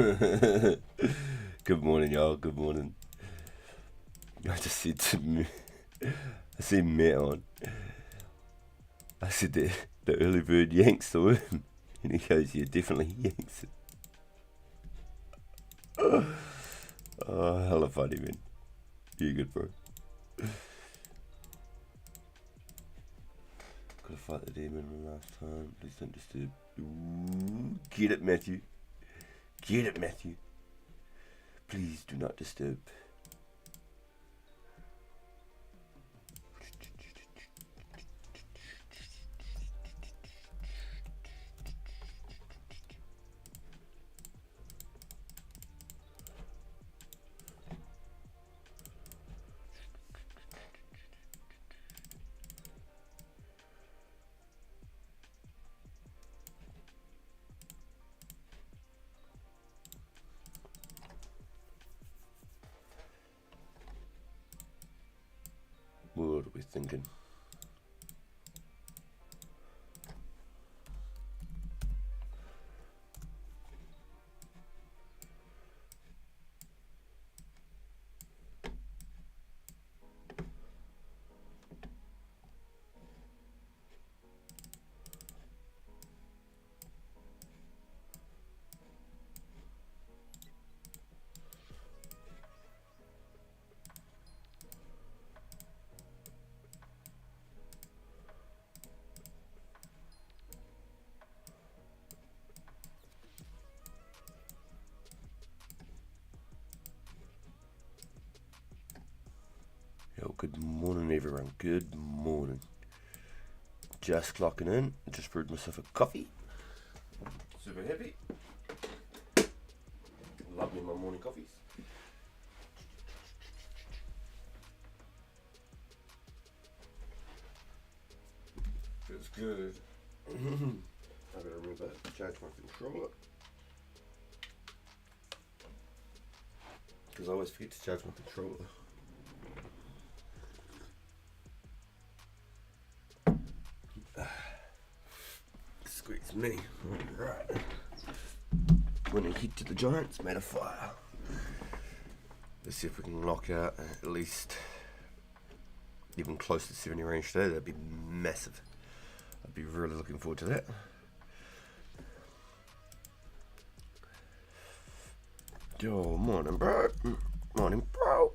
Good morning, y'all. Good morning. I just said to me, I see Matt on. I said that the early bird yanks the worm, and he goes, "Yeah, definitely yanks it." Oh, hella funny, man. You good, bro? Gotta fight the demon one last time. Please don't disturb. Ooh, get it, Matthew. Get it, Matthew. Please do not disturb. What are we thinking? Yo, good morning, everyone. Good morning. Just clocking in. Just brewed myself a coffee. Super happy. Love me my morning coffees. Feels good. I gotta remember to charge my controller. Because I always forget to charge my controller. Squeeze me. Alright. When we head to the Giants, made a fire. Let's see if we can knock out at least even close to 70 range today. That'd be massive. I'd be really looking forward to that. Yo, morning, bro. Morning, bro.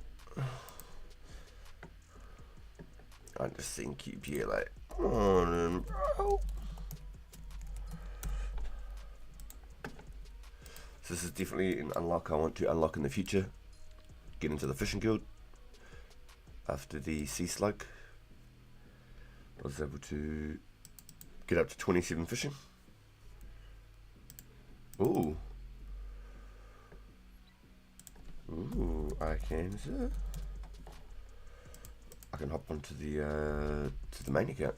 I just seen QP like, morning, bro. So this is definitely an unlock I want to unlock in the future. Get into the fishing guild. After the sea slug, I was able to get up to 27 fishing. Ooh. Ooh, I can, sir. I can hop onto the main account.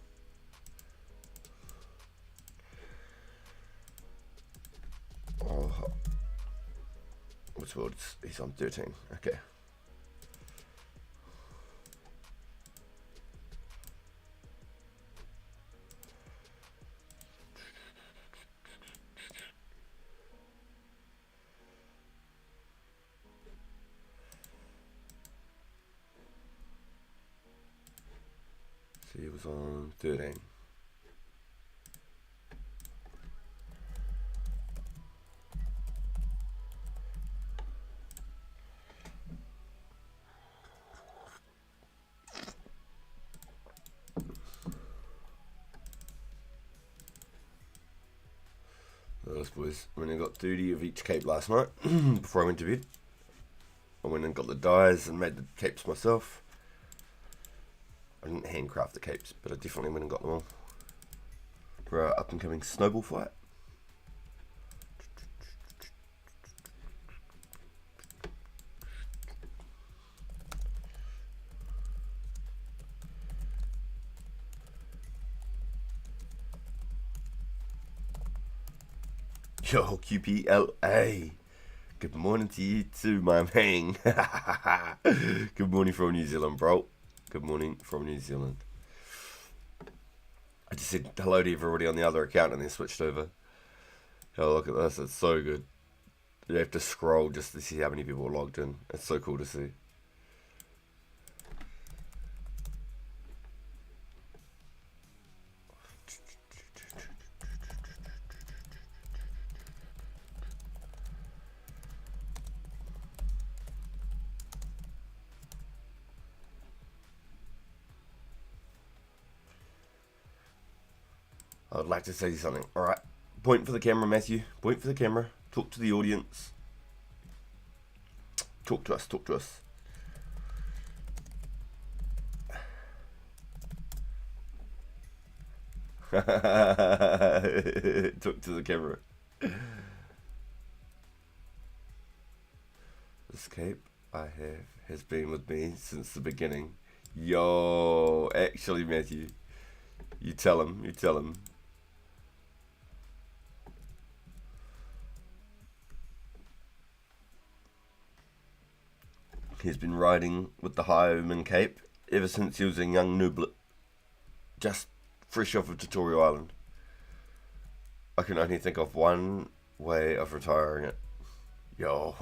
Oh, what's world? He's on 13. Okay. So he was on 13. Those boys, when I got 30 of each cape last night before I went to bed. I went and got the dyes and made the capes myself. I didn't handcraft the capes, but I definitely went and got them all for our up and coming snowball fight. Yo, QPLA. Good morning to you too, my man. Good morning from New Zealand, bro. Good morning from New Zealand. I just said hello to everybody on the other account and then switched over. Oh, look at this. It's so good. You have to scroll just to see how many people are logged in. It's so cool to see. I would like to say something. Alright. Point for the camera, Matthew. Point for the camera. Talk to the audience. Talk to us. Talk to us. Talk to the camera. Escape has been with me since the beginning. Yo, actually, Matthew. You tell him. You tell him. He's been riding with the Highman Cape ever since he was a young nooblet, just fresh off of Tutorial Island. I can only think of one way of retiring it. Yo.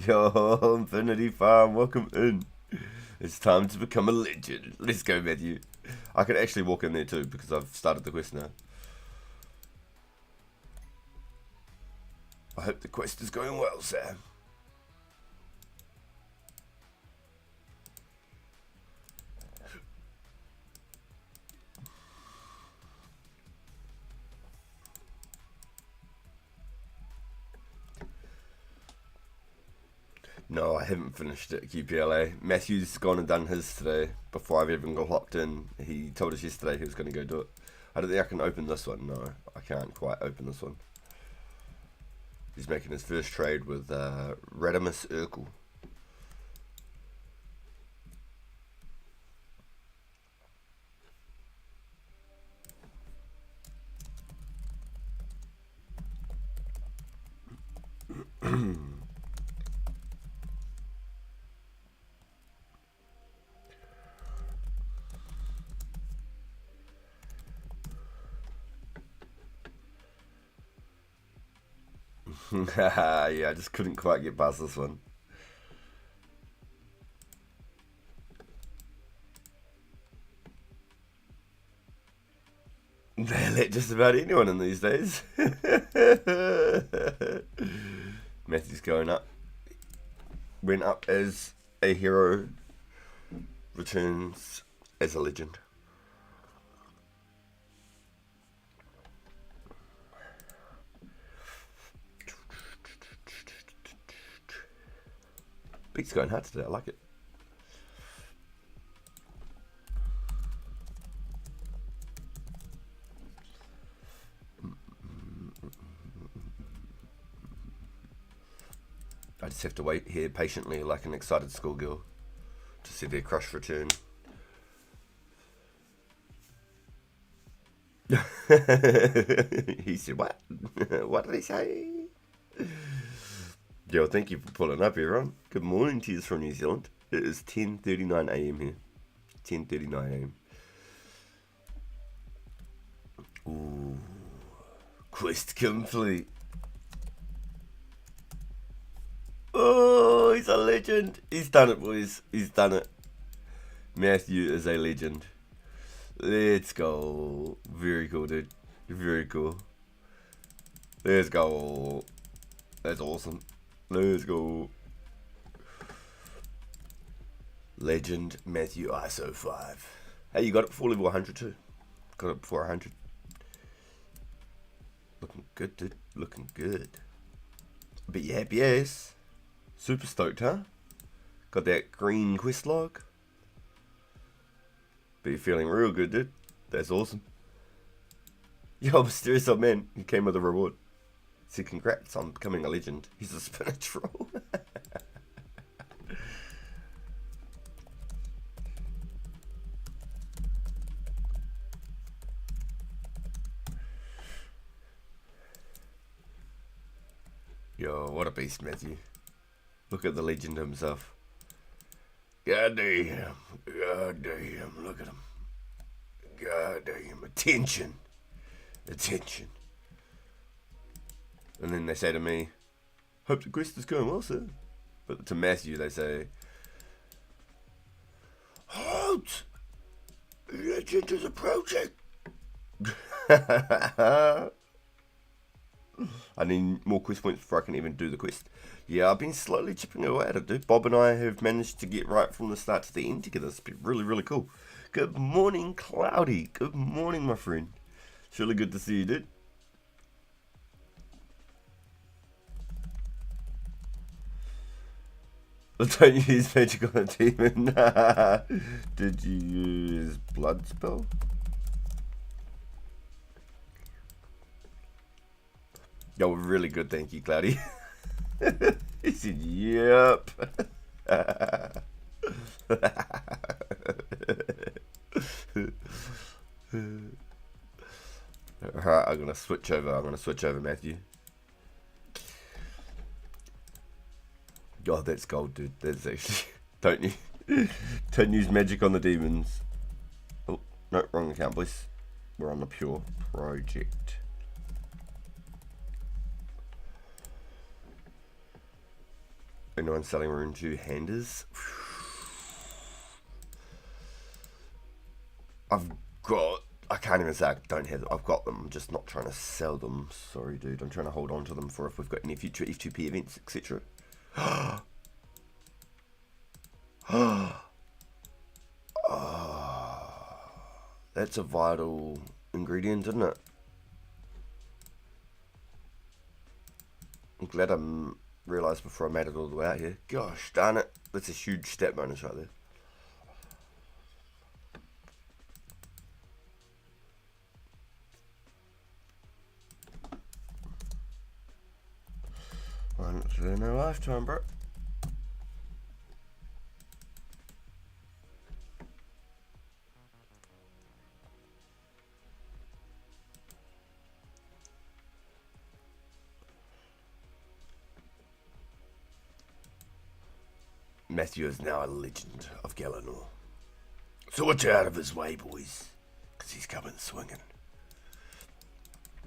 Yo, Infinity Farm, welcome in. It's time to become a legend. Let's go, Matthew. I could actually walk in there too because I've started the quest now. I hope the quest is going well, Sam. No, I haven't finished it, QPLA. Matthew's gone and done his today before I've even got locked in. He told us yesterday he was going to go do it. I don't think I can open this one. No, I can't quite open this one. He's making his first trade with Radimus Urkel. Yeah, I just couldn't quite get past this one. They let just about anyone in these days. Matthew's going up. Went up as a hero, returns as a legend. Beat's going hard today, I like it. I just have to wait here patiently like an excited schoolgirl to see their crush return. He said, what? What did he say? Yo, thank you for pulling up, everyone. Good morning to you from New Zealand. It is 10:39 a.m. here. 10:39 a.m. Ooh. Quest complete. Oh, he's a legend. He's done it, boys. He's done it. Matthew is a legend. Let's go. Very cool, dude. Very cool. Let's go. That's awesome. Let's go. Legend Matthew ISO 5. Hey, you got it before level 100 too. Got it before 100. Looking good, dude. Looking good. But you happy ass. Super stoked, huh? Got that green quest log. But you're feeling real good, dude. That's awesome. Yo, mysterious old man. He came with a reward. Said congrats on becoming a legend. He's a spinach roll. Yo, what a beast, Matthew. Look at the legend himself. God damn. God damn. Look at him. God damn. Attention. Attention. And then they say to me, hope the quest is going well, sir. But to Matthew, they say, halt! Legend is approaching. I need more quest points before I can even do the quest. Yeah, I've been slowly chipping away at it, dude. Bob and I have managed to get right from the start to the end together. It's been really, really cool. Good morning, Cloudy. Good morning, my friend. It's really good to see you, dude. Don't use magic on a demon. Did you use blood spell? Yo, really good, thank you, Cloudy. He said, yep. Alright, I'm gonna switch over, Matthew. God, that's gold, dude. That's actually don't use magic on the demons. Oh, no, wrong account, please. We're on the pure project. Anyone selling Rune 2 handers? I can't even say I don't have them. I've got them. I'm just not trying to sell them. Sorry, dude. I'm trying to hold on to them for if we've got any future F2P events, etc. That's a vital ingredient, isn't it? I'm glad I realised before I made it all the way out here. Gosh darn it. That's a huge stat bonus right there. Once in a lifetime, bro. Matthew is now a legend of Galanor. So watch out of his way, boys, because he's coming swinging.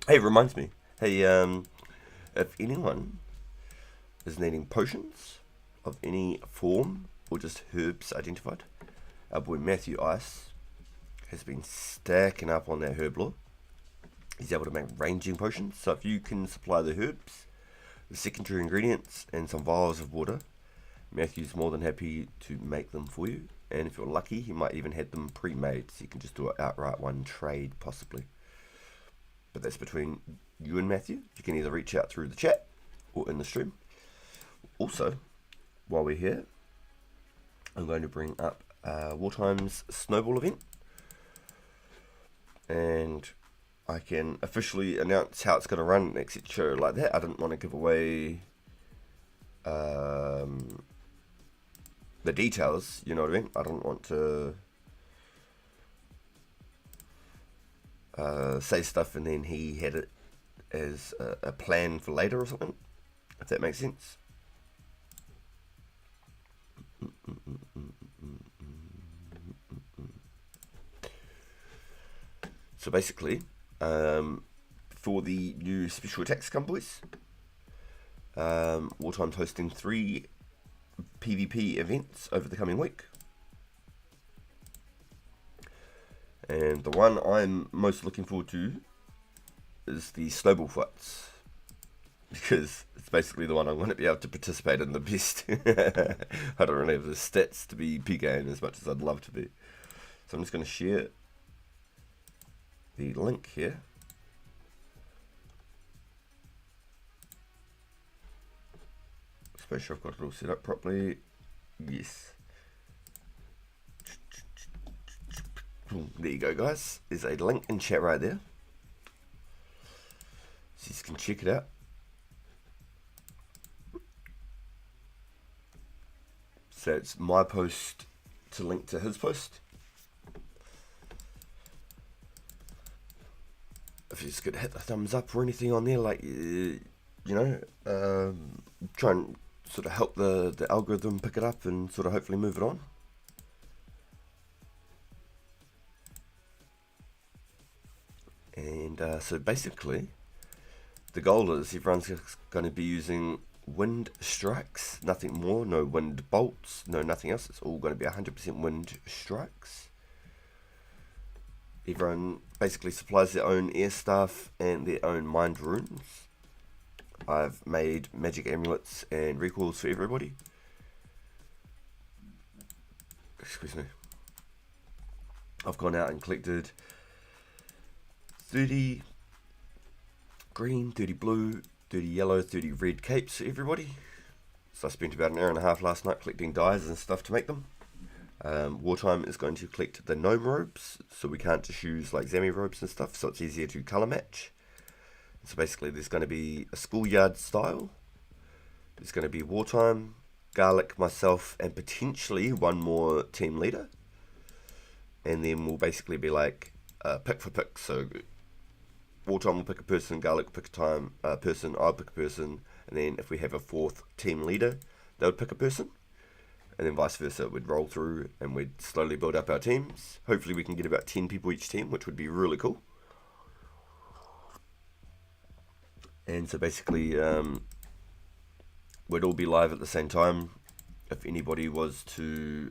Hey, it reminds me. Hey, if anyone is needing potions of any form or just herbs identified, our boy Matthew Ice has been stacking up on that herb lore. He's able to make ranging potions, so if you can supply the herbs, the secondary ingredients, and some vials of water, Matthew's more than happy to make them for you. And if you're lucky, he might even have them pre-made, so you can just do an outright one trade, possibly. But that's between you and Matthew. You can either reach out through the chat or in the stream. Also, while we're here, I'm going to bring up Wartime's Snowball event. And I can officially announce how it's going to run, etc. like that. I didn't want to give away the details, you know what I mean? I don't want to say stuff and then he had it as a plan for later or something, if that makes sense. So basically, for the new special attacks boys, Wartime's hosting 3 PvP events over the coming week. And the one I'm most looking forward to is the Snowball fights, because it's basically the one I'm going to be able to participate in the best. I don't really have the stats to be PKing as much as I'd love to be. So I'm just going to share the link here. Just make sure I've got it all set up properly. Yes. There you go, guys. There's a link in chat right there, so you can check it out. So it's my post to link to his post. If you just could hit the thumbs up or anything on there, like, you know, try and sort of help the algorithm pick it up and sort of hopefully move it on. And so basically, the goal is everyone's going to be using wind strikes, nothing more, no wind bolts, no nothing else. It's all going to be 100% wind strikes. Everyone basically supplies their own air staff and their own mind runes. I've made magic amulets and recoils for everybody. Excuse me. I've gone out and collected 30 green, 30 blue, 30 yellow, 30 red capes for everybody. So I spent about an hour and a half last night collecting dyes and stuff to make them. Wartime is going to collect the gnome robes, so we can't just use like Zami robes and stuff, so it's easier to colour match. So basically there's going to be a schoolyard style, there's going to be Wartime, Garlic, myself, and potentially one more team leader. And then we'll basically be like pick for pick, so Wartime will pick a person, Garlic will pick a person, I'll pick a person, and then if we have a fourth team leader, they would pick a person. And then vice versa, we'd roll through and we'd slowly build up our teams. Hopefully we can get about 10 people each team, which would be really cool. And so basically, we'd all be live at the same time. If anybody was to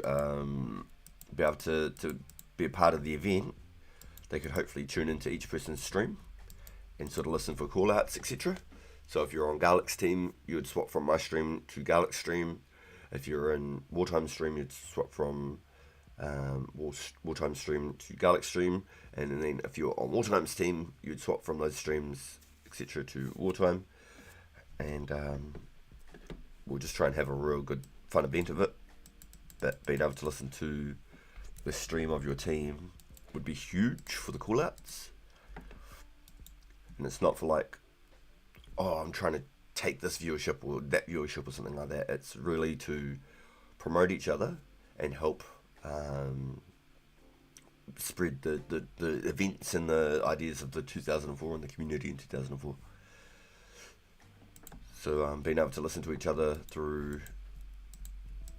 be able to be a part of the event, they could hopefully tune into each person's stream and sort of listen for call-outs, etc. So if you're on Garlic's team, you would swap from my stream to Garlic's stream. If you're in Wartime stream, you'd swap from Wartime stream to Garlic stream. And then if you're on Wartime's team, you'd swap from those streams, etc. to Wartime. And we'll just try and have a real good fun event of it. But being able to listen to the stream of your team would be huge for the callouts. And it's not for like, oh, I'm trying to take this viewership or that viewership or something like that. It's really to promote each other and help spread the events and the ideas of the 2004 and the community in 2004. So being able to listen to each other through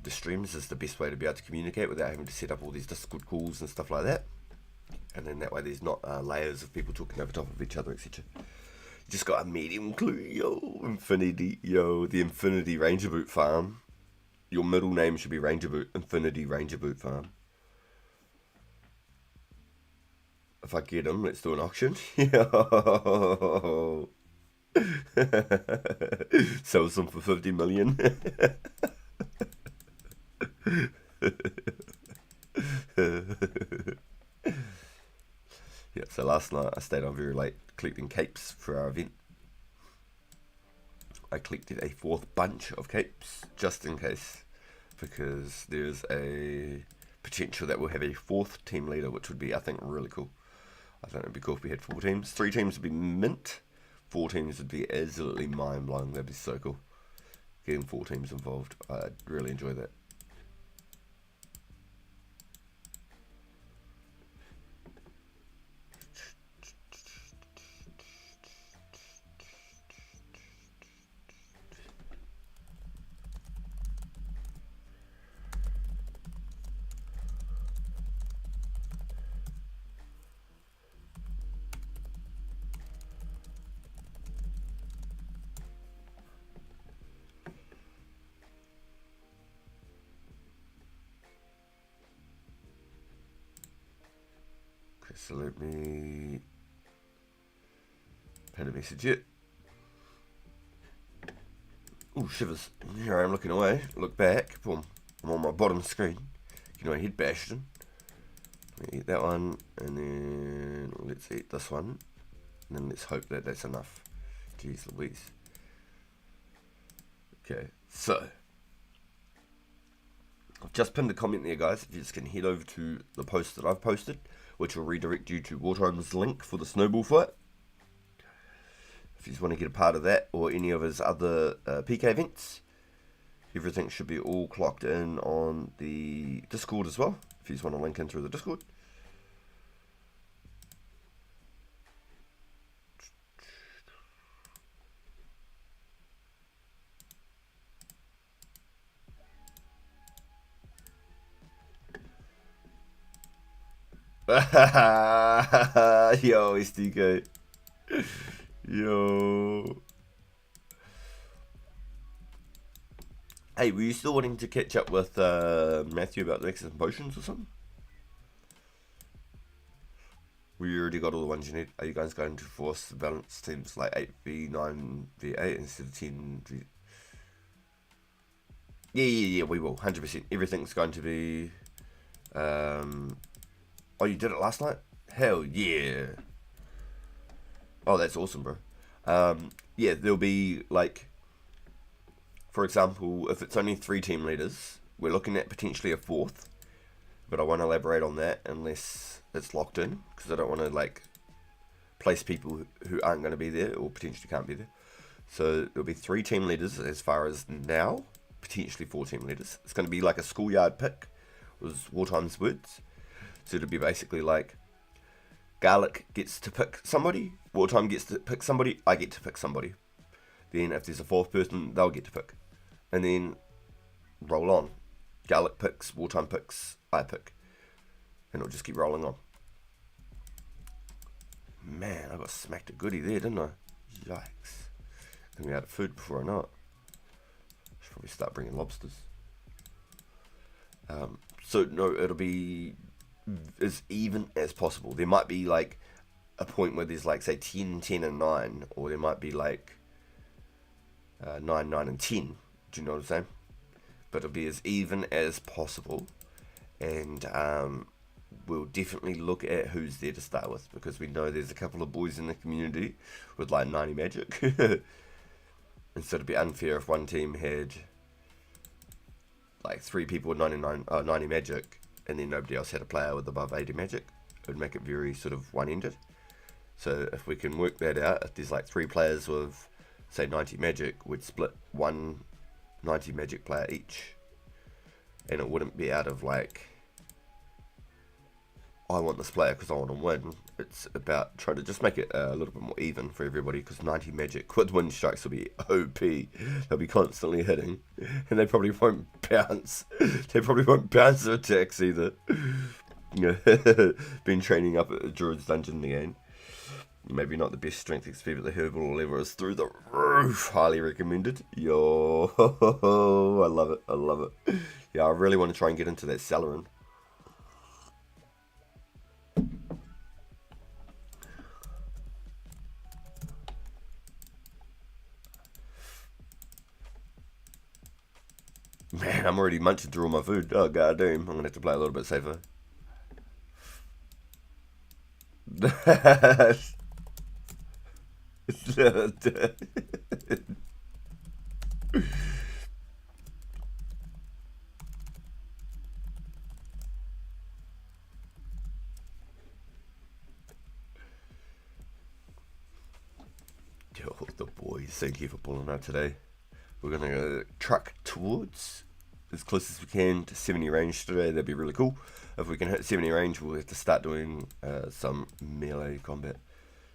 the streams is the best way to be able to communicate without having to set up all these Discord calls and stuff like that. And then that way there's not layers of people talking over top of each other, etc. Just got a medium clue, yo, Infinity, yo, the Infinity Ranger Boot Farm. Your middle name should be Ranger Boot, Infinity Ranger Boot Farm. If I get them, let's do an auction. Yo. Sell some for 50 million. Yeah, so last night I stayed on very late collecting capes for our event. I collected a fourth bunch of capes just in case, because there's a potential that we'll have a fourth team leader, which would be, I think, really cool. I think it'd be cool if we had 4 teams. 3 teams would be mint. 4 teams would be absolutely mind-blowing. That'd be so cool. Getting 4 teams involved, I'd really enjoy that. So let me pen a message it. Oh, shivers. Here I am looking away. Look back. Boom. I'm on my bottom screen. You know, head bashed in. Let me eat that one. And then let's eat this one. And then let's hope that that's enough. Jeez Louise. Okay, so I've just pinned a comment there, guys. If you just can head over to the post that I've posted, which will redirect you to Wartime's link for the snowball fight. If you just want to get a part of that or any of his other PK events, everything should be all clocked in on the Discord as well, if you just want to link in through the Discord. Yo, SDK. Yo. Hey, were you still wanting to catch up with Matthew about the Nexus and potions or something? We already got all the ones you need. Are you guys going to force the balance teams like 8v, 9v8 instead of 10v? Yeah, we will. 100%. Everything's going to be... Oh, you did it last night? Hell yeah. Oh, that's awesome, bro. Yeah, there'll be, like... For example, if it's only 3 team leaders, we're looking at potentially a 4th. But I won't elaborate on that unless it's locked in, because I don't want to like place people who aren't going to be there or potentially can't be there. So there'll be 3 team leaders as far as now, potentially 4 team leaders. It's going to be like a schoolyard pick, was Wartime's words. So it'll be basically like Garlic gets to pick somebody, Wartime gets to pick somebody, I get to pick somebody. Then if there's a 4th person, they'll get to pick. And then roll on. Garlic picks, Wartime picks, I pick. And it'll just keep rolling on. Man, I got smacked a goodie there, didn't I? Yikes. Gonna be out of food before I know it. Should probably start bringing lobsters. So, no, it'll be as even as possible. There might be, like, a point where there's, like, say, 10, 10, and 9. Or there might be, like, 9, 9, and 10. Do you know what I'm saying? But it'll be as even as possible, and we'll definitely look at who's there to start with, because we know there's a couple of boys in the community with like 90 magic, and so it'd be unfair if one team had like 3 people with 90 magic, and then nobody else had a player with above 80 magic. It would make it very sort of one-ended. So if we can work that out, if there's like 3 players with say 90 magic, we'd split one 90 magic player each, and it wouldn't be out of like, I want this player because I want to win. It's about trying to just make it a little bit more even for everybody, because 90 magic with wind strikes will be OP. They'll be constantly hitting, and they probably won't bounce. They probably won't bounce their attacks either. Been training up at the Druid's Dungeon again. Maybe not the best strength XP, but the herbal level is through the roof. Highly recommended. Yo, I love it. I love it. Yeah, I really want to try and get into that Celerin. Man, I'm already munching through all my food. Oh, goddamn. I'm going to have to play a little bit safer. Yo, the boys, thank you for pulling out today. We're going to go truck towards as close as we can to 70 range today. That'd be really cool. If we can hit 70 range, we'll have to start doing some melee combat.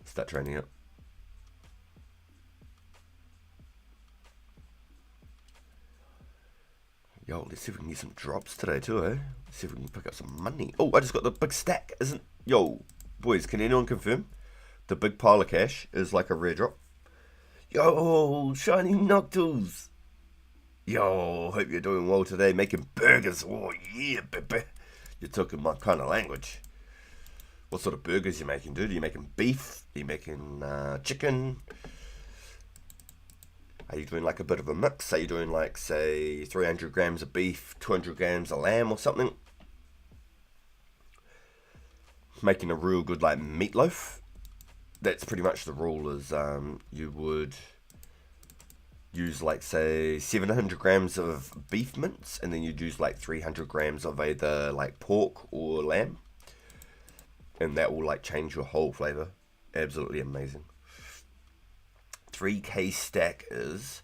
Start training up. Yo, let's see if we can get some drops today too, eh? Let's see if we can pick up some money. Oh, I just got the big stack, isn't... Yo, boys, can anyone confirm? The big pile of cash is like a rare drop. Yo, shiny Noctils. Yo, hope you're doing well today, making burgers. Oh, yeah, baby. You're talking my kind of language. What sort of burgers you making, dude? Are you making beef? Are you making chicken? Are you doing like a bit of a mix? Are you doing like, say, 300 grams of beef, 200 grams of lamb or something? Making a real good like meatloaf. That's pretty much the rule, is you would use like, say, 700 grams of beef mince, and then you'd use like 300 grams of either like pork or lamb. And that will like change your whole flavour. Absolutely amazing. 3k stack is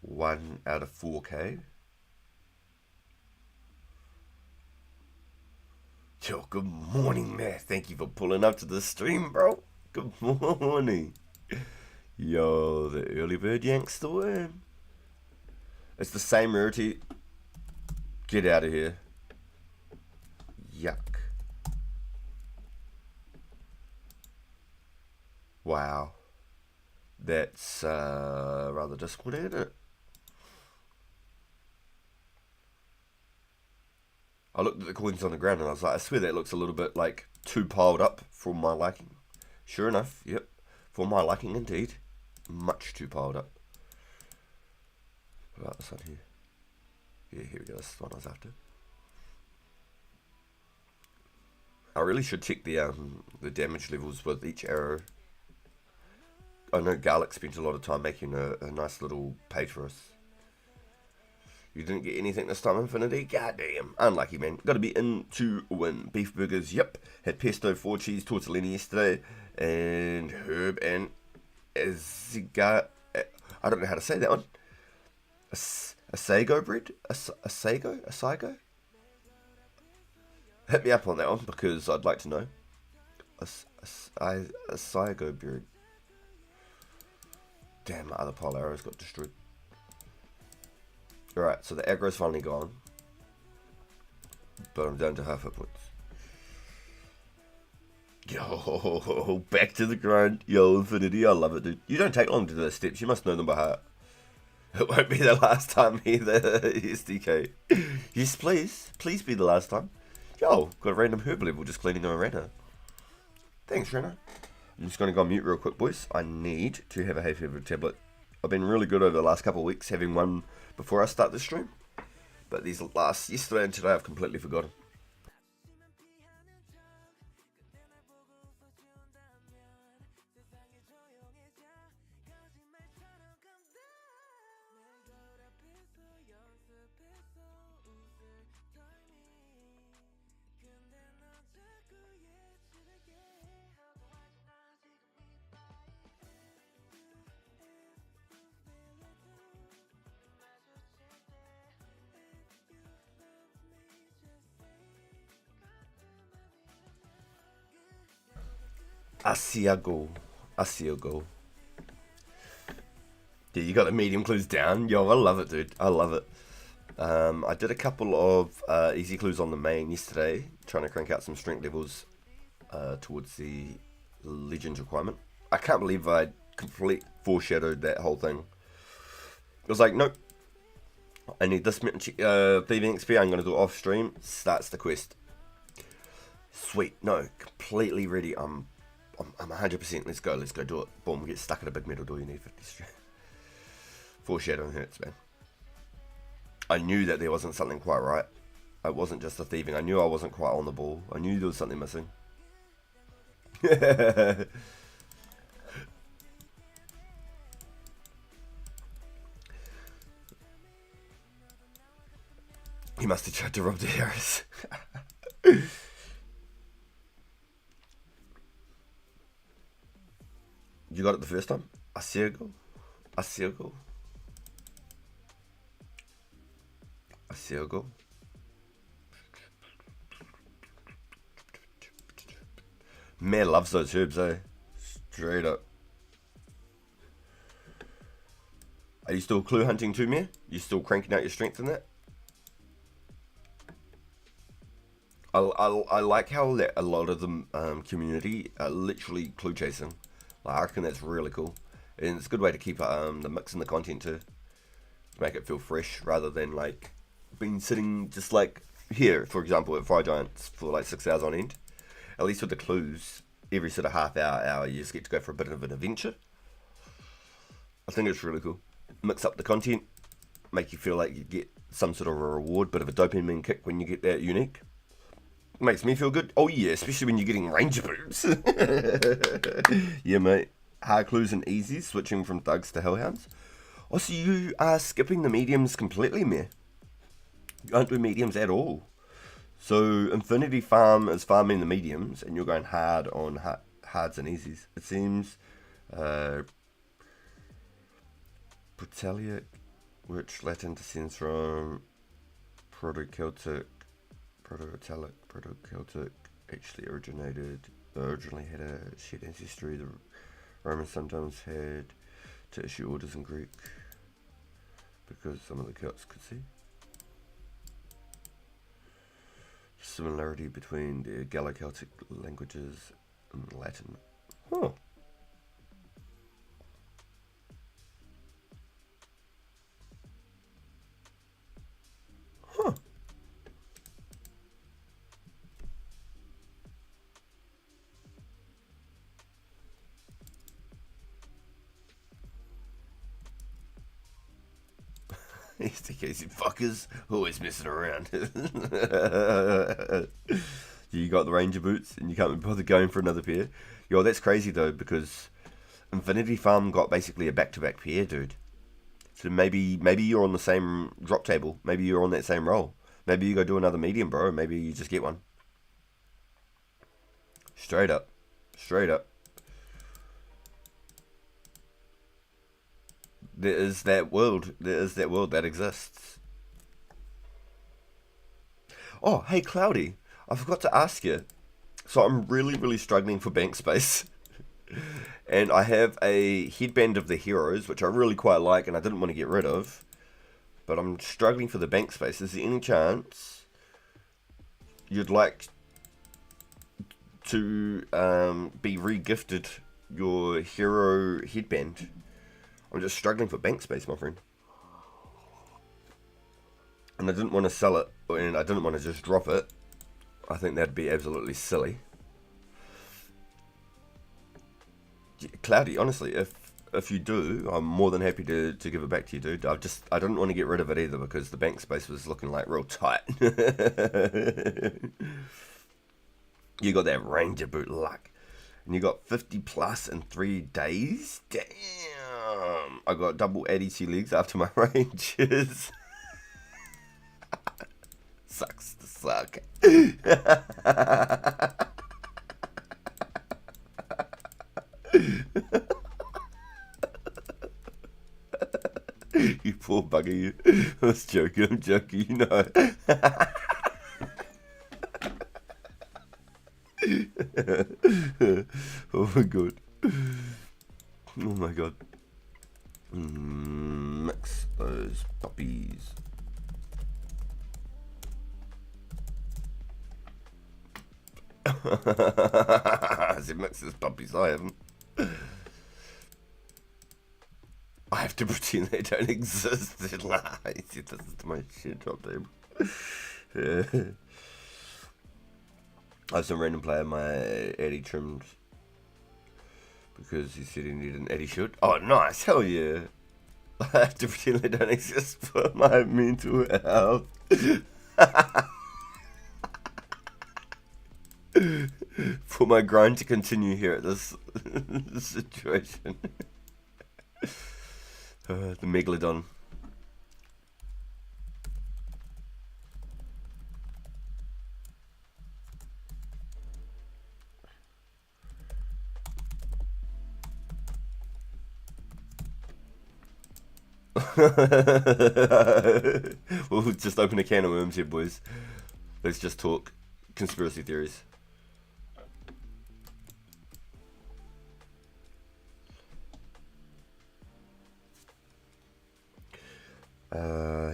1 out of 4k. Yo, good morning, man. Thank you for pulling up to the stream, bro. Good morning. Yo, the early bird yanks the worm. It's the same rarity. Get out of here. Yuck. Wow. That's rather disappointing, isn't it? I looked at the coins on the ground and I was like, I swear that looks a little bit like too piled up for my liking. Sure enough, yep. For my liking indeed. Much too piled up. What about this one here? Yeah, here we go. This is the one I was after. I really should check the damage levels with each arrow. I know Garlic spent a lot of time making a nice little page for us. You didn't get anything this time, Infinity? Goddamn. Unlucky, man. Got to be in to win. Beef burgers, yep. Had pesto, 4 cheese, tortellini yesterday. And herb and aziga. I don't know how to say that one. Asago bread? Asago? Asago? Hit me up on that one because I'd like to know. Asago bread. Damn, my other pile arrows got destroyed. Alright, so the aggro's finally gone. But I'm down to half hit points. Yo, back to the grind. Yo, Infinity, I love it, dude. You don't take long to do those steps. You must know them by heart. It won't be the last time either, SDK. Yes, please. Please be the last time. Yo, got a random herb level just cleaning my arena. Thanks, Rena. I'm just going to go on mute real quick, boys. I need to have a hay fever tablet. I've been really good over the last couple of weeks having one before I start the stream. But these last, yesterday and today, I've completely forgotten. Asiago. Yeah, you got the medium clues down. Yo, I love it, dude. I love it. I did a couple of easy clues on the main yesterday, trying to crank out some strength levels towards the Legends requirement. I can't believe I completely foreshadowed that whole thing. It was like, nope. I need this thieving XP. I'm going to do it off stream. Starts the quest. Sweet. No, completely ready. I'm 100%. Let's go do it. Boom, get stuck at a big metal door. You need 50 strength. Foreshadowing hurts, man. I knew that there wasn't something quite right. It wasn't just the thieving. I knew I wasn't quite on the ball. I knew there was something missing. He must have tried to rob the Harris. You got it the first time? Asiago. Man loves those herbs, eh? Straight up. Are you still clue hunting too, man? You still cranking out your strength in that? I like how that a lot of the community are literally clue chasing. Like, I reckon that's really cool. And it's a good way to keep the mix in the content too. To make it feel fresh rather than like being sitting just like here, for example, at Fire Giants for like 6 hours on end. At least with the clues, every sort of half hour, you just get to go for a bit of an adventure. I think it's really cool. Mix up the content, make you feel like you get some sort of a reward, bit of a dopamine kick when you get that unique. Makes me feel good. Oh yeah, especially when you're getting ranger boobs. Yeah, mate. Hard clues and easies, switching from thugs to hellhounds. Oh, so you are skipping the mediums completely, meh? You don't do mediums at all. So Infinity Farm is farming the mediums, and you're going hard on hards and easies. It seems. Protellic, which Latin descends from Proto-Celtic, actually originally had a shared ancestry. The Romans sometimes had to issue orders in Greek because some of the Celts could see similarity between the Gallo-Celtic languages and Latin. Huh. These crazy fuckers always messing around. You got the Ranger boots and you can't be bothered going for another pair. Yo, that's crazy though, because Infinity Farm got basically a back-to-back pair, dude. So maybe you're on the same drop table. Maybe you're on that same roll. Maybe you go do another medium, bro. Maybe you just get one. Straight up. Straight up. There is that world. There is that world that exists. Oh, hey, Cloudy. I forgot to ask you. So I'm really struggling for bank space. And I have a headband of the heroes, which I really quite like and I didn't want to get rid of. But I'm struggling for the bank space. Is there any chance you'd like to be re-gifted your hero headband? I'm just struggling for bank space, my friend. And I didn't want to sell it, and I didn't want to just drop it. I think that'd be absolutely silly. Cloudy, honestly, if you do, I'm more than happy to give it back to you, dude. I didn't want to get rid of it either because the bank space was looking like real tight. You got that Ranger boot luck. And you got 50 plus in 3 days? Damn. I got double ADC legs after my Rangers. Sucks to suck. You poor bugger, you. I was joking, I'm joking, you know. Oh my god. Oh my god. Mix those puppies. I said mix those puppies, I haven't. I have to pretend they don't exist. He said this is my shit drop table. I have some random player my Eddie trimmed because he said he needed an Eddie shoot. Oh, nice, hell yeah! I have to pretend they don't exist for my mental health. For my grind to continue here at this situation. The Megalodon. We'll just open a can of worms here, boys. Let's just talk conspiracy theories.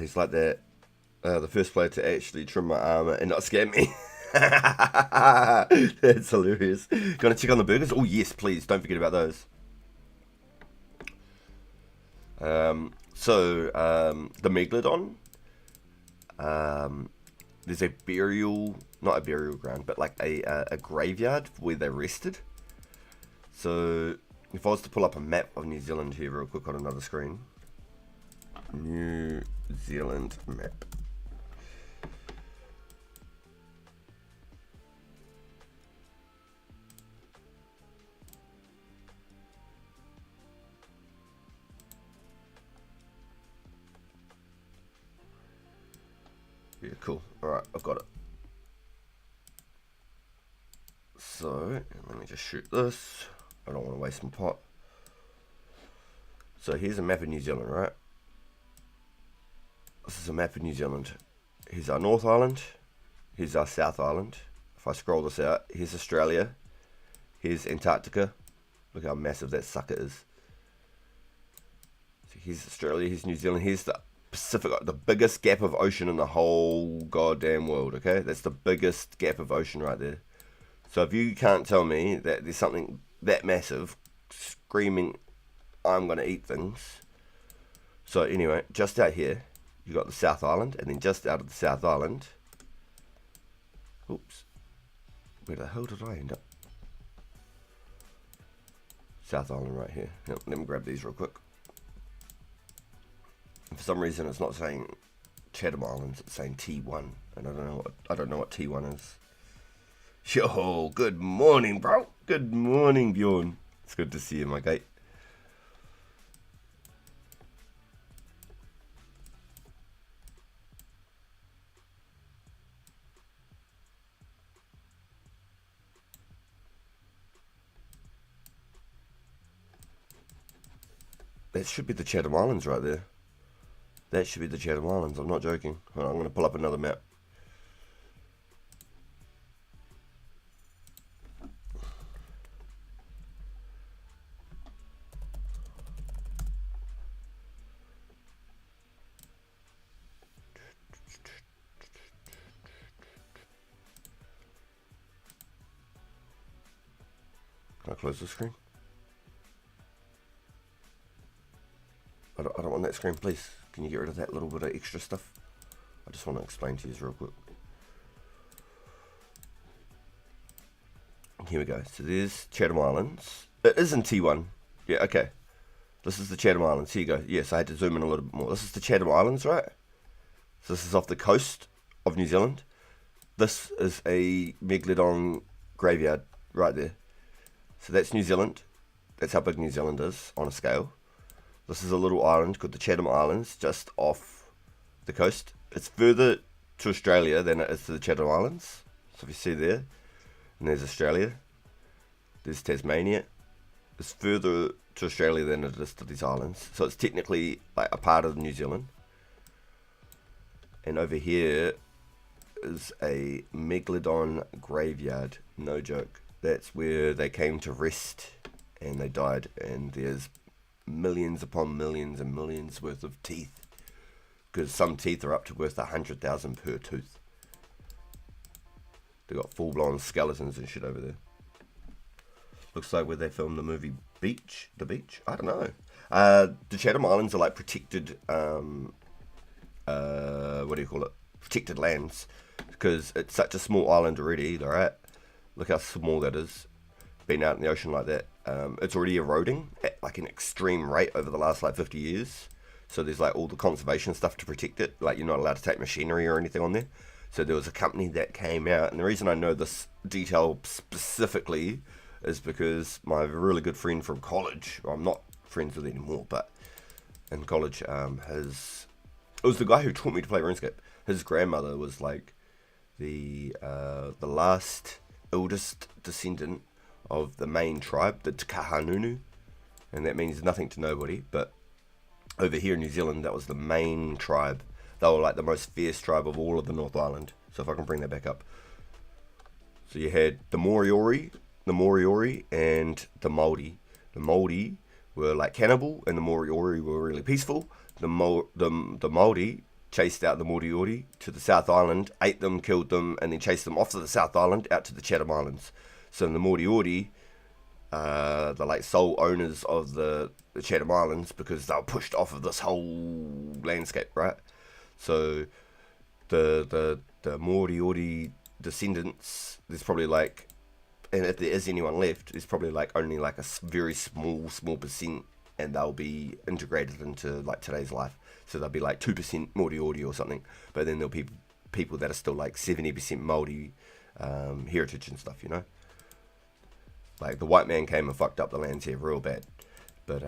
He's like that. The first player to actually trim my armor and not scam me. That's hilarious. Gonna check on the burgers? Oh yes, please. Don't forget about those. The Megalodon. There's a burial, not a burial ground, but like a graveyard where they rested. So if I was to pull up a map of New Zealand here real quick on another screen. New Zealand map. Yeah, cool. Alright, I've got it. So, let me just shoot this. I don't want to waste my pot. So here's a map of New Zealand, right? This is a map of New Zealand. Here's our North Island. Here's our South Island. If I scroll this out, here's Australia. Here's Antarctica. Look how massive that sucker is. So here's Australia, here's New Zealand, here's the Pacific, the biggest gap of ocean in the whole goddamn world, okay? That's the biggest gap of ocean right there. So if you can't tell me that there's something that massive screaming, I'm gonna eat things. So anyway, just out here, you got the South Island, and then just out of the South Island, oops, where the hell did I end up? South Island right here. Let me grab these real quick. And for some reason, it's not saying Chatham Islands; it's saying T1, and I don't know what T1 is. Yo, good morning, bro. Good morning, Bjorn. It's good to see you, my guy. That should be the Chatham Islands right there. That should be the Chatham Islands. I'm not joking. Hold on, I'm going to pull up another map. Can I close the screen? I don't want that screen, please. Can you get rid of that little bit of extra stuff? I just want to explain to you real quick. Here we go. So there's Chatham Islands. It is in T1. Yeah, okay. This is the Chatham Islands. Here you go. Yes, I had to zoom in a little bit more. This is the Chatham Islands, right? So this is off the coast of New Zealand. This is a Megalodon graveyard right there. So that's New Zealand. That's how big New Zealand is on a scale. This is a little island called the Chatham Islands, just off the coast. It's further to Australia than it is to the Chatham Islands. So if you see there, and there's Australia, there's Tasmania. It's further to Australia than it is to these islands. So it's technically like a part of New Zealand. And over here is a Megalodon graveyard. No joke. That's where they came to rest and they died. And there's millions upon millions and millions worth of teeth, because some teeth are up to worth 100,000 per tooth. They got full-blown skeletons and shit over there. Looks like where they filmed the movie Beach. The Beach? I don't know. The Chatham Islands are like protected, what do you call it? Protected lands, because it's such a small island already, alright? Look how small that is. Being out in the ocean like that. It's already eroding at like an extreme rate over the last like 50 years. So there's like all the conservation stuff to protect it. Like you're not allowed to take machinery or anything on there. So there was a company that came out, and the reason I know this detail specifically is because my really good friend from college, well, I'm not friends with anymore, but in college, it was the guy who taught me to play RuneScape. His grandmother was like the last oldest descendant of the main tribe, the Te Kahanunu, and that means nothing to nobody, but over here in New Zealand, that was the main tribe. They were like the most fierce tribe of all of the North Island. So if I can bring that back up. So you had the Moriori, and the Māori. The Māori were like cannibal, and the Moriori were really peaceful. The Māori chased out the Moriori to the South Island, ate them, killed them, and then chased them off to the South Island out to the Chatham Islands. So the Moriori, the like sole owners of the Chatham Islands, because they were pushed off of this whole landscape, right? So the Moriori descendants, there's probably like, and if there is anyone left, there's probably like only like a very small percent, and they'll be integrated into like today's life. So they'll be like 2% Moriori or something, but then there'll be people that are still like 70% Māori heritage and stuff, you know? Like the white man came and fucked up the lands here real bad. But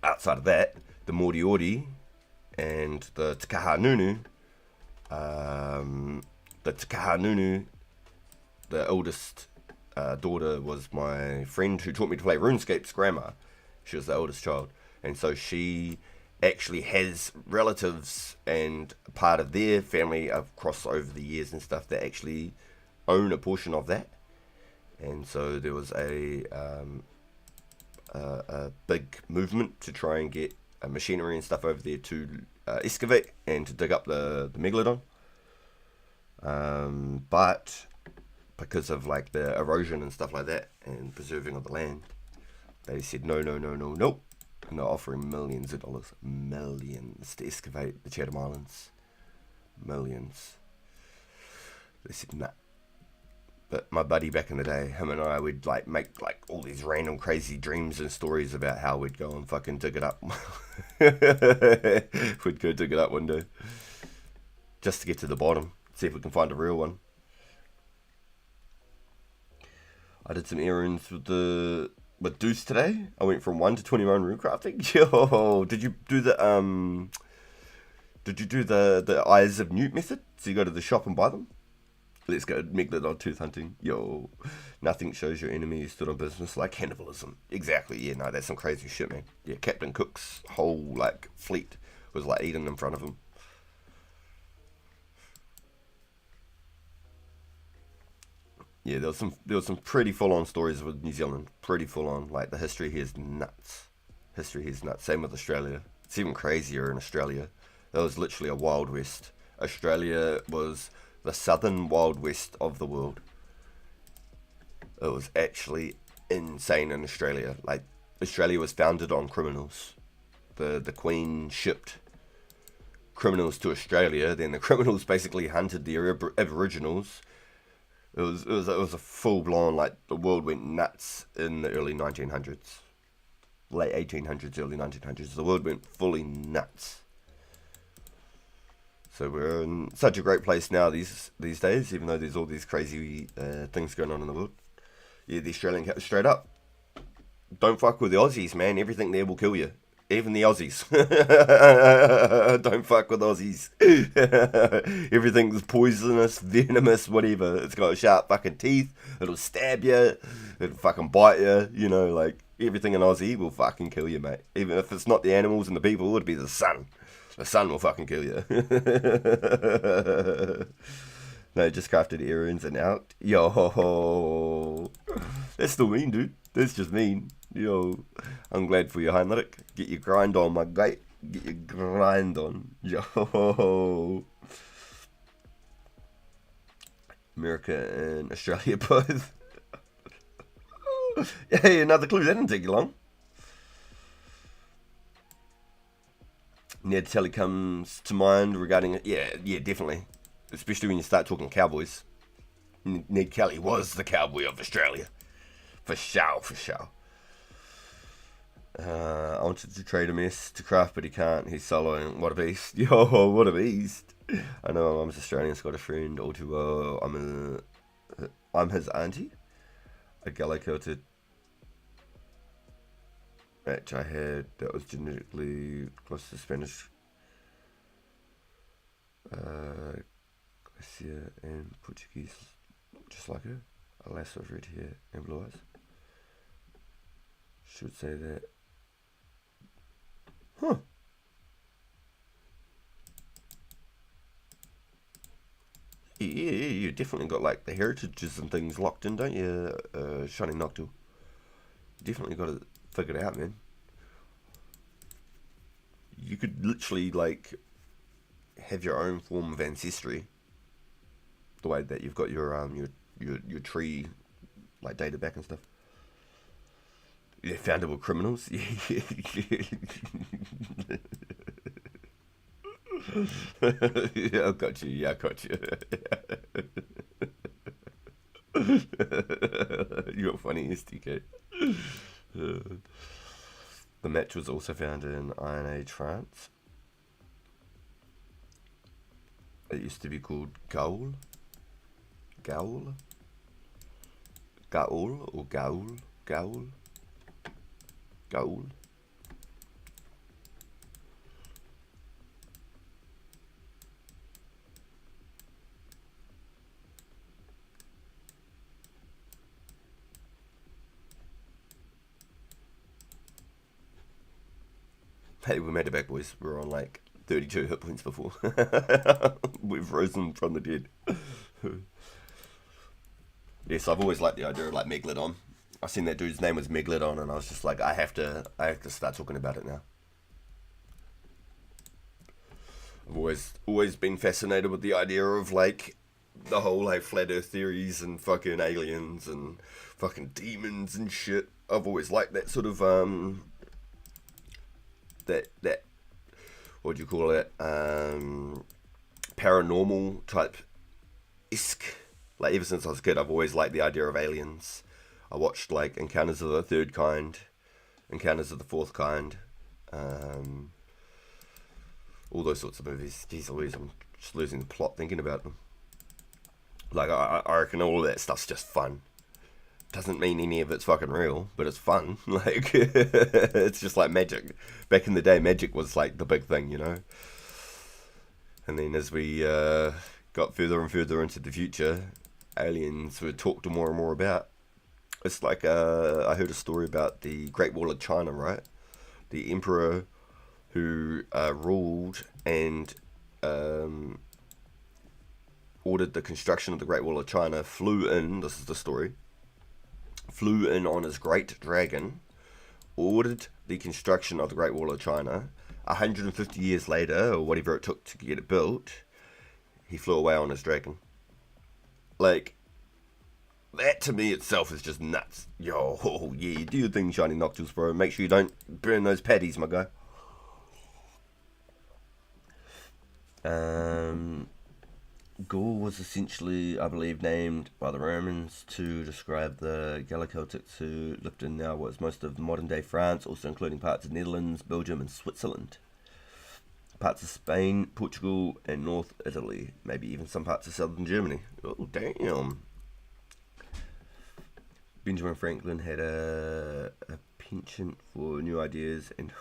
outside of that, the Moriori and the Te Kahanunu, the eldest daughter was my friend who taught me to play RuneScape's grandma. She was the eldest child. And so she actually has relatives and part of their family across over the years and stuff that actually own a portion of that. And so there was a big movement to try and get machinery and stuff over there to excavate and to dig up the Megalodon. But because of like the erosion and stuff like that and preserving of the land, they said no. And they're offering millions of dollars, millions, to excavate the Chatham Islands. Millions. They said nah. But my buddy back in the day, him and I would like make like all these random crazy dreams and stories about how we'd go and fucking dig it up. We'd go dig it up one day just to get to the bottom, see if we can find a real one. I did some errands with Deuce today. I went from 1 to 21 rune crafting. Yo, did you do the Eyes of Newt method? So you go to the shop and buy them? Let's go Megalodon tooth hunting. Yo, nothing shows your enemy you stood on business like cannibalism. Exactly, yeah, no, that's some crazy shit, man. Yeah, Captain Cook's whole, like, fleet was, like, eating in front of him. Yeah, there was some pretty full-on stories with New Zealand. Pretty full-on. Like, the history here is nuts. History here is nuts. Same with Australia. It's even crazier in Australia. That was literally a Wild West. Australia was the southern Wild West of the world. It was actually insane in Australia. Like, Australia was founded on criminals. The Queen shipped criminals to Australia. Then the criminals basically hunted the Aboriginals. It was a full blown, like, the world went nuts in the early 1900s, late 1800s, early 1900s. The world went fully nuts. So we're in such a great place now these days, even though there's all these crazy things going on in the world. Yeah, the Australian cat, straight up, don't fuck with the Aussies, man. Everything there will kill you. Even the Aussies. Don't fuck with Aussies. Everything's poisonous, venomous, whatever. It's got sharp fucking teeth. It'll stab you. It'll fucking bite you. You know, like, everything in Aussie will fucking kill you, mate. Even if it's not the animals and the people, it'll be the sun. The sun will fucking kill you. No, just crafted errands and out. Yo. That's still mean, dude. That's just mean. Yo, I'm glad for you, Heinrich. Get your grind on, my guy. Get your grind on. Yo. America and Australia both. Hey, another clue. That didn't take you long. Ned Kelly comes to mind regarding it. Yeah, definitely. Especially when you start talking cowboys. Ned Kelly was the cowboy of Australia. For sure. I wanted to trade a mess to craft, but he can't. He's soloing. What a beast. Yo, what a beast. I know my mum's Australian, got a friend all too well. I'm his auntie. A gallo-coated match I had that was genetically close to Spanish. Garcia and Portuguese. Just like her. A lass of red hair and blue eyes. Should say that. Huh. Yeah, you definitely got like the heritages and things locked in, don't you, Shining Noctil? Definitely got it figured out, man. You could literally like have your own form of ancestry. The way that you've got your tree like dated back and stuff. Yeah, founded with criminals. Yeah, I got you. You're funny, STK. The match was also found in Iron Age France. It used to be called Gaul. Gaul or Gaul? Gaul. Hey, we made it back, boys. We're on like 32 hit points before. We've risen from the dead. Yes, I've always liked the idea of like Megalodon. I seen that dude's name was Megalodon, and I was just like, I have to start talking about it now. I've always been fascinated with the idea of like the whole like flat Earth theories and fucking aliens and fucking demons and shit. I've always liked that sort of that what do you call it, paranormal type Like, ever since I was a kid, I've always liked the idea of aliens. I watched, like, Encounters of the Third Kind, Encounters of the Fourth Kind, all those sorts of movies. Jeez Louise, I'm just losing the plot thinking about them. Like, I reckon all of that stuff's just fun. Doesn't mean any of it's fucking real, but it's fun. Like, it's just like magic. Back in the day, magic was, like, the big thing, you know? And then as we got further and further into the future, aliens were talked more and more about. It's like, I heard a story about the Great Wall of China, right? The emperor who ruled and ordered the construction of the Great Wall of China, flew in, this is the story, flew in on his great dragon, ordered the construction of the Great Wall of China. 150 years later, or whatever it took to get it built, he flew away on his dragon. Like, that to me itself is just nuts. Yo, yeah, you do your thing, Shiny Noctules, bro. Make sure you don't burn those patties, my guy. Gaul was essentially, I believe, named by the Romans to describe the Gallo-Celtics who lived in now what is most of modern-day France, also including parts of Netherlands, Belgium and Switzerland. Parts of Spain, Portugal and North Italy. Maybe even some parts of southern Germany. Oh, damn. Benjamin Franklin had a penchant for new ideas and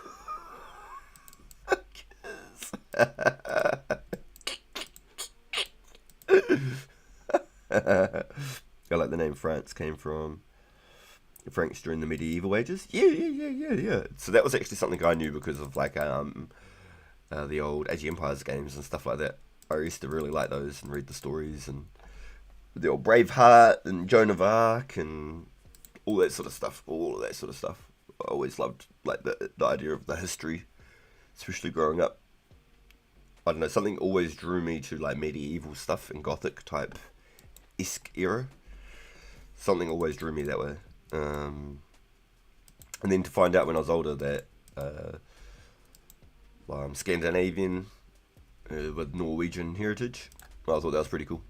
I like the name France came from Franks during the medieval ages. Yeah. So that was actually something I knew because of like the old Age of Empires games and stuff like that. I used to really like those and read the stories and the old Braveheart and Joan of Arc and all that sort of stuff. I always loved like the idea of the history, especially growing up. I don't know, something always drew me to like medieval stuff and Gothic type esque era. Something always drew me that way. And then to find out when I was older that I'm Scandinavian with Norwegian heritage, I thought that was pretty cool.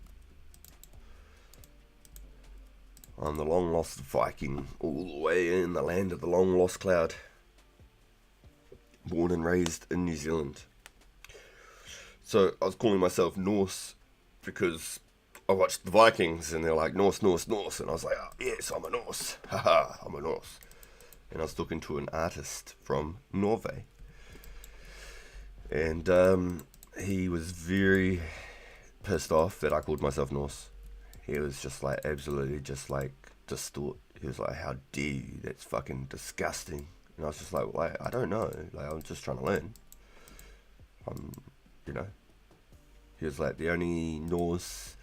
I'm the long lost Viking, all the way in the land of the long lost cloud. Born and raised in New Zealand. So I was calling myself Norse because I watched the Vikings and they're like Norse, and I was like, oh, yes, I'm a Norse. Haha, I'm a Norse. And I was talking to an artist from Norway. And he was very pissed off that I called myself Norse. He was just like, absolutely just like distort. He was like, how dare you? That's fucking disgusting. And I was just like, well, I don't know. Like, I'm just trying to learn. You know. He was like, the only Norse,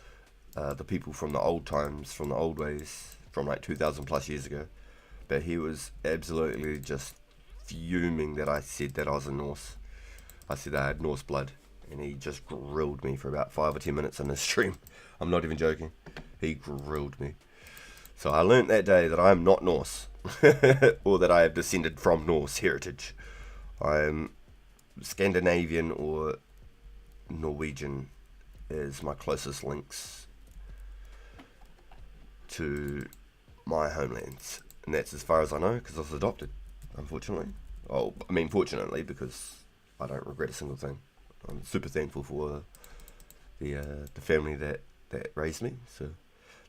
the people from the old times, from the old ways, from like 2,000 plus years ago. But he was absolutely just fuming that I said that I was a Norse. I said I had Norse blood. And he just grilled me for about 5 or 10 minutes in his stream. I'm not even joking. He grilled me. So I learnt that day that I am not Norse. Or that I have descended from Norse heritage. I am Scandinavian or Norwegian is my closest links to my homelands. And that's as far as I know because I was adopted, unfortunately. Oh, I mean, fortunately, because I don't regret a single thing. I'm super thankful for the family that raised me. So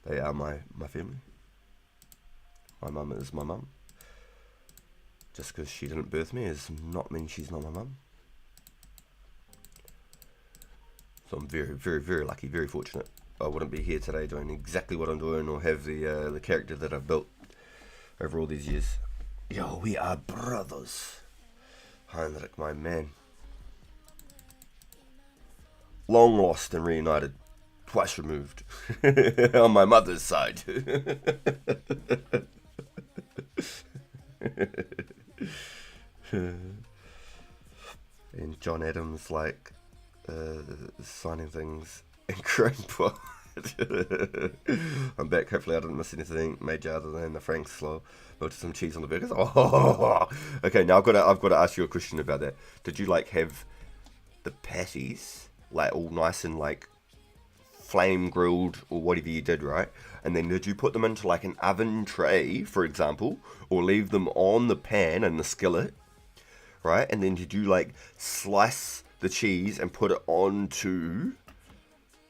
they are my family. My mum is my mum. Just because she didn't birth me does not mean she's not my mum. So I'm very, very, very lucky, very fortunate. I wouldn't be here today doing exactly what I'm doing or have the character that I've built over all these years. Yo, we are brothers. Heinrich, my man. Long lost and reunited. Twice removed. On my mother's side. And John Adams, like, signing things in Grandpa. I'm back. Hopefully I didn't miss anything major other than the Frank's slaw. Melted some cheese on the burgers. Oh, okay. Now I've got to ask you a question about that. Did you like have the patties like all nice and like flame grilled or whatever you did, right? And then did you put them into like an oven tray, for example, or leave them on the pan and the skillet, right? And then did you like slice the cheese and put it onto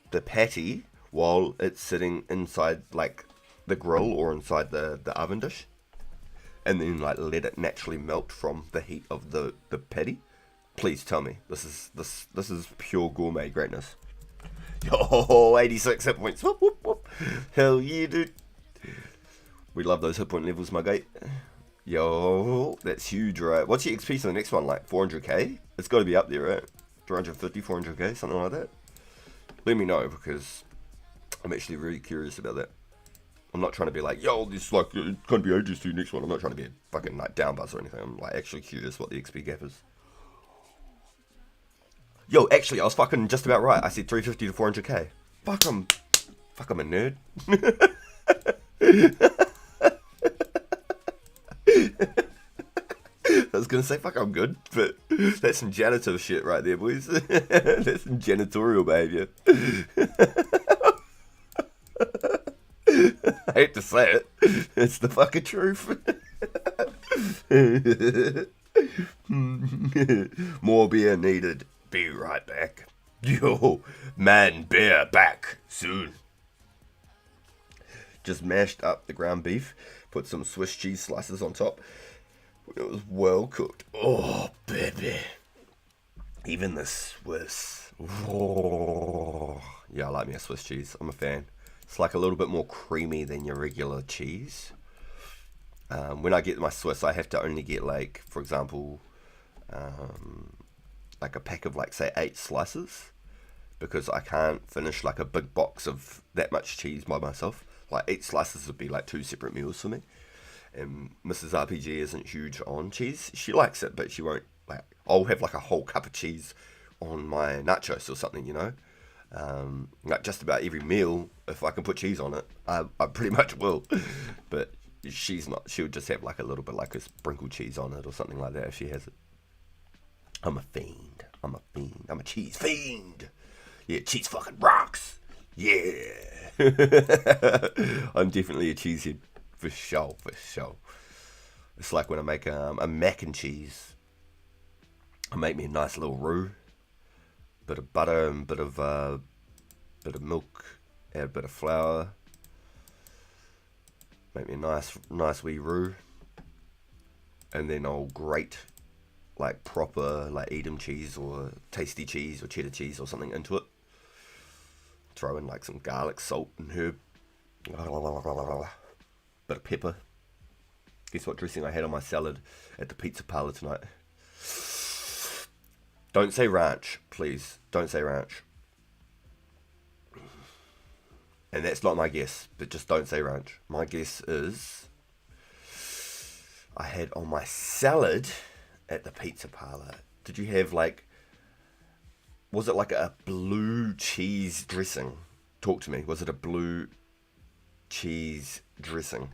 the patty while it's sitting inside like the grill or inside the oven dish? And then like let it naturally melt from the heat of the patty? Please tell me this is pure gourmet greatness. Yo, 86 hit points. Whoop, whoop, whoop. Hell yeah, dude. We love those hit point levels, my guy. Yo, that's huge, right? What's your XP for the next one? Like 400k? It's got to be up there, right? 350, 400k, something like that. Let me know, because I'm actually really curious about that. I'm not trying to be like, yo, this like it's gonna be ages to your next one. I'm not trying to be a fucking like down buzz or anything. I'm like actually curious what the XP gap is. Yo, actually, I was fucking just about right. I said 350 to 400k. Fuck, I'm a nerd. I was gonna say fuck, I'm good, but that's some janitor shit right there, boys. That's some janitorial behavior. I hate to say it, it's the fucking truth. More beer needed. Be right back. Yo, man, beer back soon. Just mashed up the ground beef, put some Swiss cheese slices on top. It was well cooked. Oh, baby. Even the Swiss. Oh. Yeah, I like me a Swiss cheese. I'm a fan. It's like a little bit more creamy than your regular cheese. When I get my Swiss, I have to only get like, for example, like a pack of like say 8 slices, because I can't finish like a big box of that much cheese by myself. Like 8 slices would be like 2 separate meals for me. And Mrs. RPG isn't huge on cheese. She likes it, but she won't like. I'll have like a whole cup of cheese on my nachos or something, you know. Like just about every meal, if I can put cheese on it, I pretty much will. But she's not. She'll just have like a little bit like a sprinkled cheese on it or something like that if she has it. I'm a fiend. I'm a cheese fiend. Yeah, cheese fucking rocks. Yeah. I'm definitely a cheesehead. For sure. It's like when I make a mac and cheese. I make me a nice little roux. Bit of butter and bit of milk. Add a bit of flour. Make me a nice wee roux. And then I'll grate like proper like Edam cheese or tasty cheese or cheddar cheese or something into it. Throw in like some garlic, salt and herb. Bit of pepper. Guess what dressing I had on my salad at the pizza parlour tonight? Don't say ranch, please. Don't say ranch. And that's not my guess, but just don't say ranch. My guess is I had on my salad at the pizza parlour. Did you have like, was it like a blue cheese dressing? Talk to me. Was it a blue cheese dressing?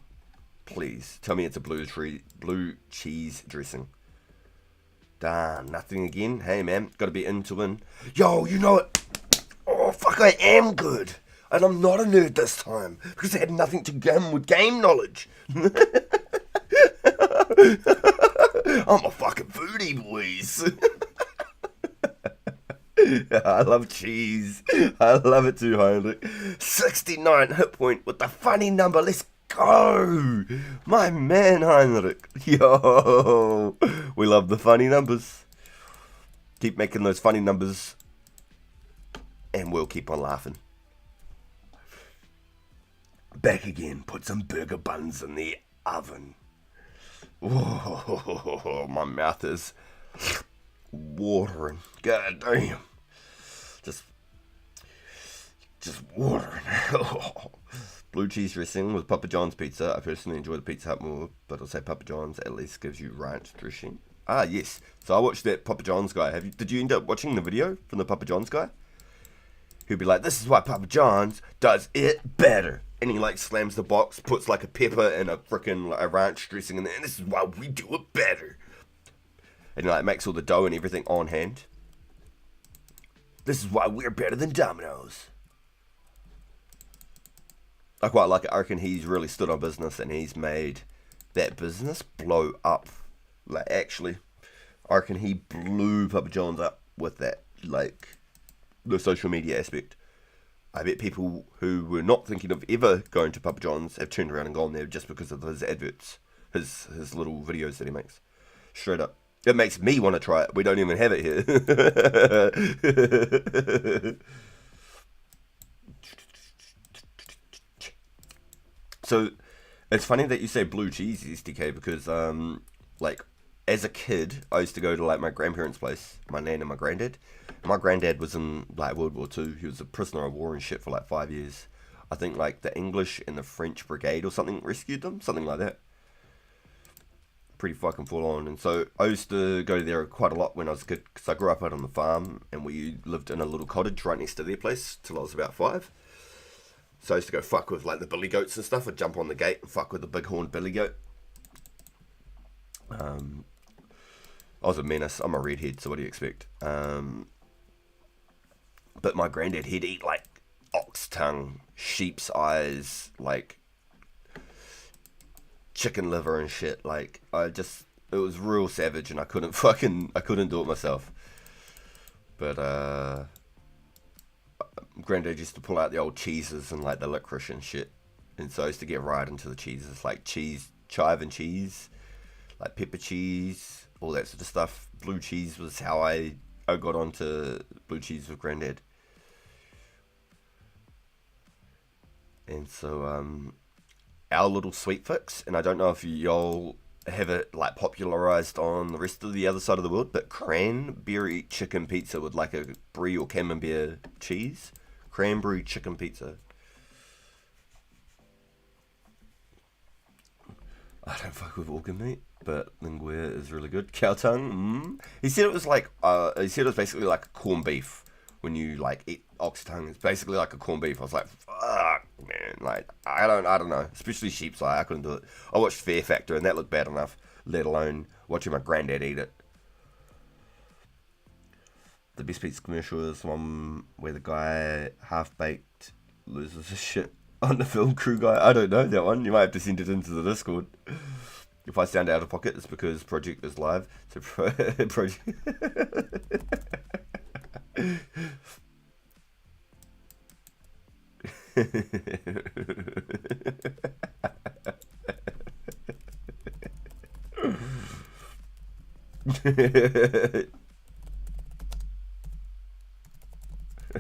Please tell me it's a blue cheese dressing. Damn, nothing again. Hey man, gotta be in to win. Yo, you know it. Oh fuck, I am good. And I'm not a nerd this time, because I had nothing to gain with game knowledge. I'm a fucking foodie, boys. I love cheese. I love it too, Heinrich. 69 hit point with the funny number. Let's go. My man, Heinrich. Yo. We love the funny numbers. Keep making those funny numbers. And we'll keep on laughing. Back again. Put some burger buns in the oven. Oh, my mouth is watering. God damn. Just watering. Blue cheese dressing with Papa John's pizza. I personally enjoy the Pizza Hut more, but I'll say Papa John's at least gives you ranch dressing. Ah, yes. So I watched that Papa John's guy. Did you end up watching the video from the Papa John's guy? He'd be like, this is why Papa John's does it better. And he like slams the box, puts like a pepper and a freaking like, a ranch dressing in there, and this is why we do it better. And he like makes all the dough and everything on hand. This is why we're better than Domino's. I quite like it. I reckon he's really stood on business and he's made that business blow up. Like, actually, I reckon he blew Papa John's up with that, like, the social media aspect. I bet people who were not thinking of ever going to Papa John's have turned around and gone there just because of his adverts, his little videos that he makes. Straight up. It makes me want to try it. We don't even have it here. So, it's funny that you say blue cheese, SDK, because, like, as a kid, I used to go to, like, my grandparents' place, my nan and my granddad. My granddad was in, like, World War II. He was a prisoner of war and shit for, like, 5 years. I think, like, the English and the French brigade or something rescued them, something like that. Pretty fucking full on. And so I used to go there quite a lot when I was a kid, because I grew up out on the farm, and we lived in a little cottage right next to their place till I was about 5. So I used to go fuck with, like, the billy goats and stuff. I'd jump on the gate and fuck with the big-horned billy goat. I was a menace. I'm a redhead, so what do you expect? But my granddad, he'd eat, like, ox tongue, sheep's eyes, like, chicken liver and shit. Like, it was real savage, and I couldn't do it myself. But, Granddad used to pull out the old cheeses and, like, the licorice and shit. And so I used to get right into the cheeses, like chive and cheese, like pepper cheese, all that sort of stuff. Blue cheese was how I got onto blue cheese with Granddad. And so, our little sweet fix, and I don't know if y'all have it, like, popularized on the rest of the other side of the world, but cranberry chicken pizza with, like, a brie or camembert cheese. Cranberry chicken pizza. I don't fuck with organ meat, but lingua is really good. Cow tongue, He said it was like, basically like a corned beef. When you, like, eat ox tongue, it's basically like a corned beef. I was like, fuck, man. Like, I don't know. Especially sheep's eye, I couldn't do it. I watched Fear Factor, and that looked bad enough, let alone watching my granddad eat it. The best pizza commercial is one where the guy, half-baked, loses his shit on the film crew guy. I don't know that one. You might have to send it into the Discord. If I sound out of pocket, it's because Project is live. So Project...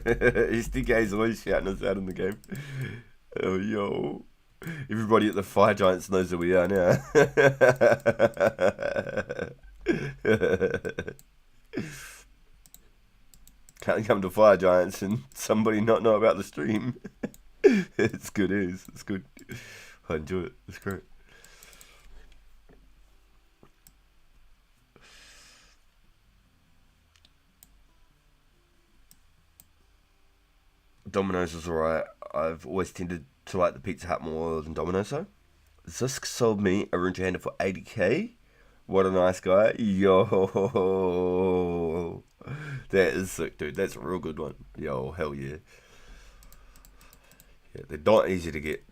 SDK's always shouting us out in the game. Oh, yo. Everybody at the Fire Giants knows who we are now. Can't come to Fire Giants and somebody not know about the stream. It's good, it's good. I enjoy it, it's great. Domino's is alright. I've always tended to like the Pizza Hut more than Domino's though. Zisk sold me a room hander for 80k. What a nice guy. Yo. That is sick, dude. That's a real good one. Yo, hell yeah. Yeah, they're not easy to get.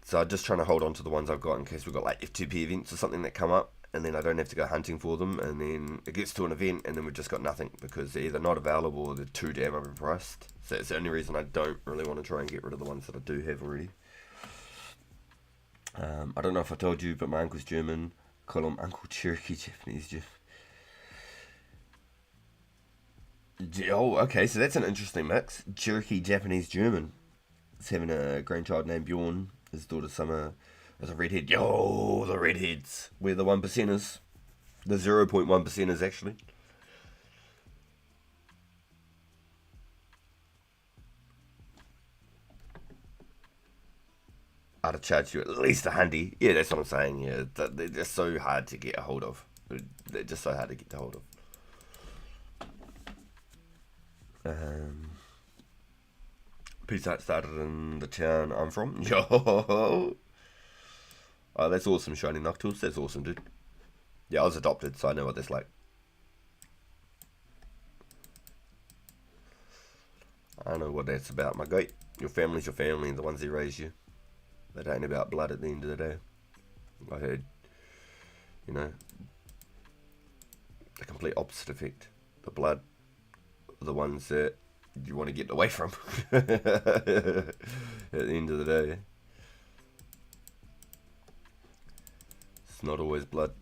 So I'm just trying to hold on to the ones I've got in case we've got, like, F2P events or something that come up, and then I don't have to go hunting for them, and then it gets to an event and then we've just got nothing because they're either not available or they're too damn overpriced. So it's the only reason I don't really want to try and get rid of the ones that I do have already. I don't know if I told you, but my uncle's German. Call him Uncle Cherokee Japanese Jeff. Oh, okay, so that's an interesting mix. Cherokee Japanese German. He's having a grandchild named Bjorn. His daughter Summer is a redhead. Yo, the redheads. We're the 1%ers. The 0.1%ers, actually. I'd have charged you at least $100. Yeah, that's what I'm saying. Yeah, they're just so hard to get a hold of. They're just so hard to get a hold of. Pizza Hut started in the town I'm from. Yo! Oh, that's awesome, Shiny Noctools. That's awesome, dude. Yeah, I was adopted, so I know what that's like. I know what that's about, my guy. Your family's your family, the ones that raise you. It ain't about blood at the end of the day. I heard, you know, the complete opposite effect. The blood are the ones that you want to get away from at the end of the day. It's not always blood.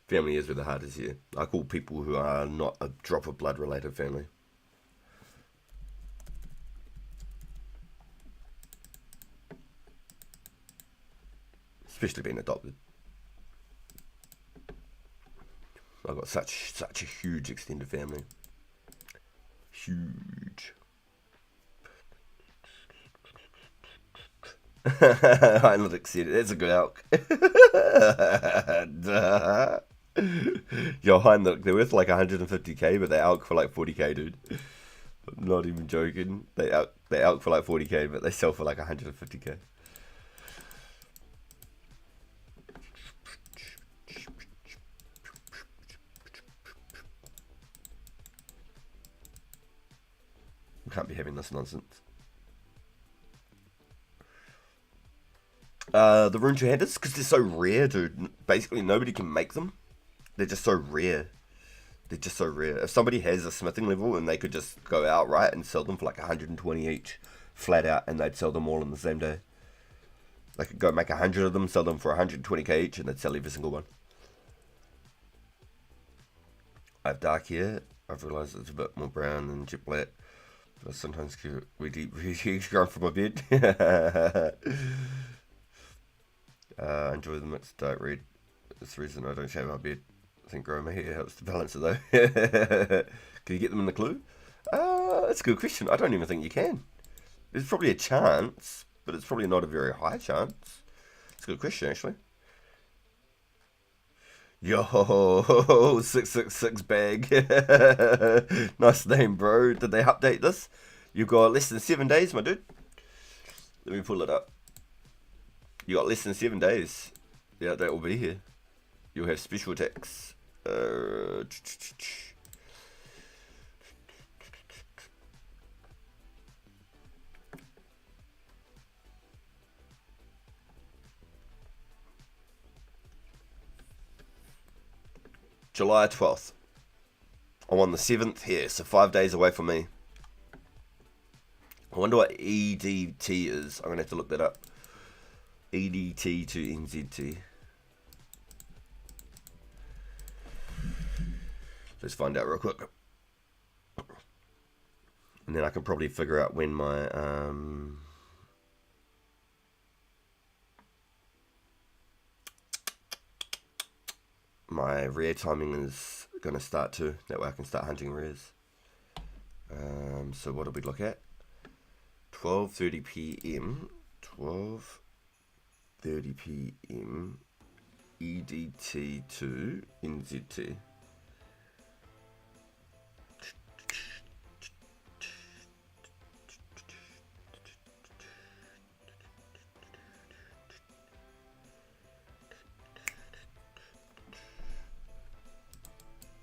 Family is where the heart is here. I call people who are not a drop of blood related family. Especially being adopted. I've got such a huge extended family. Huge. I'm not excited. That's a good elk. Yo, Heinrich, they're worth like 150k, but they elk for like 40k, dude. I'm not even joking. They elk for like 40k, but they sell for like 150k. We can't be having this nonsense. The rune two-handers, because they're so rare, dude. Basically, nobody can make them. They're just so rare. They're just so rare. If somebody has a smithing level and they could just go outright and sell them for like 120 each, flat out, and they'd sell them all in the same day. They could go make 100 of them, sell them for 120k each, and they'd sell every single one. I have dark hair. I've realised it's a bit more brown than jet black. But sometimes we grow from my bed. Enjoy the mixed dark red. That's the reason I don't shave my beard. I think growing my hair helps to balance it though. Can you get them in the clue? That's a good question. I don't even think you can. There's probably a chance, but it's probably not a very high chance. It's a good question actually. Yo, 666 bag. Nice name, bro. Did they update this? You've got less than 7 days, my dude. Let me pull it up. You got less than 7 days. Yeah, that will be here. You'll have special attacks. July 12th. I'm on the 7th here, so 5 days away from me. I wonder what EDT is. I'm going to have to look that up. EDT to NZT. Let's find out real quick. And then I can probably figure out when my my rare timing is going to start too. That way I can start hunting rares. So what do we look at? 12:30 p.m. 12:30 p.m. EDT to NZT.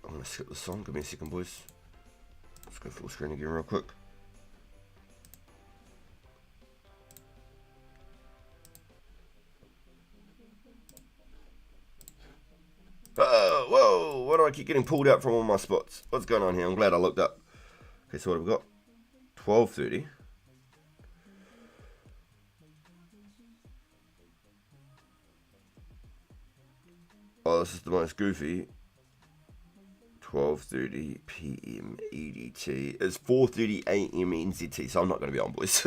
I'm going to skip the song. Give me a second, boys. Let's go full screen again real quick. Whoa, why do I keep getting pulled out from all my spots? What's going on here? I'm glad I looked up. Okay, so what have we got? 12:30. Oh, this is the most goofy. 12:30 p.m. EDT. It's 4:30 a.m. NZT, so I'm not going to be on, boys.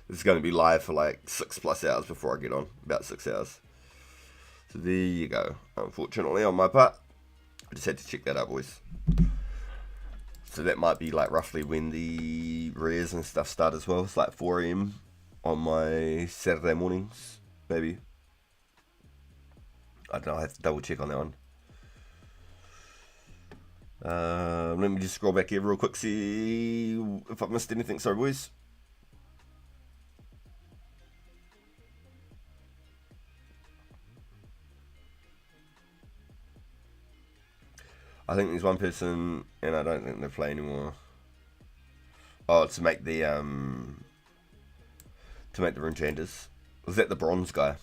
It's going to be live for like 6+ hours before I get on. About 6 hours. So there you go. Unfortunately, on my part, I just had to check that out, boys. So that might be like roughly when the rares and stuff start as well. It's like 4 a.m. on my Saturday mornings, maybe. I don't know, I have to double check on that one. Let me just scroll back here real quick, see if I've missed anything. Sorry, boys. I think there's one person, and I don't think they play anymore. Oh, to make the rune changers. Was that the bronze guy?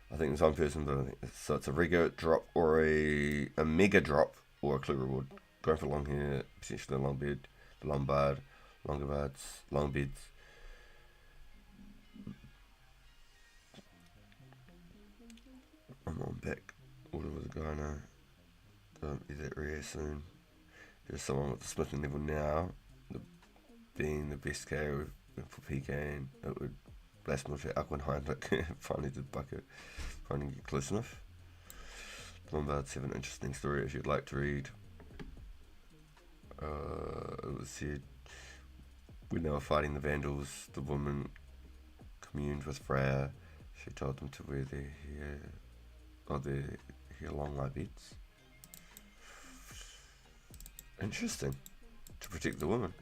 I think there's one person, but I think so. It's a regular drop or a mega drop or a clue reward. Going for long hair, potentially a long beard, lombard, longer bards, long beards. I'm on back. Order with a guy now. Don't be that rare soon. There's someone with the smithing level now. Being the best KO for PK, and it would blast me for Aquan Heinrich. Finally did bucket. Finally get close enough. Lombards have an interesting story if you'd like to read. It was said when they were fighting the Vandals, the woman communed with Freya. She told them to wear their hair long like beads. Interesting. To protect the woman.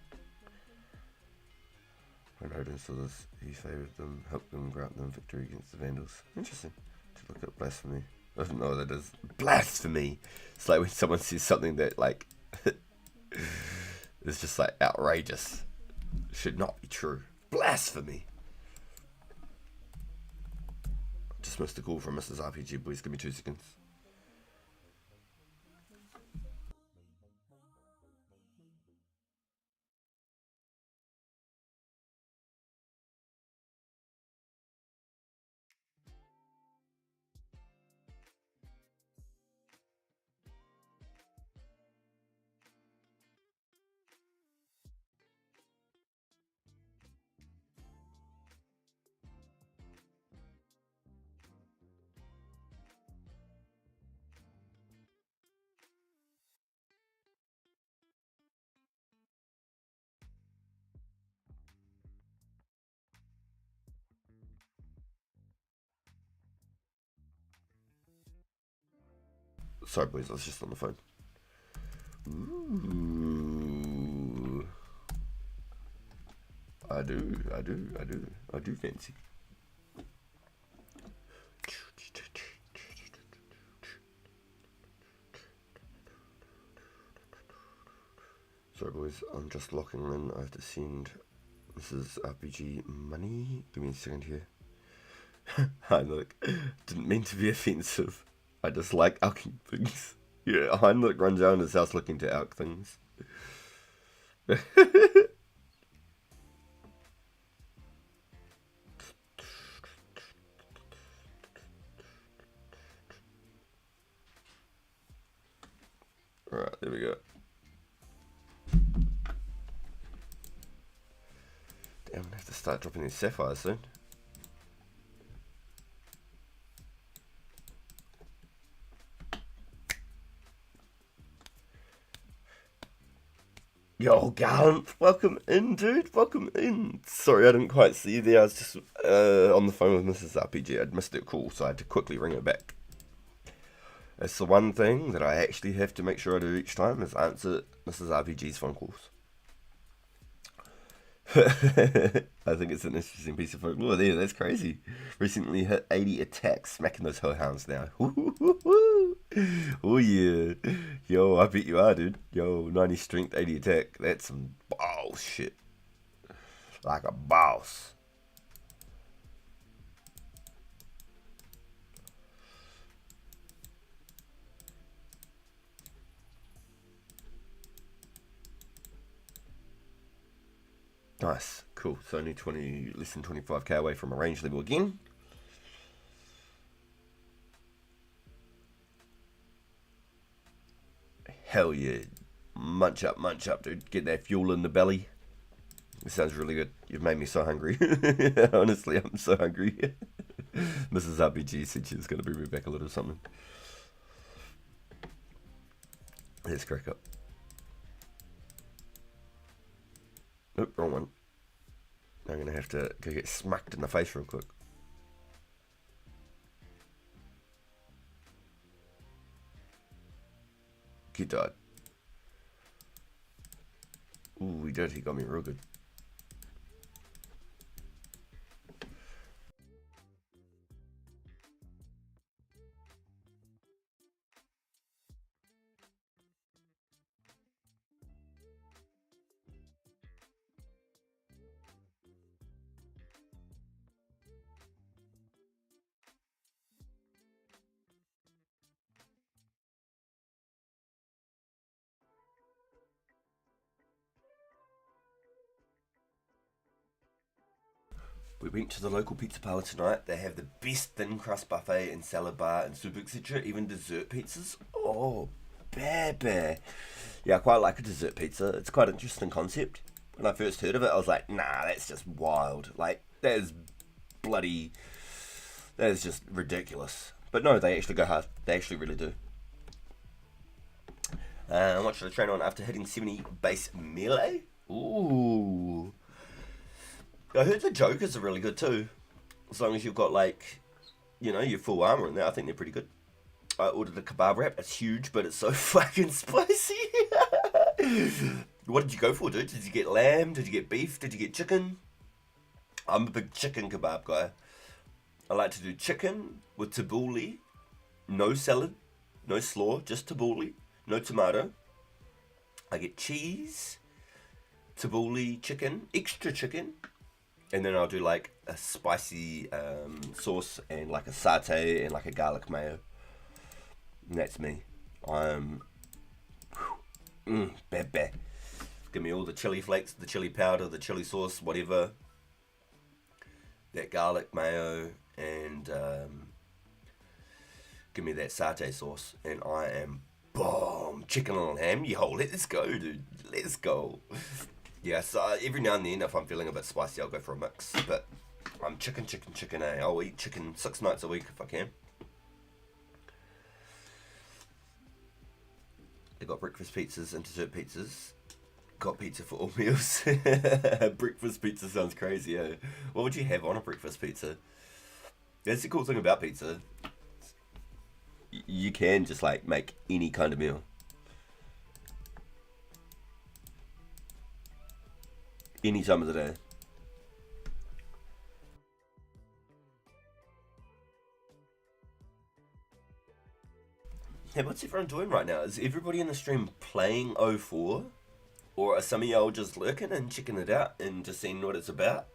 When Odin saw this, he favoured them, helped them grant them victory against the Vandals. Interesting. To look at blasphemy. I don't know what that is. Blasphemy! It's like when someone says something that, like, is just, like, outrageous. Should not be true. Blasphemy! Just missed a call from Mrs. RPG, boys. Give me 2 seconds. Sorry, boys. I was just on the phone. Ooh. I do fancy. Sorry boys, I'm just locking in. I have to send Mrs. RPG money. Give me a second here. Heinrich, didn't mean to be offensive. I just like alking things. Yeah, Heinrich runs around his house looking to alk things. Alright, there we go. Damn, I'm gonna have to start dropping these sapphires soon. Yo, Gallant, welcome in, dude. Welcome in. Sorry, I didn't quite see you there. I was just on the phone with Mrs. RPG. I'd missed it call, so I had to quickly ring it back. It's the one thing that I actually have to make sure I do each time is answer Mrs. RPG's phone calls. I think it's an interesting piece of folklore there. That's crazy. Recently hit 80 attacks, smacking those hellhounds now. Oh yeah. Yo, I bet you are, dude. Yo, 90 strength, 80 attack. That's some boss shit. Like a boss. Nice, cool. So only less than 25k away from a range level again. Hell yeah. Munch up, dude. Get that fuel in the belly. It sounds really good. You've made me so hungry. Honestly, I'm so hungry. Mrs. RPG said she was going to bring me back a little something. Let's crack up. Nope, wrong one. I'm going to have to go get smacked in the face real quick. He died. Ooh, he did. He got me real good. We went to the local pizza parlour tonight. They have the best thin crust buffet and salad bar and soup, etc. Even dessert pizzas. Oh, baby. Yeah, I quite like a dessert pizza. It's quite an interesting concept. When I first heard of it, I was like, nah, that's just wild. Like, that is just ridiculous. But no, they actually go hard. They actually really do. What should I train on after hitting 70 base melee? Ooh. I heard the Jokers are really good too. As long as you've got, like, you know, your full armor in there, I think they're pretty good. I ordered a kebab wrap. It's huge, but it's so fucking spicy. What did you go for, dude? Did you get lamb? Did you get beef? Did you get chicken? I'm a big chicken kebab guy. I like to do chicken with tabbouleh, no salad, no slaw, just tabbouleh, no tomato. I get cheese, tabbouleh chicken, extra chicken, and then I'll do like a spicy sauce and like a satay and like a garlic mayo. And that's me. I'm bad. Give me all the chili flakes, the chili powder, the chili sauce, whatever. That garlic mayo and give me that satay sauce, and I am bomb. Chicken and lamb, yo, let's go, dude. Let's go. Yeah, so every now and then, if I'm feeling a bit spicy, I'll go for a mix. But I'm chicken, eh? I'll eat chicken 6 nights a week if I can. They got breakfast pizzas and dessert pizzas. Got pizza for all meals. Breakfast pizza sounds crazy, eh? What would you have on a breakfast pizza? That's the cool thing about pizza. You can just like make any kind of meal. Any time of the day. Hey, what's everyone doing right now? Is everybody in the stream playing 04? Or are some of y'all just lurking and checking it out and just seeing what it's about?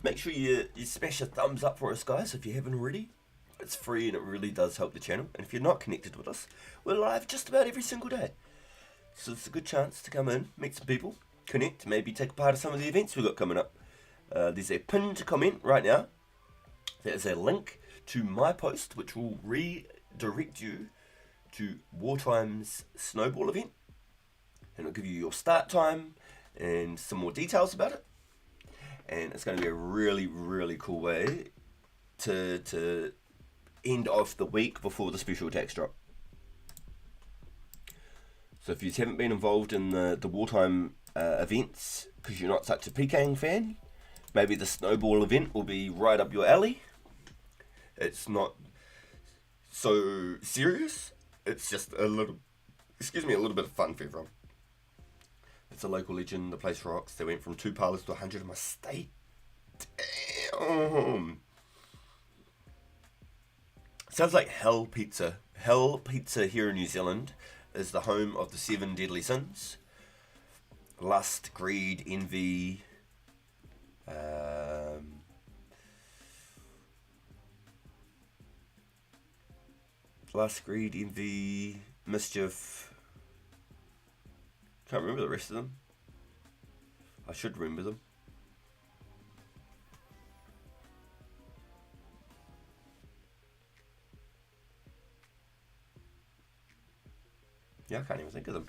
Make sure you smash a thumbs up for us, guys, if you haven't already. It's free and it really does help the channel. And if you're not connected with us, we're live just about every single day. So it's a good chance to come in, meet some people, connect, maybe take part of some of the events we've got coming up. There's a pinned comment right now. There's a link to my post, which will redirect you to Wartime's Snowball event. And it'll give you your start time and some more details about it. And it's going to be a really, really cool way to end off the week before the special tax drop. So if you haven't been involved in the Wartime events because you're not such a PKing fan, maybe the Snowball event will be right up your alley. It's not so serious. It's just a little bit of fun for everyone. It's a local legend. The place rocks. They went from 2 parlours to 100 in my state. Damn. Sounds like Hell Pizza. Hell Pizza here in New Zealand is the home of the 7 deadly sins. Lust, greed, envy, mischief. Can't remember the rest of them. I should remember them. Yeah, I can't even think of them.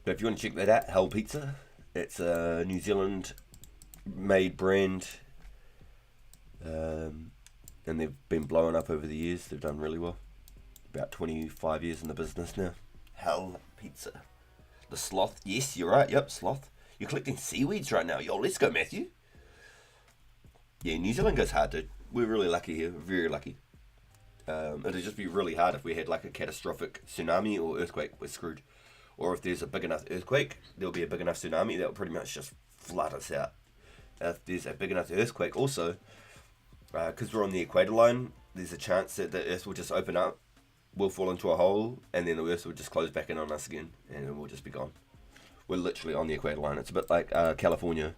But if you want to check that out, Hell Pizza. It's a New Zealand made brand. And they've been blowing up over the years. They've done really well. About 25 years in the business now. Hell Pizza. The sloth. Yes, you're right. Yep, sloth. You're collecting seaweeds right now. Yo, let's go, Matthew. Yeah, New Zealand goes hard, dude. We're really lucky here. Very lucky. It'd just be really hard if we had like a catastrophic tsunami or earthquake. We're screwed. Or if there's a big enough earthquake, there'll be a big enough tsunami that will pretty much just flood us out. If there's a big enough earthquake also, because we're on the equator line, there's a chance that the earth will just open up, we'll fall into a hole, and then the earth will just close back in on us again, and we'll just be gone. We're literally on the equator line. It's a bit like California.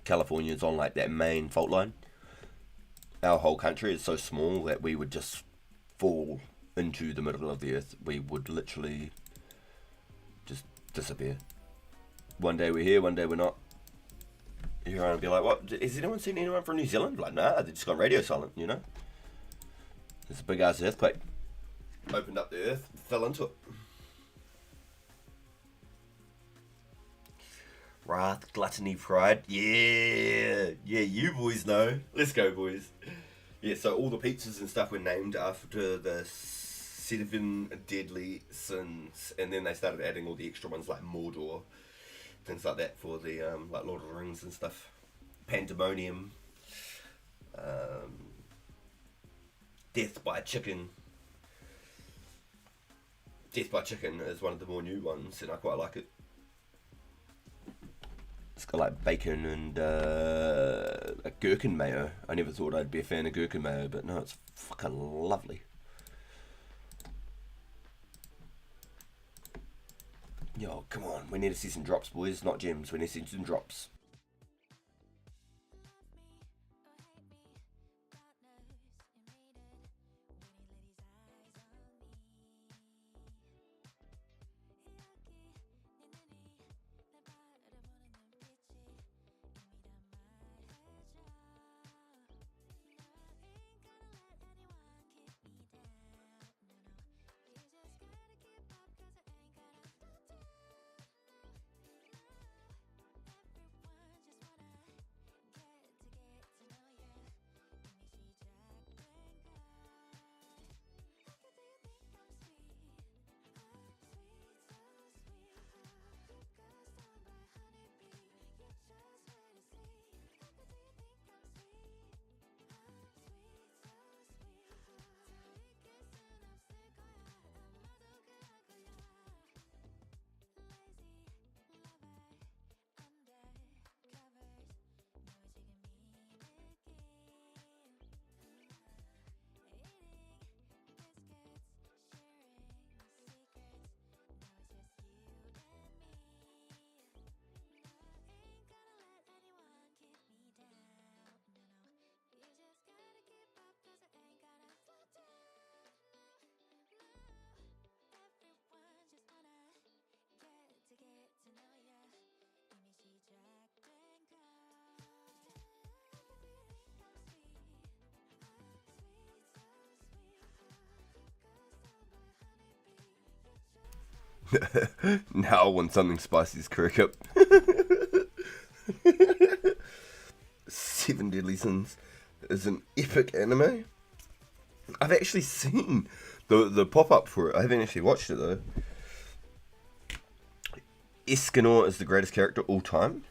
California's on like that main fault line. Our whole country is so small that we would just fall into the middle of the earth. We would literally just disappear. One day we're here, one day we're not. You're going to be like, what? Has anyone seen anyone from New Zealand? Like, nah, they just gone radio silent, you know? There's a big ass earthquake. Opened up the earth, fell into it. Wrath, gluttony, pride. Yeah, you boys know. Let's go, boys. Yeah, so all the pizzas and stuff were named after the 7 deadly sins, and then they started adding all the extra ones like Mordor, things like that for the like Lord of the Rings and stuff. Pandemonium, Death by Chicken. Death by Chicken is one of the more new ones, and I quite like it. It's got like bacon and a gherkin mayo. I never thought I'd be a fan of gherkin mayo, but no, it's fucking lovely. Yo, come on, we need to see some drops, boys, not gems. We need to see some drops. Now I want something spicy's cricket. 7 Deadly Sins is an epic anime. I've actually seen the pop-up for it. I haven't actually watched it though. Escanor is the greatest character all time.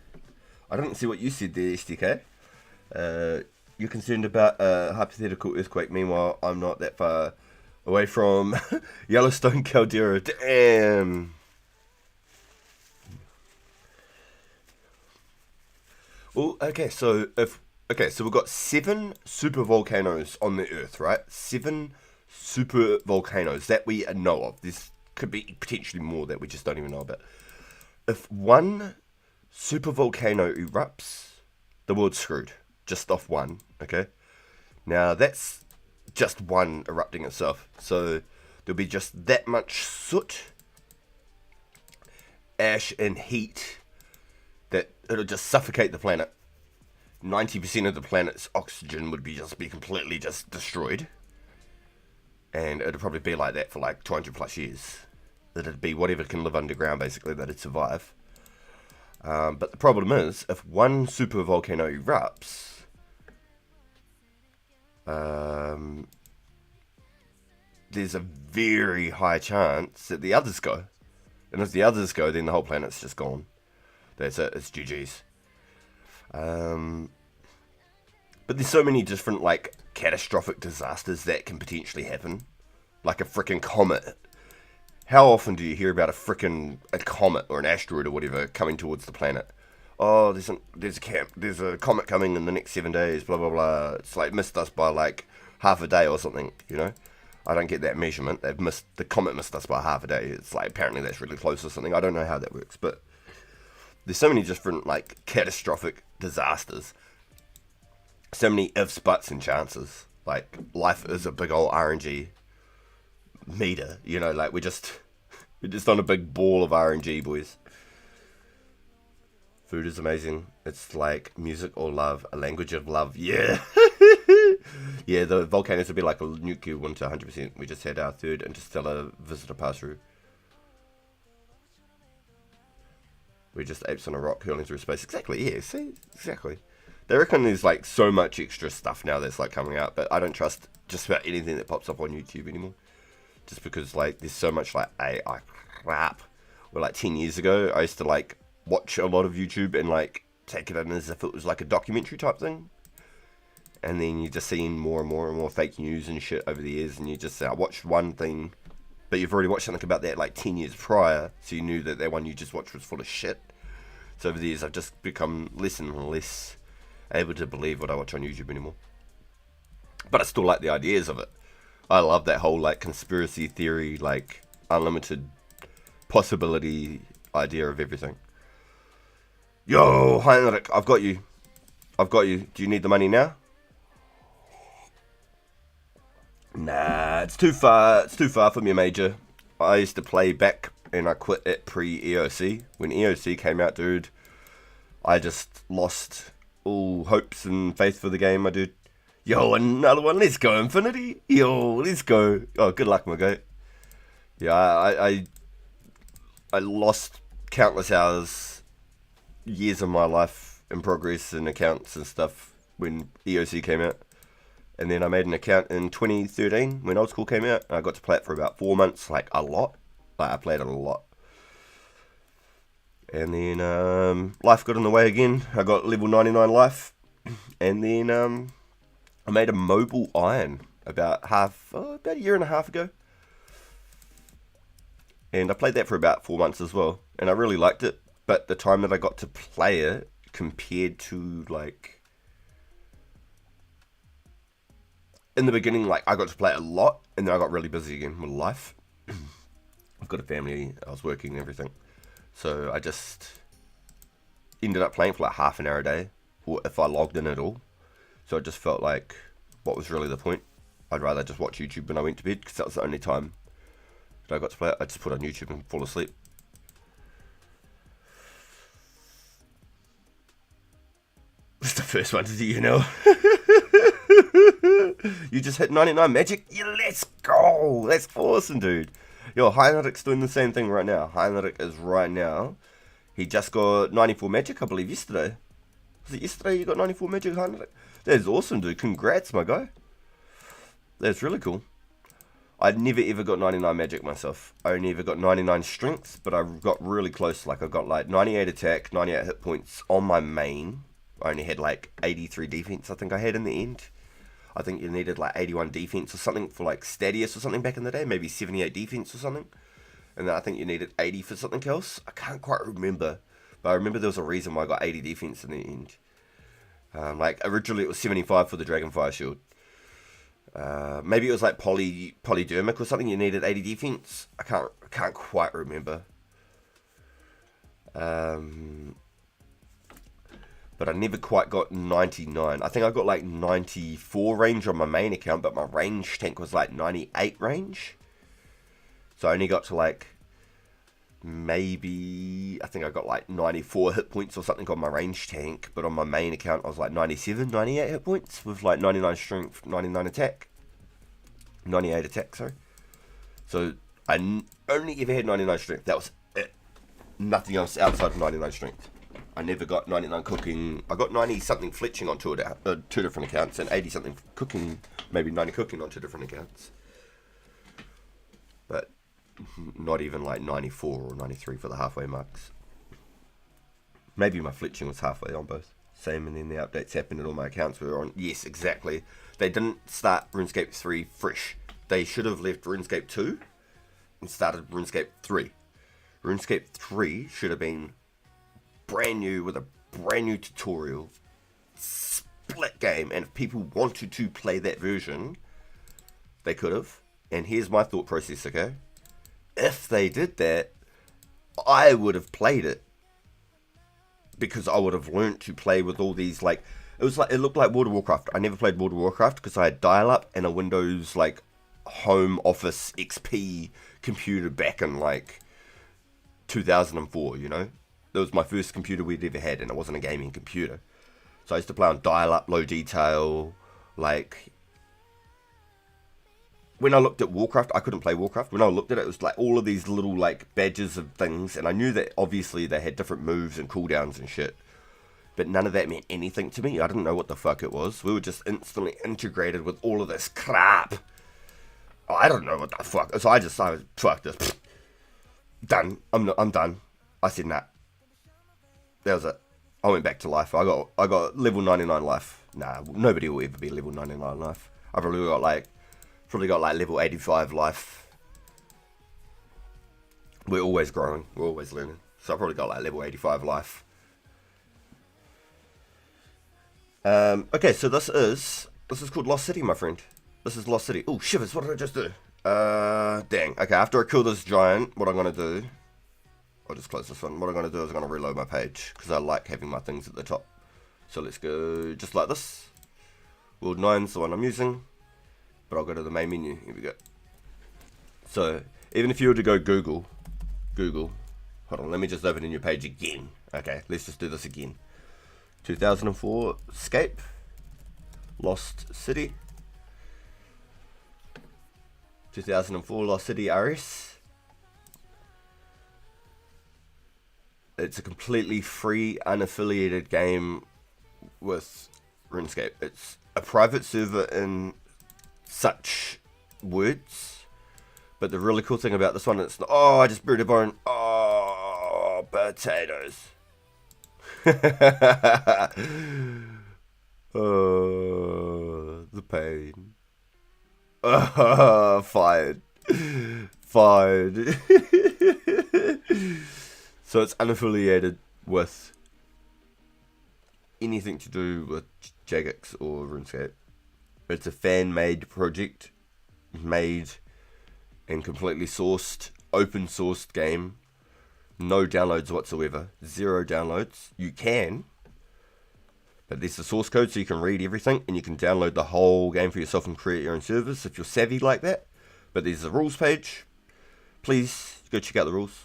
I didn't see what you said there, SDK. You're concerned about a hypothetical earthquake. Meanwhile, I'm not that far away from Yellowstone caldera. Damn. Well, so we've got 7 super volcanoes on the Earth, right? 7 super volcanoes that we know of. This could be potentially more that we just don't even know about. If one super volcano erupts, the world's screwed. Just off one, okay? Now, that's just one erupting itself. So, there'll be just that much soot, ash, and heat that it'll just suffocate the planet. 90% of the planet's oxygen would be completely just destroyed. And it'll probably be like that for like 200 plus years. It'd be whatever can live underground, basically, that'd survive. But the problem is, if one super volcano erupts, there's a very high chance that the others go. And if the others go, then the whole planet's just gone. That's it, it's GG's. But there's so many different, like, catastrophic disasters that can potentially happen. Like a frickin' comet. How often do you hear about a comet or an asteroid or whatever coming towards the planet? Oh, there's a comet coming in the next 7 days, blah, blah, blah. It's like missed us by like half a day or something, you know? I don't get that measurement. The comet missed us by half a day. It's like, apparently that's really close or something. I don't know how that works, but there's so many different, like, catastrophic disasters. So many ifs, buts, and chances. Like, life is a big old RNG meter, you know, like, we're just on a big ball of RNG, boys. Food is amazing. It's like music or love, a language of love. Yeah. Yeah, the volcanoes would be like a nuclear winter, 100%. We just had our third interstellar visitor pass through. We're just apes on a rock hurling through space. Exactly, yeah, see? Exactly. They reckon there's like so much extra stuff now that's like coming out, but I don't trust just about anything that pops up on YouTube anymore. Just because like there's so much like AI crap. Well, like 10 years ago, I used to like watch a lot of YouTube and like take it in as if it was like a documentary type thing. And then you're just seeing more and more and more fake news and shit over the years, and you just I watched one thing, but you've already watched something about that like 10 years prior, so you knew that one you just watched was full of shit. So over the years, I've just become less and less able to believe what I watch on YouTube anymore. But I still like the ideas of it. I love that whole like conspiracy theory, like unlimited possibility idea of everything. Yo, Heinrich, I've got you. Do you need the money now? Nah, it's too far. It's too far from your major. I used to play back, and I quit it pre-EOC. When EOC came out, dude, I just lost all hopes and faith for the game, my dude. Yo, another one. Let's go, Infinity. Yo, let's go. Oh, good luck, my goat. Yeah, I lost countless hours, years of my life in progress and accounts and stuff when EOC came out. And then I made an account in 2013 when Old School came out. I got to play it for about 4 months, like a lot. Like I played it a lot. And then life got in the way again. I got level 99 life. And then I made a mobile iron about a year and a half ago. And I played that for about 4 months as well. And I really liked it. But the time that I got to play it compared to like... In the beginning, like, I got to play it a lot, and then I got really busy again with life. I've got a family, I was working and everything. So I just ended up playing for like half an hour a day, or if I logged in at all. So I just felt like, what was really the point? I'd rather just watch YouTube when I went to bed, because that was the only time that I got to play it. I just put on YouTube and fall asleep. It's the first one, did you know? You just hit 99 magic? Yeah, let's go! That's awesome, dude. Yo, Heinrich's doing the same thing right now. Heinrich is right now. He just got 94 magic, I believe, yesterday. Was it yesterday you got 94 magic, Heinrich? That's awesome, dude. Congrats, my guy. That's really cool. I'd never ever got 99 magic myself. I only ever got 99 strength, but I got really close. Like, I got like 98 attack, 98 hit points on my main. I only had like 83 defense, I think I had in the end. I think you needed like 81 defense or something for like Stadius or something back in the day. Maybe 78 defense or something. And then I think you needed 80 for something else. I can't quite remember. But I remember there was a reason why I got 80 defense in the end. Like originally it was 75 for the Dragonfire Shield. Maybe it was like Polydermic or something. You needed 80 defense. I can't quite remember. But I never quite got 99. I think I got like 94 range on my main account, but my range tank was like 98 range. So I only got to like, maybe, I think I got like 94 hit points or something on my range tank. But on my main account, I was like 97, 98 hit points with like 99 strength, 99 attack. 98 attack, sorry. So I only ever had 99 strength. That was it. Nothing else outside of 99 strength. I never got 99 cooking. I got 90 something fletching on two different accounts, and 80 something cooking, maybe 90 cooking on two different accounts. But not even like 94 or 93 for the halfway marks. Maybe my fletching was halfway on both. Same, and then the updates happened and all my accounts were on. Yes, exactly. They didn't start RuneScape 3 fresh. They should have left RuneScape 2 and started RuneScape 3. RuneScape 3 should have been brand new with a brand new tutorial, split game, and if people wanted to play that version, they could have. And here's my thought process, okay? If they did that, I would have played it, because I would have learnt to play with all these, like, it looked like World of Warcraft. I never played World of Warcraft because I had dial-up and a Windows like home office XP computer back in like 2004, you know. It was my first computer we'd ever had, and it wasn't a gaming computer. So I used to play on dial-up, low detail. Like, when I looked at Warcraft, I couldn't play Warcraft. When I looked at it, it was like all of these little like badges of things, and I knew that obviously they had different moves and cooldowns and shit. But none of that meant anything to me. I didn't know what the fuck it was. We were just instantly integrated with all of this crap. I don't know what the fuck. So I was, fuck this. Done. I'm done. I said, nah. That was it. I went back to life. I got level 99 life. Nah, nobody will ever be level 99 life. I've probably got like level 85 life. We're always growing. We're always learning. So I've probably got like level 85 life. Okay, so this is called Lost City, my friend. This is Lost City. Oh, shivers, what did I just do? Dang. Okay, after I kill this giant, what I'm going to do... I'll just close this one. What I'm going to do is I'm going to reload my page, because I like having my things at the top. So let's go just like this. World 9's the one I'm using. But I'll go to the main menu. Here we go. So, even if you were to go Google. Hold on, let me just open a new page again. Okay, let's just do this again. 2004scape. Lost City. 2004 Lost City RS. It's a completely free, unaffiliated game with Runescape. It's a private server in such words. But the really cool thing about this one, it's... Oh, I just brewed a bone. Oh, potatoes. Oh, the pain. Fired. So it's unaffiliated with anything to do with Jagex or RuneScape. It's a fan-made project, made and completely sourced, open-sourced game. No downloads whatsoever. 0 downloads. You can, but there's the source code so you can read everything and you can download the whole game for yourself and create your own servers if you're savvy like that. But there's the rules page. Please go check out the rules.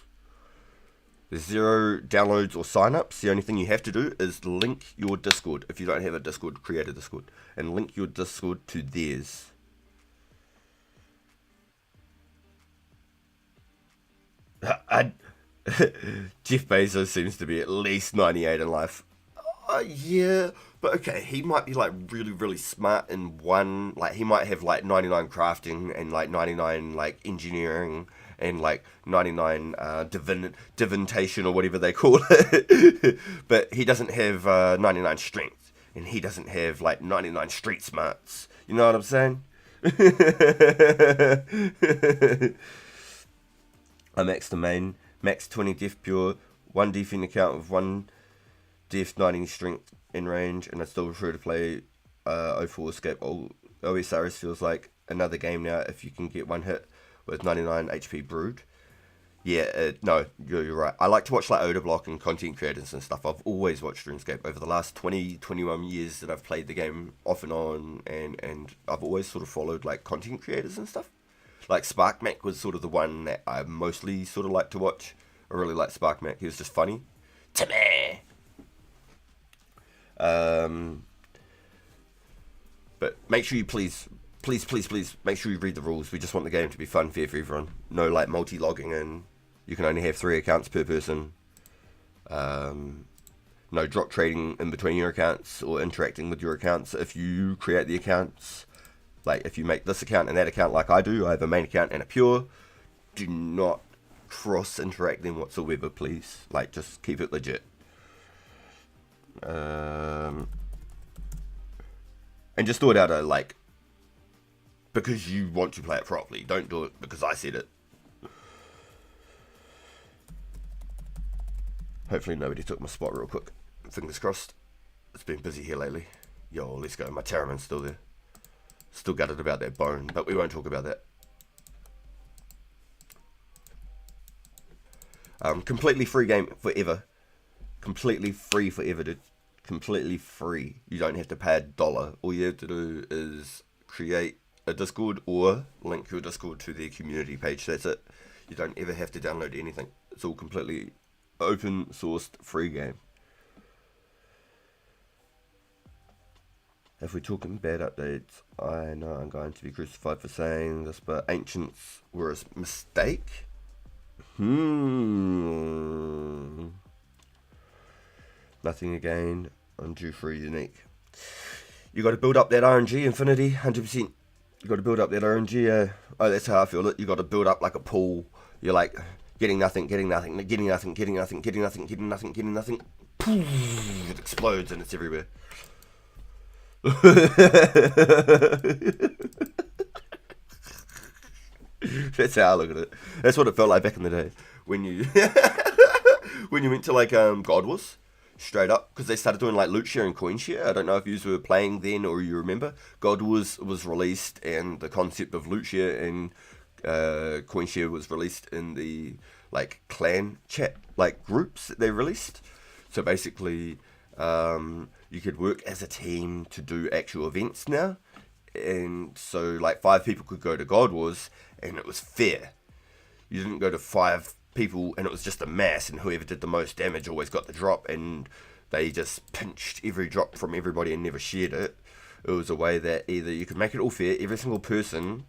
There's 0 downloads or signups. The only thing you have to do is link your Discord. If you don't have a Discord, create a Discord. And link your Discord to theirs. Jeff Bezos seems to be at least 98 in life. Yeah, but okay, he might be like really, really smart in one. Like, he might have like 99 crafting and like 99 like engineering and like 99 divination or whatever they call it. But he doesn't have 99 strength, and he doesn't have like 99 street smarts. You know what I'm saying? I maxed the main, max 20 def pure, 1 def in account with 1 def 90 strength in range, and I still prefer to play 2004scape. OSRS feels like another game now if you can get 1 hit with 99 HP brewed. Yeah, no, you're right. I like to watch like Odablock and content creators and stuff. I've always watched RuneScape over the last 21 years that I've played the game off and on, and I've always sort of followed like content creators and stuff. Like SparkMac was sort of the one that I mostly sort of like to watch. I really like SparkMac. He was just funny. To me. But make sure you please make sure you read the rules. We just want the game to be fun, fair for everyone. No like multi-logging in. You can only have 3 accounts per person. No drop trading in between your accounts or interacting with your accounts if you create the accounts. Like, if you make this account and that account like I do, I have a main account and a pure. Do not cross-interact them whatsoever, please. Like, just keep it legit. And just do it out of, like, because you want to play it properly. Don't do it because I said it. Hopefully nobody took my spot real quick. Fingers crossed. It's been busy here lately. Yo, let's go. My Terraman's still there. Still gutted about that bone, but we won't talk about that. Completely free game forever. Completely free forever, dude. Completely free. You don't have to pay $1. All you have to do is create a Discord or link your Discord to their community page. That's it. You don't ever have to download anything. It's all completely open sourced free game. If we're talking bad updates, I know I'm going to be crucified for saying this, but Ancients were a mistake. Nothing again. I'm due for a unique. You got to build up that RNG, Infinity, 100%. You got to build up that RNG. Oh, that's how I feel it. You got to build up like a pool. You're like getting nothing, getting nothing, getting nothing, getting nothing, getting nothing, getting nothing, getting nothing. Poof, it explodes and it's everywhere. That's how I look at it. That's what it felt like back in the day when you when you went to like God Wars, straight up, because they started doing like loot share and coin share. I don't know if you were playing then or you remember. God Wars was released, and the concept of loot share and coin share was released in the like clan chat like groups that they released. So basically, you could work as a team to do actual events now. And so like 5 people could go to God Wars and it was fair. You didn't go to 5 people and it was just a mass and whoever did the most damage always got the drop, and they just pinched every drop from everybody and never shared it. It was a way that either you could make it all fair, every single person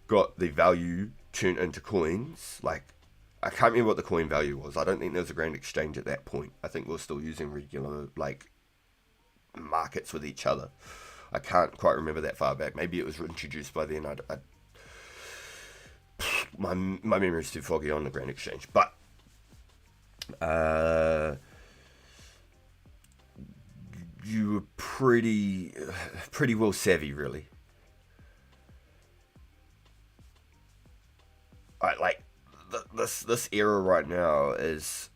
got the value turned into coins. Like, I can't remember what the coin value was. I don't think there was a grand exchange at that point. I think we were still using regular like markets with each other. I can't quite remember that far back. Maybe it was introduced by then. My memory's too foggy on the Grand Exchange. But you were pretty well savvy, really. This era right now is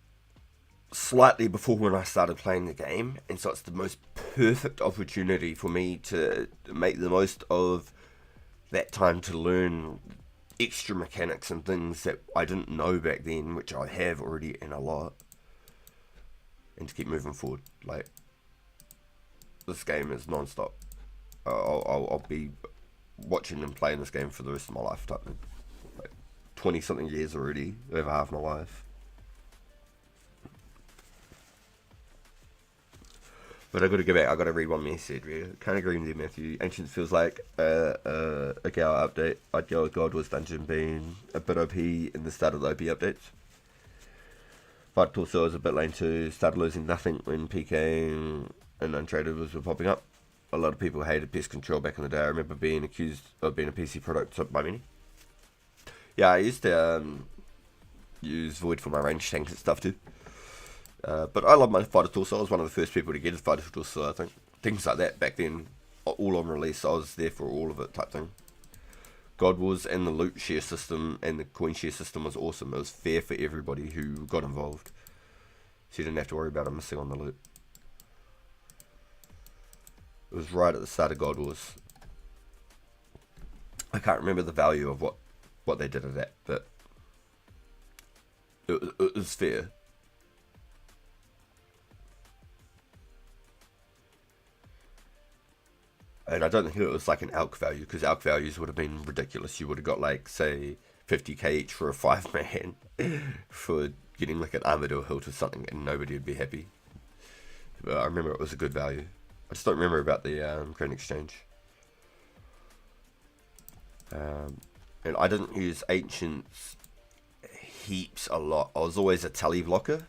slightly before when I started playing the game, and so it's the most perfect opportunity for me to make the most of that time to learn extra mechanics and things that I didn't know back then, which I have already in a lot, and to keep moving forward. Like, this game is non-stop. I'll be watching and playing this game for the rest of my life type thing. Like 20 something years already, over half my life. But I got to go back. I got to read one message. Can't agree with you, Matthew. Ancients feels like a Gao update. I'd go with God Wars Dungeon being a bit OP in the start of the OP updates. Fight Torso was a bit lame too. Started losing nothing when PK and Untraded were popping up. A lot of people hated Pest Control back in the day. I remember being accused of being a PC product by many. Yeah, I used to use Void for my range tanks and stuff too. But I love my Fighter Torso. I was one of the first people to get a Fighter Torso, I think. Things like that back then, all on release. I was there for all of it type thing. God Wars and the loot share system and the coin share system was awesome. It was fair for everybody who got involved. So you didn't have to worry about them missing on the loot. It was right at the start of God Wars. I can't remember the value of what they did of that, but it was fair. And I don't think it was like an ALK value, because ALK values would have been ridiculous. You would have got like, say, 50k each for a 5-man for getting like an Armadillo hilt or something, and nobody would be happy. But I remember it was a good value. I just don't remember about the Grand Exchange. And I didn't use Ancients heaps a lot. I was always a tally blocker.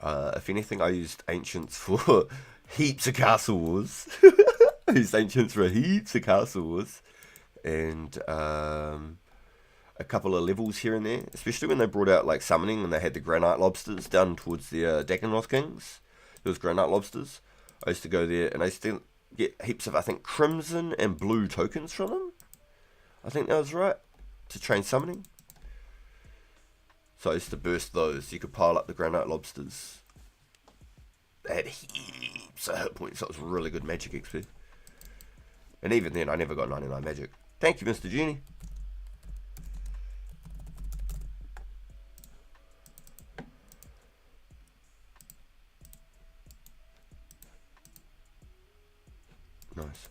If anything, I used Ancients for heaps of Castle Wars. I used Ancients for heaps of Castle Wars. And a couple of levels here and there. Especially when they brought out like summoning and they had the Granite Lobsters down towards the Dakenroth Kings. There was Granite Lobsters. I used to go there and I used to get heaps of, I think, crimson and blue tokens from them. I think that was right. To train summoning. So I used to burst those. You could pile up the Granite Lobsters. They had heaps of hit points. So it was really good magic XP. And even then, I never got 99 magic. Thank you, Mr. Genie. Nice.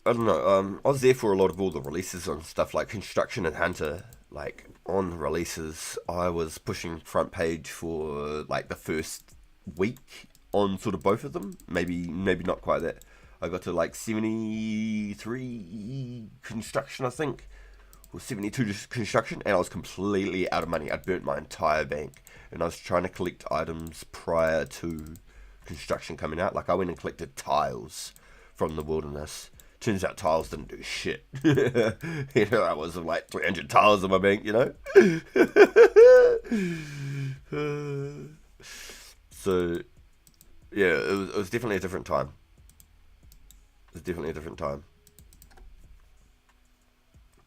I don't know. I was there for a lot of all the releases and stuff like Construction and Hunter. Like on releases, I was pushing front page for like the first week on sort of both of them. Maybe not quite that. I got to like 73 Construction, I think, or 72 Construction, and I was completely out of money. I'd burnt my entire bank, and I was trying to collect items prior to Construction coming out. Like I went and collected tiles from the wilderness. Turns out tiles didn't do shit. I was like 300 tiles in my bank, So, yeah, it was definitely a different time.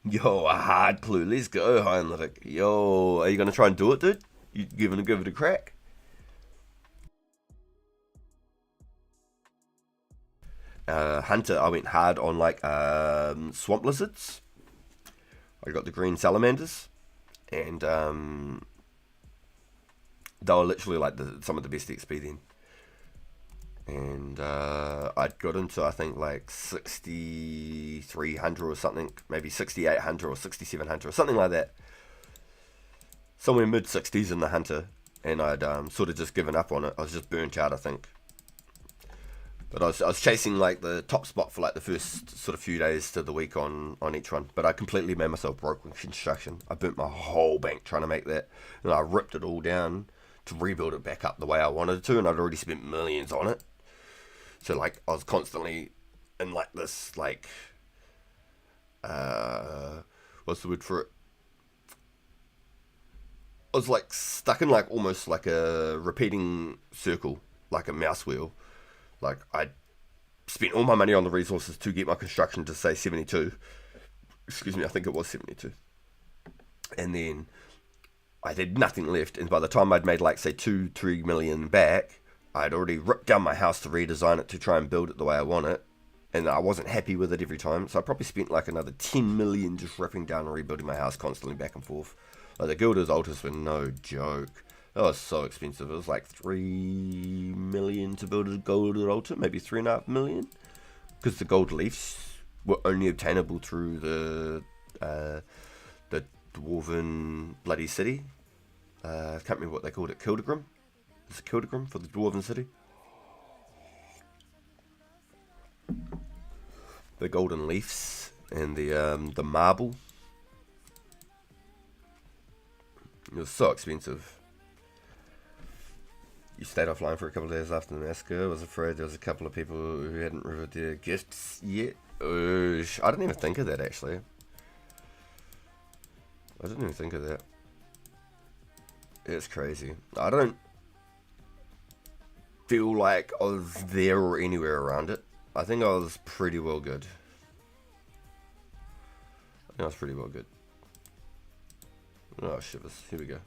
Yo, a hard clue. Let's go, Heinrich. Yo, are you going to try and do it, dude? You give it a crack? Hunter, I went hard on like swamp lizards. I got the green salamanders, and they were literally like some of the best XP then. And I'd got into I think like 6,300 or something, maybe 6,800 or 6,700 or something like that. Somewhere mid 60s in the Hunter, and I'd sort of just given up on it. I was just burnt out, I think. But I was chasing like the top spot for like the first sort of few days to the week on each one. But I completely made myself broke with Construction. I burnt my whole bank trying to make that. And I ripped it all down to rebuild it back up the way I wanted to. And I'd already spent millions on it. So like I was constantly in like this like, what's the word for it? I was like stuck in like almost like a repeating circle, like a mouse wheel. Like, I spent all my money on the resources to get my Construction to, say, 72. Excuse me, I think it was 72. And then I had nothing left. And by the time I'd made, like, say, 2-3 million back, I'd already ripped down my house to redesign it to try and build it the way I want it. And I wasn't happy with it every time. So I probably spent, like, another 10 million just ripping down and rebuilding my house constantly back and forth. Like, the Guilders altars were no joke. That was so expensive. It was like 3 million to build a gold altar, maybe 3.5 million, because the gold leaves were only obtainable through the dwarven bloody city. I can't remember what they called it. Kildegrim. Is it Kildegrim for the dwarven city? The golden leaves and the marble. It was so expensive. You stayed offline for a couple of days after the massacre. I was afraid there was a couple of people who hadn't revealed their gifts yet. I didn't even think of that, actually. I didn't even think of that. It's crazy. I don't feel like I was there or anywhere around it. I think I was pretty well good. Oh, shivers. Here we go.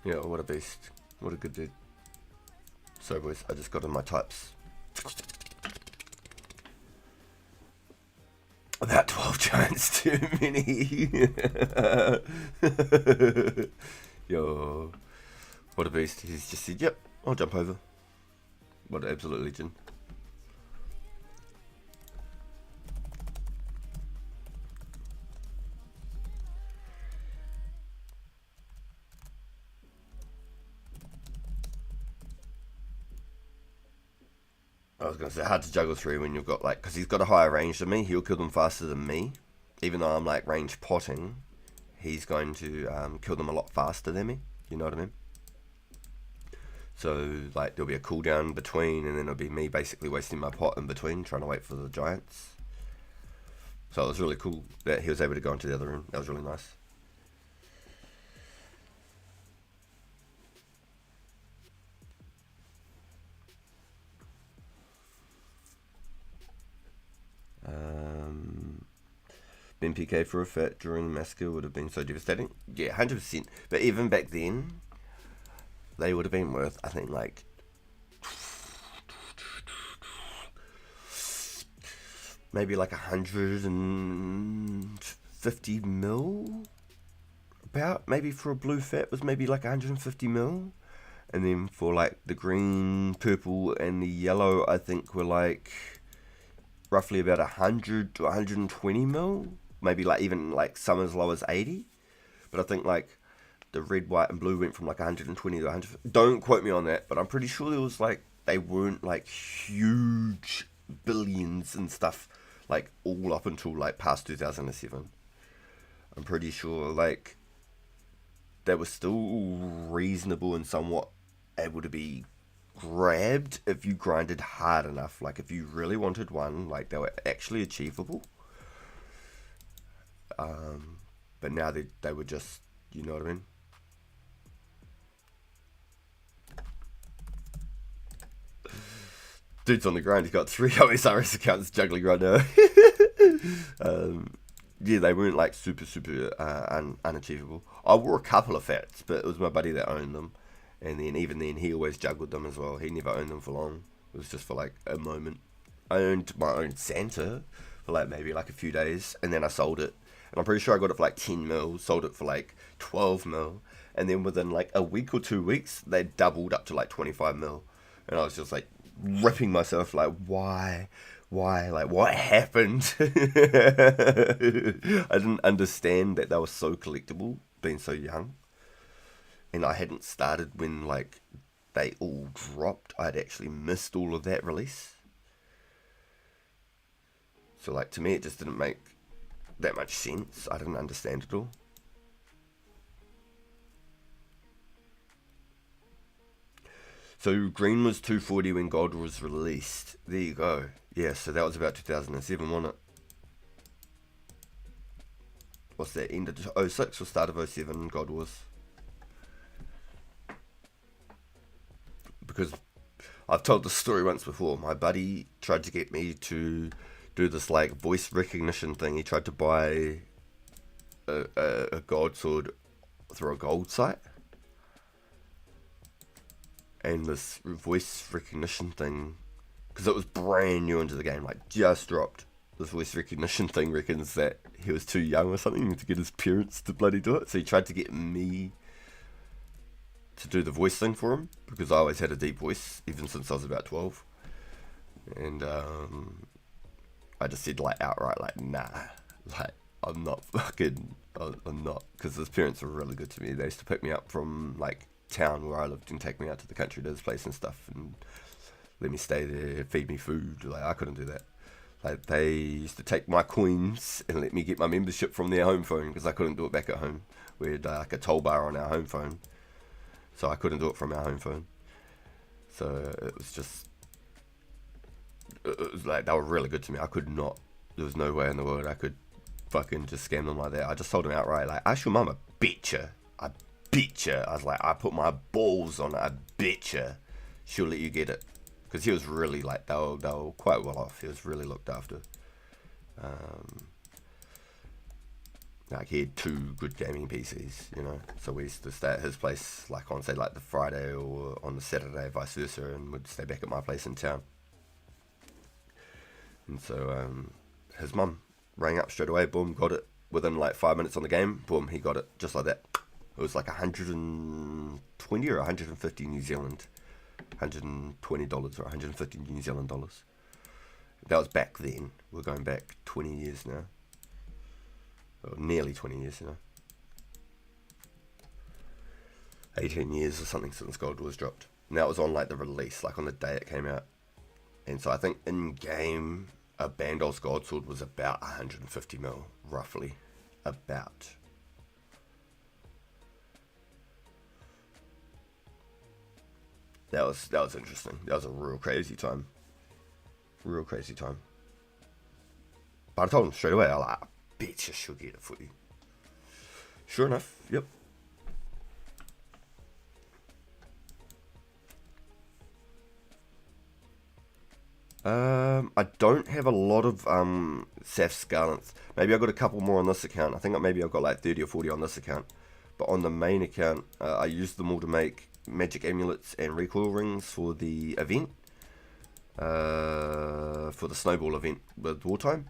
Yeah, what a beast. What a good dude. So boys, I just got in my types. About 12 giants too many. Yo, what a beast. He's just said, yep, I'll jump over. What an absolute legend. I was going to say, hard to juggle through when you've got, like, because he's got a higher range than me. He'll kill them faster than me. Even though I'm, like, range potting, he's going to kill them a lot faster than me. You know what I mean? So like there'll be a cooldown between, and then it'll be me basically wasting my pot in between, trying to wait for the giants. So it was really cool that he was able to go into the other room. That was really nice. BMPK for a fit during the massacre would have been so devastating. Yeah, 100%. But even back then, they would have been worth, I think, like maybe like 150 mil. About maybe for a blue fit was maybe like 150 mil, and then for like the green, purple, and the yellow, I think were like roughly about 100 to 120 mil. Maybe like even like some as low as 80. But I think like the red, white, and blue went from like 120 to 100. Don't quote me on that, but I'm pretty sure it was like they weren't like huge billions and stuff like all up until like past 2007. I'm pretty sure like they were still reasonable and somewhat able to be grabbed if you grinded hard enough. Like if you really wanted one, like they were actually achievable. But now they were just, you know what I mean? Dude's on the grind. He's got 3 OSRS accounts juggling right now. Yeah, they weren't like super unachievable. I wore a couple of fats, but it was my buddy that owned them, and then even then he always juggled them as well. He never owned them for long. It was just for like a moment. I owned my own Santa for like maybe like a few days, and then I sold it. And I'm pretty sure I got it for like 10 mil, sold it for like 12 mil, and then within like a week or 2 weeks, they doubled up to like 25 mil. And I was just like ripping myself, like, why, like, what happened? I didn't understand that they were so collectible, being so young. And I hadn't started when like they all dropped. I'd actually missed all of that release. So like to me it just didn't make that much sense. I didn't understand it all. So green was 240 when gold was released. There you go. Yeah, so that was about 2007, wasn't it? What's that, end of 06 or start of 07 gold was? Because I've told this story once before. My buddy tried to get me to do this like voice recognition thing. He tried to buy a gold sword through a gold site, and this voice recognition thing, because it was brand new into the game, like just dropped. This voice recognition thing reckons that he was too young or something to get his parents to bloody do it, so he tried to get me to do the voice thing for him, because I always had a deep voice even since I was about 12. And I just said like outright like, nah, like I'm not, because his parents were really good to me. They used to pick me up from like town where I lived and take me out to the country to his place and stuff, and let me stay there, feed me food. Like I couldn't do that. Like they used to take my coins and let me get my membership from their home phone, because I couldn't do it back at home. We had like a toll bar on our home phone, so I couldn't do it from our home phone. So it was like they were really good to me. I could not, there was no way in the world I could fucking just scam them like that. I just told them outright, like, ask your mum, I betcha. I was like, I put my balls on it, I betcha she'll let you get it. Because he was really like, they were quite well off. He was really looked after. Like he had 2 good gaming PCs, you know. So we used to stay at his place, like on say like the Friday or on the Saturday, vice versa, and would stay back at my place in town. And so his mum rang up straight away, boom, got it. Within like 5 minutes on the game, boom, he got it, just like that. It was like 120 or 150 New Zealand. $120 or 150 New Zealand dollars. That was back then. We're going back 20 years now. Or nearly 20 years now. 18 years or something since gold was dropped. And that was on like the release, like on the day it came out. And so I think in game, a Bandol's gold sword was about 150 mil, roughly. About. that was interesting. That was a real crazy time. Real crazy time. But I told him straight away, I bet you she'll get it for you. Sure enough, yep. I don't have a lot of Saf Scarlets. Maybe I got a couple more on this account. I think maybe I've got like 30 or 40 on this account. But on the main account, I used them all to make magic amulets and recoil rings for the event. For the snowball event with Wartime.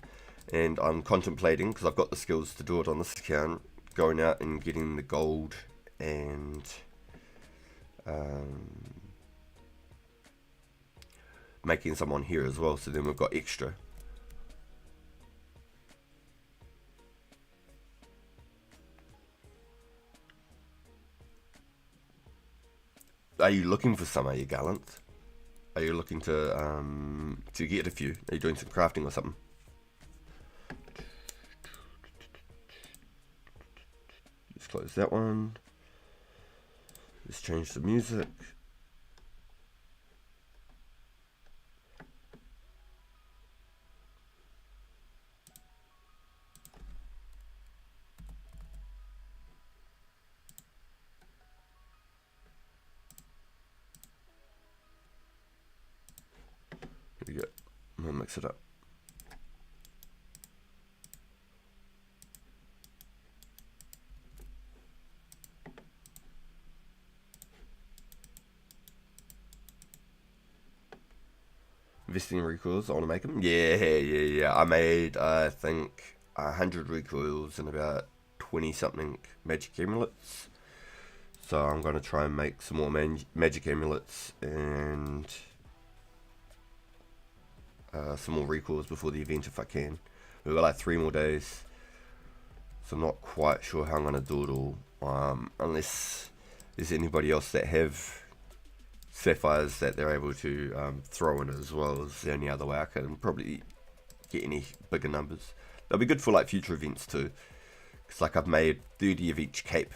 And I'm contemplating, because I've got the skills to do it on this account, going out and getting the gold and making some on here as well, so then we've got extra. Are you looking for some, are you, Gallant? Are you looking to get a few? Are you doing some crafting or something? Let's close that one. Let's change the music. There we go. I'm gonna mix it up. Investing in recoils, I want to make them. Yeah. I made, I think, 100 recoils and about 20 something magic amulets. So I'm going to try and make some more magic amulets and some more recoils before the event if I can. We've got like 3 more days. So I'm not quite sure how I'm going to do it all. Unless there's anybody else that have sapphires that they're able to throw in as well, as the only other way I can probably get any bigger numbers. They'll be good for like future events too, because like I've made 30 of each cape.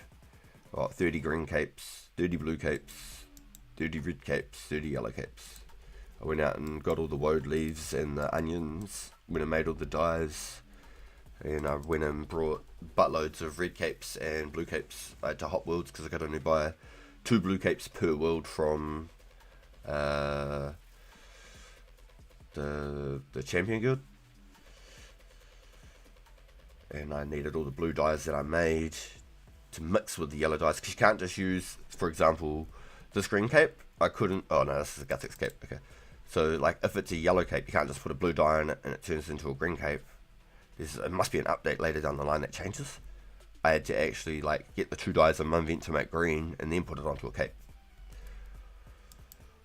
30 green capes, 30 blue capes, 30 red capes, 30 yellow capes. I went out and got all the woad leaves and the onions, went and made all the dyes, and I went and brought buttloads of red capes and blue capes to Hot Worlds, because I could only buy 2 blue capes per world from the Champion Guild. And I needed all the blue dyes that I made to mix with the yellow dyes, because you can't just use, for example, this green cape. I couldn't. Oh no, this is a Guthix cape. Okay, so like if it's a yellow cape, you can't just put a blue dye in it and it turns into a green cape. It must be an update later down the line that changes. I had to actually like get the 2 dyes in my event to make green and then put it onto a cape.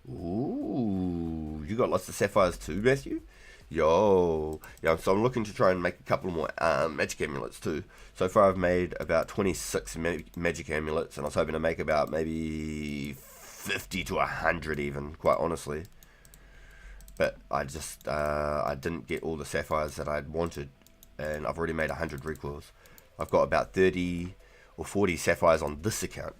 Ooh, you got lots of sapphires too, Matthew? Yo, yeah, so I'm looking to try and make a couple more magic amulets too. So far I've made about 26 magic amulets, and I was hoping to make about maybe 50 to 100 even, quite honestly. But I just, I didn't get all the sapphires that I'd wanted, and I've already made 100 recoils. I've got about 30 or 40 sapphires on this account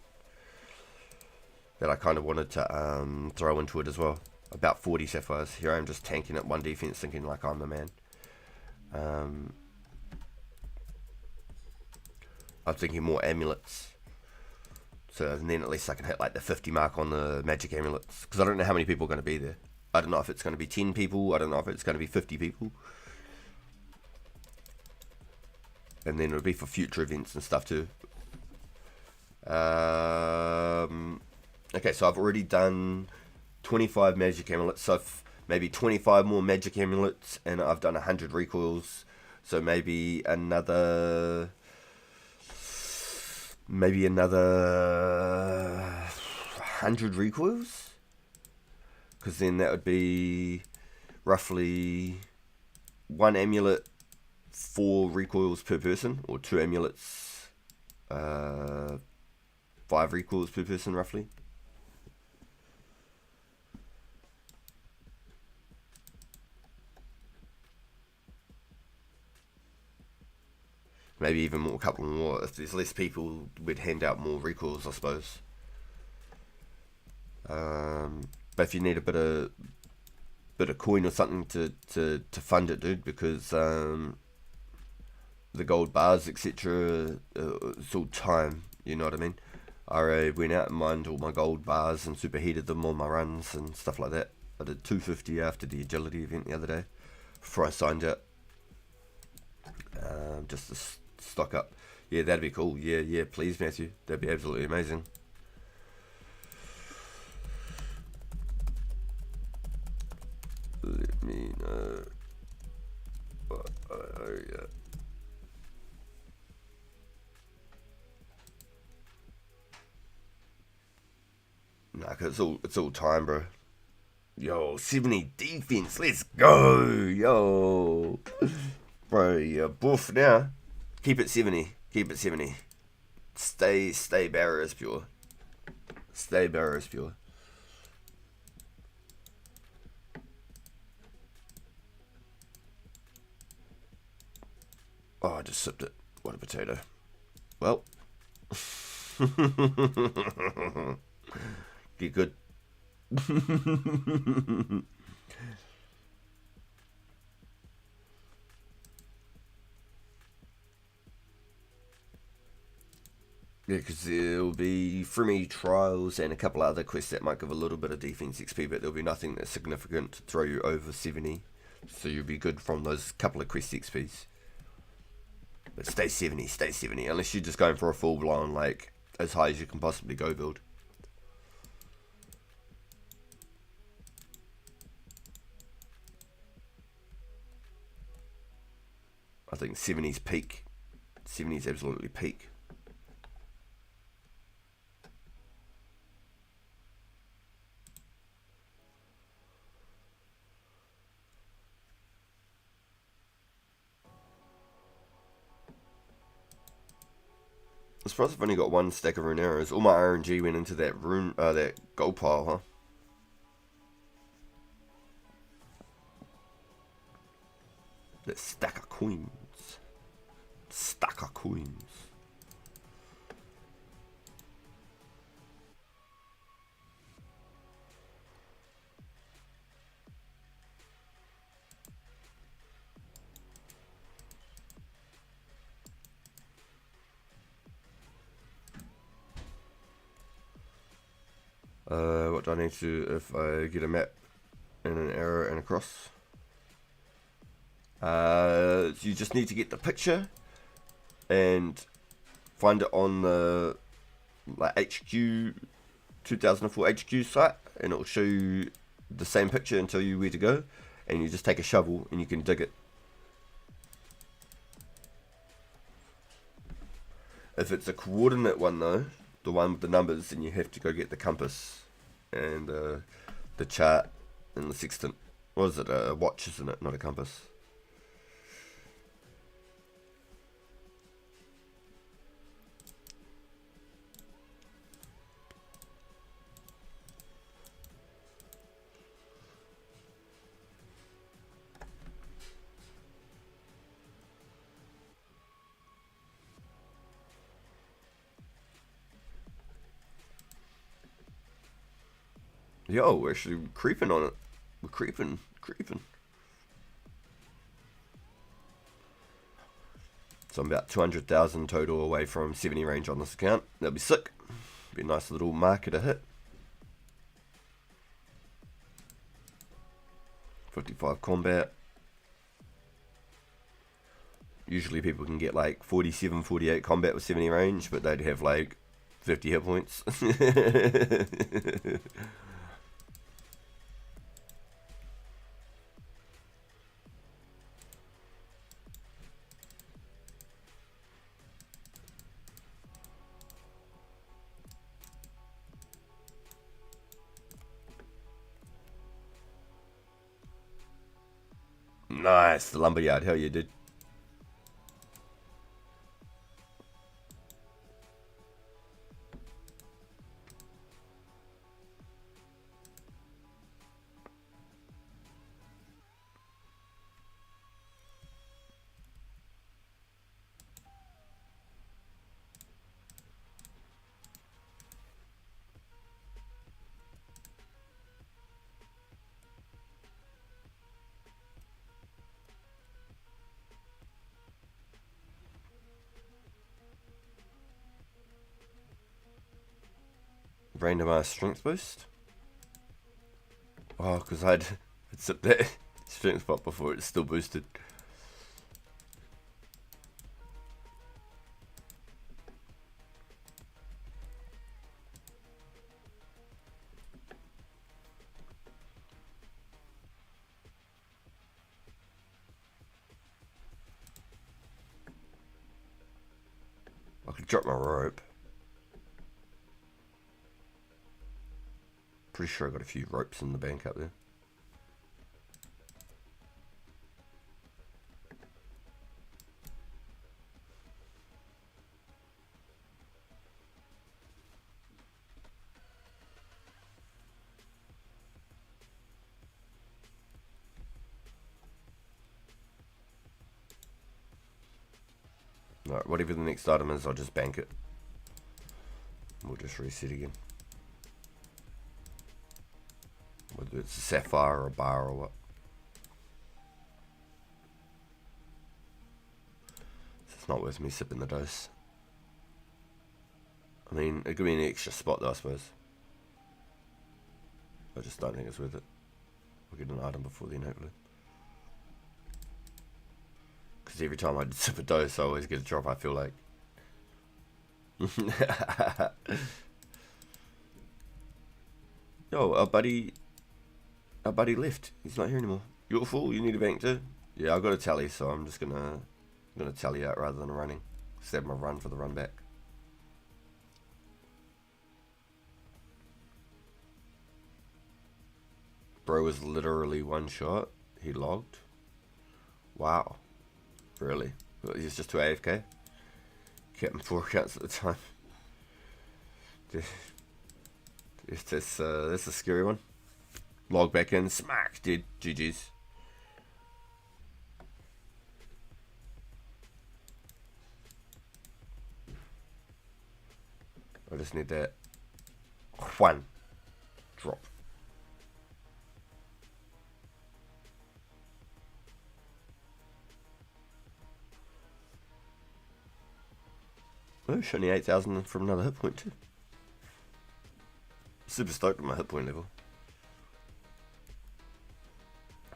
that I kind of wanted to throw into it as well. About 40 sapphires. Here I am just tanking at 1 defense, thinking like I'm the man. I'm thinking more amulets. So then at least I can hit like the 50 mark on the magic amulets. Because I don't know how many people are going to be there. I don't know if it's going to be 10 people. I don't know if it's going to be 50 people. And then it'll be for future events and stuff too. Okay, so I've already done 25 magic amulets, so maybe 25 more magic amulets, and I've done 100 recoils, so maybe another 100 recoils, because then that would be roughly 1 amulet, 4 recoils per person, or 2 amulets, 5 recoils per person roughly. Maybe even more, a couple more. If there's less people, we'd hand out more recoils, I suppose. But if you need a bit of coin or something to fund it, dude, because the gold bars, etc., it's all time, you know what I mean? I went out and mined all my gold bars and superheated them on my runs and stuff like that. I did 250 after the agility event the other day before I signed it, just to stock up. Yeah, that'd be cool. Yeah, please, Matthew, that'd be absolutely amazing. Let me know. Yeah. Nah, cause it's all time, bro. Yo, 70 defense, let's go, yo, bro. You're buff now. Keep it 70. Keep it 70. Stay barriers pure. Stay barriers pure. Oh, I just sipped it. What a potato. Well. Get good. Yeah, because there'll be Frimy trials and a couple other quests that might give a little bit of defense XP, but there'll be nothing that's significant to throw you over 70. So you'll be good from those couple of quest XPs. But stay 70, unless you're just going for a full blown, like, as high as you can possibly go build. I think 70's peak. 70's absolutely peak. I'm surprised I've only got one stack of rune arrows. All my RNG went into that that gold pile, huh? That stack of coins. Stack of coins. What do I need to do if I get a map and an arrow and a cross? You just need to get the picture and find it on the HQ 2004 HQ site, and it will show you the same picture and tell you where to go, and you just take a shovel and you can dig it. If it's a coordinate one though, the one with the numbers, then you have to go get the compass and the chart and the sextant. What is it? A watch, isn't it? Not a compass. Yo, we're actually creeping on it. We're creeping. So I'm about 200,000 total away from 70 range on this account. That'll be sick. Be a nice little marker to hit. 55 combat. Usually people can get like 47, 48 combat with 70 range, but they'd have like 50 hit points. Nice, the lumberyard, hell yeah, dude. Randomized strength boost. Oh, because I'd set that strength spot before it's still boosted. I could drop my rope. Pretty sure I got a few ropes in the bank up there. Alright, whatever the next item is, I'll just bank it. We'll just reset again. Whether it's a sapphire or a bar or what. It's not worth me sipping the dose. I mean, it could be an extra spot though, I suppose. I just don't think it's worth it. I'll get an item before then, hopefully. Because every time I sip a dose, I always get a drop, I feel like. Yo, our buddy left. He's not here anymore. You're full, you need a bank too? Yeah, I've got a tally, so I'm just gonna tally out rather than running. Save my run for the run back. Bro was literally one shot. He logged. Wow. Really? He's just too AFK? Kept him 4 accounts at the time. That's a scary one. Log back in. Smack. Dead. GG's. I just need that one drop. Oh, showing 8,000 from another hit point too. Super stoked at my hit point level.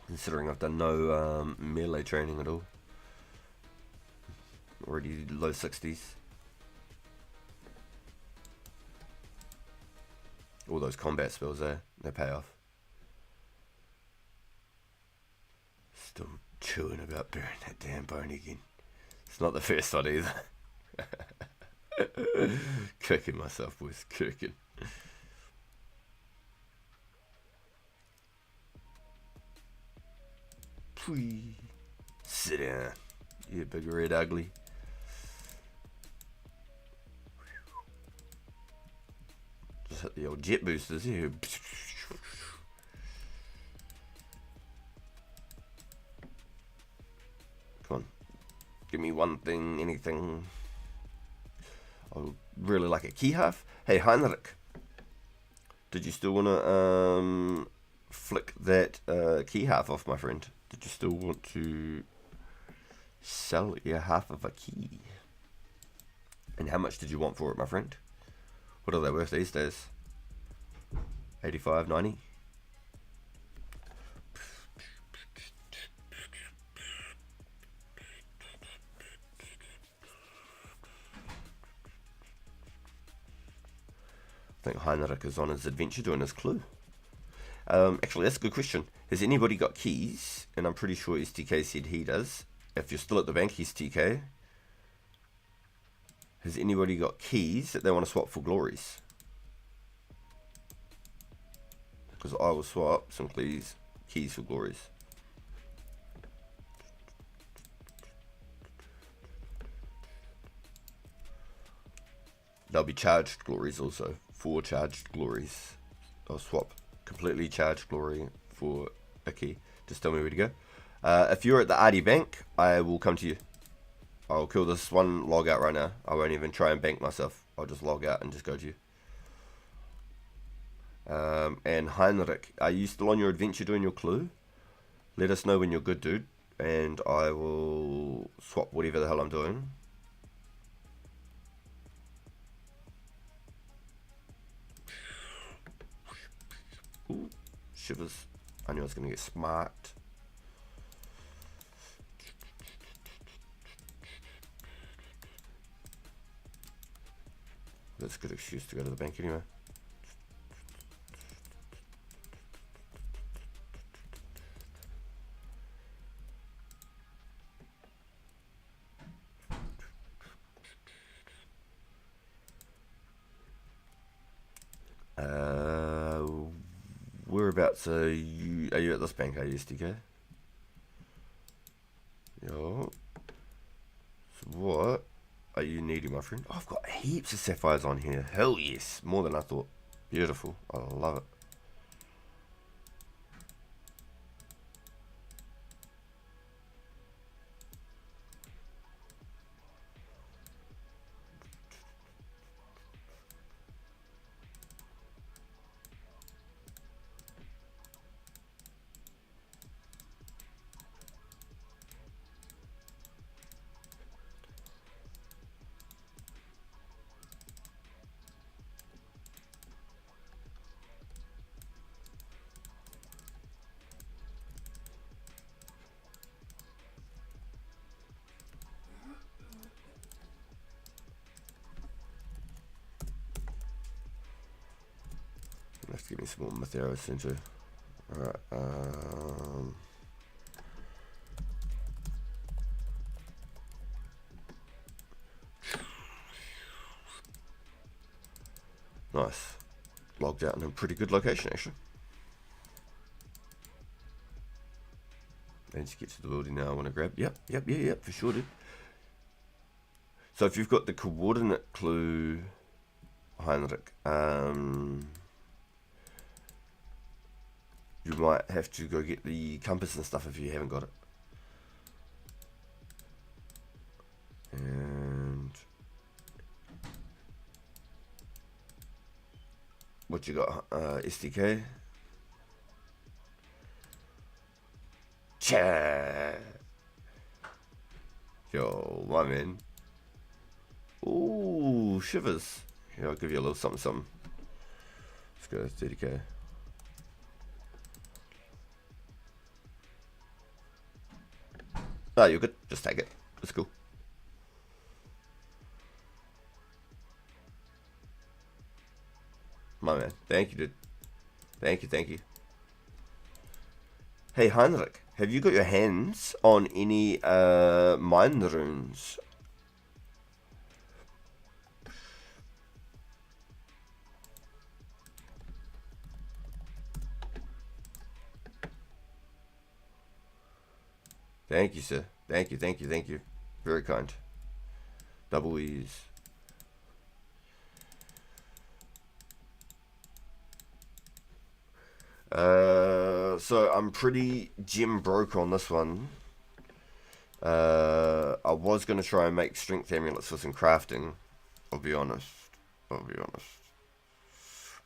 Considering I've done no melee training at all. Already low 60s. All those combat spells there, they pay off. Still chewing about burying that damn bone again. It's not the first one either. Kicking myself, boys, kicking. Sit down, you big red ugly. Just hit the old jet boosters here. Come on, give me one thing, anything. I would really like a key half. Hey Heinrich, did you still want to flick that key half off, my friend? Did you still want to sell your half of a key? And how much did you want for it, my friend? What are they worth these days? 85, 90? I think Heinrich is on his adventure doing his clue. Actually, that's a good question. Has anybody got keys? And I'm pretty sure STK said he does. If you're still at the bank, he's TK. Has anybody got keys that they want to swap for glories? Because I will swap some keys for glories. They'll be charged glories also. 4 charged glories. I'll swap completely charged glory for a key. Just tell me where to go. If you're at the RD bank, I will come to you. I'll kill this one, log out right now. I won't even try and bank myself. I'll just log out and just go to you. And Heinrich, are you still on your adventure doing your clue? Let us know when you're good, dude. And I will swap whatever the hell I'm doing. Ooh, shivers. I knew I was going to get smart. That's a good excuse to go to the bank anyway. Whereabouts are you? Are you at this bank? Are you, SDK? Yo. So what are you needing, my friend? Oh, I've got heaps of sapphires on here. Hell yes, more than I thought. Beautiful. I love it. Have to give me some more Mathero soon too. Alright, nice. Logged out in a pretty good location actually. And to get to the building now I want to grab. Yep, for sure, dude. So if you've got the coordinate clue, Heinrich, you might have to go get the compass and stuff if you haven't got it. And what you got? SDK. Cha. Yo, my man. Ooh, shivers. Here, I'll give you a little something. Let's go 30k. Oh, you're good. Just take it. It's cool. My man. Thank you, dude. Thank you. Hey, Heinrich, have you got your hands on any mind runes? Thank you, sir. Thank you. Very kind. Double E's. So I'm pretty gem broke on this one. I was going to try and make strength amulets for some crafting. I'll be honest.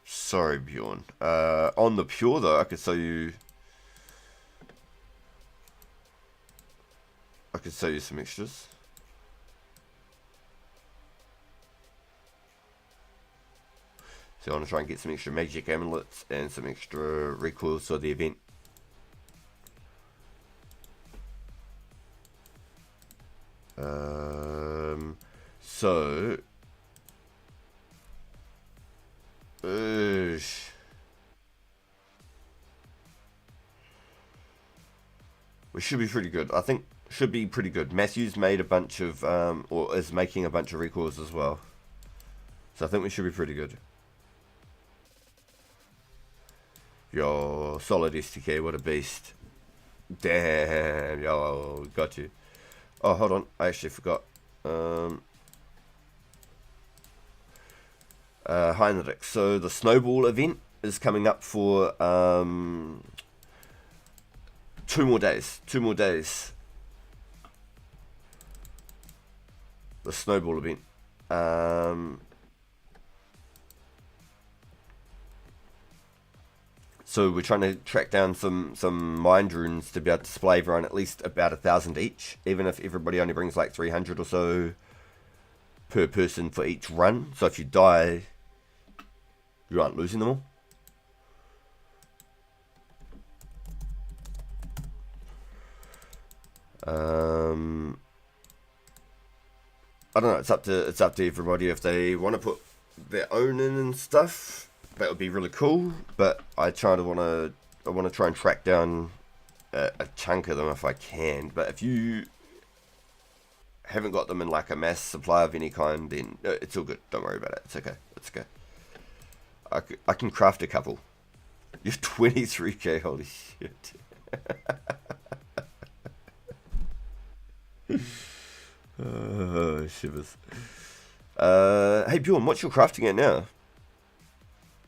Sorry, Bjorn. On the pure though, I could sell you some extras. So I want to try and get some extra magic amulets and some extra recoils for the event. So we should be pretty good. I think should be pretty good. Matthew's made a bunch of or is making a bunch of recoils as well. So I think we should be pretty good. Yo, solid STK, what a beast. Damn, yo, got you. Oh, hold on, I actually forgot. Heinrich, so the snowball event is coming up for 2 more days. The snowball event. So we're trying to track down some mind runes to be able to display everyone at least about 1,000 each, even if everybody only brings like 300 or so per person for each run. So if you die, you aren't losing them all. I don't know. It's up to everybody if they want to put their own in and stuff. That would be really cool. But I want to try and track down a chunk of them if I can. But if you haven't got them in like a mass supply of any kind, then it's all good. Don't worry about it. It's okay. It's okay. I can craft a couple. You're 23k. Holy shit. Oh, shivers. Hey Bjorn, what's your crafting at now?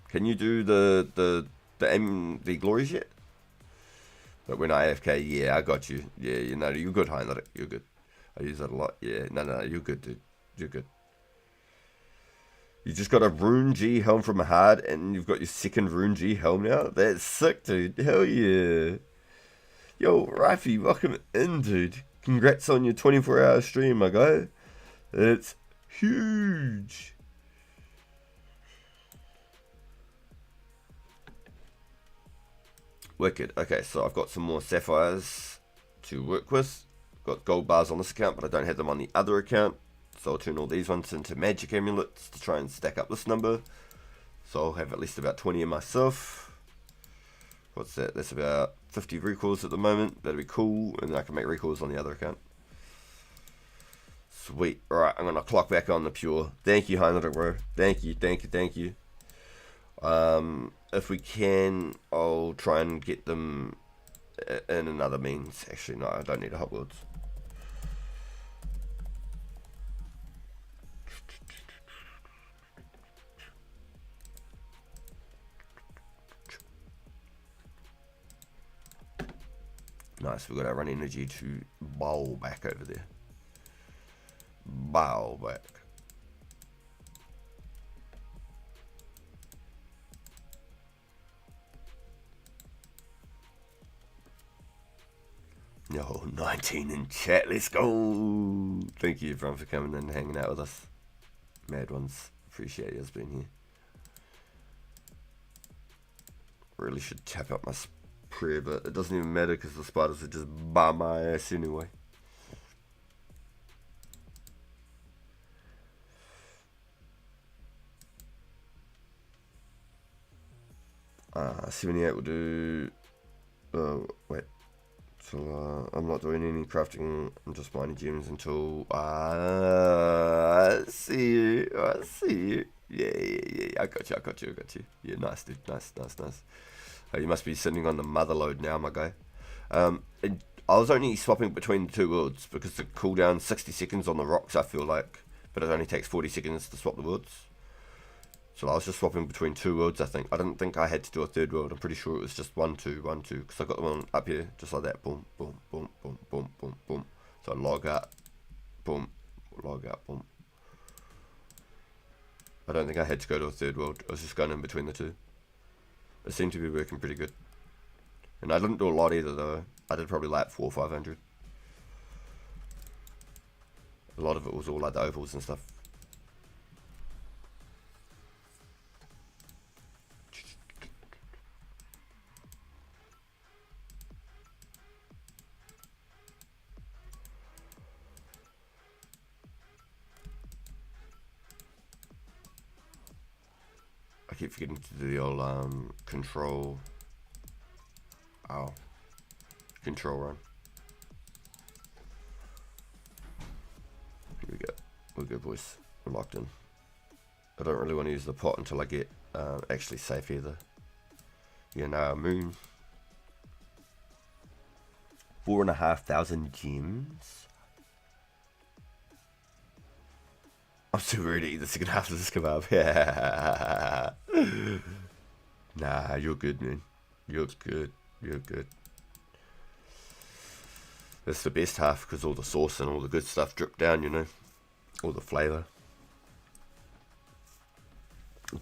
Can you do the glories yet? But when I AFK, yeah, I got you. Yeah, you know, you're good, Heinrich. You're good. I use that a lot. Yeah, no, you're good, dude. You're good. You just got a Rune G helm from Hard, and you've got your second Rune G helm now? That's sick, dude. Hell yeah. Yo, Rafi, welcome in, dude. Congrats on your 24-hour stream, my guy. It's huge. Wicked. Okay, so I've got some more sapphires to work with. Got gold bars on this account, but I don't have them on the other account. So I'll turn all these ones into magic amulets to try and stack up this number. So I'll have at least about 20 of myself. What's that? That's about 50 recalls at the moment. That'll be cool. And then I can make recalls on the other account. Sweet. Alright, I'm going to clock back on the pure. Thank you, Heinrich, bro. Thank you. If we can, I'll try and get them in another means. Actually, no, I don't need a Hot Wheels. Nice, we've got our run energy to bowl back over there. Bowl back. Yo, 19 in chat, let's go. Thank you everyone for coming and hanging out with us. Mad ones, appreciate you being here. Really should tap up my prayer, but it doesn't even matter because the spiders would just bar my ass anyway. 78 will do. Wait. So I'm not doing any crafting. I'm just mining gems until. I see you. I see you. Yeah. I got you. Yeah, nice, dude. Nice. Oh, you must be sitting on the mother load now, my guy. I was only swapping between the two worlds because the cooldown 60 seconds on the rocks, I feel like, but it only takes 40 seconds to swap the worlds. So I was just swapping between two worlds, I think. I didn't think I had to do a third world. I'm pretty sure it was just 1, 2, 1, 2. Because I got the one up here, just like that. Boom. So I log out. Boom. Log out. Boom. I don't think I had to go to a third world. I was just going in between the two. It seemed to be working pretty good. And I didn't do a lot either, though. I did probably like 400 or 500. A lot of it was all like the ovals and stuff. I keep forgetting to do the old control run. Here we go. We're good, boys. We're locked in. I don't really want to use the pot until I get actually safe either. Yeah, no, moon. 4,500 gems. I'm super ready to eat the second half of this kebab. Yeah. Nah, you're good, man. You're good. That's the best half because all the sauce and all the good stuff drip down, you know. All the flavour.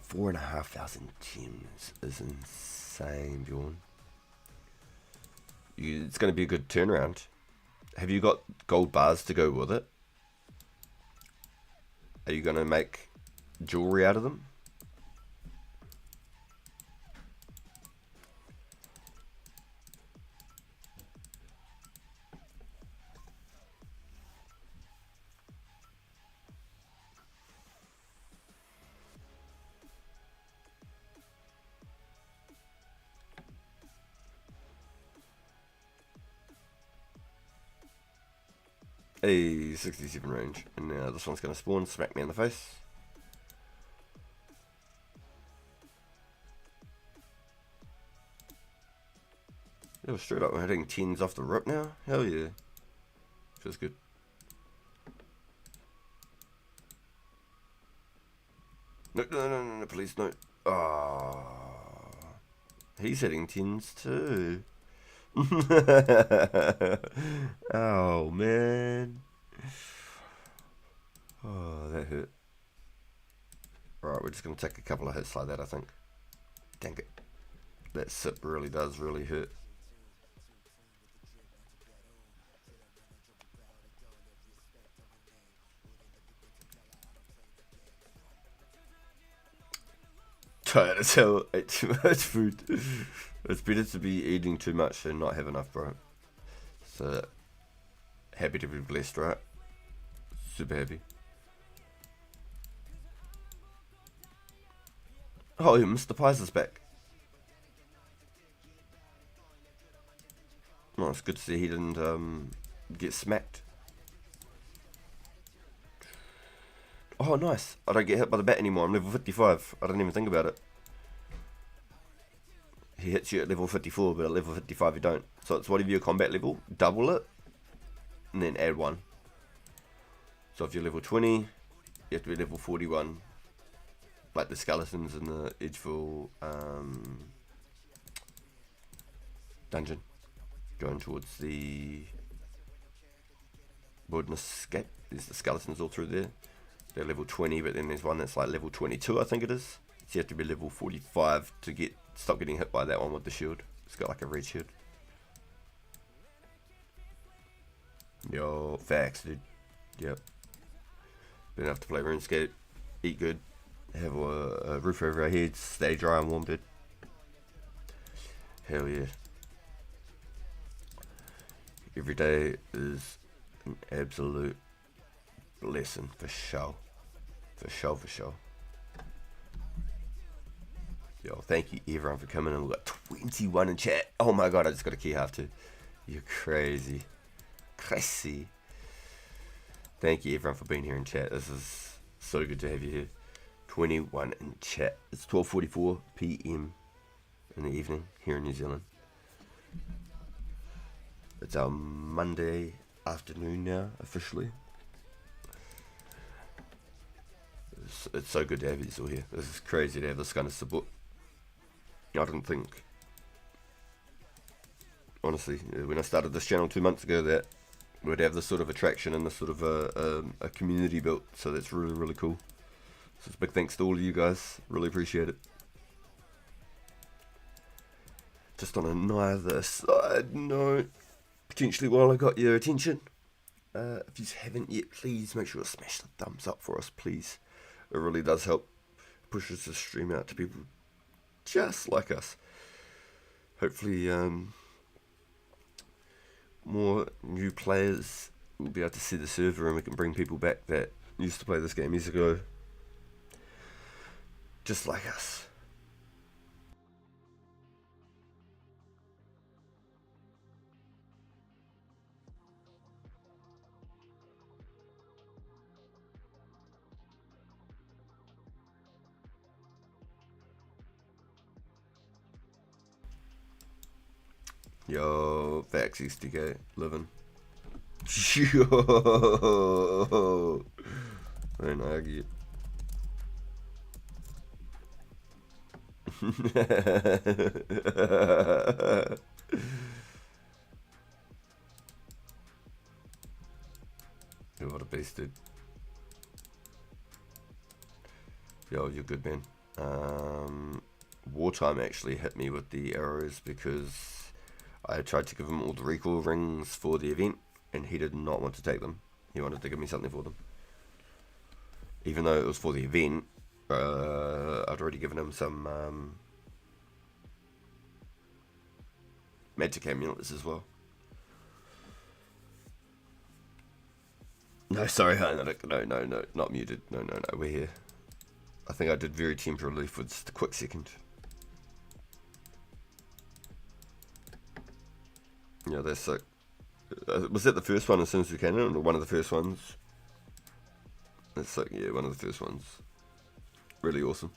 4,500 gems is insane, Bjorn. It's going to be a good turnaround. Have you got gold bars to go with it? Are you going to make jewelry out of them? A 67 range. And now this one's going to spawn, smack me in the face. Yo, straight up, we're hitting 10s off the rip now. Hell yeah. Feels good. No, no, no, no, no, please, no. Ah, he's hitting 10s too. Oh, man. Oh, that hurt. Alright, we're just going to take a couple of hits like that, I think. Dang it. That sip really does hurt. Tired as hell, ate too much food. It's better to be eating too much than not have enough, bro. So, happy to be blessed, right? Super happy. Oh, Mr. Pies is back. Oh, it's good to see he didn't get smacked. Oh, nice. I don't get hit by the bat anymore. I'm level 55. I didn't even think about it. He hits you at level 54, but at level 55 you don't. So it's whatever your combat level, double it, and then add 1. So if you're level 20, you have to be level 41. Like the skeletons in the Edgeville dungeon. Going towards the Runescape. There's the skeletons all through there. They're level 20, but then there's one that's like level 22, I think it is. So you have to be level 45 to stop getting hit by that one with the shield. It's got like a red shield. Yo, facts, dude. Yep. Been enough to play Runescape, eat good, have a roof over our heads, stay dry and warm, dude. Hell yeah. Every day is an absolute blessing, for sure. For sure, for sure. Yo, thank you everyone for coming in. We've got 21 in chat. Oh my god, I just got a key half too. You're crazy. Crazy. Thank you everyone for being here in chat. This is so good to have you here. 21 in chat. It's 12:44 PM in the evening here in New Zealand. It's our Monday afternoon now, officially. It's so good to have you all here. This is crazy to have this kind of support. I didn't think, honestly, when I started this channel 2 months ago, that we'd have this sort of attraction and this sort of a community built. So that's really, really cool. So it's big thanks to all of you guys. Really appreciate it. Just on another side note, potentially while I got your attention, if you haven't yet, please make sure to smash the thumbs up for us, please. It really does help pushes the stream out to people just like us. Hopefully more new players will be able to see the server and we can bring people back that used to play this game years ago, just like us. Yo, Vax XDK, living. Yo, man, I get. What a beast, dude. Yo, you're good, man. Wartime actually hit me with the arrows because I tried to give him all the recall rings for the event and he did not want to take them. He wanted to give me something for them. Even though it was for the event, I'd already given him some magic amulets as well. No, sorry, no, not muted. No, we're here. I think I did very temporarily for just a quick second. Yeah, that's sick. Was that the first one as soon as we came in, or one of the first ones? It's like, yeah, one of the first ones. Really awesome.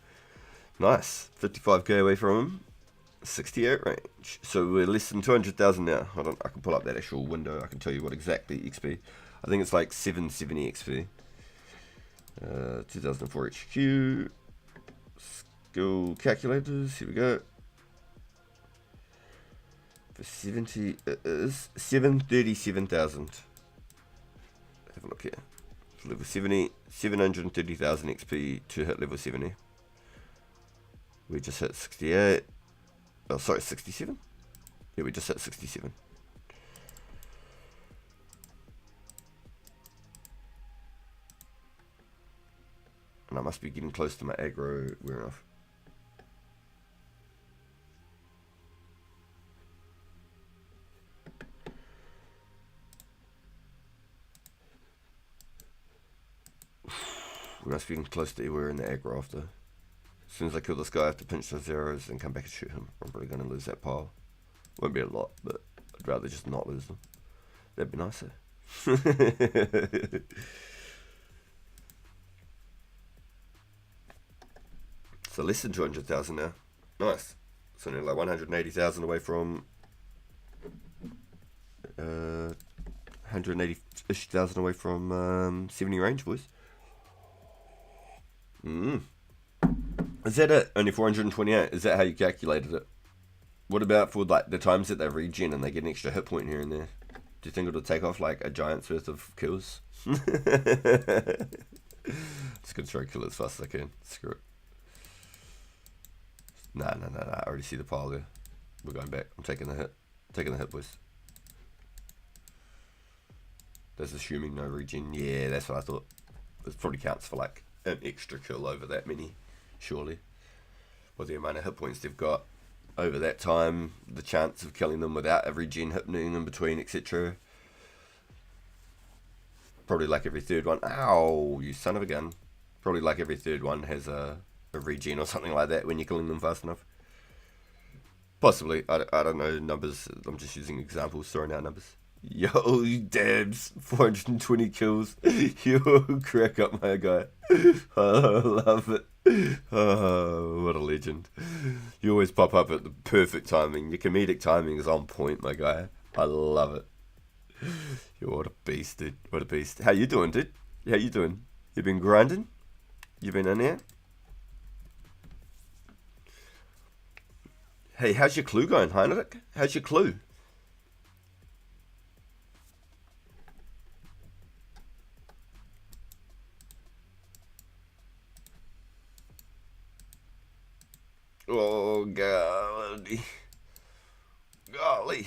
Nice. 55k away from him. 68 range. So we're less than 200,000 now. Hold on, I can pull up that actual window. I can tell you what exactly XP. I think it's like 770 XP. 2004 HQ. Skill calculators. Here we go. For 70, it is 737,000. Have a look here. For level 70, 730,000 XP to hit level 70. We just hit 68. Oh, sorry, 67? Yeah, we just hit 67. And I must be getting close to my aggro wearing off. We must be getting close to wearing the aggro after. As soon as I kill this guy, I have to pinch those zeros and come back and shoot him. I'm probably going to lose that pile. Won't be a lot, but I'd rather just not lose them. That'd be nicer. So less than 200,000 now. Nice. So only like 180,000 away from 180-ish thousand away from 70 range, boys. Is that it? Only 428? Is that how you calculated it? What about for like the times that they regen and they get an extra hit point here and there? Do you think it'll take off like a giant's worth of kills? Just gonna try and kill it as fast as I can. Screw it. Nah. I already see the pile there. We're going back. I'm taking the hit. Taking the hit, boys. That's assuming no regen. Yeah, that's what I thought. This probably counts for like an extra kill over that many, surely. With the amount of hit points they've got over that time, the chance of killing them without a regen happening in between, etc. Probably like every third one. Ow, you son of a gun. Probably like every third one has a regen or something like that when you're killing them fast enough. Possibly. I don't know numbers. I'm just using examples, throwing out numbers. Yo, dabs, 420 kills. You crack up, my guy. Oh, I love it. Oh, what a legend. You always pop up at the perfect timing. Your comedic timing is on point, my guy. I love it. Yo, what a beast, dude. What a beast. How you doing, dude? How you doing? You been grinding? You been in there? Hey, how's your clue going, Heinrich? How's your clue? Oh, golly. Golly.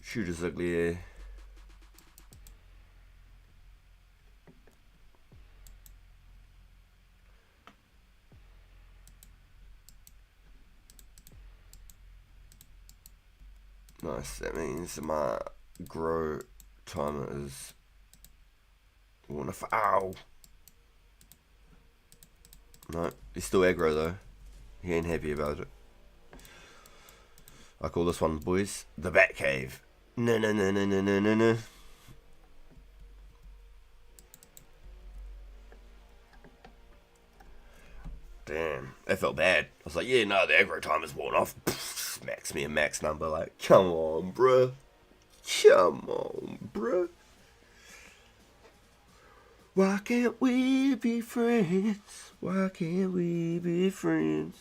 Shooter's ugly, eh? Nice, that means my grow timer is... Ow! No, he's still aggro though. He ain't happy about it. I call this one, boys, the Bat Cave. No. Damn, that felt bad. I was like, yeah, no, the aggro timer's worn off. Smacks me a max number, like, come on, bruh. Come on, bruh. Why can't we be friends? Why can't we be friends?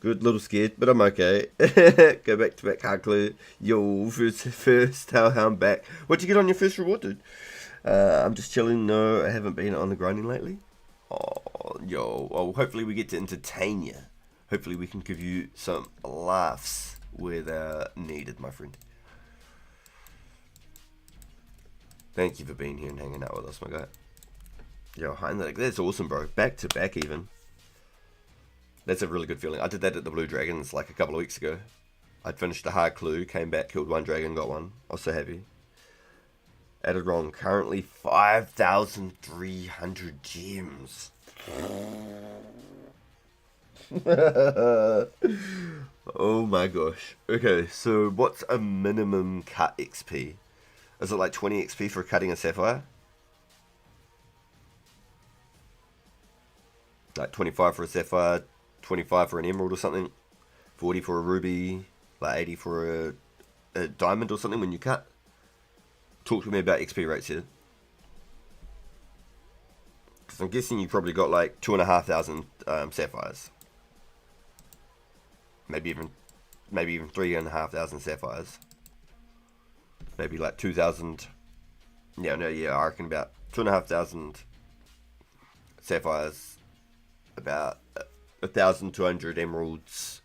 Good, little scared, but I'm okay. Go back to back hard clue. Yo, first, how I'm back. What'd you get on your first reward, dude? I'm just chilling. No, I haven't been on the grinding lately. Oh, yo. Well, hopefully we get to entertain you. Hopefully we can give you some laughs where they're needed, my friend. Thank you for being here and hanging out with us, my guy. Yo, Heinrich, that's awesome, bro. Back to back, even. That's a really good feeling. I did that at the Blue Dragons like a couple of weeks ago. I'd finished a hard clue, came back, killed one dragon, got one. I was so happy. Added wrong. Currently 5,300 gems. Oh my gosh. Okay, so what's a minimum cut XP? Is it like 20 XP for cutting a sapphire? Like 25 for a sapphire, 25 for an emerald or something, 40 for a ruby, like 80 for a diamond or something when you cut? Talk to me about XP rates here. Because I'm guessing you probably got like 2,500 sapphires. Maybe even 3,500 sapphires. Maybe like 2,000. Yeah, no, yeah, I reckon about 2,500 sapphires, about 1,200 emeralds,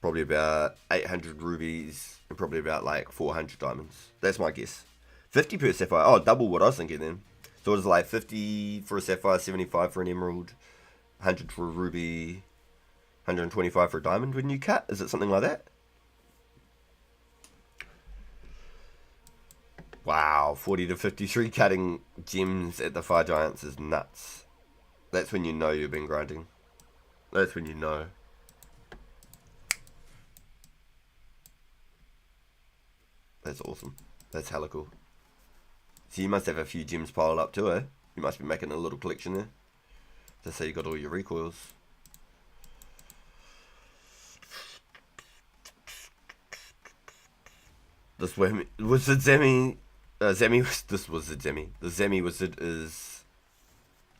probably about 800 rubies, and probably about like 400 diamonds. That's my guess. 50 per sapphire. Oh, double what I was thinking then. So it was like 50 for a sapphire, 75 for an emerald, 100 for a ruby, 125 for a diamond when you cut. Is it something like that? Wow, 40 to 53 cutting gems at the Fire Giants is nuts. That's when you know you've been grinding. That's when you know. That's awesome. That's hella cool. So you must have a few gems piled up too, eh? You must be making a little collection there. Just so you got all your recoils. This was it Zemi. This was it Zemi. The Zemi wizard is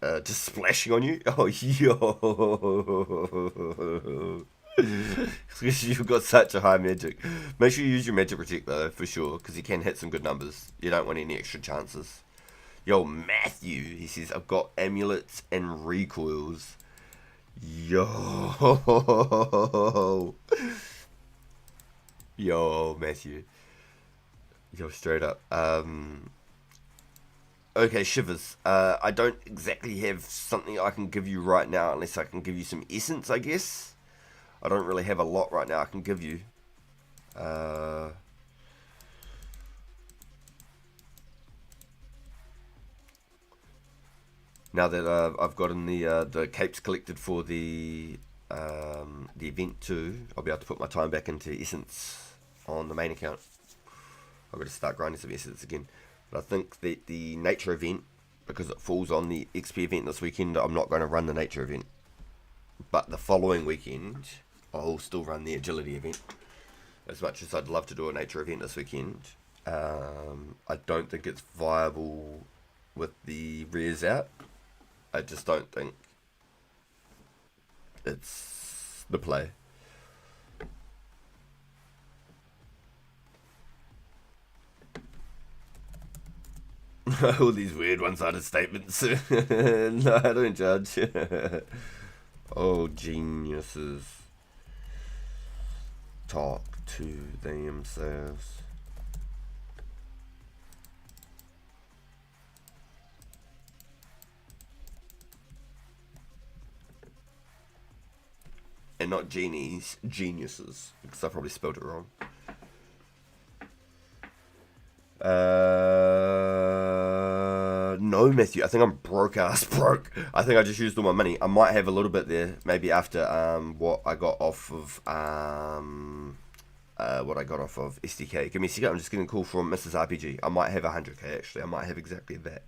just splashing on you. Oh, yo. Because you've got such a high magic. Make sure you use your magic protect though, for sure, because you can hit some good numbers. You don't want any extra chances. Yo, Matthew, he says, I've got amulets and recoils. Yo. Yo, Matthew. Yo, straight up. Okay, Shivers. I don't exactly have something I can give you right now, unless I can give you some essence, I guess. I don't really have a lot right now I can give you. Now that I've gotten the capes collected for the event too, I'll be able to put my time back into essence on the main account. I've got to start grinding some essence again. But I think that the nature event, because it falls on the XP event this weekend, I'm not going to run the nature event. But the following weekend, I'll still run the agility event. As much as I'd love to do a nature event this weekend, I don't think it's viable with the rears out. I just don't think it's the play. All these weird one-sided statements. No, I don't judge. Oh, geniuses. Talk to themselves. And not genies, geniuses. Because I probably spelled it wrong. No, Matthew. I think I'm broke. I think I just used all my money. I might have a little bit there, maybe after what I got off of SDK. Give me a second. I'm just getting a call from Mrs. RPG. I might have 100k actually. I might have exactly that.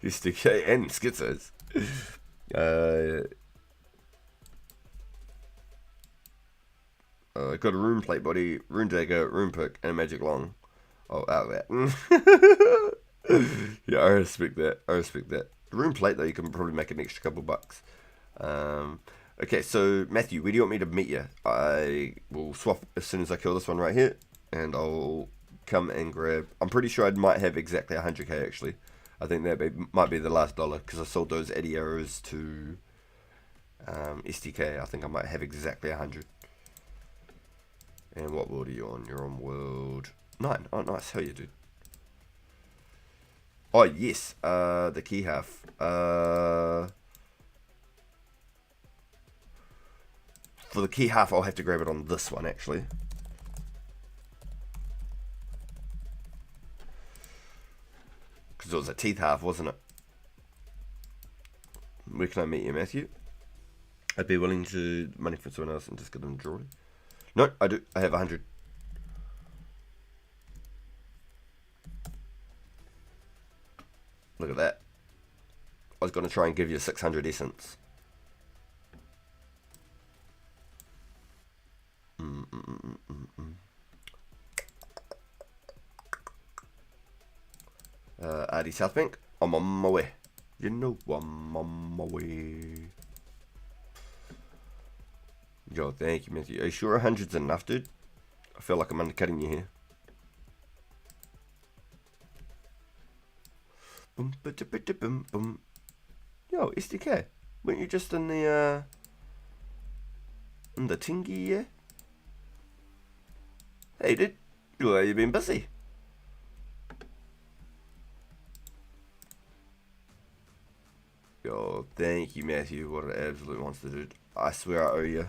Used to and schizos. I got a rune plate body, rune dagger, rune pick, and a magic long. Oh, out that. Yeah, I respect that. I respect that. The room plate, though, you can probably make an extra couple bucks. Okay, so Matthew, where do you want me to meet you? I will swap as soon as I kill this one right here, and I'll come and grab. I'm pretty sure I might have exactly 100k actually. I think that might be the last dollar because I sold those Eddie arrows to STK. I think I might have exactly 100. And what world are you on? You're on world 9. Oh, nice. How you, dude? Oh, yes. The key half. For the key half, I'll have to grab it on this one, actually. Because it was a teeth half, wasn't it? Where can I meet you, Matthew? I'd be willing to money for someone else and just get them to draw it. No, I do. I have 100. Look at that. I was going to try and give you 600 essence. Adi Southbank, I'm on my way. You know I'm on my way. Yo, thank you, Matthew. Are you sure 100's enough, dude? I feel like I'm undercutting you here. Boom, boom, boom. Yo, SDK, weren't you just in the tingy, yeah? Hey, dude, why you been busy? Yo, thank you, Matthew. What an absolute monster, dude. I swear I owe you.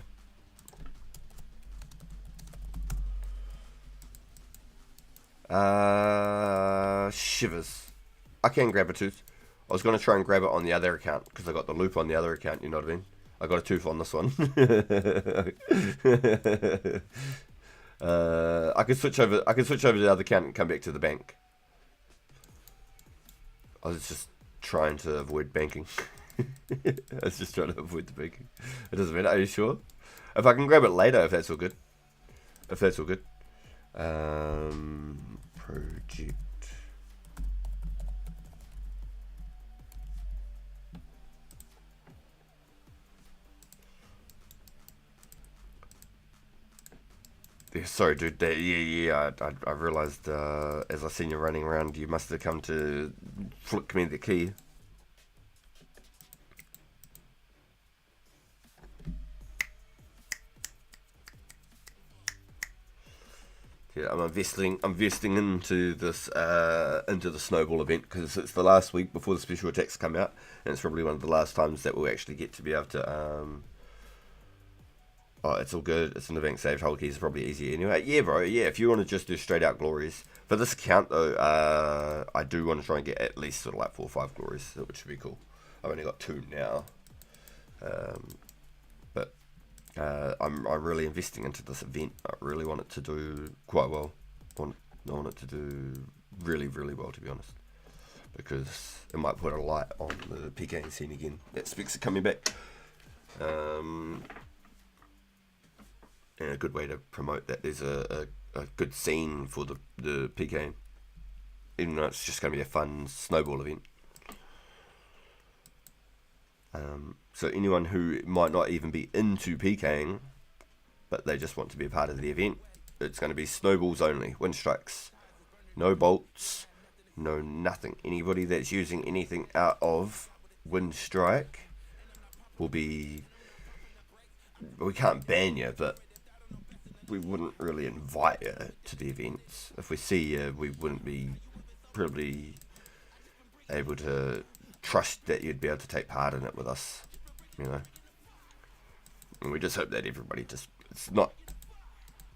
Shivers. I can grab a tooth. I was going to try and grab it on the other account because I got the loop on the other account, you know what I mean? I got a tooth on this one. I could switch over to the other account and come back to the bank. I was just trying to avoid banking. I was just trying to avoid the banking. It doesn't matter. Are you sure? If I can grab it later, if that's all good. If that's all good. Project. Yeah, sorry, dude. I realised as I seen you running around, you must have come to flick me the key. Yeah, I'm investing into this into the snowball event because it's the last week before the special attacks come out, and it's probably one of the last times that we'll actually get to be able to. Oh, it's all good. It's an event saved. Whole keys is probably easier anyway. Yeah, bro. Yeah, if you want to just do straight out glories for this account though, I do want to try and get at least sort of like 4 or 5 glories, which would be cool. I've only got 2 now, but I'm really investing into this event. I really want it to do quite well. I want it to do really, really well, to be honest, because it might put a light on the PK scene again. That specs are coming back. And a good way to promote that there's a good scene for the PK, even though it's just going to be a fun snowball event. So anyone who might not even be into PKing, but they just want to be a part of the event, it's going to be snowballs only, wind strikes, no bolts, no nothing. Anybody that's using anything out of wind strike will be, we can't ban you, but we wouldn't really invite you to the events. If we see you, we wouldn't be probably able to trust that you'd be able to take part in it with us, you know. And we just hope that everybody just, it's not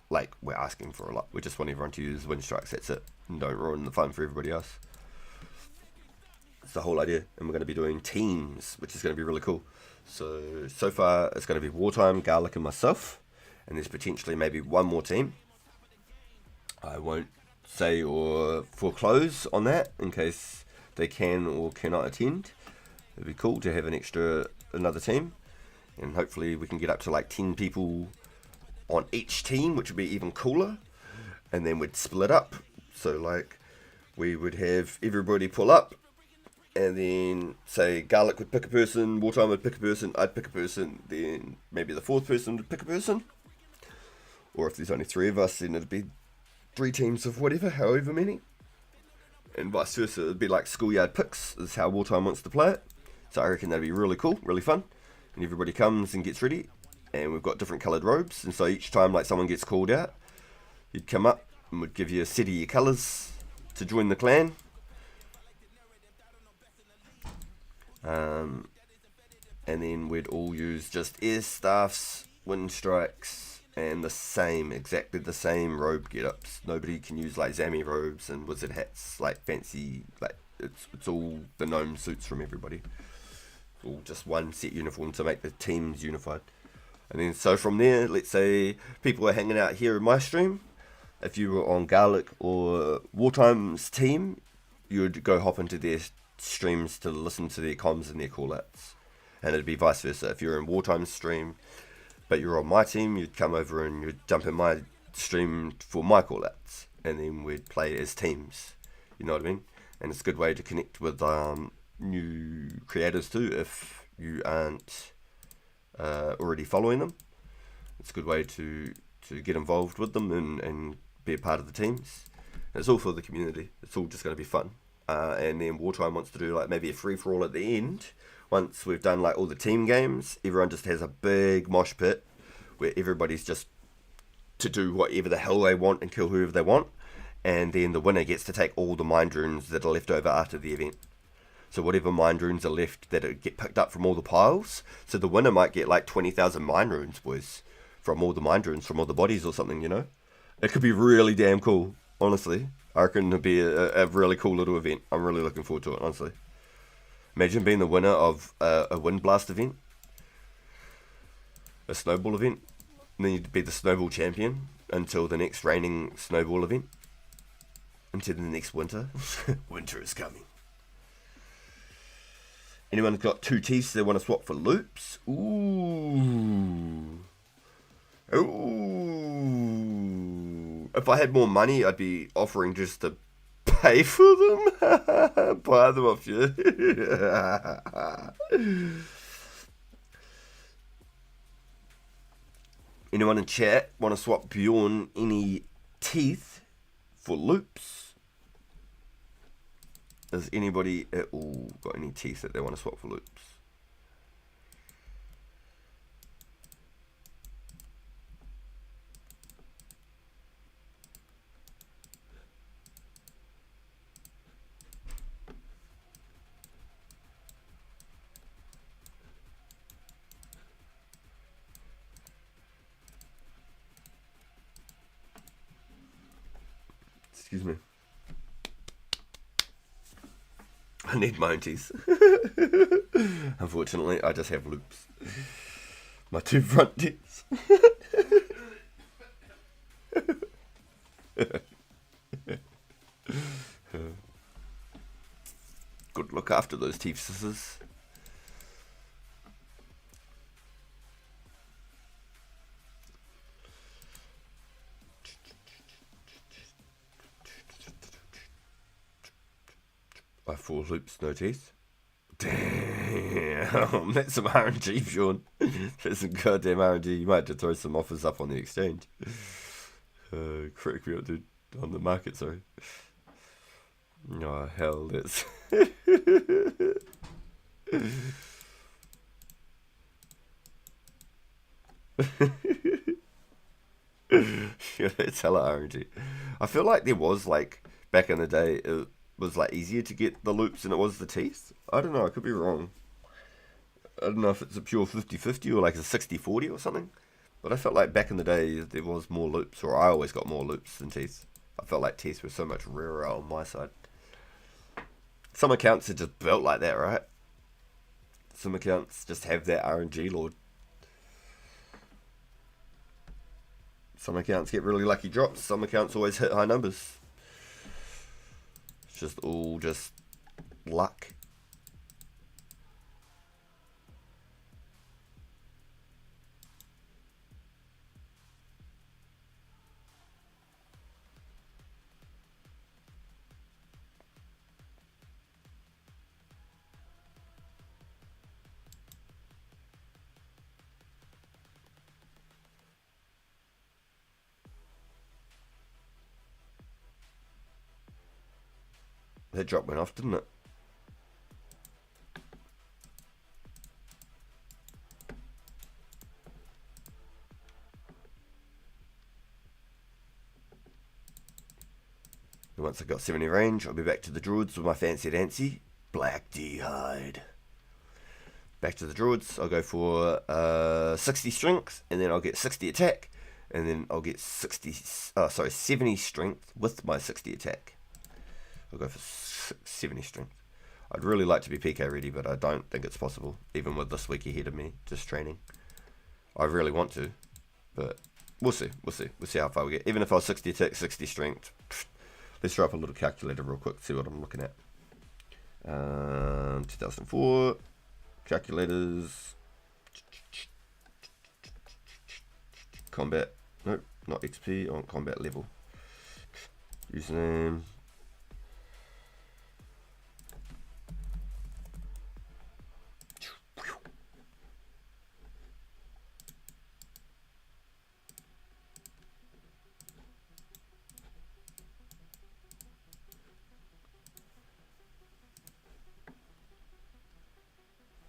like we're asking for a lot. We just want everyone to use wind strikes, that's it. And don't ruin the fun for everybody else. It's the whole idea. And we're going to be doing teams, which is going to be really cool. So far it's going to be Wartime, Garlic and myself. And there's potentially maybe one more team. I won't say or foreclose on that in case they can or cannot attend. It'd be cool to have another team, and hopefully we can get up to like 10 people on each team, which would be even cooler. And then we'd split up So like we would have everybody pull up, and then say Garlic would pick a person, Wartime would pick a person, I'd pick a person, then maybe the fourth person would pick a person. Or if there's only 3 of us, then it'd be 3 teams of whatever, however many. And vice versa, it'd be like schoolyard picks, is how Wartime wants to play it. So I reckon that'd be really cool, really fun. And everybody comes and gets ready, and we've got different coloured robes. And so each time like someone gets called out, you'd come up and we'd give you a set of your colours to join the clan. And then we'd all use just air staffs, wind strikes, and exactly the same robe get-ups. Nobody can use like Zami robes and wizard hats, like fancy, like it's all the gnome suits from everybody. It's all just one set uniform to make the teams unified. And then so from there, let's say people are hanging out here in my stream. If you were on Garlic or Wartime's team, you would go hop into their streams to listen to their comms and their callouts. And it'd be vice versa. If you're in Wartime's stream, but you're on my team, you'd come over and you'd jump in my stream for my callouts. And then we'd play as teams. You know what I mean? And it's a good way to connect with new creators too, if you aren't already following them. It's a good way to get involved with them and be a part of the teams. And it's all for the community. It's all just going to be fun. And then Wartime wants to do like maybe a free-for-all at the end. Once we've done like all the team games, everyone just has a big mosh pit where everybody's just to do whatever the hell they want and kill whoever they want. And then the winner gets to take all the mind runes that are left over after the event. So whatever mind runes are left that get picked up from all the piles. So the winner might get like 20,000 mind runes, boys, from all the mind runes, from all the bodies or something, you know? It could be really damn cool, honestly. I reckon it'll be a really cool little event. I'm really looking forward to it, honestly. Imagine being the winner of a Wind Blast event. A Snowball event. And then you'd be the Snowball champion until the next raining Snowball event. Until the next winter. Winter is coming. Anyone got 2 teeth they want to swap for loops? Ooh. Ooh. If I had more money, I'd be offering just to pay for them. Buy them off you. Anyone in chat want to swap Bjorn any teeth for loops? Has anybody at all got any teeth that they want to swap for loops? Excuse me. I need my own teeth. Unfortunately, I just have loops. My 2 front teeth. Good look after those teeth, sisters. I have 4 loops, no teeth. Damn, that's some RNG, Sean. That's some goddamn RNG. You might have to throw some offers up on the exchange. Crack me up, dude. On the market, sorry. Oh, hell, that's... Yeah, that's hella RNG. I feel like there was, like, back in the day, it was, like, easier to get the loops than it was the teeth. I don't know, I could be wrong. I don't know if it's a pure 50-50 or, like, a 60-40 or something. But I felt like back in the day, there was more loops, or I always got more loops than teeth. I felt like teeth were so much rarer on my side. Some accounts are just built like that, right? Some accounts just have that RNG lord. Some accounts get really lucky drops. Some accounts always hit high numbers. It's just all just luck. That drop went off, didn't it? And once I got 70 range, I'll be back to the Druids with my fancy dancy Black D-Hide. Back to the Druids, I'll go for 60 strength, and then I'll get 60 attack, and then I'll get 70 strength with my 60 attack. I'll go for 70 strength. I'd really like to be PK ready, but I don't think it's possible, even with this week ahead of me, just training. I really want to, but we'll see. We'll see how far we get. Even if I was 60 attack, 60 strength, let's throw up a little calculator real quick, see what I'm looking at. 2004 calculators, combat, nope, not XP, on combat level, username,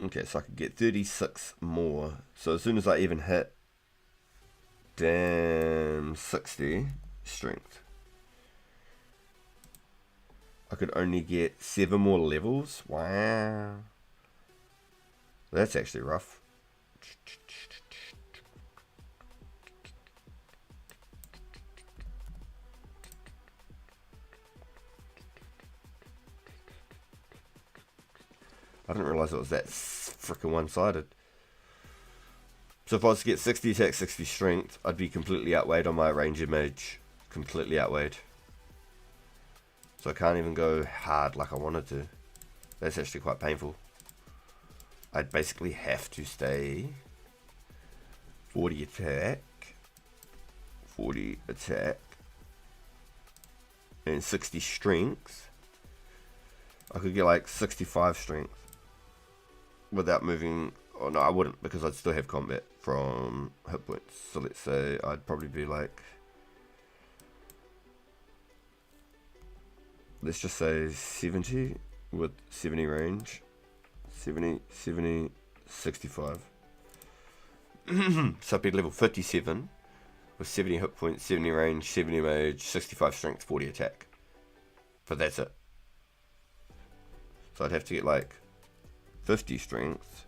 okay, so I could get 36 more. So as soon as I even hit damn 60 strength, I could only get 7 more levels. Wow. That's actually rough. I didn't realise it was that frickin' one-sided. So if I was to get 60 attack, 60 strength, I'd be completely outweighed on my ranger mage. Completely outweighed. So I can't even go hard like I wanted to. That's actually quite painful. I'd basically have to stay 40 attack, 40 attack, and 60 strength. I could get like 65 strength without moving. Oh no, I wouldn't, because I'd still have combat from hit points. So let's say I'd probably be like, let's just say 70 with 70 range, 70, 70, 65. So I'd be level 57 with 70 hit points, 70 range, 70 mage, 65 strength, 40 attack. But that's it. So I'd have to get like 50 strength,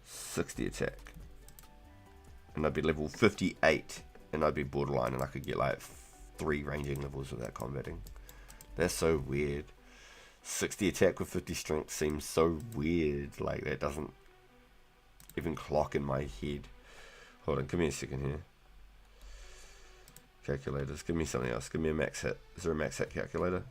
60 attack, and I'd be level 58, and I'd be borderline, and I could get like 3 ranging levels without combating. That's so weird. 60 attack with 50 strength seems so weird. Like, that doesn't even clock in my head. Hold on, give me a second here. Calculators, give me something else. Give me a max hit. Is there a max hit calculator?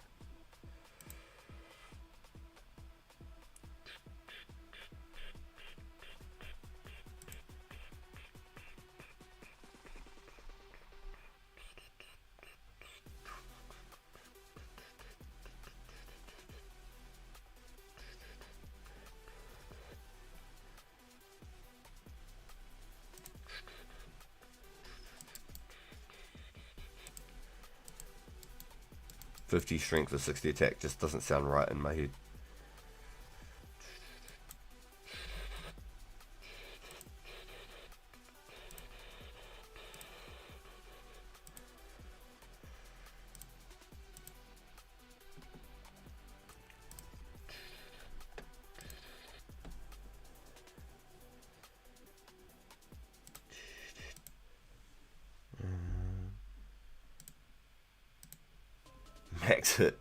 .50 strength with 60 attack just doesn't sound right in my head. Max hit.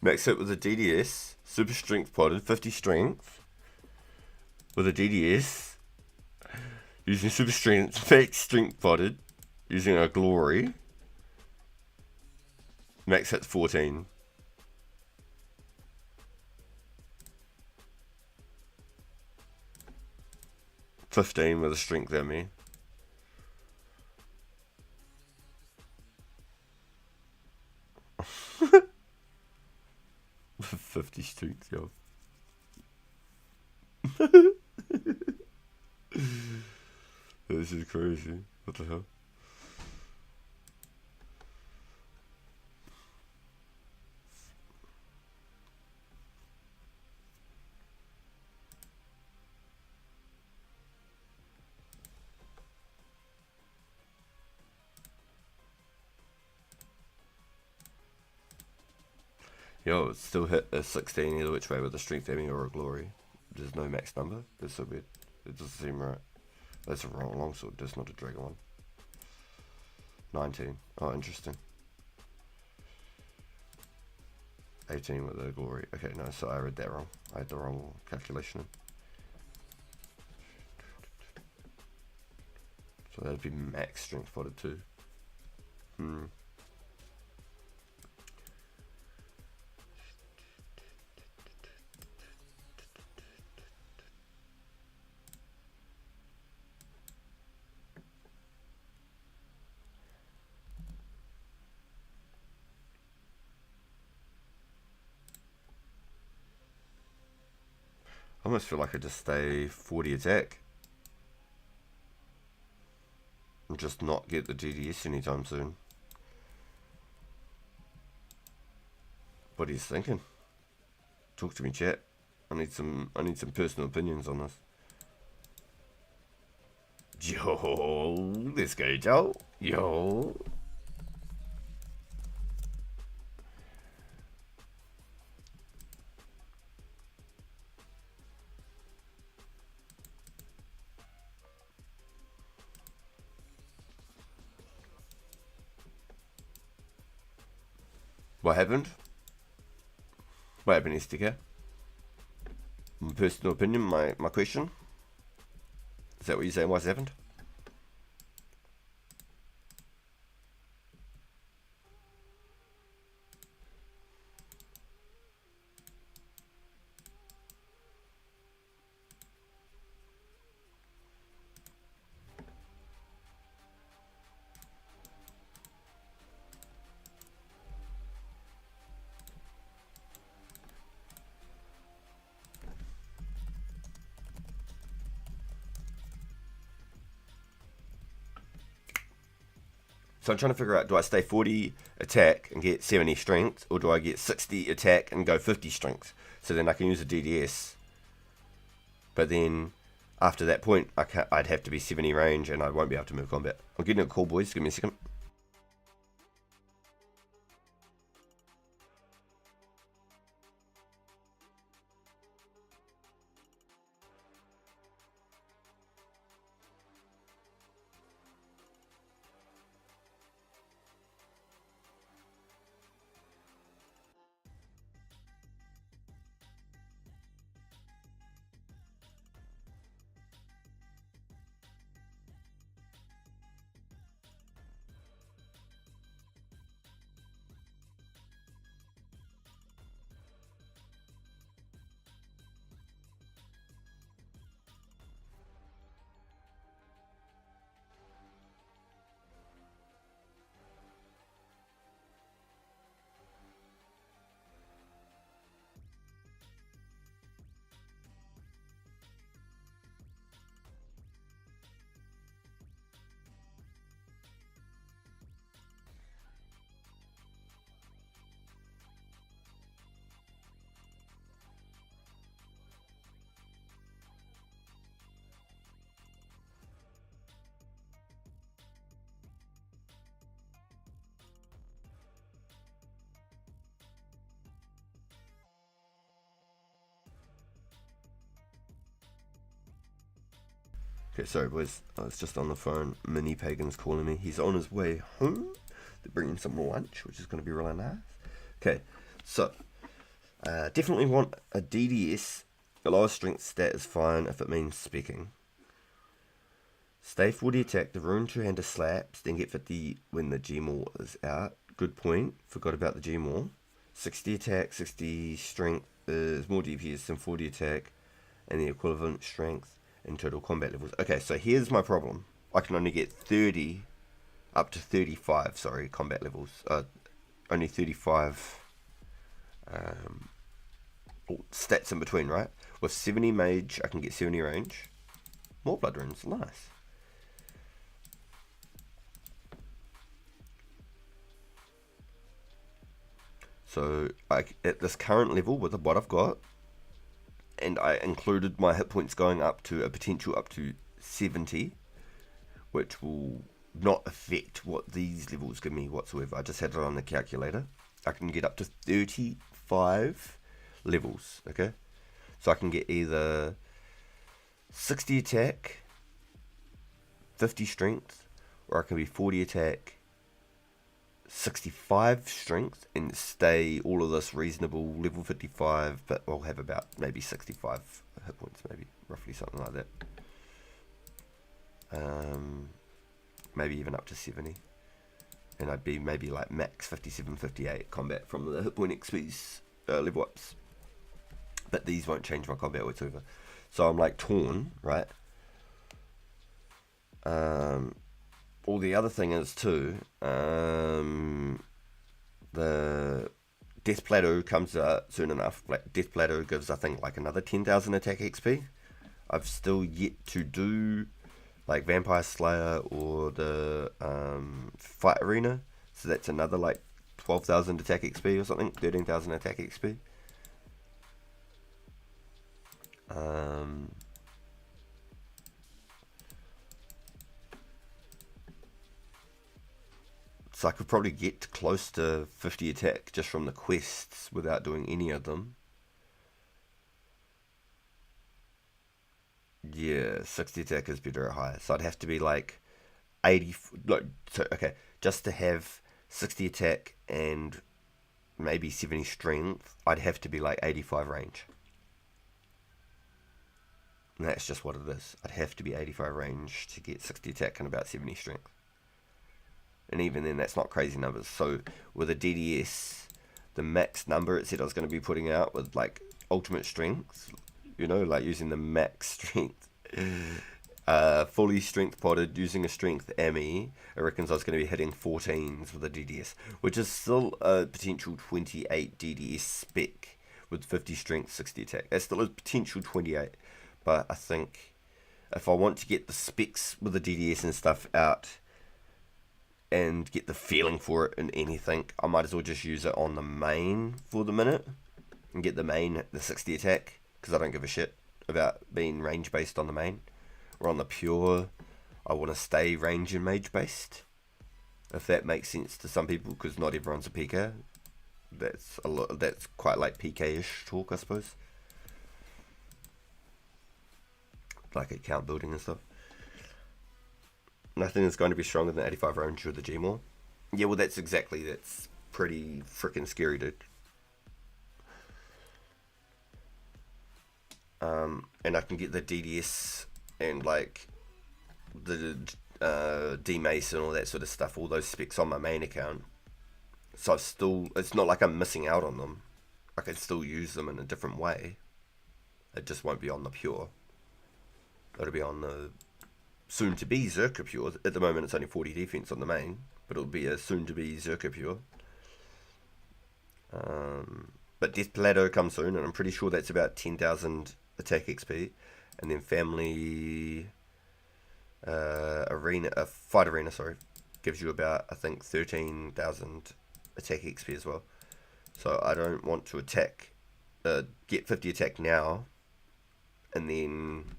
Max hit with a DDS. Super strength potted. 50 strength. With a DDS. Using super strength. Max strength potted. Using a glory. Max hit's 14. .15 with a strength at me. 50 strength, yo. This is crazy. What the hell? Yo, it still hit a 16 either which way with a strength aiming or a glory. There's no max number. That's so weird. It doesn't seem right. That's a wrong longsword. That's not a dragon one. 19. Oh, interesting. 18 with a glory. Okay, no, so I read that wrong. I had the wrong calculation. So that'd be max strength spotted too. I almost feel like I just stay 40 attack. And just not get the DDS anytime soon. What are you thinking? Talk to me, chat. I need some personal opinions on this. Yo, let's go, Joe. Yo. What happened? What happened, Estica? My personal opinion, my question? Is that what you're saying? What's happened? So I'm trying to figure out, do I stay 40 attack and get 70 strength, or do I get 60 attack and go 50 strength? So then I can use a DDS. But then after that point, I'd have to be 70 range and I won't be able to move combat. I'm getting a call, boys. Give me a second. Okay, sorry boys, I was just on the phone. Mini Pagan's calling me. He's on his way home. They're bringing some more lunch, which is going to be really nice. Okay, so definitely want a DDS. A lower strength stat is fine if it means speccing. Stay 40 attack, the rune two-hander slaps, then get 50 when the Gmaul is out. Good point, forgot about the Gmaul. 60 attack, 60 strength is more DPS than 40 attack, and the equivalent strength in total combat levels. Okay, so here's my problem. I can only get 30, up to 35, sorry, combat levels. Only 35 stats in between, right? With 70 mage, I can get 70 range. More blood runes, nice. So at this current level with what I've got, and I included my hit points going up to a potential up to 70, which will not affect what these levels give me whatsoever. I just had it on the calculator. I can get up to 35 5 levels, okay? So I can get either 60 attack, 50 strength, or I can be 40 attack, 65 strength, and stay all of this reasonable level 55, but I'll have about maybe 65 hit points, maybe, roughly something like that. Maybe even up to 70. And I'd be maybe like max 57, 58 combat from the hit point XP's level ups. But these won't change my combat whatsoever. So I'm like torn, right? All the other thing is too, the Death Plateau comes out soon enough. Like Death Plateau gives, I think, like another 10,000 attack XP. I've still yet to do like Vampire Slayer or the Fight Arena, so that's another like 12,000 attack XP or something, 13,000 attack XP. So I could probably get close to 50 attack just from the quests without doing any of them. Yeah, 60 attack is better at higher. So I'd have to be like 80. Like, so, okay, just to have 60 attack and maybe 70 strength, I'd have to be like 85 range. And that's just what it is. I'd have to be 85 range to get 60 attack and about 70 strength. And even then, that's not crazy numbers. So with a DDS, the max number it said I was going to be putting out with like ultimate strength, you know, like using the max strength, fully strength potted using a strength Ami, I reckons I was going to be hitting 14s with a DDS, which is still a potential 28 DDS spec with 50 strength, 60 attack. That's still a potential 28, but I think if I want to get the specs with the DDS and stuff out and get the feeling for it in anything, I might as well just use it on the main for the minute and get the main, the 60 attack, because I don't give a shit about being range based on the main. Or on the pure, I want to stay range and mage based, if that makes sense to some people, because not everyone's a PK. That's a lot. That's quite like PK-ish talk, I suppose, like account building and stuff. Nothing is going to be stronger than 85 range with the Gmore. Yeah, well, that's pretty freaking scary, dude. And I can get the DDS and like the D-Mace and all that sort of stuff, all those specs on my main account. So it's not like I'm missing out on them. I can still use them in a different way. It just won't be on the pure. It'll be on the soon-to-be Zerka Pure. At the moment, it's only 40 defense on the main, but it'll be a soon-to-be Zerka Pure. But Death Plateau comes soon, and I'm pretty sure that's about 10,000 attack XP. And then Family Fight Arena, gives you about, I think, 13,000 attack XP as well. So I don't want to get 50 attack now, and then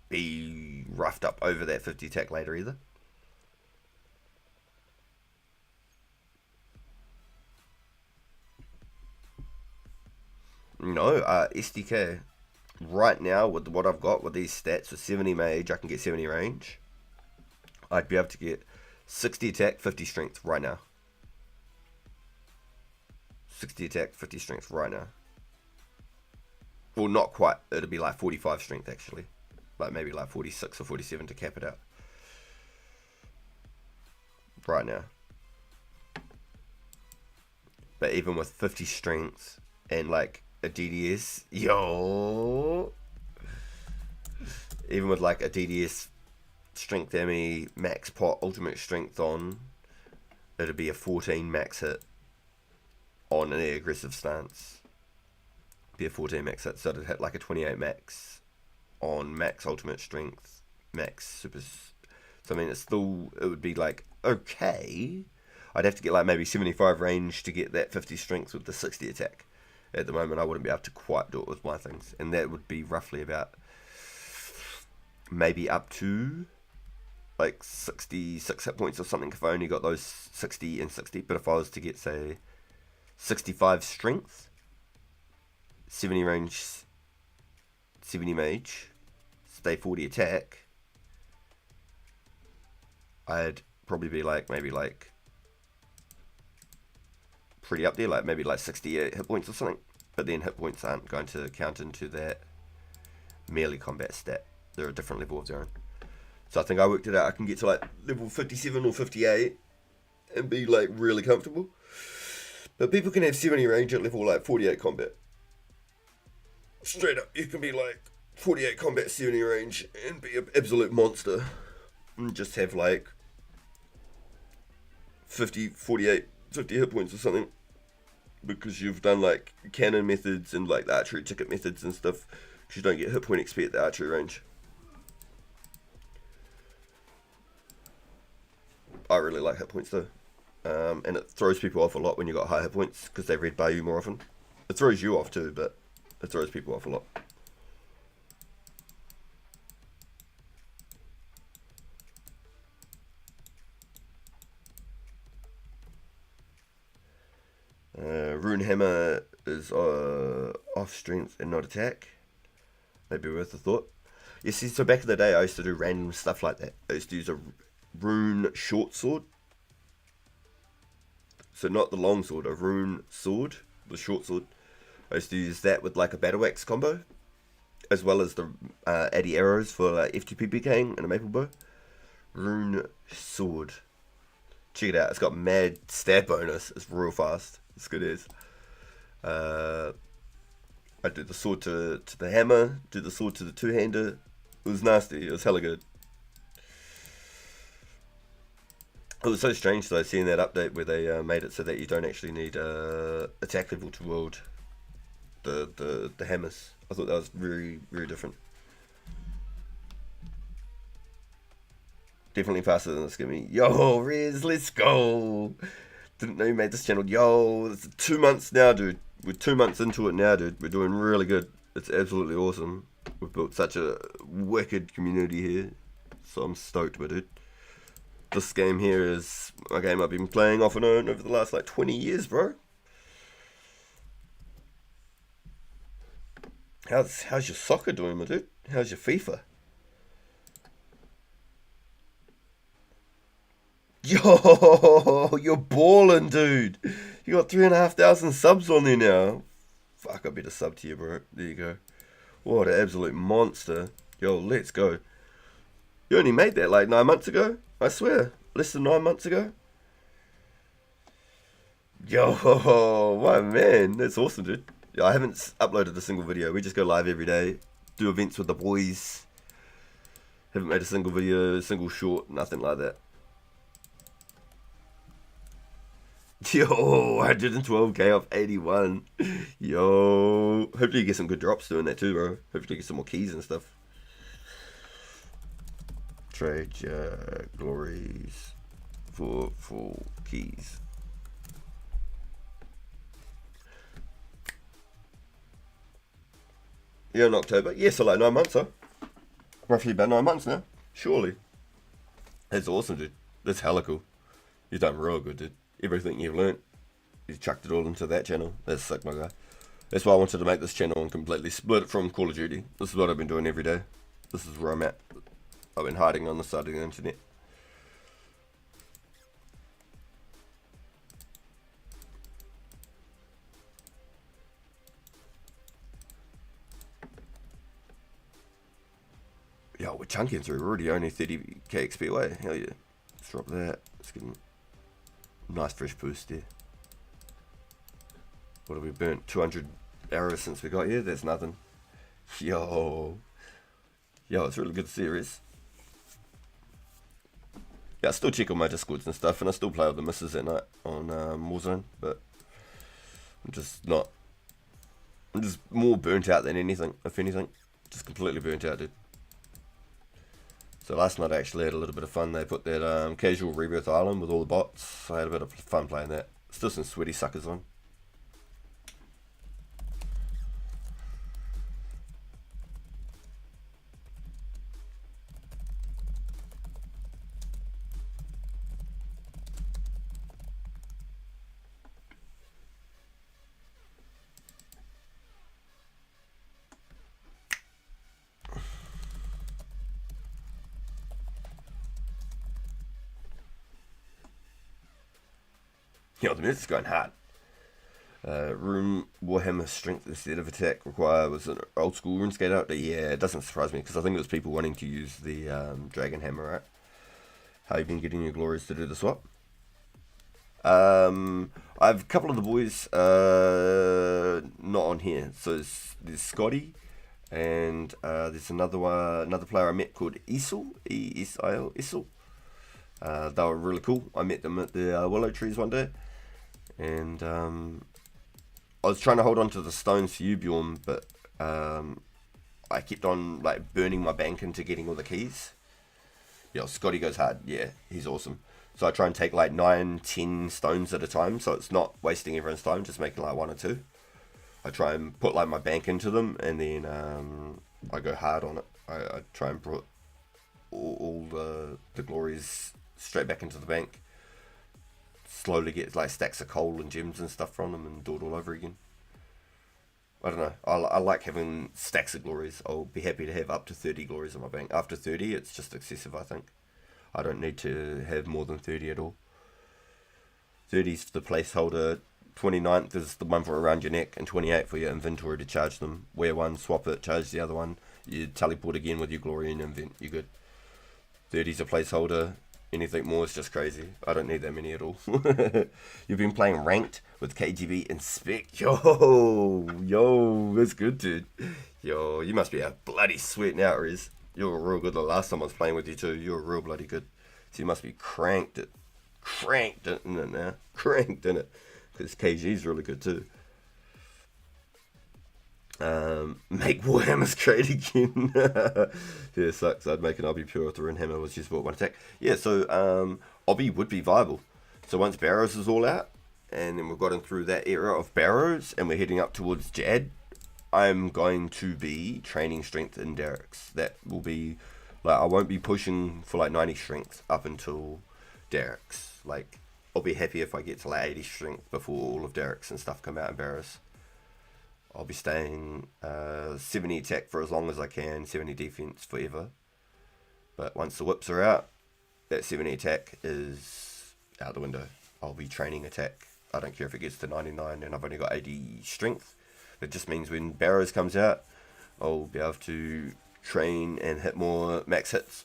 be roughed up over that 50 attack later either. No, SDK. Right now, with what I've got with these stats, with 70 mage, I can get 70 range. I'd be able to get 60 attack, 50 strength right now. 60 attack, 50 strength right now. Well, not quite. It'll be like 45 strength actually. Like maybe like 46 or 47 to cap it out. Right now. But even with 50 strength and like a DDS, even with like a DDS strength Ami max pot ultimate strength on, it'll be a 14 max hit on an aggressive stance. Be a 14 max hit, so it'd hit like a 28 max on max ultimate strength, max super. So I mean, it would be like okay. I'd have to get like maybe 75 range to get that 50 strength with the 60 attack. At the moment, I wouldn't be able to quite do it with my things, and that would be roughly about maybe up to like 66 hit points or something if I only got those 60 and 60. But if I was to get, say, 65 strength, 70 range, 70 mage, stay 40 attack, I'd probably be like, maybe like pretty up there, like maybe like 68 hit points or something. But then hit points aren't going to count into that melee combat stat. They're a different level of their own. So I think I worked it out. I can get to like level 57 or 58 and be like really comfortable. But people can have 70 range at level like 48 combat. Straight up, you can be like 48 combat, 70 range and be an absolute monster. And just have like 50, 48, 50 hit points or something. Because you've done like cannon methods and like the archery ticket methods and stuff. Because you don't get hit point XP at the archery range. I really like hit points though. And it throws people off a lot when you got high hit points. Because they red bar you more often. It throws you off too, but it throws people off a lot. Rune Hammer is off strength and not attack. Maybe worth a thought. You see, so back in the day I used to do random stuff like that. I used to use a rune short sword. So not the long sword, a rune sword, the short sword. I used to use that with like a battle axe combo. As well as the addy arrows for like FTP PKing and a maple bow. Rune sword. Check it out, it's got mad stab bonus. It's real fast. It's good as. I do the sword to the hammer, do the sword to the two-hander. It was nasty, it was hella good. It was so strange though, seeing that update where they made it so that you don't actually need attack level to wield the hammers. I thought that was very, very different. Definitely faster than the skimmy. Yo, Riz, let's go! Didn't know you made this channel. Yo, it's 2 months now, dude. We're 2 months into it now, dude. We're doing really good. It's absolutely awesome. We've built such a wicked community here. So I'm stoked with it. This game here is a game I've been playing off and on over the last like 20 years, bro. How's your soccer doing, my dude? How's your FIFA? Yo, you're balling, dude. You got 3,500 subs on there now. Fuck, I better sub to you, bro. There you go. What an absolute monster. Yo, let's go. You only made that like 9 months ago? I swear. Less than 9 months ago? Yo, my man. That's awesome, dude. I haven't uploaded a single video. We just go live every day. Do events with the boys. Haven't made a single video, a single short, nothing like that. Yo, 112k off 81. Yo, hopefully you get some good drops doing that too, bro. Hopefully you get some more keys and stuff. Trade glories for full keys. Yeah, in October. Yeah, so like 9 months, huh? Roughly about 9 months now. Surely. That's awesome, dude. That's hella cool. You've done real good, dude. Everything you've learnt, you chucked it all into that channel. That's sick, my guy. That's why I wanted to make this channel and completely split it from Call of Duty. This is what I've been doing every day. This is where I'm at. I've been hiding on the side of the internet. Yo, we're chunking through. We're already only 30k XP away. Hell yeah. Let's drop that. Let's get a nice fresh boost there. What have we burnt? 200 arrows since we got here? That's nothing. Yo. Yo, it's really good to see you, Riz. Yeah, I still check on my Discords and stuff, and I still play with the missus at night on Warzone, but I'm just more burnt out than anything, if anything. Just completely burnt out, dude. So last night I actually had a little bit of fun. They put that casual rebirth island with all the bots. I had a bit of fun playing that. Still some sweaty suckers on. Yo, the music's going hard. Rune Warhammer strength instead of attack require was an old school Runescape update. Yeah, it doesn't surprise me because I think it was people wanting to use the Dragon Hammer, right? How you been getting your glories to do the swap? I've a couple of the boys not on here. So there's Scotty, and there's another player I met called Isil, E-S-I-L, Isil. They were really cool. I met them at the willow trees one day, and I was trying to hold on to the stones for you, Bjorn, but I kept on like burning my bank into getting all the keys. Yeah, Scotty goes hard. Yeah, he's awesome. So I try and take like 9-10 stones at a time, so it's not wasting everyone's time, just making like 1 or 2. I try and put like my bank into them, and then I go hard on it. I try and put all the glories straight back into the bank. Slowly get like stacks of coal and gems and stuff from them, and do it all over again. I don't know. I like having stacks of glories. I'll be happy to have up to 30 glories in my bank. After 30, it's just excessive, I think. I don't need to have more than 30 at all. 30's the placeholder. 29th is the one for around your neck, and 28 for your inventory to charge them. Wear one, swap it, charge the other one. You teleport again with your glory in your invent. You're good. 30's a placeholder. Anything more is just crazy. I don't need that many at all. You've been playing ranked with KGB and Spec. Yo, that's good, dude. Yo, you must be a bloody sweat now, Riz. You were real good the last time I was playing with you too. You were real bloody good. So you must be cranked it in it now. Cranked in it. Because KG's really good too. Make Warhammers great again. Yeah, sucks. I'd make an Obby pure if the Rune Hammer was just bought one attack. Yeah, so Obby would be viable. So once Barrows is all out, and then we've gotten through that era of Barrows, and we're heading up towards Jad, I'm going to be training strength in Derek's. That will be, like, I won't be pushing for like 90 strength up until Derek's. Like, I'll be happy if I get to like 80 strength before all of Derek's and stuff come out in Barrows. I'll be staying 70 attack for as long as I can, 70 defense forever. But once the whips are out, that 70 attack is out the window. I'll be training attack. I don't care if it gets to 99 and I've only got 80 strength. It just means when Barrows comes out, I'll be able to train and hit more max hits.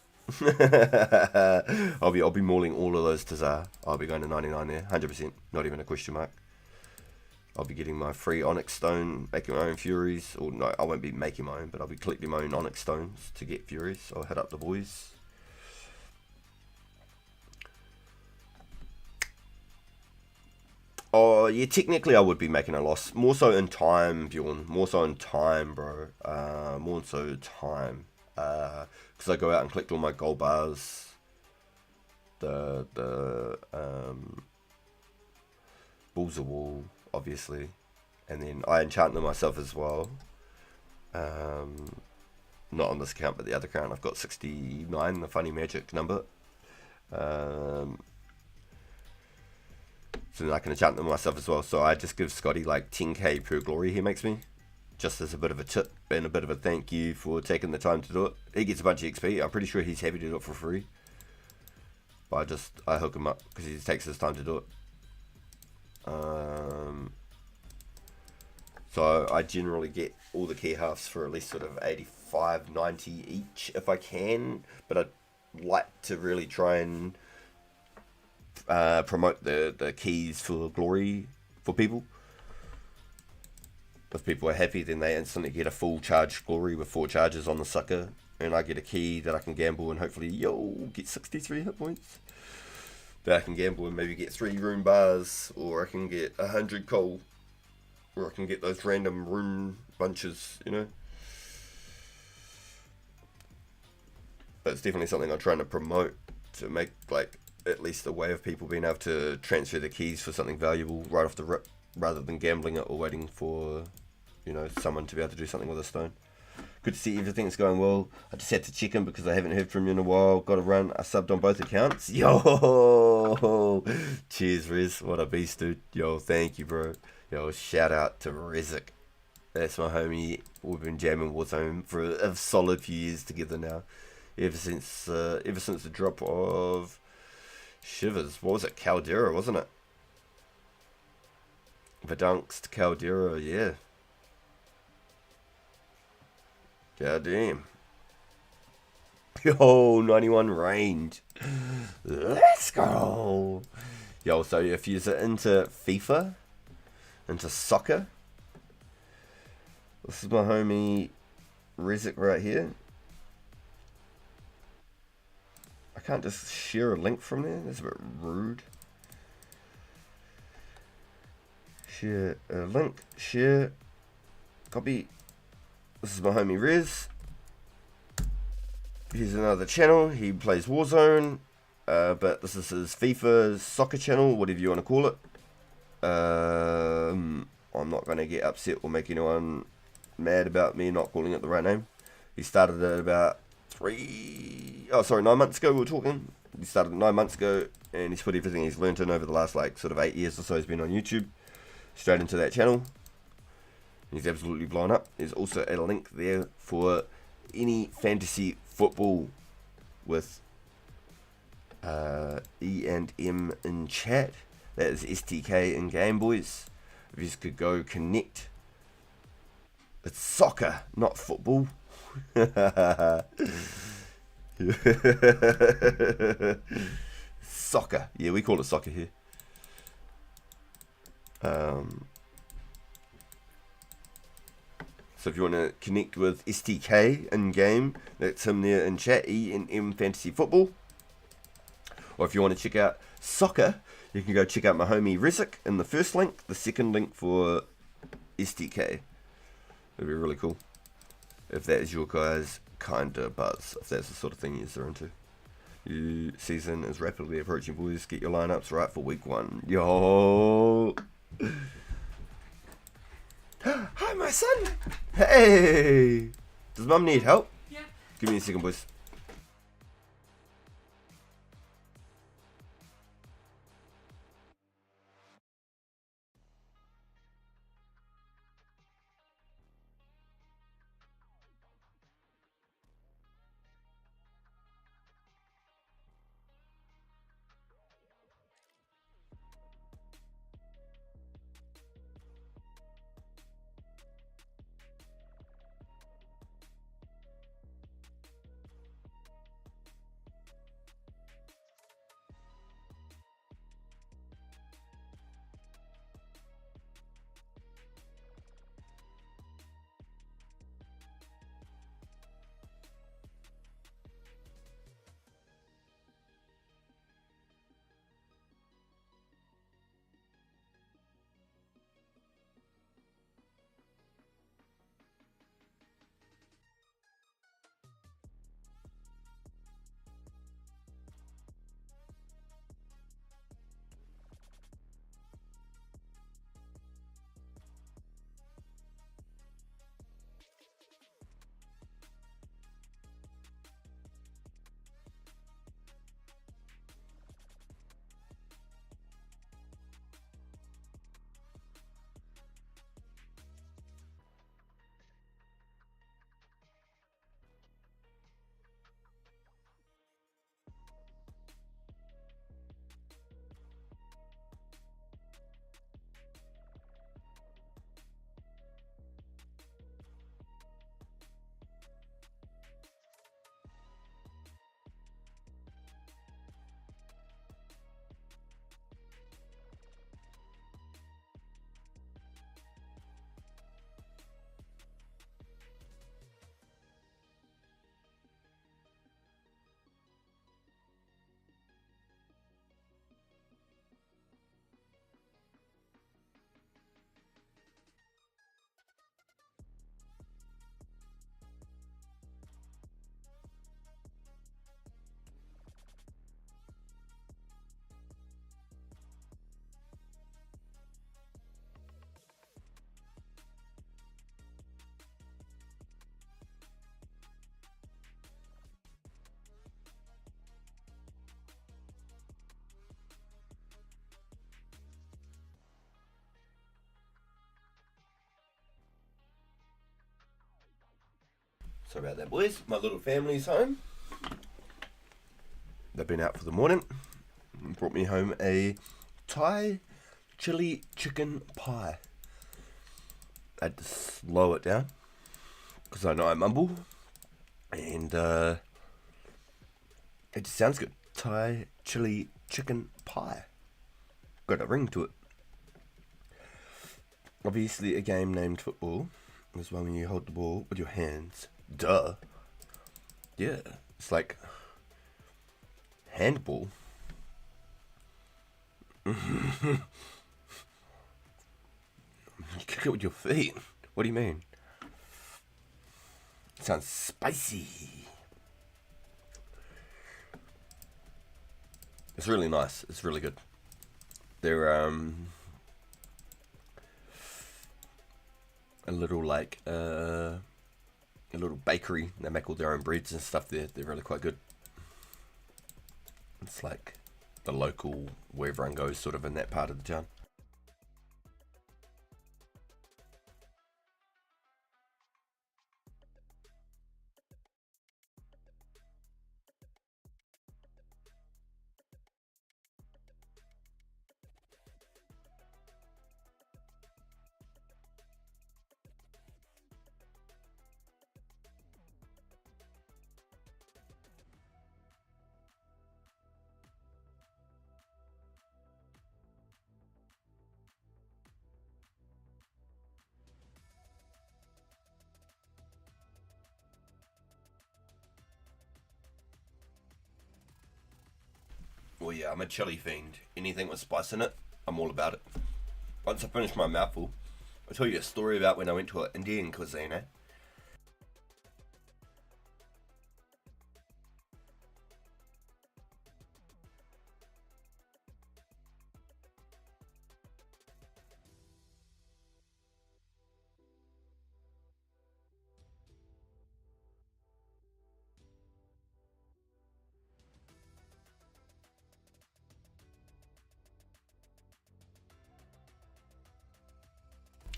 I'll be mauling all of those to Tsar. I'll be going to 99 there, 100%, not even a question mark. I'll be getting my free Onyx Stone, making my own Furies. Or no, I won't be making my own, but I'll be collecting my own Onyx Stones to get Furies. I'll hit up the boys. Oh, yeah, technically I would be making a loss. More so in time, Bjorn. More so in time, bro. More so time. Because I go out and collect all my gold bars. The Balls of Wool, obviously. And then I enchant them myself as well. Not on this account, but the other account. I've got 69, the funny magic number. So then I can enchant them myself as well. So I just give Scotty like 10k per glory he makes me. Just as a bit of a tip and a bit of a thank you for taking the time to do it. He gets a bunch of XP. I'm pretty sure he's happy to do it for free. But I hook him up because he takes his time to do it. So I generally get all the key halves for at least sort of 85, 90 each if I can. But I'd like to really try and promote the keys for glory for people. If people are happy, then they instantly get a full charge glory with 4 charges on the sucker, and I get a key that I can gamble and hopefully get 63 hit points. That I can gamble and maybe get 3 rune bars, or I can get 100 coal, or I can get those random rune bunches, you know. But it's definitely something I'm trying to promote to make like at least a way of people being able to transfer the keys for something valuable right off the rip, rather than gambling it or waiting for, you know, someone to be able to do something with a stone. Good to see everything's going well. I just had to check in because I haven't heard from you in a while. Got to run. I subbed on both accounts. Yo! Cheers, Riz. What a beast, dude. Yo, thank you, bro. Yo, shout out to Rezik. That's my homie. We've been jamming Warzone for a solid few years together now. Ever since the drop of Shivers. What was it? Caldera, wasn't it? Verdunks Caldera, yeah. God damn. Yo, 91 range. Let's go. Yo, so if you're into FIFA, into soccer, this is my homie Rezik right here. I can't just share a link from there. That's a bit rude. Share a link. Share. Copy. This is my homie Rez. Here's another channel. He plays Warzone. But this is his FIFA soccer channel, whatever you want to call it. I'm not going to get upset or make anyone mad about me not calling it the right name. He started it about 9 months ago. We were talking. He started 9 months ago, and he's put everything he's learnt in over the last sort of 8 years or so. He's been on YouTube straight into that channel. He's absolutely blown up. There's also a link there for any fantasy football with E and M in chat. That is STK in game, boys. If you just could go connect. It's soccer, not football. Soccer. Yeah, we call it soccer here. So if you want to connect with STK in game, that's him there in chat, E and M Fantasy Football. Or if you want to check out soccer, you can go check out my homie Rezik in the first link, the second link for STK. It'd be really cool if that is your guys' kind of buzz, if that's the sort of thing you're into. Your season is rapidly approaching, boys. Get your lineups right for week 1. Yo! Hi, my son! Hey! Does mum need help? Yeah. Give me a second, boys. Sorry about that, boys. My little family's home. They've been out for the morning and brought me home a Thai chili chicken pie. I had to slow it down because I know I mumble, and it just sounds good. Thai chili chicken pie. Got a ring to it. Obviously, a game named football is when you hold the ball with your hands. Duh. Yeah, it's like handball. You kick it with your feet. What do you mean? It sounds spicy. It's really nice. It's really good. They're a little like a little bakery. They make all their own breads and stuff there. They're really quite good. It's like the local where everyone goes, sort of in that part of the town. Well, yeah, I'm a chili fiend. Anything with spice in it, I'm all about it. Once I finish my mouthful, I'll tell you a story about when I went to an Indian cuisine, eh?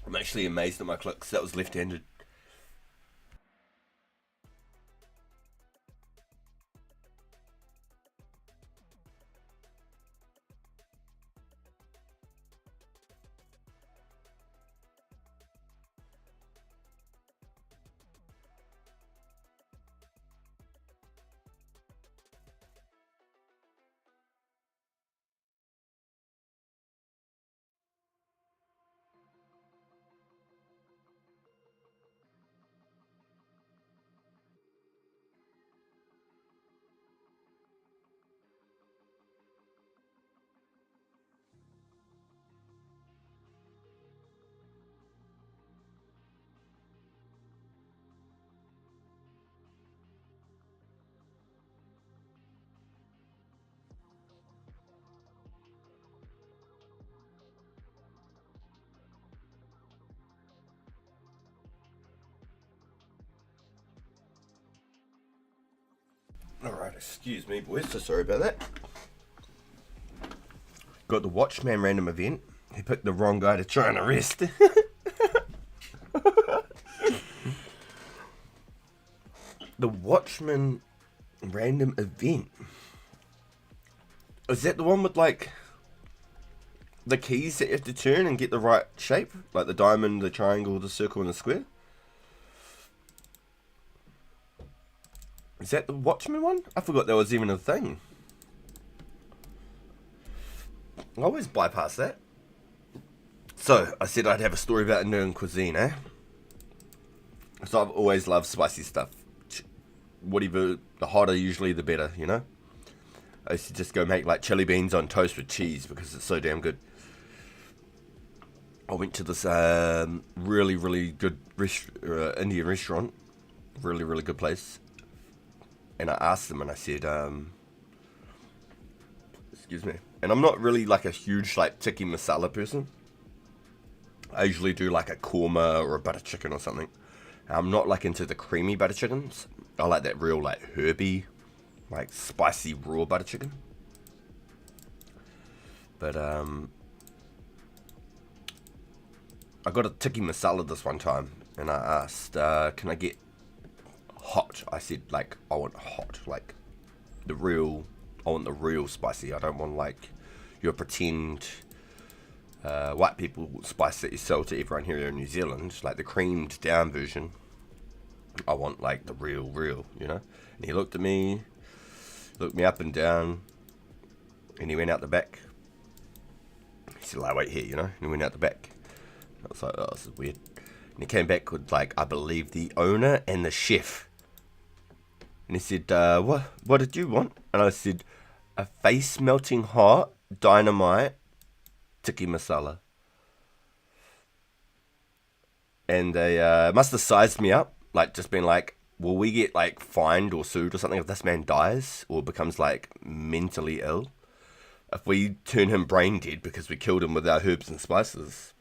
I'm actually amazed at my clicks. That was left-handed. Alright, excuse me boys, so sorry about that. Got the Watchman random event. He picked the wrong guy to try and arrest. The Watchman random event. Is that the one with like the keys that you have to turn and get the right shape? Like the diamond, the triangle, the circle and the square? Is that the Watchman one? I forgot there was even a thing. I always bypass that. So, I said I'd have a story about Indian cuisine, eh? So I've always loved spicy stuff. Whatever, the hotter usually the better, you know? I used to just go make like chili beans on toast with cheese because it's so damn good. I went to this really, really good Indian restaurant. Really, really good place. And I asked them and I said, excuse me. And I'm not really like a huge like tikka masala person. I usually do like a korma or a butter chicken or something. I'm not like into the creamy butter chickens. I like that real like herby, like spicy raw butter chicken. But I got a tikka masala this one time and I asked, can I get hot? I said like I want hot, like I want the real spicy. I don't want like your pretend white people spice that you sell to everyone here in New Zealand, like the creamed down version. I want like the real, you know. And he looked at me, looked me up and down, and he went out the back. He said, like, wait here, you know. And he went out the back. I was like, oh, this is weird. And he came back with, like, I believe the owner and the chef. And he said, what did you want? And I said, a face melting hot dynamite tikka masala. And they must have sized me up, like, just been like, will we get, like, fined or sued or something if this man dies or becomes, like, mentally ill? If we turn him brain dead because we killed him with our herbs and spices,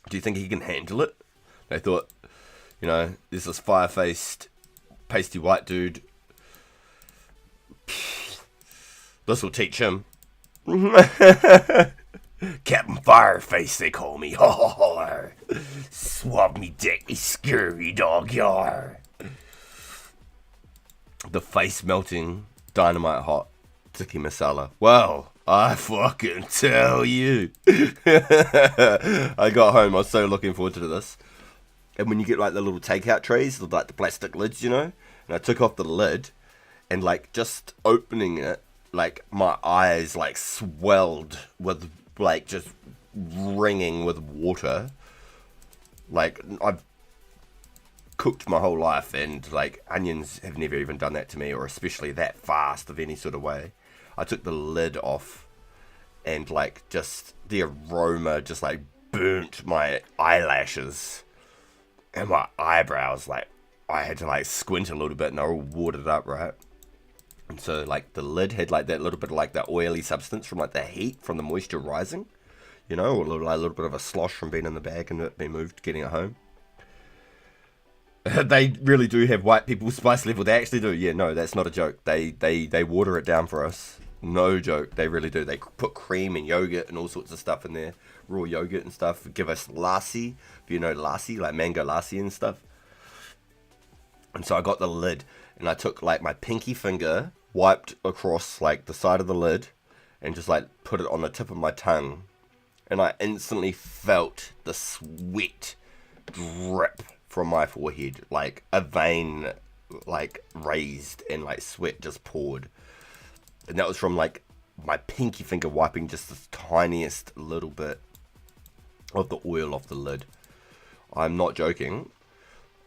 do you think he can handle it? They thought, you know, there's this fire-faced, pasty white dude. This will teach him. Captain Fireface, they call me. Ho ho ho. Swab me dick, you scurry dog, yar. The face-melting, dynamite hot tikka masala. Well, I fucking tell you. I got home, I was so looking forward to this. And when you get like the little takeout trays with like the plastic lids, you know, and I took off the lid and like just opening it, like my eyes like swelled with like just ringing with water. Like I've cooked my whole life and like onions have never even done that to me, or especially that fast of any sort of way. I took the lid off and like just the aroma just like burnt my eyelashes and my eyebrows. Like I had to like squint a little bit and they were all watered up, right? And so like the lid had like that little bit of like the oily substance from like the heat from the moisture rising, you know, or a little bit of a slosh from being in the bag and it being moved, getting it home. They really do have white people spice level. They actually do. Yeah, no, that's not a joke. They water it down for us. No joke. They really do. They put cream and yogurt and all sorts of stuff in there. Raw yogurt and stuff. Give us lassi. If you know lassi, like mango lassi and stuff. And so I got the lid and I took like my pinky finger, wiped across like the side of the lid and just like put it on the tip of my tongue. And I instantly felt the sweat drip from my forehead, like a vein like raised and like sweat just poured. And that was from like my pinky finger wiping just the tiniest little bit of the oil off the lid. I'm not joking.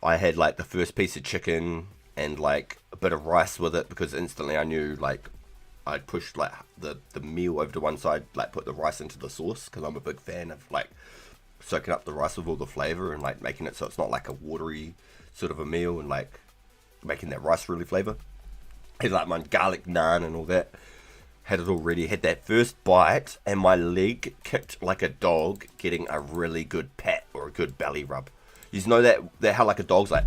I had like the first piece of chicken and like a bit of rice with it because instantly I knew like I'd pushed like the meal over to one side, like put the rice into the sauce because I'm a big fan of like soaking up the rice with all the flavour and like making it so it's not like a watery sort of a meal and like making that rice really flavour. Had like my garlic naan and all that. Had it all ready. Had that first bite and my leg kicked like a dog getting a really good pat or a good belly rub. You know that how like a dog's like.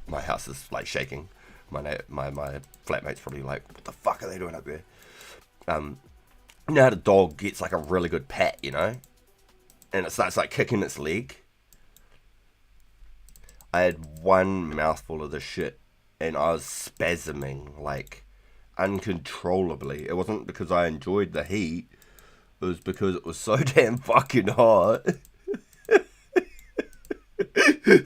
My house is like shaking. My flatmate's probably like, what the fuck are they doing up there? You know how the dog gets like a really good pat, you know? And it starts like kicking its leg. I had one mouthful of the shit and I was spasming like uncontrollably. It wasn't because I enjoyed the heat. It was because it was so damn fucking hot.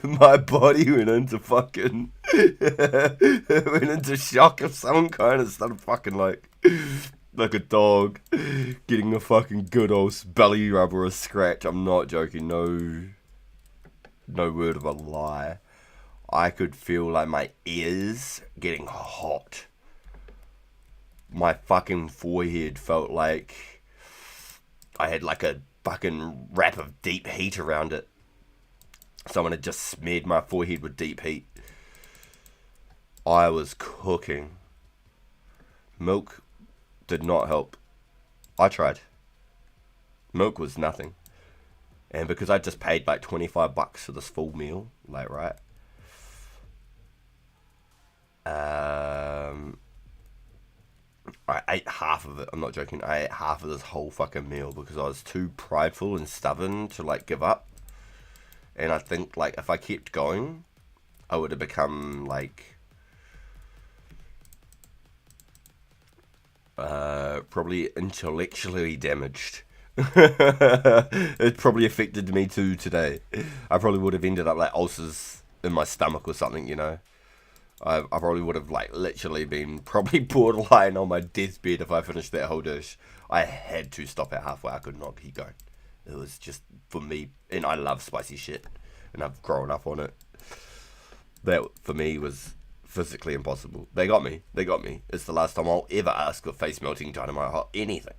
My body went into fucking went into shock of some kind and started fucking like a dog getting a fucking good old belly rub or a scratch. I'm not joking. No word of a lie. I could feel like my ears getting hot. My fucking forehead felt like I had like a fucking wrap of deep heat around it. Someone had just smeared my forehead with deep heat. I was cooking. Milk did not help. I tried. Milk was nothing. And because I just paid like $25 for this full meal, like, right? I ate half of it. I'm not joking. I ate half of this whole fucking meal because I was too prideful and stubborn to like give up. And I think like if I kept going, I would have become like probably intellectually damaged. It probably affected me too today. I probably would have ended up like ulcers in my stomach or something, you know. I probably would have like literally been probably borderline on my deathbed if I finished that whole dish. I had to stop at halfway. I could not keep going. It was just for me, and I love spicy shit, and I've grown up on it. That for me was physically impossible. They got me. They got me. It's the last time I'll ever ask for face melting dynamite hot anything.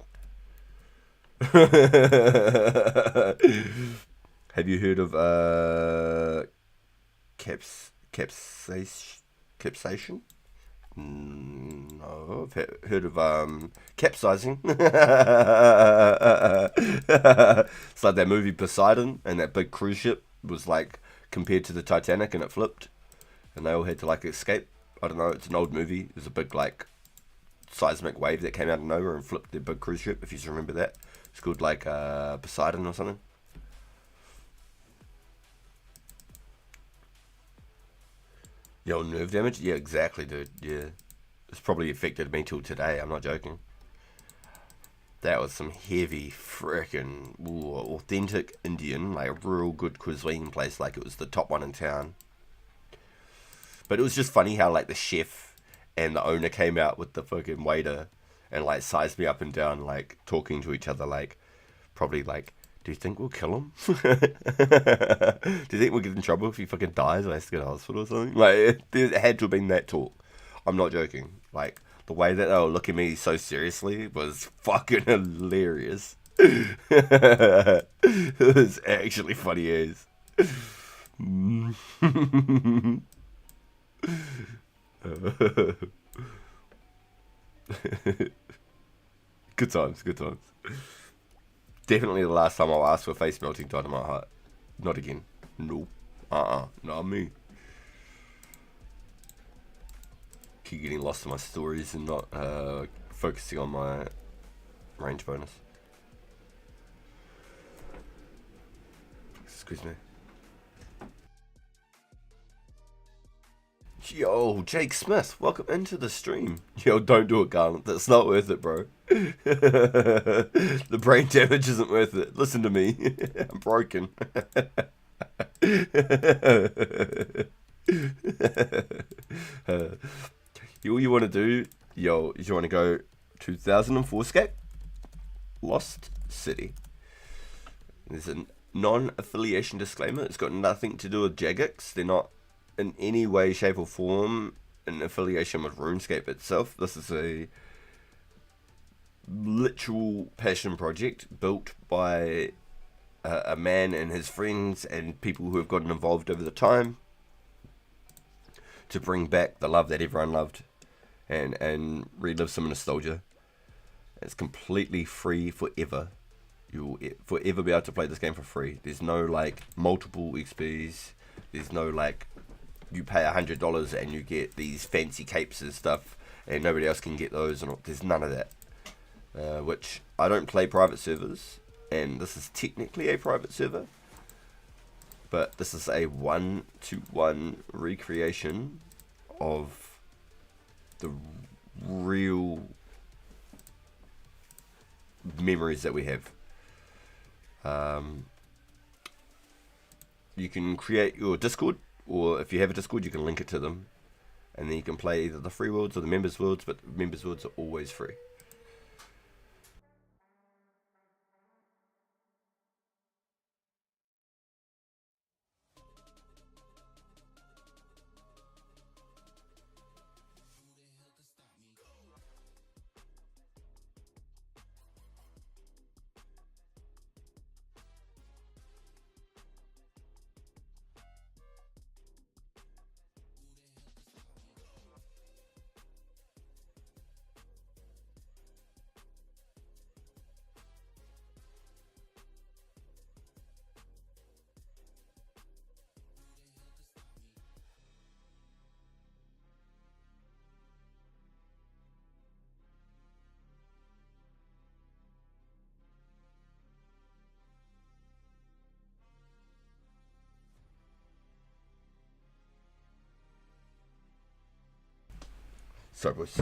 Have you heard of capsation? No, I've heard of capsizing. It's like that movie Poseidon, and that big cruise ship was like compared to the Titanic, and it flipped, and they all had to like escape. I don't know. It's an old movie. There's a big like seismic wave that came out of nowhere and flipped their big cruise ship. If you remember that, it's called like Poseidon or something. Yo, nerve damage? Yeah, exactly, dude. Yeah. It's probably affected me till today. I'm not joking. That was some heavy, frickin' authentic Indian, like a real good cuisine place. Like it was the top one in town. But it was just funny how like the chef and the owner came out with the fucking waiter and like sized me up and down, like talking to each other, like probably like, do you think we'll kill him? Do you think we'll get in trouble if he fucking dies and has to go to hospital or something? Like, it had to have been that talk. I'm not joking. Like, the way that they were looking at me so seriously was fucking hilarious. It was actually funny as. Good times, good times. Definitely the last time I'll ask for face melting dynamite heart. Not again. Nope. Not me. Keep getting lost in my stories and not focusing on my range bonus. Excuse me. Yo, Jake Smith, welcome into the stream. Yo, don't do it, Garland. That's not worth it, bro. The brain damage isn't worth it. Listen to me. I'm broken. All you want to do, yo, is you want to go 2004scape, Lost City. There's a non-affiliation disclaimer. It's got nothing to do with Jagex. They're not in any way, shape, or form in affiliation with RuneScape itself. This is a literal passion project built by a man and his friends and people who have gotten involved over the time to bring back the love that everyone loved and relive some nostalgia. It's completely free forever. You'll forever be able to play this game for free. There's no like multiple XPs. There's no like you pay $100 and you get these fancy capes and stuff, and nobody else can get those. And there's none of that. Which I don't play private servers, and this is technically a private server, but this is a 1-to-1 recreation of the real memories that we have. You can create your Discord, or if you have a Discord, you can link it to them, and then you can play either the free worlds or the members worlds, but members worlds are always free. Sorry, boys.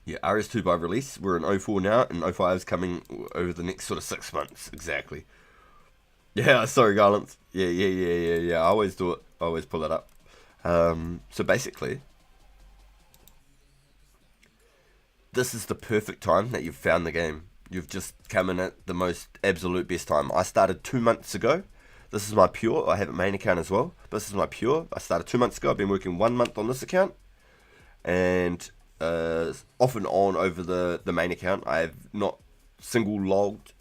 Yeah, RS2 by release. We're in 04 now, and 05 is coming over the next sort of 6 months, exactly. Yeah, sorry, Garlands. Yeah. I always do it. I always pull it up. So basically, this is the perfect time that you've found the game. You've just come in at the most absolute best time. I started 2 months ago. This is my pure. I have a main account as well. This is my pure. I started 2 months ago. I've been working 1 month on this account. And off and on over the main account. I have not single logged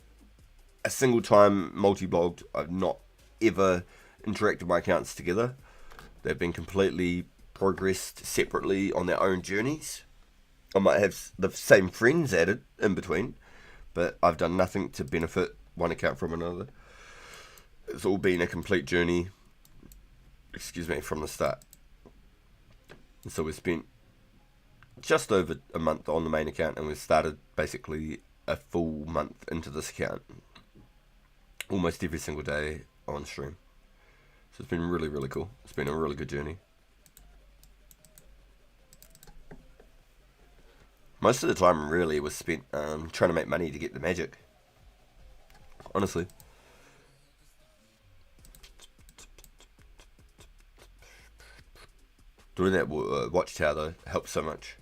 a single time multi-blogged. I've not ever interacted my accounts together. They've been completely progressed separately on their own journeys. I might have the same friends added in between, but I've done nothing to benefit one account from another. It's all been a complete journey, from the start. And so we spent just over a month on the main account, and we started basically a full month into this account. Almost every single day on stream. So it's been really, really cool. It's been a really good journey. Most of the time really was spent trying to make money to get the magic. Honestly. Doing that watchtower though helps so much.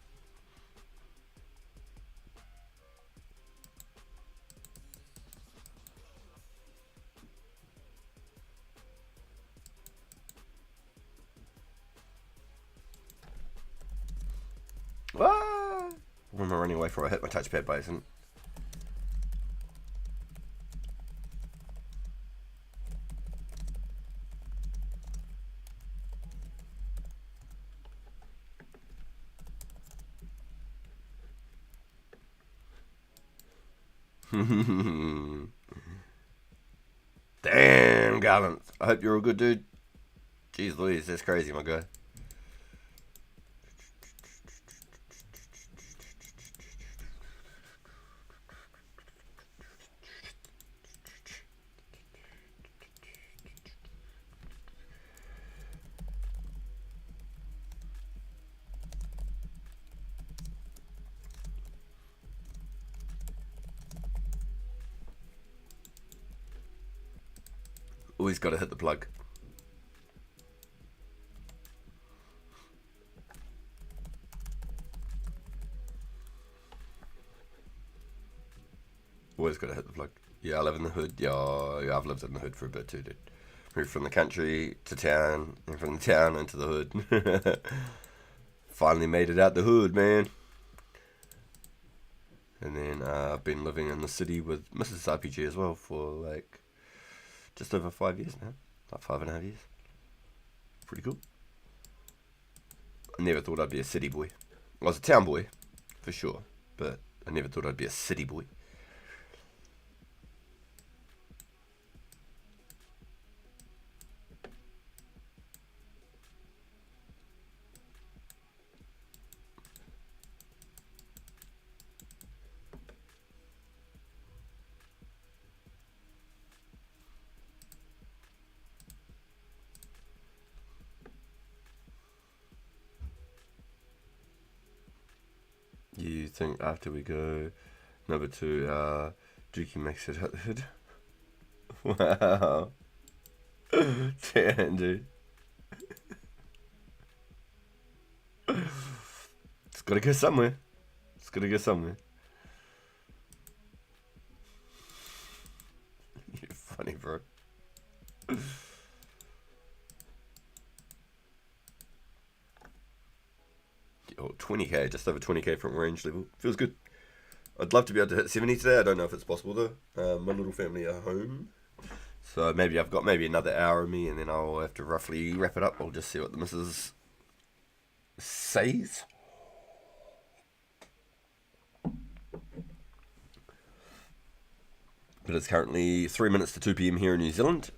Ah! What am I running away for? I hit my touchpad by accident. Damn, Garland. I hope you're all good, dude. Jeez Louise, that's crazy, my guy. Always got to hit the plug. Always got to hit the plug. Yeah, I live in the hood. Yeah, I've lived in the hood for a bit too, dude. Moved from the country to town, and from the town into the hood. Finally made it out the hood, man. And then I've been living in the city with Mrs. RPG as well for like just over 5 years now. Like 5.5 years. Pretty cool. I never thought I'd be a city boy. I was a town boy, for sure. But I never thought I'd be a city boy. You think after we go number 2, Dookie makes it out the hood? Wow. Damn, dude. It's gotta go somewhere. It's gotta go somewhere. You're funny, bro. Oh, 20k, just over 20k from range level. Feels good. I'd love to be able to hit 70 today. I don't know if it's possible though. My little family are home. So maybe I've got another hour of me, and then I'll have to roughly wrap it up. I'll just see what the missus says. But it's currently 3 minutes to 2 p.m. here in New Zealand.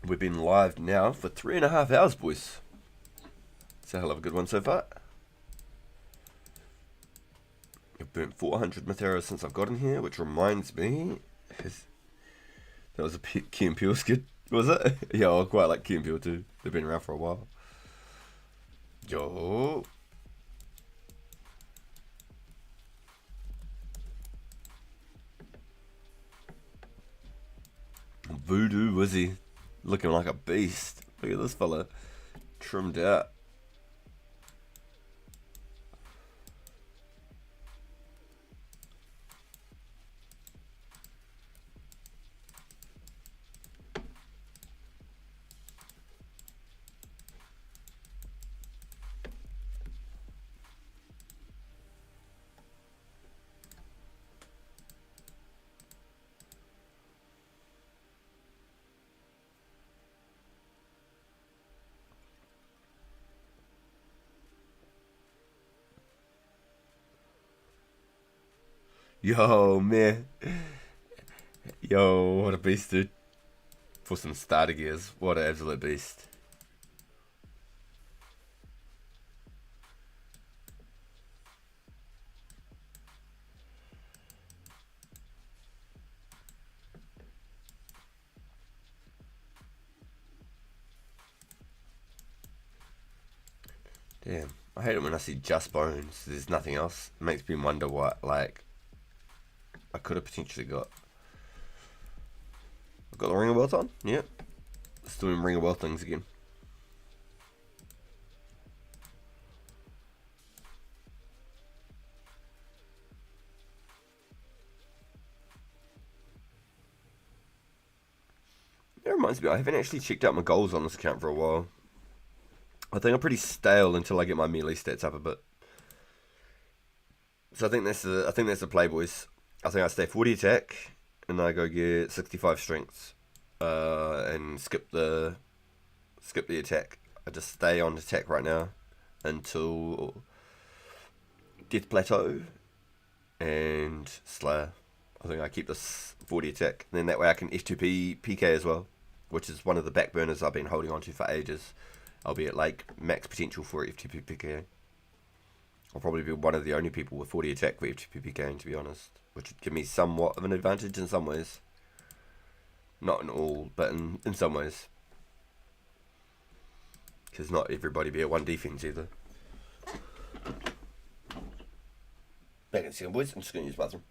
We've been live now for 3.5 hours, boys. It's a hell of a good one so far. I've burnt 400 Mathera since I've gotten here, which reminds me, that was a Key and Peele skid, was it? Yeah, I quite like Key and Peele too. They've been around for a while. Yo. voodoo Wizzy. Looking like a beast. Look at this fella. Trimmed out. Yo, man. Yo, what a beast, dude. For some starter gears. What an absolute beast. Damn. I hate it when I see just bones. There's nothing else. It makes me wonder what, like, I could have potentially got. I've got the Ring of Wealth on? Yep. Let's do Ring of Wealth things again. It reminds me, I haven't actually checked out my goals on this account for a while. I think I'm pretty stale until I get my melee stats up a bit. So I think that's the play, boys. I think I stay 40 attack, and I go get 65 strength, and skip the attack. I just stay on attack right now until Death Plateau and Slayer. I think I keep this 40 attack, and then that way I can F2P PK as well, which is one of the back burners I've been holding on to for ages. I'll be at like max potential for F2P PK. I'll probably be one of the only people with 40 attack for F2P PK, to be honest, which would give me somewhat of an advantage in some ways. Not in all, but in some ways. Because not everybody be at 1 defense either. Back in a second, boys. I'm just going to use the bathroom.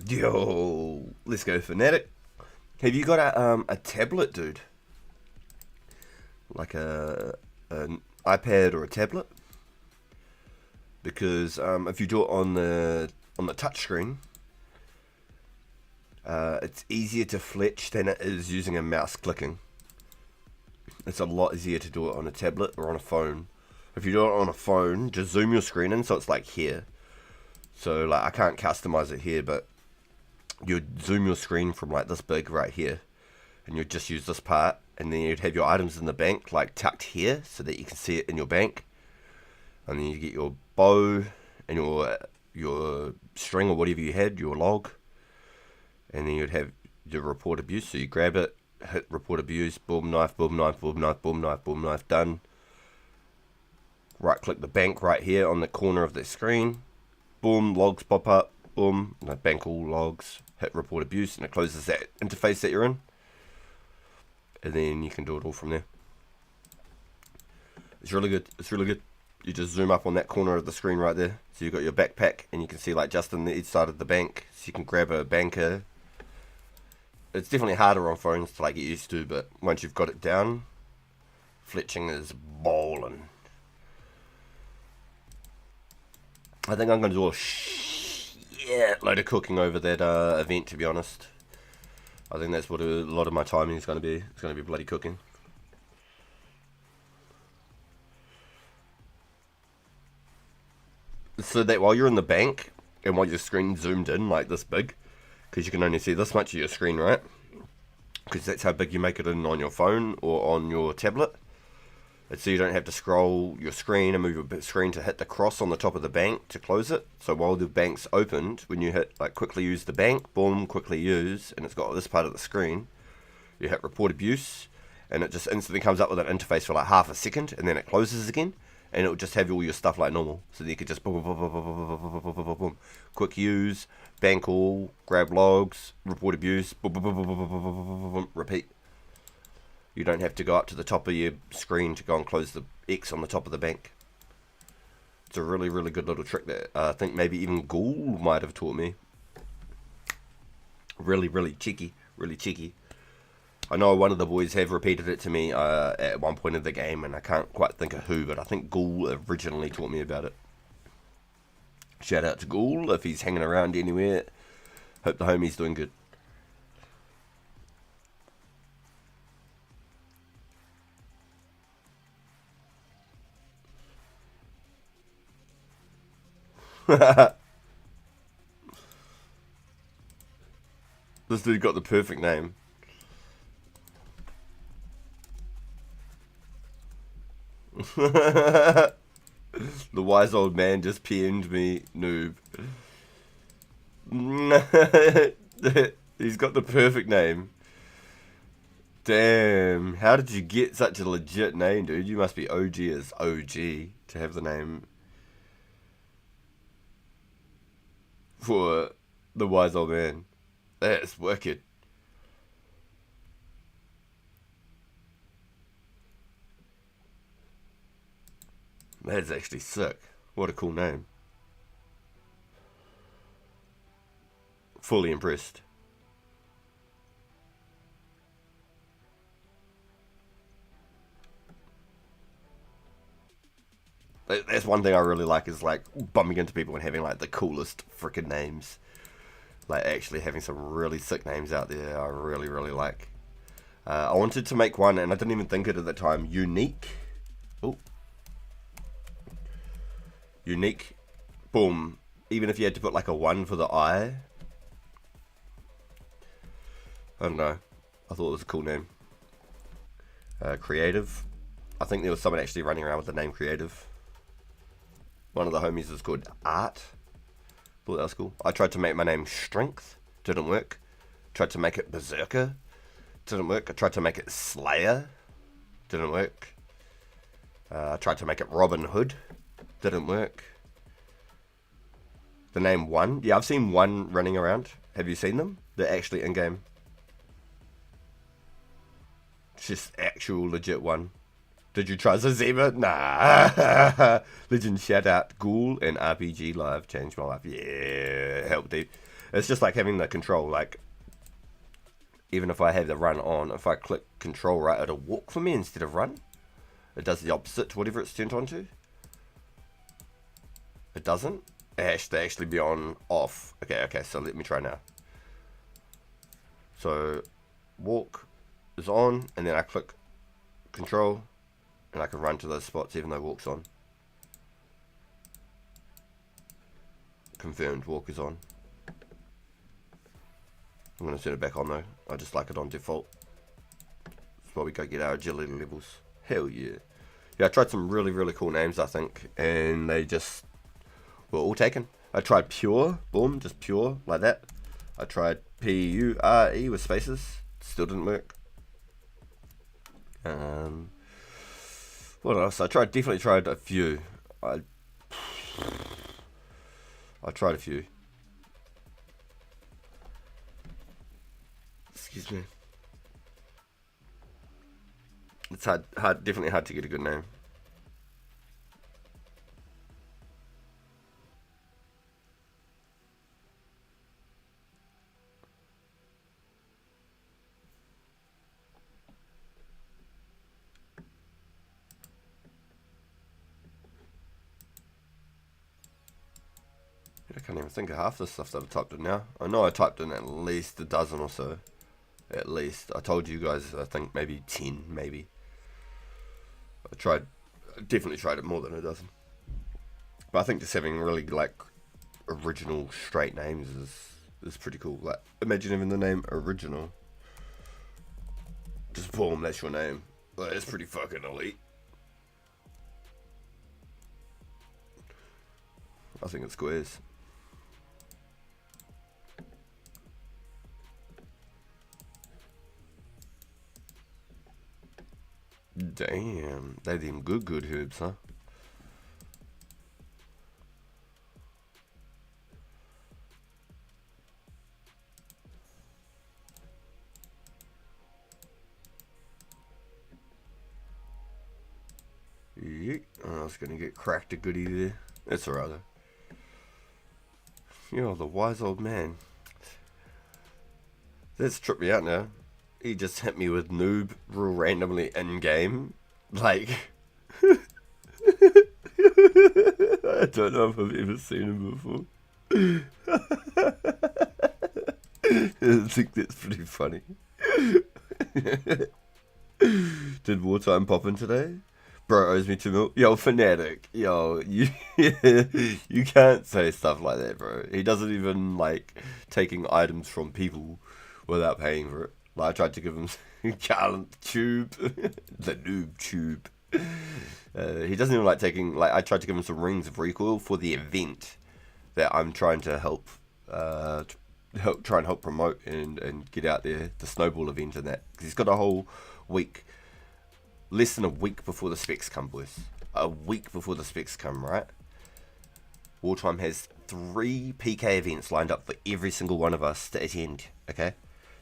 Yo, let's go Fnatic. Have you got a tablet, dude? Like an iPad or a tablet? Because if you do it on the touchscreen, it's easier to fletch than it is using a mouse clicking. It's a lot easier to do it on a tablet or on a phone. If you do it on a phone, just zoom your screen in so it's like here. So like I can't customize it here, but you'd zoom your screen from like this big right here, and you'd just use this part, and then you'd have your items in the bank like tucked here so that you can see it in your bank. And then you get your bow and your string or whatever you had, your log, and then you'd have the report abuse. So you grab it, hit report abuse, boom, knife, boom, knife, boom, knife, boom, knife, boom, knife, done. Right click the bank right here on the corner of the screen. Boom, logs pop up, boom, bank all logs, hit report abuse, and it closes that interface that you're in. And then you can do it all from there. It's really good, it's really good. You just zoom up on that corner of the screen right there. So you've got your backpack, and you can see like just on the each side of the bank, so you can grab a banker. It's definitely harder on phones to like get used to, but once you've got it down, fletching is ballin'. I think I'm going to do a load of cooking over that event, to be honest. I think that's what a lot of my timing is going to be. It's going to be bloody cooking. So that while you're in the bank, and while your screen's zoomed in like this big, because you can only see this much of your screen, right? Because that's how big you make it in on your phone or on your tablet. And so you don't have to scroll your screen and move your screen to hit the cross on the top of the bank to close it. So while the bank's opened, when you hit like quickly use the bank, boom, quickly use, and it's got this part of the screen, you hit report abuse, and it just instantly comes up with an interface for like half a second, and then it closes again, and it will just have all your stuff like normal. So you could just boom, boom, boom, boom, boom, boom, boom, boom, boom, boom, quick use, bank all, grab logs, report abuse, boom, boom, boom, boom, boom, boom, boom, boom, boom, repeat. You don't have to go up to the top of your screen to go and close the X on the top of the bank. It's a really, really good little trick that I think maybe even Ghoul might have taught me. Really, really cheeky. Really cheeky. I know one of the boys have repeated it to me at one point in the game, and I can't quite think of who, but I think Ghoul originally taught me about it. Shout out to Ghoul if he's hanging around anywhere. Hope the homie's doing good. This dude got the perfect name. The wise old man just PM'd me, noob. He's got the perfect name. Damn, how did you get such a legit name, dude? You must be OG as OG to have the name for the wise old man. That's wicked. That's actually sick. What a cool name. Fully impressed. That's one thing I really like, is like bumping into people and having like the coolest freaking names. Like actually having some really sick names out there. I really, really like. I wanted to make one, and I didn't even think it at the time. Unique. Oh. Unique. Boom. Even if you had to put like a 1 for the I. I don't know. I thought it was a cool name. Creative. I think there was someone actually running around with the name Creative. One of the homies is called Art. Thought that was cool. I tried to make my name Strength. Didn't work. Tried to make it Berserker. Didn't work. I tried to make it Slayer. Didn't work. I tried to make it Robin Hood. Didn't work. The name One. Yeah, I've seen One running around. Have you seen them? They're actually in-game. It's just actual legit One. Did you try Zazima? Nah. Legend shout out Ghoul and RPG Live changed my life. Yeah, help dude. It's just like having the control. Like, even if I have the run on, if I click control right, it'll walk for me instead of run. It does the opposite to whatever it's turned on to. It doesn't. It has to actually be on off. Okay, so let me try now. So, walk is on, and then I click control, and I can run to those spots even though walk's on. Confirmed, walk is on. I'm going to turn it back on though. I just like it on default. That's why we go get our agility levels. Hell yeah. Yeah, I tried some really, really cool names, I think, and they just were all taken. I tried Pure, boom, just Pure, like that. I tried Pure with spaces, still didn't work. What else? Definitely tried a few. I tried a few. Excuse me. It's definitely hard to get a good name. I can't even think of half the stuff that I typed in now. I know I typed in at least a dozen or so. At least. I told you guys, I think maybe 10, maybe. I definitely tried it more than a dozen. But I think just having really, like, original straight names is pretty cool. Like, imagine having the name Original. Just boom, that's your name. Like, it's pretty fucking elite. I think it squares. Damn, they them good herbs, huh? Yeet. I was gonna get cracked a goodie there. That's alright though. You're the wise old man. That's tripped me out now. He just hit me with noob real randomly in game. Like, I don't know if I've ever seen him before. I think that's pretty funny. Did Wartime pop in today? Bro owes me 2 mil. Yo, Fnatic. Yo, you you can't say stuff like that, bro. He doesn't even like taking items from people without paying for it. Like, I tried to give him Gallant Tube. The noob tube. He doesn't even like taking, like, I tried to give him some rings of recoil for the event that I'm trying to help promote and get out there, the snowball event and that. Because he's got a whole week, less than a week before the specs come, boys. A week before the specs come, right? Wartime has 3 PK events lined up for every single one of us to attend, okay?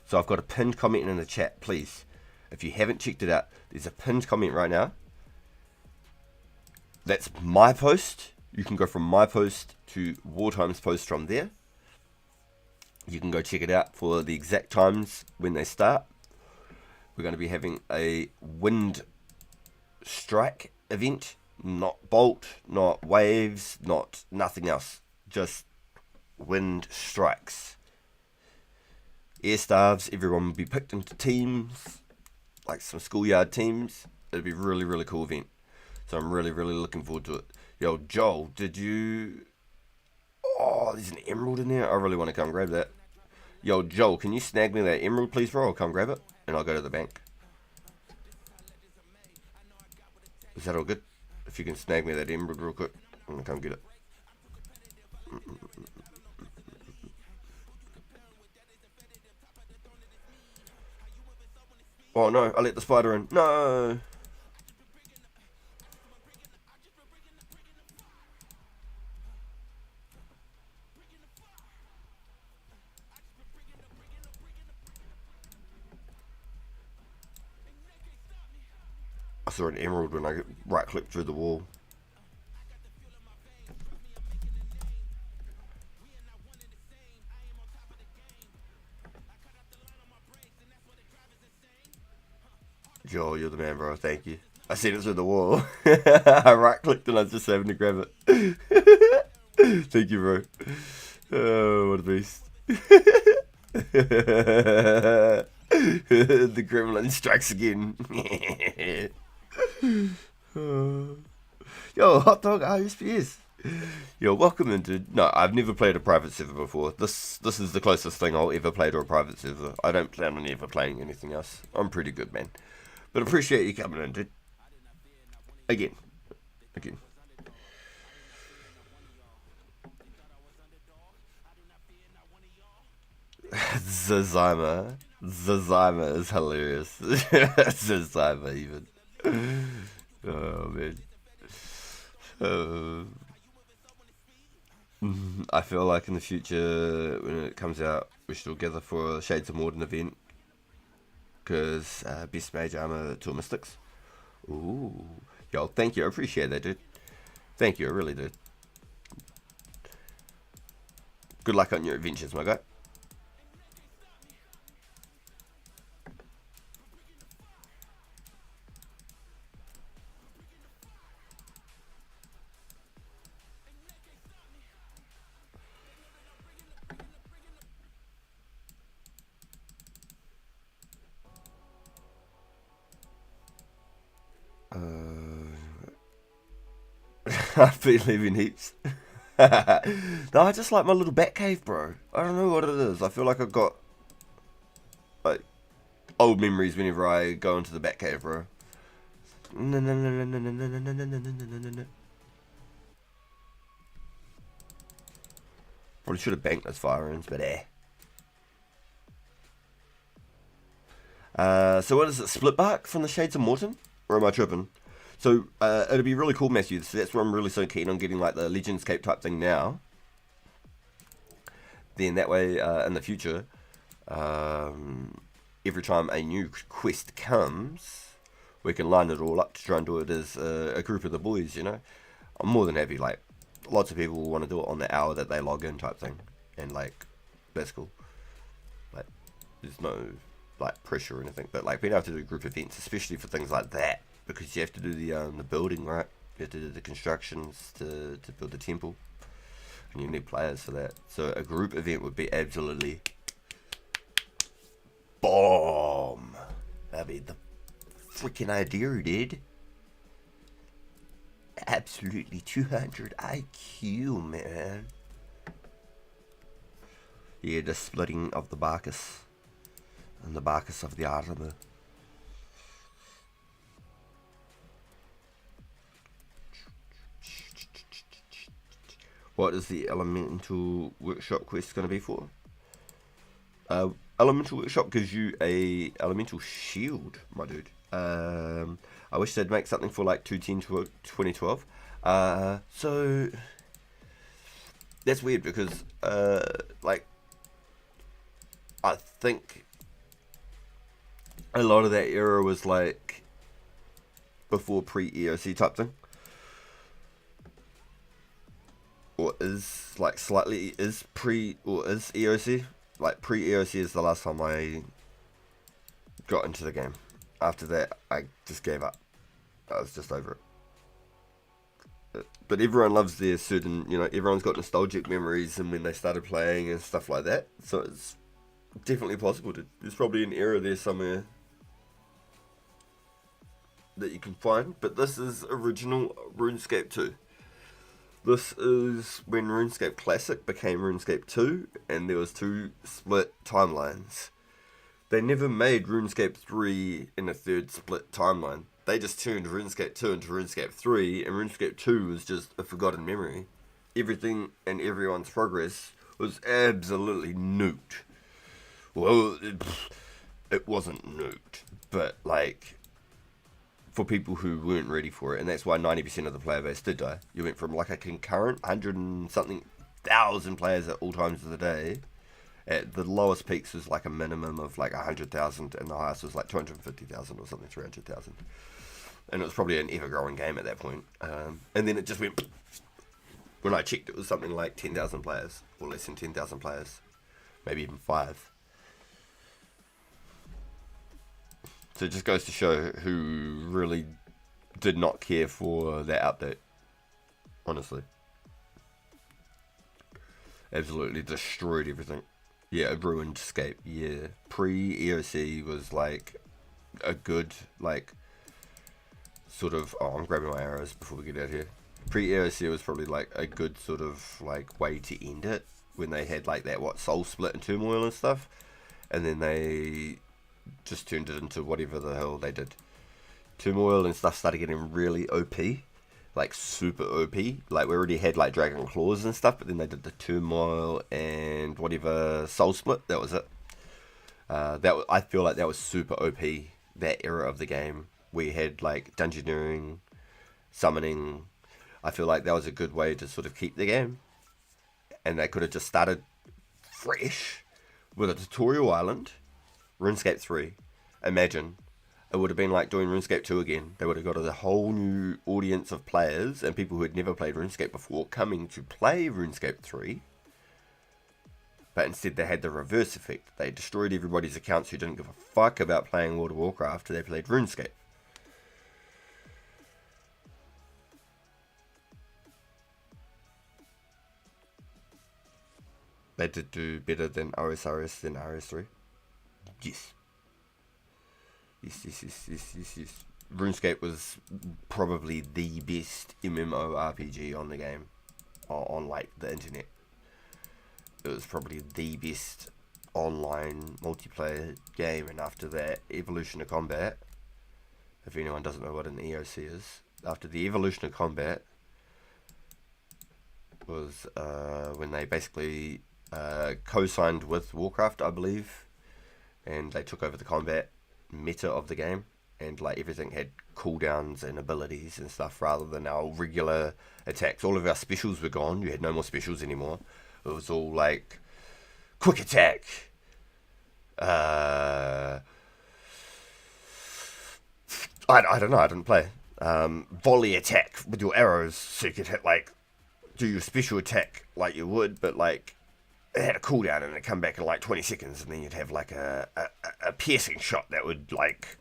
So I've got a pinned comment in the chat, please. If you haven't checked it out, there's a pinned comment right now. That's my post. You can go from my post to Wartime's post from there. You can go check it out for the exact times when they start. We're going to be having a wind strike event. Not bolt, not waves, not nothing else. Just wind strikes. Air staffs, everyone will be picked into teams, like some schoolyard teams. It'll be a really, really cool event. So I'm really, really looking forward to it. Yo, Joel, did you... Oh, there's an emerald in there. I really want to come grab that. Yo, Joel, can you snag me that emerald, please, bro? I'll come grab it, and I'll go to the bank. Is that all good? If you can snag me that emerald real quick, I'm going to come get it. Oh no, I let the spider in. No! I saw an emerald when I right clicked through the wall. Joel, you're the man, bro. Thank you. I seen it through the wall. I right clicked and I was just having to grab it. Thank you, bro. Oh, what a beast. The gremlin strikes again. Yo, hot dog RSPS. Yo, welcome into... No, I've never played a private server before. This is the closest thing I'll ever play to a private server. I don't plan on ever playing anything else. I'm pretty good, man. But appreciate you coming in, dude. Again. Zazima. Zazyma is hilarious. Zazyma even. Oh man. Uh, I feel like in the future, when it comes out, we should all gather for a Shades of Morden event. Because best mage armor to Mystics. Ooh. Yo, thank you. I appreciate that, dude. Thank you. I really do. Good luck on your adventures, my guy. I've been leaving heaps. No, I just like my little bat cave, bro. I don't know what it is. I feel like I've got like old memories whenever I go into the bat cave, bro. Probably should have banked those fire ends, but eh. So what is it? Split bark from the Shades of Morton? Or am I tripping? So it'd be really cool, Matthew. So that's where I'm really so keen on getting like the Legendscape type thing now. Then that way, in the future, every time a new quest comes, we can line it all up to try and do it as a group of the boys, you know? I'm more than happy, like, lots of people want to do it on the hour that they log in type thing. And, like, that's cool. Like, there's no, like, pressure or anything. But, like, being able to do group events, especially for things like that, because you have to do the building, right? You have to do the constructions to build the temple. And you need players for that. So a group event would be absolutely bomb. That'd be the freaking idea, dude. Absolutely 200 IQ, man. Yeah, the splitting of the Bacchus. And the Bacchus of the Artemis. What is the Elemental Workshop quest going to be for? Elemental Workshop gives you a Elemental Shield, my dude. I wish they'd make something for like 210 to 2012. So that's weird because like I think a lot of that era was like before pre-EOC type thing. Or is like slightly is pre or is EOC. Like pre-EOC is the last time I got into the game. After that I just gave up. I was just over it. But everyone loves their certain, you know, everyone's got nostalgic memories and when they started playing and stuff like that. So it's definitely possible to, there's probably an era there somewhere that you can find. But this is original RuneScape 2. This is when RuneScape Classic became RuneScape 2, and there was two split timelines. They never made RuneScape 3 in a third split timeline. They just turned RuneScape 2 into RuneScape 3, and RuneScape 2 was just a forgotten memory. Everything and everyone's progress was absolutely nuked. Well, it wasn't nuked, but like, for people who weren't ready for it, and that's why 90% of the player base did die. You went from like a concurrent 100 and something thousand players at all times of the day. At the lowest peaks was like a minimum of like 100,000, and the highest was like 250,000 or something, 300,000. And it was probably an ever-growing game at that point. And then it just went. When I checked, it was something like 10,000 players, or less than 10,000 players, maybe even 5. So it just goes to show who really did not care for that update. Honestly. Absolutely destroyed everything. Yeah, a Runescape, yeah. Pre-EOC was like a good, like, sort of... Oh, I'm grabbing my arrows before we get out here. Pre-EOC was probably like a good sort of like way to end it. When they had like that, Soul Split and Turmoil and stuff. And then they just turned it into whatever the hell they did. Turmoil and stuff started getting really OP, like super OP. Like we already had like Dragon Claws and stuff, but then they did the Turmoil and whatever Soul Split. That was it. I feel like that was super OP. That era of the game, we had like dungeoneering, summoning. I feel like that was a good way to sort of keep the game, and they could have just started fresh with a tutorial island, RuneScape 3. Imagine it would have been like doing RuneScape 2 again. They would have got a whole new audience of players and people who had never played RuneScape before coming to play RuneScape 3. But instead they had the reverse effect. They destroyed everybody's accounts who didn't give a fuck about playing World of Warcraft. They played RuneScape. They did do better than OSRS than RS3. Yes. Yes. RuneScape was probably the best MMORPG on the game. On like the internet. It was probably the best online multiplayer game, and after that, Evolution of Combat. If anyone doesn't know what an EOC is, after the Evolution of Combat was when they basically co-signed with Warcraft, I believe, and they took over the combat meta of the game, and like everything had cooldowns and abilities and stuff rather than our regular attacks. All of our specials were gone. You had no more specials anymore. It was all like quick attack, I don't know, I didn't play. Volley attack with your arrows, so you could hit like do your special attack like you would, but like it had a cooldown and it'd come back in like 20 seconds, and then you'd have like a piercing shot that would like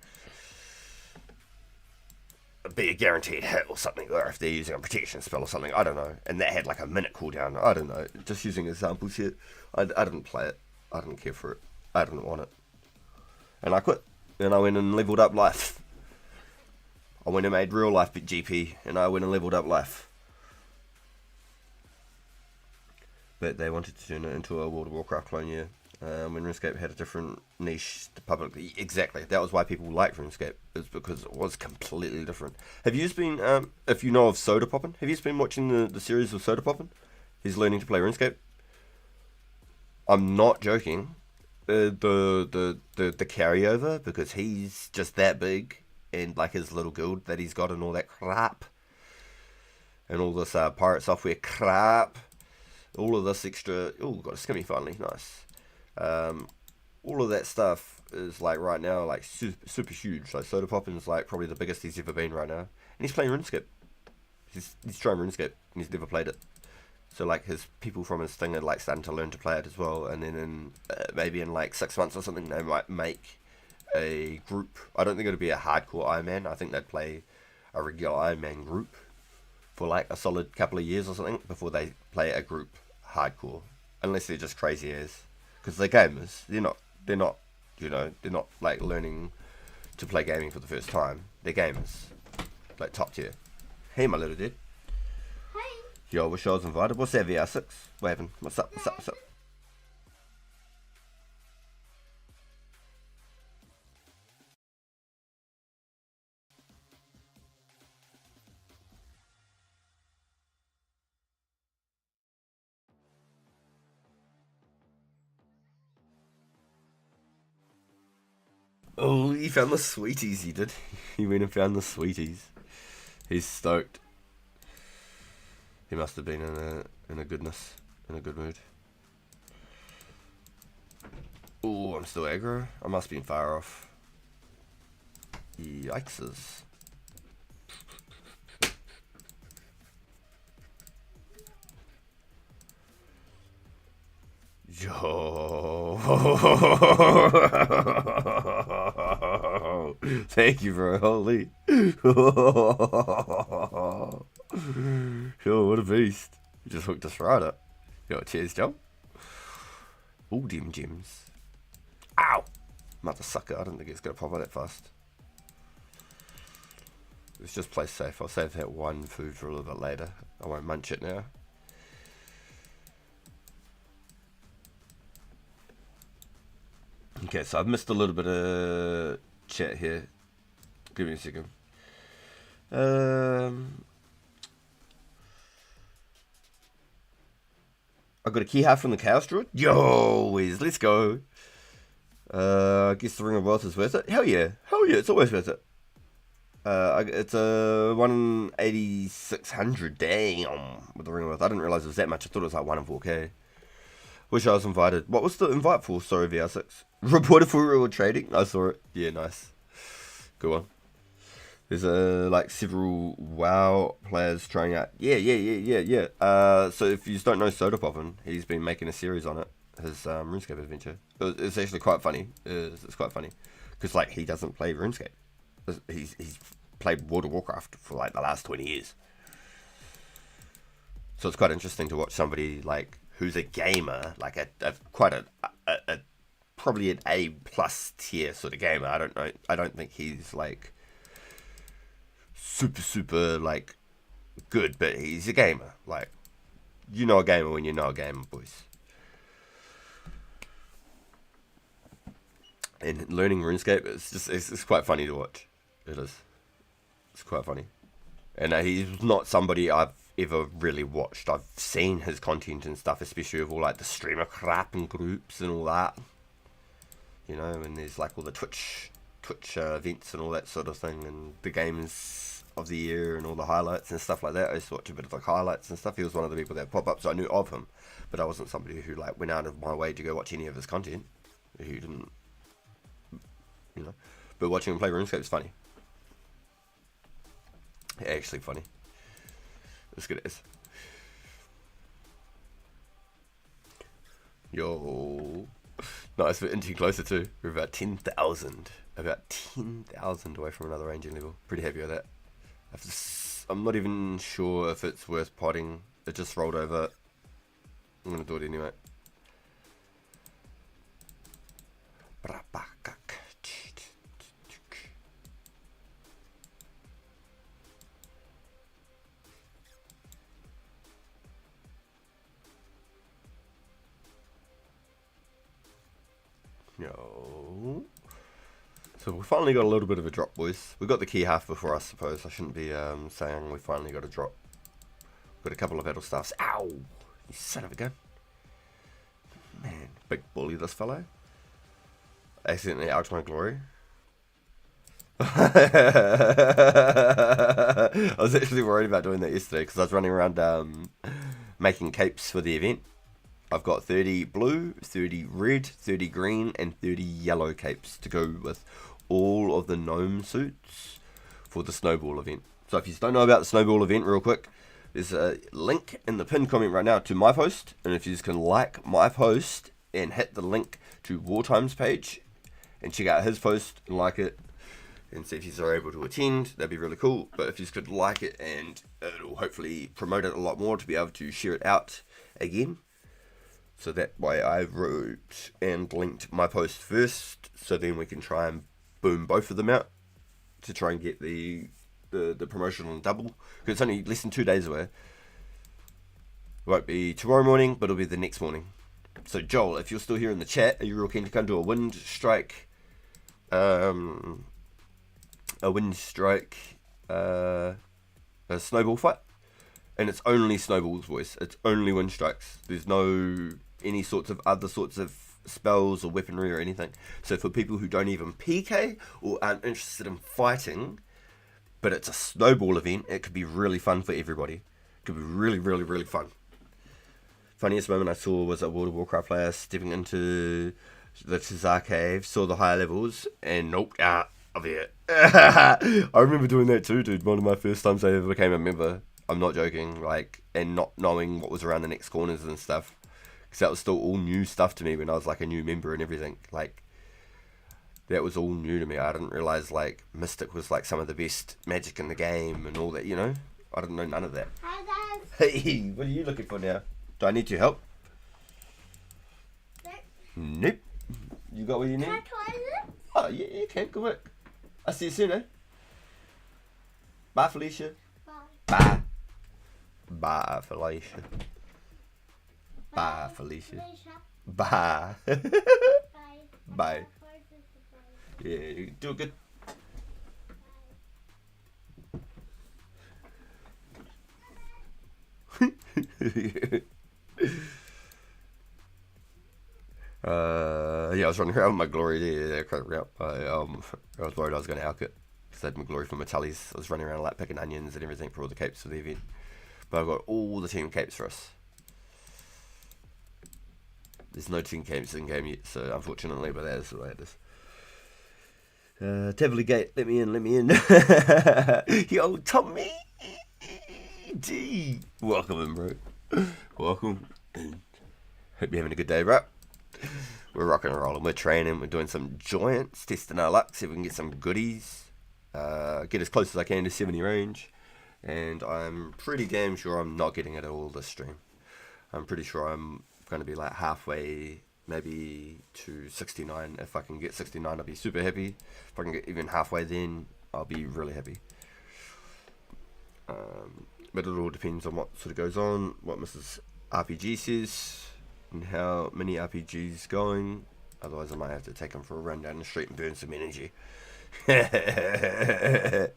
be a guaranteed hit or something, or if they're using a protection spell or something, I don't know, and that had like a minute cooldown. I don't know, just using examples here. I didn't play it, I didn't care for it, I didn't want it, and I quit, and I went and leveled up life. I went and made real life GP, and I went and leveled up life. But they wanted to turn it into a World of Warcraft clone, yeah. When RuneScape had a different niche to publicly. Exactly. That was why people liked RuneScape. Is because it was completely different. Have you been, if you know of Soda Poppin', have you been watching the series of Soda Poppin'? He's learning to play RuneScape. I'm not joking. The carryover, because he's just that big, and like his little guild that he's got and all that crap, and all this pirate software crap, all of this extra. Oh, got a skimmy finally, nice. All of that stuff is like right now like super huge. Like Soda Poppin's like probably the biggest he's ever been right now, and he's playing RuneScape. He's trying RuneScape and he's never played it. So like his people from his thing are like starting to learn to play it as well, and then in maybe in like 6 months or something they might make a group. I don't think it'll be a hardcore Iron Man. I think they'd play a regular Iron Man group for like a solid couple of years or something before they play a group hardcore, unless they're just crazy as, because they're gamers. They're not like learning to play gaming for the first time. They're gamers, like top tier. Hey, my little dude. Hey. Yo, wish I was invited. What's that, VR6? What happened? What's up? Oh, he found the sweeties, he did. He went and found the sweeties. He's stoked. He must have been in a good mood. Oh, I'm still aggro. I must have been far off. Yikes. Yo. Thank you, bro. Holy. Yo, what a beast. You just hooked us right up. Yo, cheers, Joe. All them gems. Ow! Mother sucker, I didn't think it's going to pop out that fast. Let's just play safe. I'll save that one food for a little bit later. I won't munch it now. Okay, so I've missed a little bit of chat here. Give me a second. I got a key half from the Chaos Druid. Yo, Wiz, let's go. I guess the Ring of Wealth is worth it. Hell yeah, it's always worth it. It's a 1/8600. Damn, with the Ring of Wealth. I didn't realize it was that much. I thought it was like 1 in 4K. Wish I was invited. What was the invite for? Sorry, VR6. Reported for reward trading. I saw it. Yeah, nice. Good one. There's like several WoW players trying out. Yeah. So if you don't know Soda Poppin', he's been making a series on it. His RuneScape adventure. It's actually quite funny. It's quite funny because like he doesn't play RuneScape. He's played World of Warcraft for like the last 20 years. So it's quite interesting to watch somebody like who's a gamer, like quite a probably an A plus tier sort of gamer. I don't know. I don't think he's like super like good, but he's a gamer. Like, you know a gamer when you know a gamer, boys. And learning RuneScape, it's quite funny to watch. It is. It's quite funny. And he's not somebody I've ever really watched. I've seen his content and stuff, especially of all like the streamer crap and groups and all that. You know, and there's like all the Twitch events and all that sort of thing, and the games of the year and all the highlights and stuff like that. I used to watch a bit of like highlights and stuff. He was one of the people that pop up, so I knew of him, but I wasn't somebody who like went out of my way to go watch any of his content. He didn't, you know. But watching him play RuneScape is funny. Actually funny. As good as. Yo. Nice, we're inching closer too. We're about 10,000. About 10,000 away from another ranging level. Pretty happy with that. I'm not even sure if it's worth potting. It just rolled over. I'm going to do it anyway. Yo. So we finally got a little bit of a drop, boys. We got the key half before, I suppose. I shouldn't be saying we finally got a drop. Got a couple of battle staffs. Ow! You son of a gun. Man, big bully this fellow. Accidentally out my glory. I was actually worried about doing that yesterday because I was running around making capes for the event. I've got 30 blue, 30 red, 30 green, and 30 yellow capes to go with all of the gnome suits for the snowball event. So if you don't know about the snowball event real quick, there's a link in the pinned comment right now to my post. And if you just can like my post and hit the link to Wartime's page and check out his post and like it and see if you are able to attend, that'd be really cool. But if you just could like it, and it'll hopefully promote it a lot more to be able to share it out again. So that way I wrote and linked my post first, so then we can try and boom both of them out to try and get the promotional double. Because it's only less than 2 days away. It won't be tomorrow morning, but it'll be the next morning. So Joel, if you're still here in the chat, are you real keen to come to a wind strike? A snowball fight? And it's only snowballs, boys. It's only wind strikes. There's no any sorts of other sorts of spells or weaponry or anything. So for people who don't even PK or aren't interested in fighting, but it's a snowball event, it could be really fun for everybody. It could be really, really, really fun. Funniest moment I saw was a World of Warcraft player stepping into the Tazar cave, saw the higher levels, and nope, out of here. I remember doing that too, dude. One of my first times I ever became a member. I'm not joking, like, and not knowing what was around the next corners and stuff. Because that was still all new stuff to me when I was like a new member and everything. Like, that was all new to me. I didn't realise like Mystic was like some of the best magic in the game and all that, you know? I didn't know none of that. Hi guys. Hey, what are you looking for now? Do I need your help? Nope. You got what you need? Can I try this? Oh, yeah, you can. Good work. I'll see you soon, eh? Bye, Felicia. Bye. Bye, Felicia. Bye, Felicia. Felicia. Bye. Bye. Bye. Yeah, you do it good. Yeah, I was running around with my glory there, cracked up. I was worried I was going to alk it. Because I had my glory for my tallies. I was running around like picking onions and everything for all the capes for the event. But I've got all the team capes for us. There's no team capes in game yet, so unfortunately, but that is the way it is. Tavily Gate, let me in. Yo, Tommy D. Welcome in, bro. Welcome. Hope you're having a good day, bro. We're rocking and rolling. We're training. We're doing some joints, testing our luck, see if we can get some goodies. Get as close as I can to 70 range. And I'm pretty damn sure I'm not getting it all this stream. I'm pretty sure I'm going to be like halfway, maybe to 69. If I can get 69, I'll be super happy. If I can get even halfway, then I'll be really happy. But it all depends on what sort of goes on, what Mrs. RPG says, and how many RPGs going. Otherwise I might have to take them for a run down the street and burn some energy. Get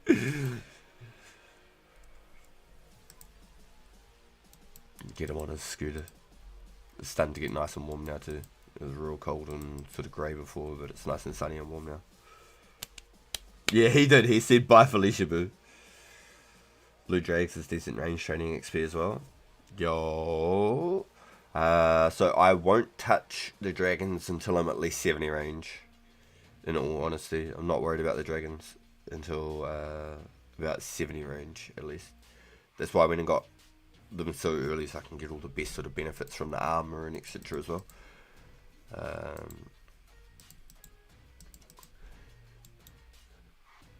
him on his scooter. It's starting to get nice and warm now too. It was real cold and sort of grey before, but it's nice and sunny and warm now. Yeah, he did. He said bye Felicia Boo. Blue Drags is decent range training XP as well. Yo. So I won't touch the dragons until I'm at least 70 range. In all honesty, I'm not worried about the dragons until about 70 range at least. That's why I went and got them so early, so I can get all the best sort of benefits from the armor and etc. as well.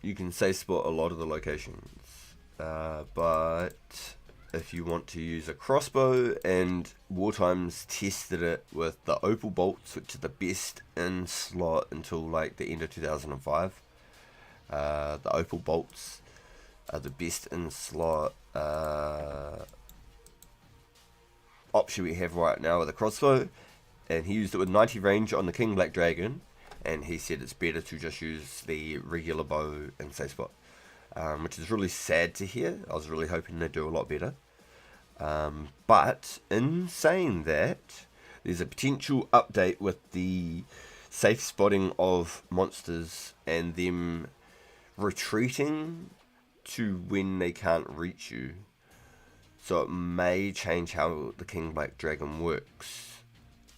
You can safe spot a lot of the locations, but if you want to use a crossbow, and Wartimes tested it with the opal bolts, which are the best in slot until like the end of 2005. The opal bolts are the best in slot option we have right now with a crossbow, and he used it with 90 range on the King Black Dragon, and he said it's better to just use the regular bow and safe spot, which is really sad to hear. I was really hoping they'd do a lot better. But in saying that, there's a potential update with the safe spotting of monsters and them retreating to when they can't reach you. So it may change how the King Black Dragon works.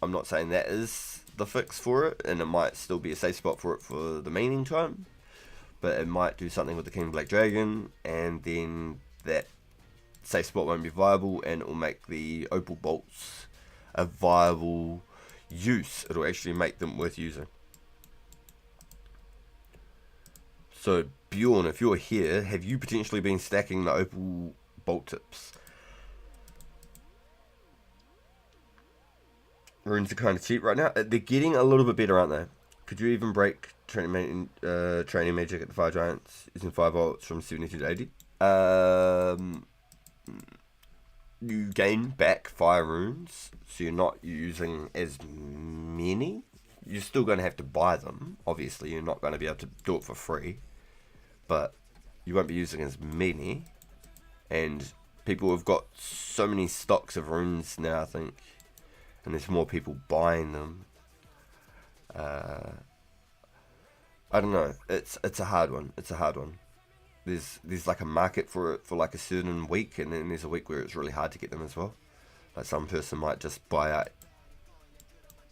I'm not saying that is the fix for it, and it might still be a safe spot for it for the meaning time, but it might do something with the King Black Dragon, and then that safe spot won't be viable, and it will make the opal bolts a viable use. It'll actually make them worth using. So Bjorn, if you're here, have you potentially been stacking the opal bolt tips? Runes are kind of cheap right now. They're getting a little bit better, aren't they? Could you even break training magic at the Fire Giants using 5 volts from 72 to 80? You gain back fire runes, so you're not using as many. You're still going to have to buy them. Obviously, you're not going to be able to do it for free, but you won't be using as many. And people have got so many stocks of runes now, I think, and there's more people buying them. I don't know. It's a hard one. It's a hard one. There's like a market for it for like a certain week, and then there's a week where it's really hard to get them as well. Like some person might just buy out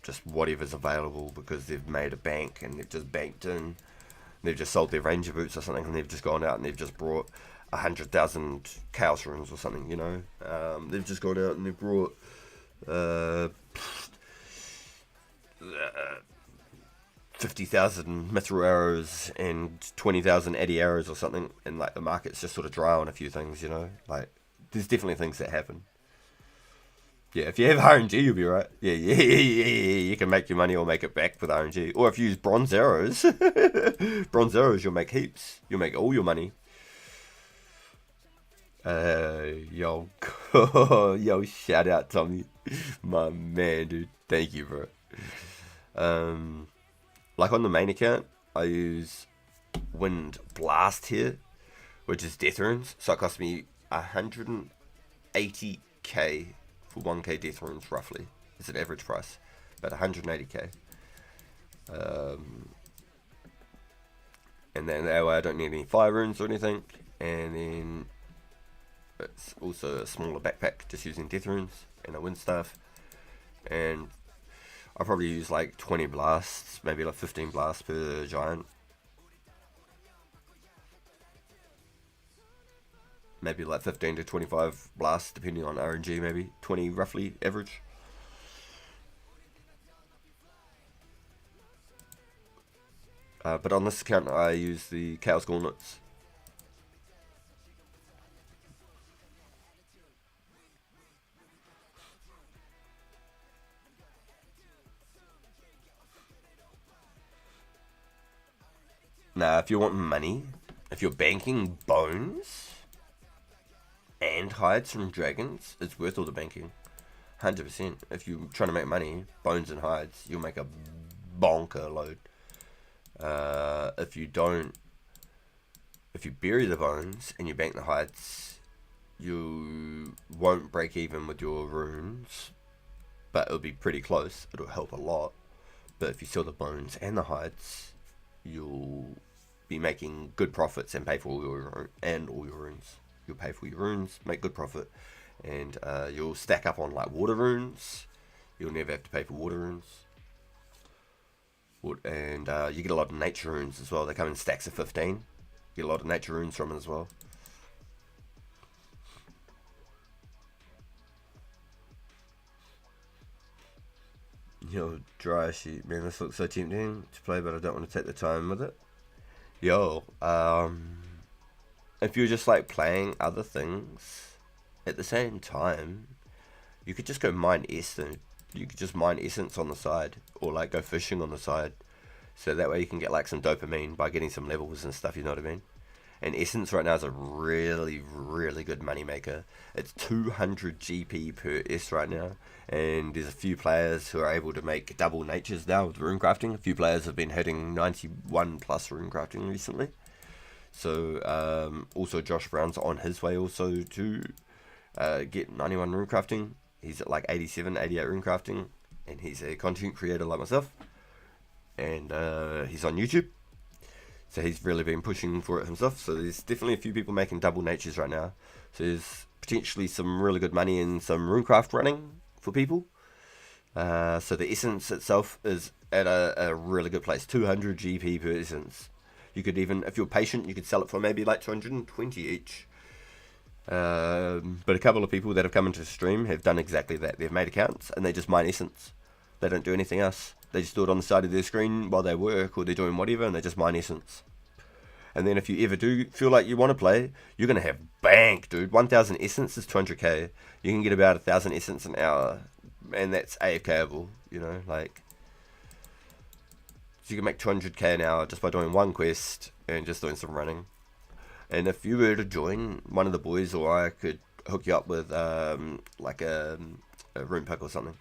just whatever's available because they've made a bank and they've just banked in. They've just sold their ranger boots or something, and they've just gone out and they've just brought 100,000 chaos runes or something, you know. They've just gone out and they've brought 50,000 mithril arrows and 20,000 eddy arrows or something, and like the market's just sort of dry on a few things, you know. Like there's definitely things that happen. Yeah, if you have RNG, you'll be right. Yeah, you can make your money or make it back with RNG. Or if you use bronze arrows, bronze arrows, you'll make heaps. You'll make all your money. Yo, yo, shout out Tommy, my man, dude. Thank you, bro. Like on the main account, I use Wind Blast here, which is death runes. So it cost me 180k for 1k death runes, roughly. It's an average price, about 180k. And then that way I don't need any fire runes or anything. And then it's also a smaller backpack, just using death runes and a wind staff. And I'll probably use like 20 blasts, maybe like 15 blasts per giant. Maybe like 15 to 25 blasts depending on RNG, maybe 20 roughly average. But on this account I use the Chaos Gauntlets. Now if you want money, if you're banking bones and hides from dragons, it's worth all the banking. 100%. If you're trying to make money, bones and hides, you'll make a bonker load. If you bury the bones and you bank the hides, you won't break even with your runes, but it'll be pretty close. It'll help a lot. But if you sell the bones and the hides, you'll be making good profits and pay for all your runes. You'll pay for your runes, make good profit, and you'll stack up on like water runes. You'll never have to pay for water runes. And you get a lot of nature runes as well. They come in stacks of 15. You get a lot of nature runes from it as well. Yo, dry sheet, man, this looks so tempting to play, but I don't want to take the time with it. Yo, if you're just like playing other things at the same time, you could just go mine essence. You could just mine essence on the side, or like go fishing on the side. So that way you can get like some dopamine by getting some levels and stuff, you know what I mean? And essence right now is a really, really good money maker. It's 200 GP per S right now. And there's a few players who are able to make double natures now with runecrafting. A few players have been hitting 91 plus runecrafting recently. So also Josh Brown's on his way also to get 91 runecrafting. He's at like 87, 88 runecrafting. And he's a content creator like myself. And he's on YouTube. So he's really been pushing for it himself. So there's definitely a few people making double natures right now. So there's potentially some really good money in some runecraft running for people. So the essence itself is at a really good place. 200 GP per essence. You could even, if you're patient, you could sell it for maybe like 220 each. But a couple of people that have come into the stream have done exactly that. They've made accounts and they just mine essence. They don't do anything else. They just do it on the side of their screen while they work or they're doing whatever, and they just mine essence. And then if you ever do feel like you want to play, you're going to have bank, dude. 1,000 essence is 200k. You can get about 1,000 essence an hour, and that's AFKable, you know, like. So you can make 200k an hour just by doing one quest and just doing some running. And if you were to join, one of the boys or I could hook you up with like a rune pick or something.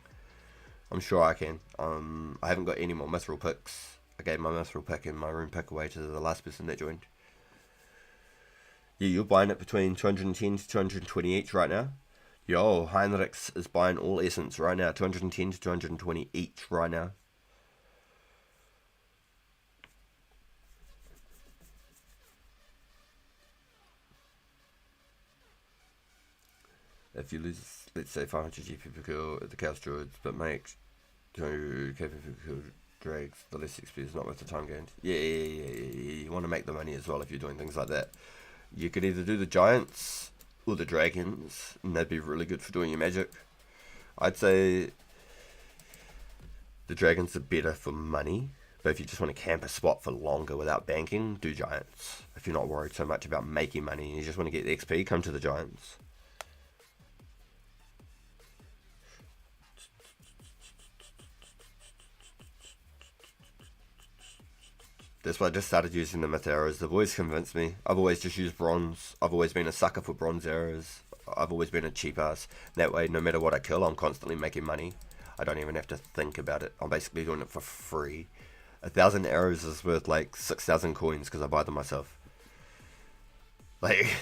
I'm sure I can. I haven't got any more mithril picks. I gave my mithril pick and my rune pick away to the last person that joined. Yeah, you're buying it between 210 to 220 each right now. Yo, Heinrichs is buying all essence right now. 210 to 220 each right now. If you lose, let's say 500 GP per kill at the Chaos Druids, but make 200 KP per kill drags, the less XP is not worth the time gained. Yeah. You want to make the money as well if you're doing things like that. You could either do the giants or the dragons, and that'd be really good for doing your magic. I'd say the dragons are better for money, but if you just want to camp a spot for longer without banking, do giants. If you're not worried so much about making money and you just want to get the XP, come to the giants. That's why I just started using the myth arrows. The boys convinced me. I've always just used bronze. I've always been a sucker for bronze arrows. I've always been a cheap ass. That way, no matter what I kill, I'm constantly making money. I don't even have to think about it. I'm basically doing it for free. 1,000 arrows is worth like 6,000 coins because I buy them myself. Like,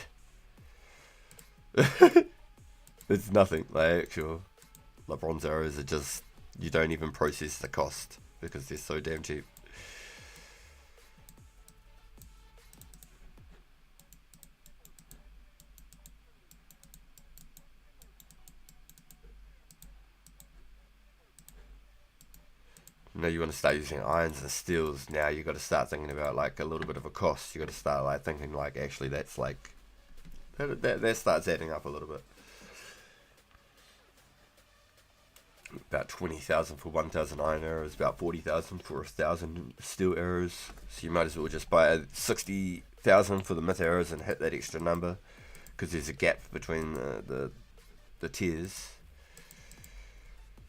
it's nothing. Like, actual, like bronze arrows are just, you don't even process the cost because they're so damn cheap. you know, you want to start using irons and steels, now you got to start thinking about like a little bit of a cost. You got to start like thinking like actually that's like that starts adding up a little bit. About 20,000 for 1,000 iron arrows, about 40,000 for 1,000 steel arrows. So you might as well just buy 60,000 for the myth arrows and hit that extra number, because there's a gap between the tiers.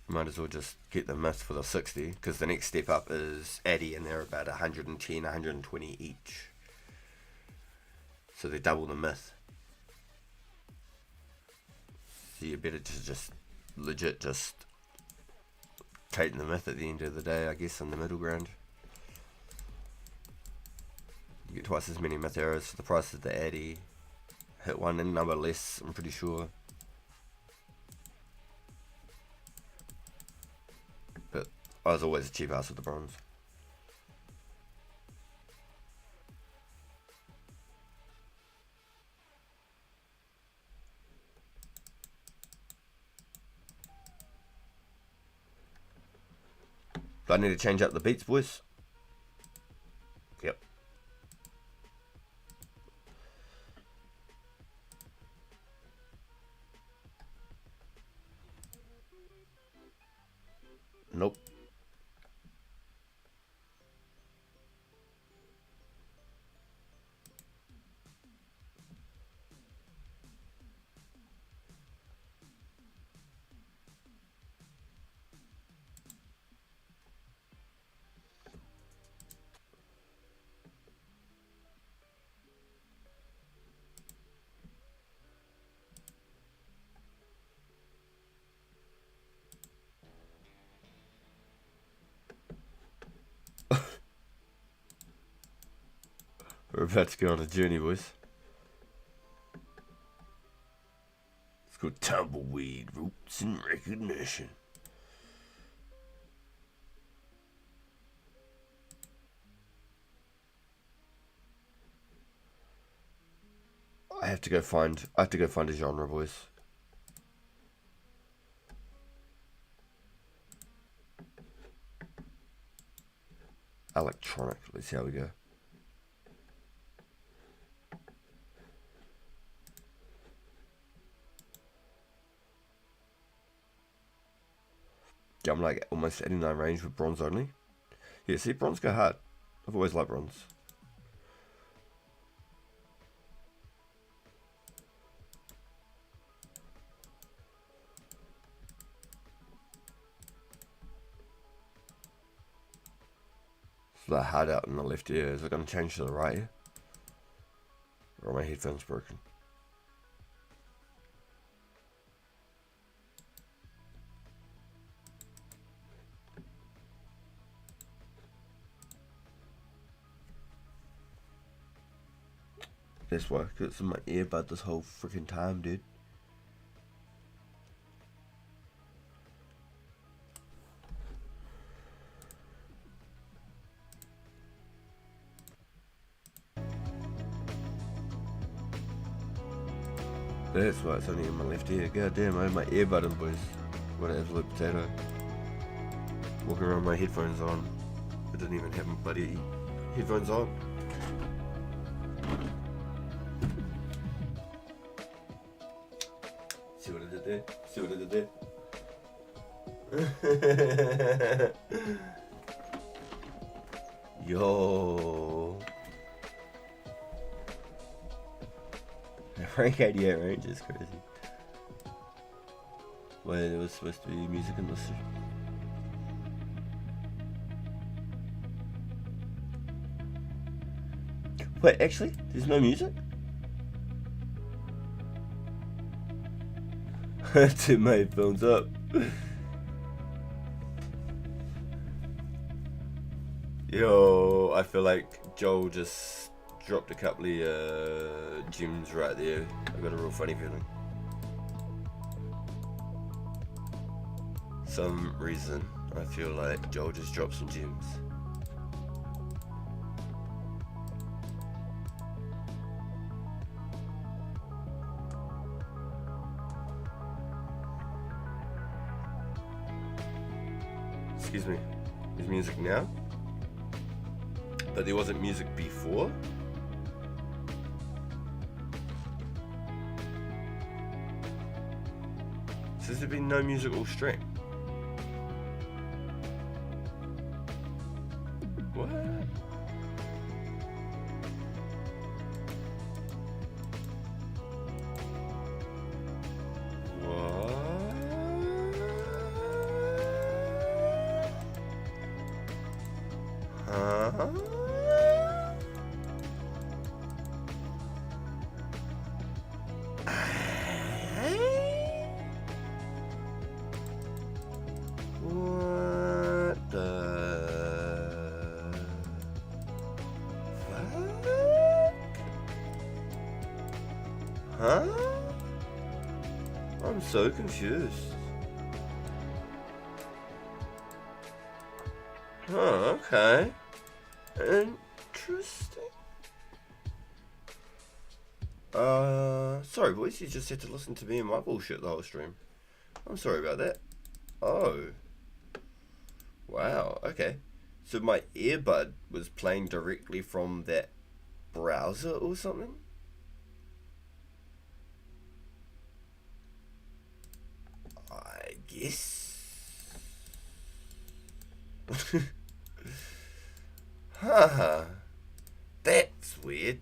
You might as well just get the myth for the 60, because the next step up is Addy, and they're about 110, 120 each. So they double the myth. So you better just legit just taking the myth at the end of the day, I guess, in the middle ground. You get twice as many myth arrows for the price of the Addy. Hit one in number less, I'm pretty sure. But I was always a cheap ass with the bronze. Do I need to change up the beats, boys? Yep. Nope. We're about to go on a journey, boys. Let's go tumbleweed, roots and recognition. I have to go find a genre, boys. Electronic. Let's see how we go. Yeah, I'm like almost 89 range with bronze only. Yeah, see, bronze go hard. I've always liked bronze. It's that hard out in the left ear. Is it going to change to the right ear? Or are my headphones broken? That's why, because it's in my earbud this whole freaking time, dude. That's why it's only in my left ear. God damn, I have my earbud in, boys. What an absolute potato. Walking around with my headphones on. I didn't even have my bloody headphones on. See what I did there? See what I did there? Yo. Rank 88 range is crazy. Wait, it was supposed to be music in this. Wait, actually, there's no music? Turn my headphones up. Yo, I feel like Joel just dropped a couple of gems right there. I got a real funny feeling. Some reason I feel like Joel just dropped some gems. Excuse me. There's music now. But there wasn't music before. So has there been no music all stream? What? Huh? What the fuck? Huh? I'm so confused. Huh, okay. Interesting. Sorry boys, you just had to listen to me and my bullshit the whole stream. I'm sorry about that. Oh. Wow, okay. So my earbud was playing directly from that browser or something? I guess. Haha. That's weird.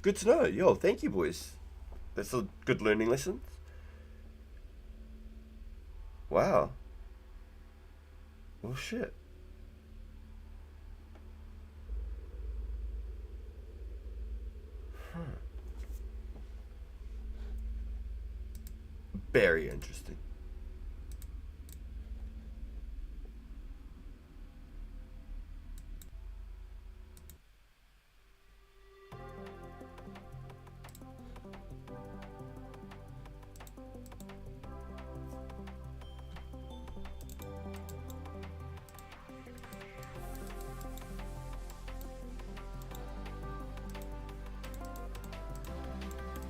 Good to know. Yo, thank you boys. That's a good learning lesson. Wow. Well, shit. Very interesting.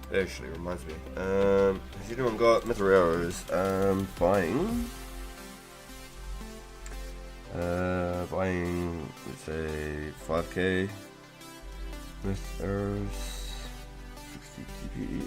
It actually reminds me. Has anyone got mythic arrows? Buying, let's say 5k mythic arrows, 60 TP each.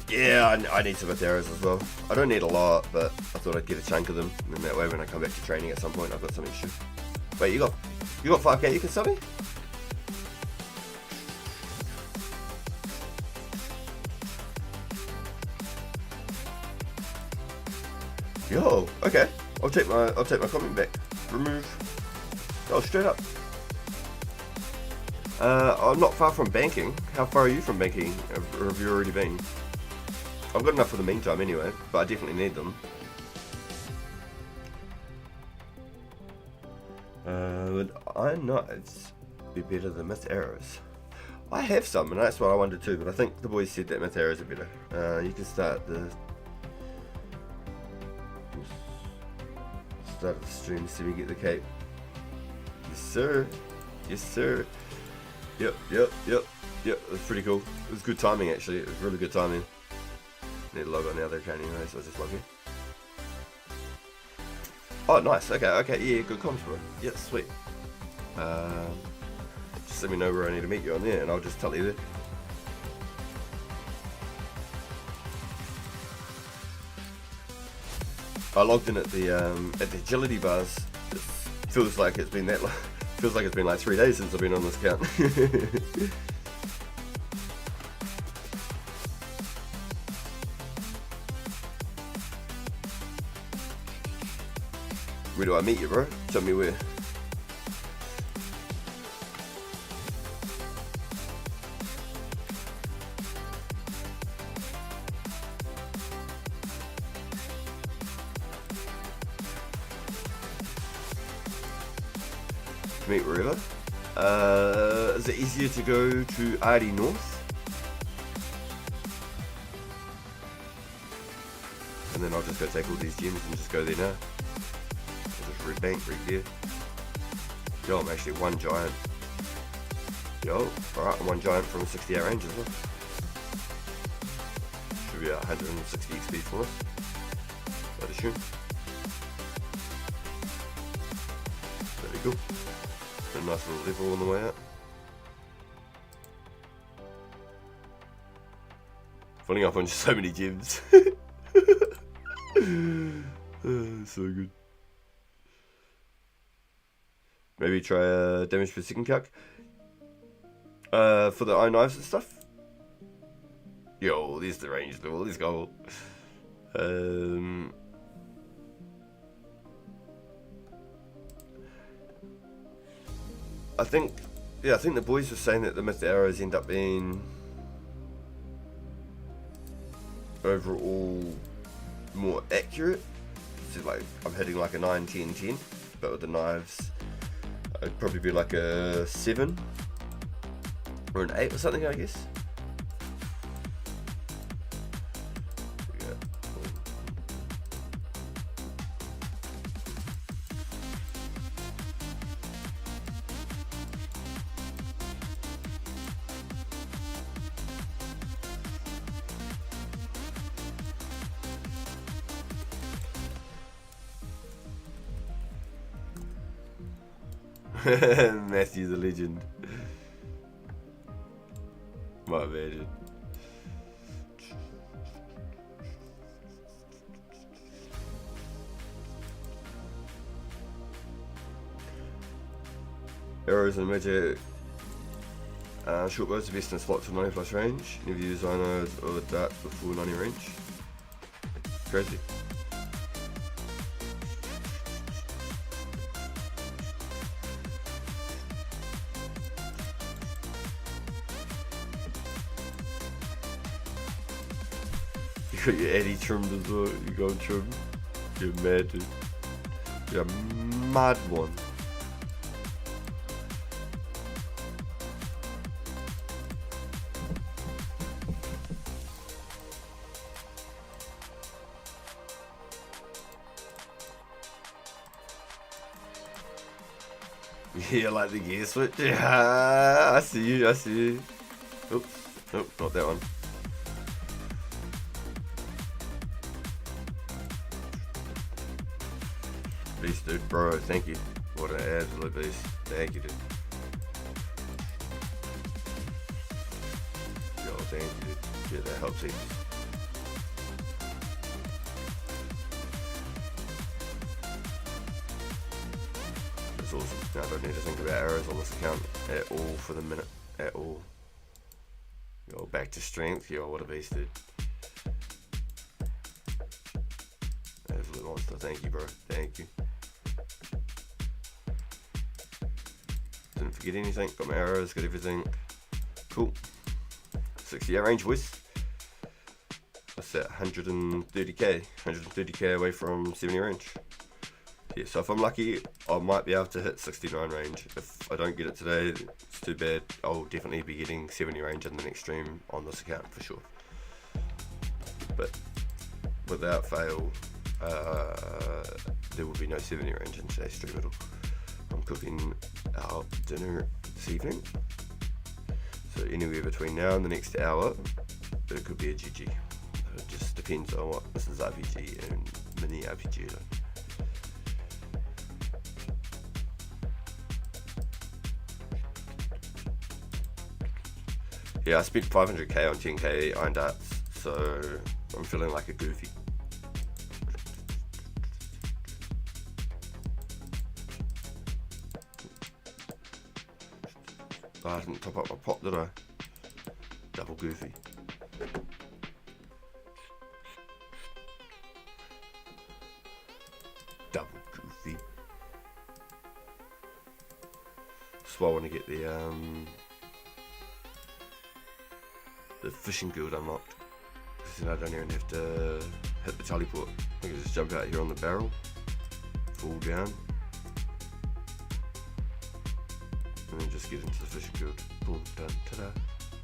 Yeah, I need some arrows as well. I don't need a lot, but I thought I'd get a chunk of them, and that way when I come back to training at some point, I've got some extra. Wait, you got 5k you can sell me? Yo, okay. I'll take my comment back. Remove. Oh, straight up. I'm not far from banking. How far are you from banking? Or have you already been? I've got enough for the meantime anyway, but I definitely need them. Would iron knives be better than myth arrows? I have some, and that's what I wanted too, but I think the boys said that myth arrows are better. You can start the stream, see we get the cape. Yes sir. Yes sir. Yep. It was pretty cool. It was good timing actually. It was really good timing. Need a log on the other account anyway, so I was just logging. Oh, nice. Okay. Yeah, good comms, bro. Yeah, sweet. Just let me know where I need to meet you on there, and I'll just tell you there. I logged in at the agility bars. It feels like it's been like 3 days since I've been on this account. Where do I meet you, bro? Tell me where. Meet wherever. Is it easier to go to RD North? then I'll just go take all these gems and just go there now. I'll just red bank right there. Yo, I'm actually one giant. Yo, alright, I'm one giant from 68 range as well. Should be 160 XP for us, I'd assume. Pretty cool. A nice little level on the way out. Filling up on just so many gems. So good. Maybe try a damage per second calc. For the eye knives and stuff. Yo, there's the range level. Let's go. I think the boys were saying that the myth arrows end up being overall more accurate. So like I'm hitting like a 9, 10, 10, but with the knives it'd probably be like a 7 or an 8 or something, I guess. Matthew's a legend. My bad, dude. Arrows and magic. Short bows are best in slots with 90 plus range. Never use inos or darts with full 90 range. Crazy. You got your Eddie trimmed as well. You go and trim. You're mad, dude. You're a mad one. Yeah, like the gear switch. Yeah, I see you, I see you. Oops, nope, not that one. Beast, dude, bro, thank you. What an absolute beast. Thank you, dude. Yo, thank you, dude. Yeah, that helps heaps. That's awesome. Now I don't need to think about arrows on this account at all for the minute. At all. Yo, back to strength. Yo, what a beast, dude. Absolute monster. Thank you, bro. Thank you. Didn't forget anything. Got my arrows, got everything. Cool. 68 range, boys. What's that? 130k. 130k away from 70 range. Yeah, so if I'm lucky, I might be able to hit 69 range. If I don't get it today, it's too bad. I'll definitely be getting 70 range in the next stream on this account for sure. But without fail, there will be no 70 range in today's stream at all. I'm cooking our dinner this evening. So anywhere between now and the next hour, it could be a GG. It just depends on what Mrs. RPG and Mini RPG are. Yeah, I spent 500k on 10k iron darts, so I'm feeling like a goofy. Oh, I didn't top up my pot, did I? Double goofy. Double goofy. So I want to get the fishing guild unlocked, because then I don't even have to hit the teleport. I can just jump out here on the barrel, fall down, and then just get into the fishing guild. Boom, done, ta-da,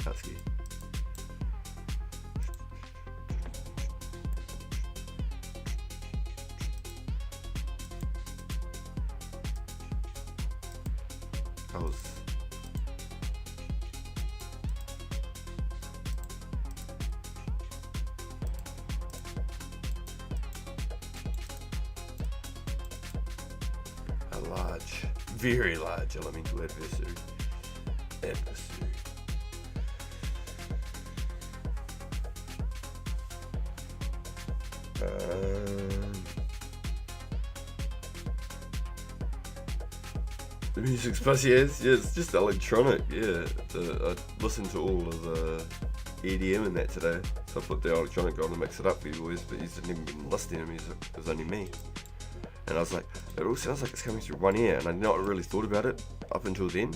Husky. I was. A large, very large elemental adversary. The music's fuzzy, yes, it's just electronic, yeah. I listened to all of the EDM in that today, so I put the electronic on to mix it up for you boys, but you didn't even been listening to music, it was only me. And I was like, it all sounds like it's coming through one ear, and I'd not really thought about it up until then.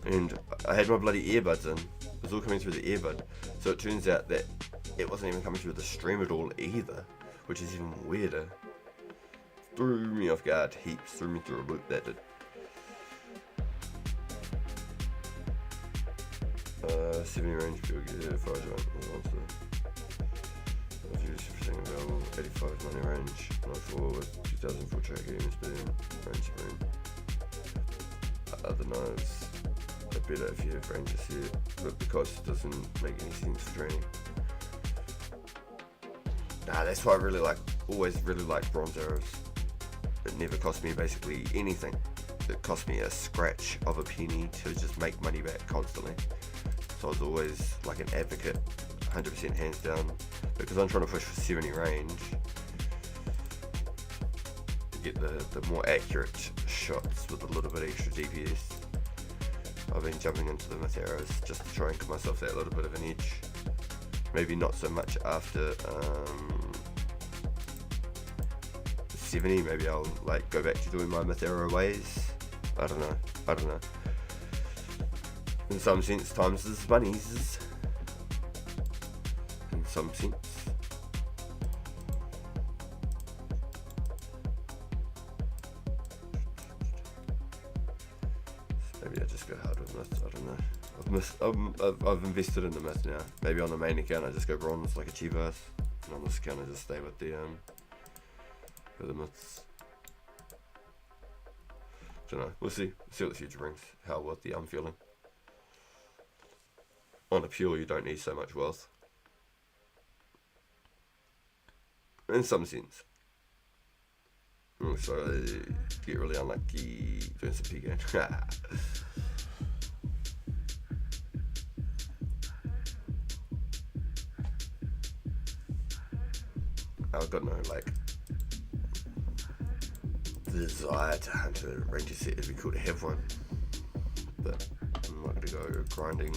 And I had my bloody earbuds in, it was all coming through the earbud, so it turns out that it wasn't even coming through the stream at all either, which is even weirder. Threw me off guard heaps, threw me through a loop, that did. 70 range, feel good, 5 giant, available, 85 money range, 94 with 2004 track games, boom, range spoon. Other knives are better if you have range to see it, but the cost doesn't make any sense for training. Nah, that's why I always really like bronze arrows. It never cost me basically anything. It cost me a scratch of a penny to just make money back constantly. So I was always like an advocate, 100% hands down, because I'm trying to push for 70 range to get the more accurate shots with a little bit extra DPS. I've been jumping into the myth arrows just to try and give myself that little bit of an edge. Maybe not so much after 70, maybe I'll like go back to doing my myth arrow ways. I don't know. In some sense, times is bunnies. In some sense. Maybe I just go hard with myth, I don't know. I've invested in the myth now. Maybe on the main account I just go bronze like a cheap ass. And on this account I just stay with the myths. Don't know. We'll see what the future brings. How wealthy I'm feeling. On a pure, you don't need so much wealth. In some sense. So get really unlucky doing some PK. I've got no desire to hunt a ranger set. It'd be cool to have one, but I'm not gonna go grinding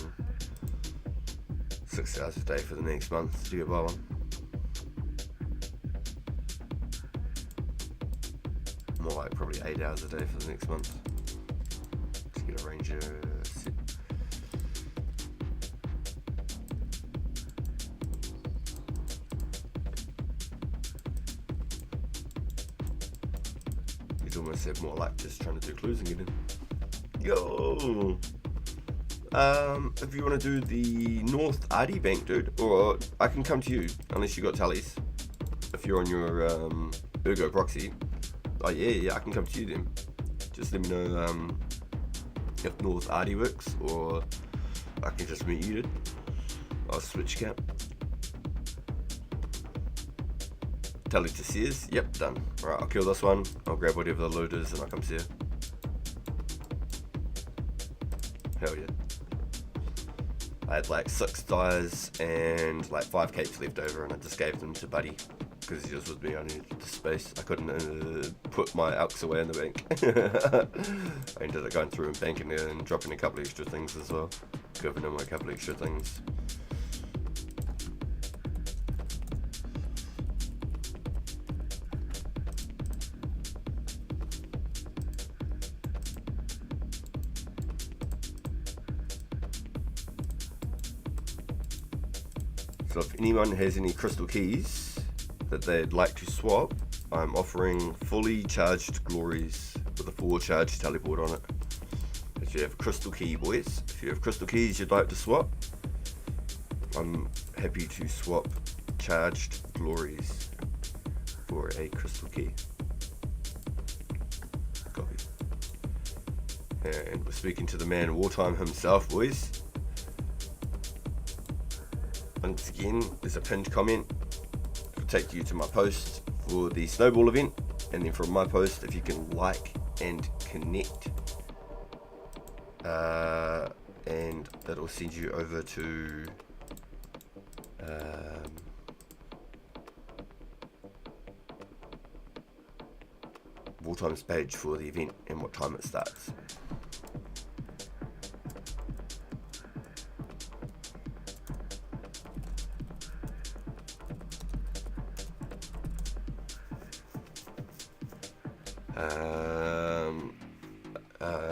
6 hours a day for the next month to get by one. More like probably 8 hours a day for the next month to get a ranger set. You'd almost have more luck just trying to do clues and get in. Yo! If you want to do the North Ardy Bank, dude, or I can come to you, unless you got tallies. If you're on your Ergo proxy, oh yeah, I can come to you then. Just let me know if North Ardy works, or I can just meet you, dude. I'll switch camp. Tally to Sears, yep, done. Alright, I'll kill this one, I'll grab whatever the loot is, and I'll come see you. Hell yeah. I had like 6 dyes and like 5 capes left over, and I just gave them to Buddy because he was with me. I needed the space. I couldn't put my alks away in the bank. I ended up going through and banking it and dropping a couple extra things as well, giving him a couple extra things. So if anyone has any crystal keys that they'd like to swap, I'm offering fully charged glories with a 4 charge teleport on it. If you have a crystal key, boys, if you have crystal keys you'd like to swap, I'm happy to swap charged glories for a crystal key. Copy. And we're speaking to the man Wartime himself, boys. Once again, there's a pinned comment. It'll take you to my post for the snowball event. And then from my post, if you can like and connect, and that'll send you over to Wartime's page for the event and what time it starts.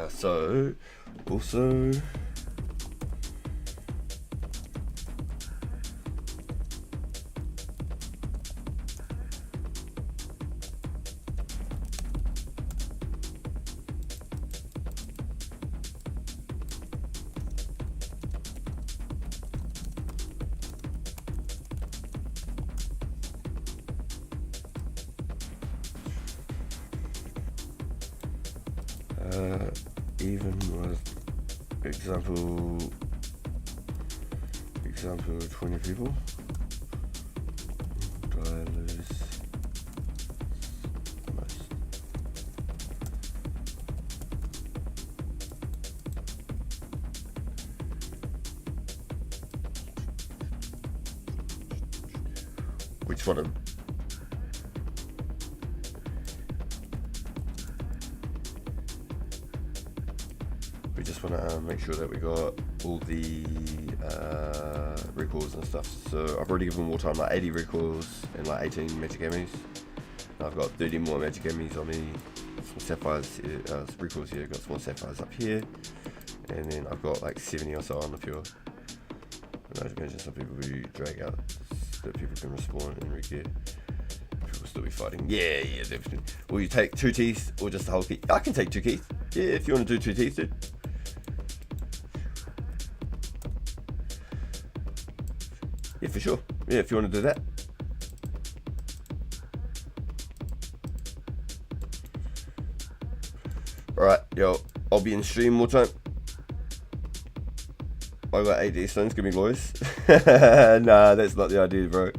So also even with example 20 people, do I lose most? Which one of we just want to make sure that we got all the recalls and stuff. So I've already given Wartime like 80 recalls and like 18 magic enemies. I've got 30 more magic enemies on me. Some sapphires here, recalls here. Got some more sapphires up here, and then I've got like 70 or so on the pure. And I'd imagine some people will drag out so that people can respawn and re-gear. People still be fighting. Yeah, definitely. Will you take 2 teeth or just a whole key? I can take 2 keys. Yeah, if you want to do 2 teeth, dude. Yeah, for sure. Yeah, if you want to do that. Alright, yo, I'll be in stream more time. I got 8 stones, give me glories. Nah, that's not the idea, bro.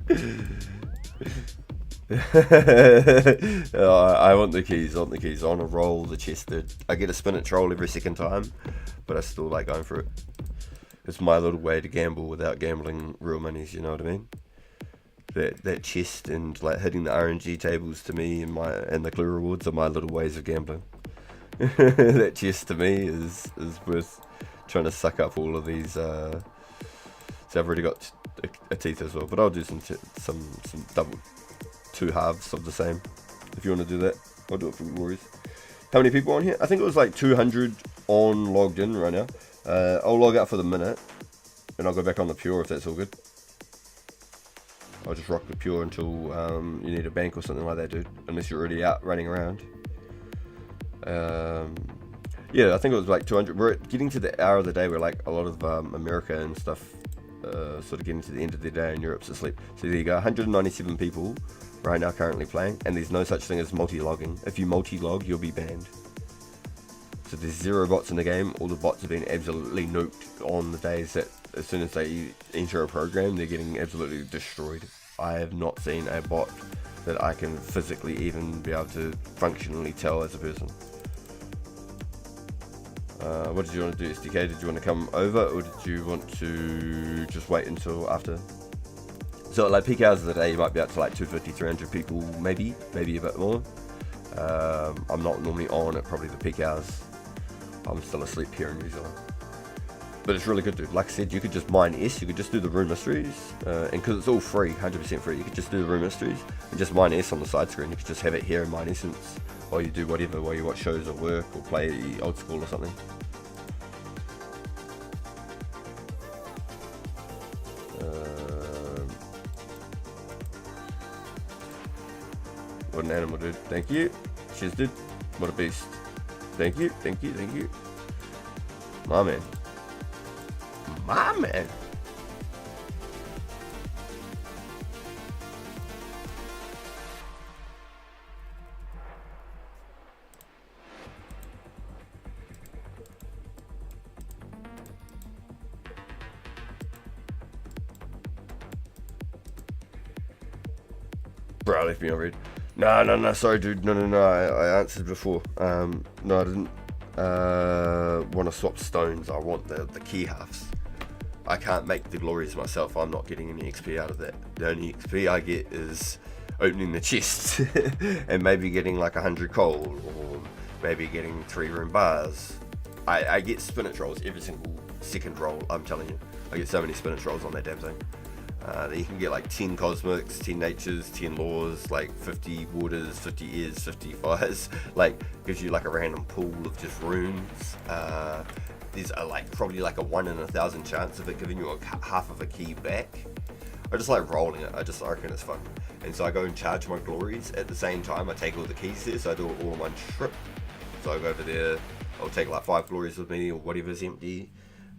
I want the keys, I want to roll the chest, dude. I get a spinach roll every second time, but I still like going for it. It's my little way to gamble without gambling real monies, you know what I mean? That chest and like hitting the RNG tables to me and the clue rewards are my little ways of gambling. That chest to me is worth trying to suck up all of these. So I've already got a teeth as well, but I'll do some double 2 halves of the same. If you want to do that, I'll do it for glories. How many people on here? I think it was like 200 on logged in right now. I'll log out for the minute, and I'll go back on the pure if that's all good. I'll just rock the pure until you need a bank or something like that, dude. Unless you're already out running around. Yeah, I think it was like 200. We're getting to the hour of the day where like a lot of America and stuff sort of getting to the end of the day and Europe's asleep. So there you go, 197 people right now currently playing, and there's no such thing as multi-logging. If you multi-log, you'll be banned. So there's 0 bots in the game. All the bots have been absolutely nuked on the days that as soon as they enter a program, they're getting absolutely destroyed. I have not seen a bot that I can physically even be able to functionally tell as a person. What did you want to do, SDK? Did you want to come over, or did you want to just wait until after? So like peak hours of the day, you might be up to like 250, 300 people, maybe a bit more. I'm not normally on at probably the peak hours. I'm still asleep here in New Zealand. But it's really good, dude. Like I said, you could just mine S, you could just do the room mysteries, and because it's all free, 100% free, you could just do the room mysteries and just mine S on the side screen. You could just have it here in Mine Essence while you do whatever, while you watch shows or work or play old school or something. What an animal, dude. Thank you. Cheers, dude. What a beast. Thank you. My man. Bro, I left me on red. No, sorry dude, no, I answered before. No, I didn't want to swap stones, I want the key halves. I can't make the glories myself, I'm not getting any XP out of that. The only XP I get is opening the chest and maybe getting like 100 coal, or maybe getting 3 rune bars. I get spinach rolls every single second roll, I'm telling you. I get so many spinach rolls on that damn thing. You can get like 10 cosmics, 10 natures, 10 laws, like 50 waters, 50 airs, 50 fires. Like, gives you like a random pool of just runes. There's probably like a 1 in 1,000 chance of it giving you half of a key back. I just like rolling it, I reckon it's fun. And so I go and charge my glories at the same time. I take all the keys there, so I do it all in one trip. So I go over there, I'll take like 5 glories with me or whatever's empty,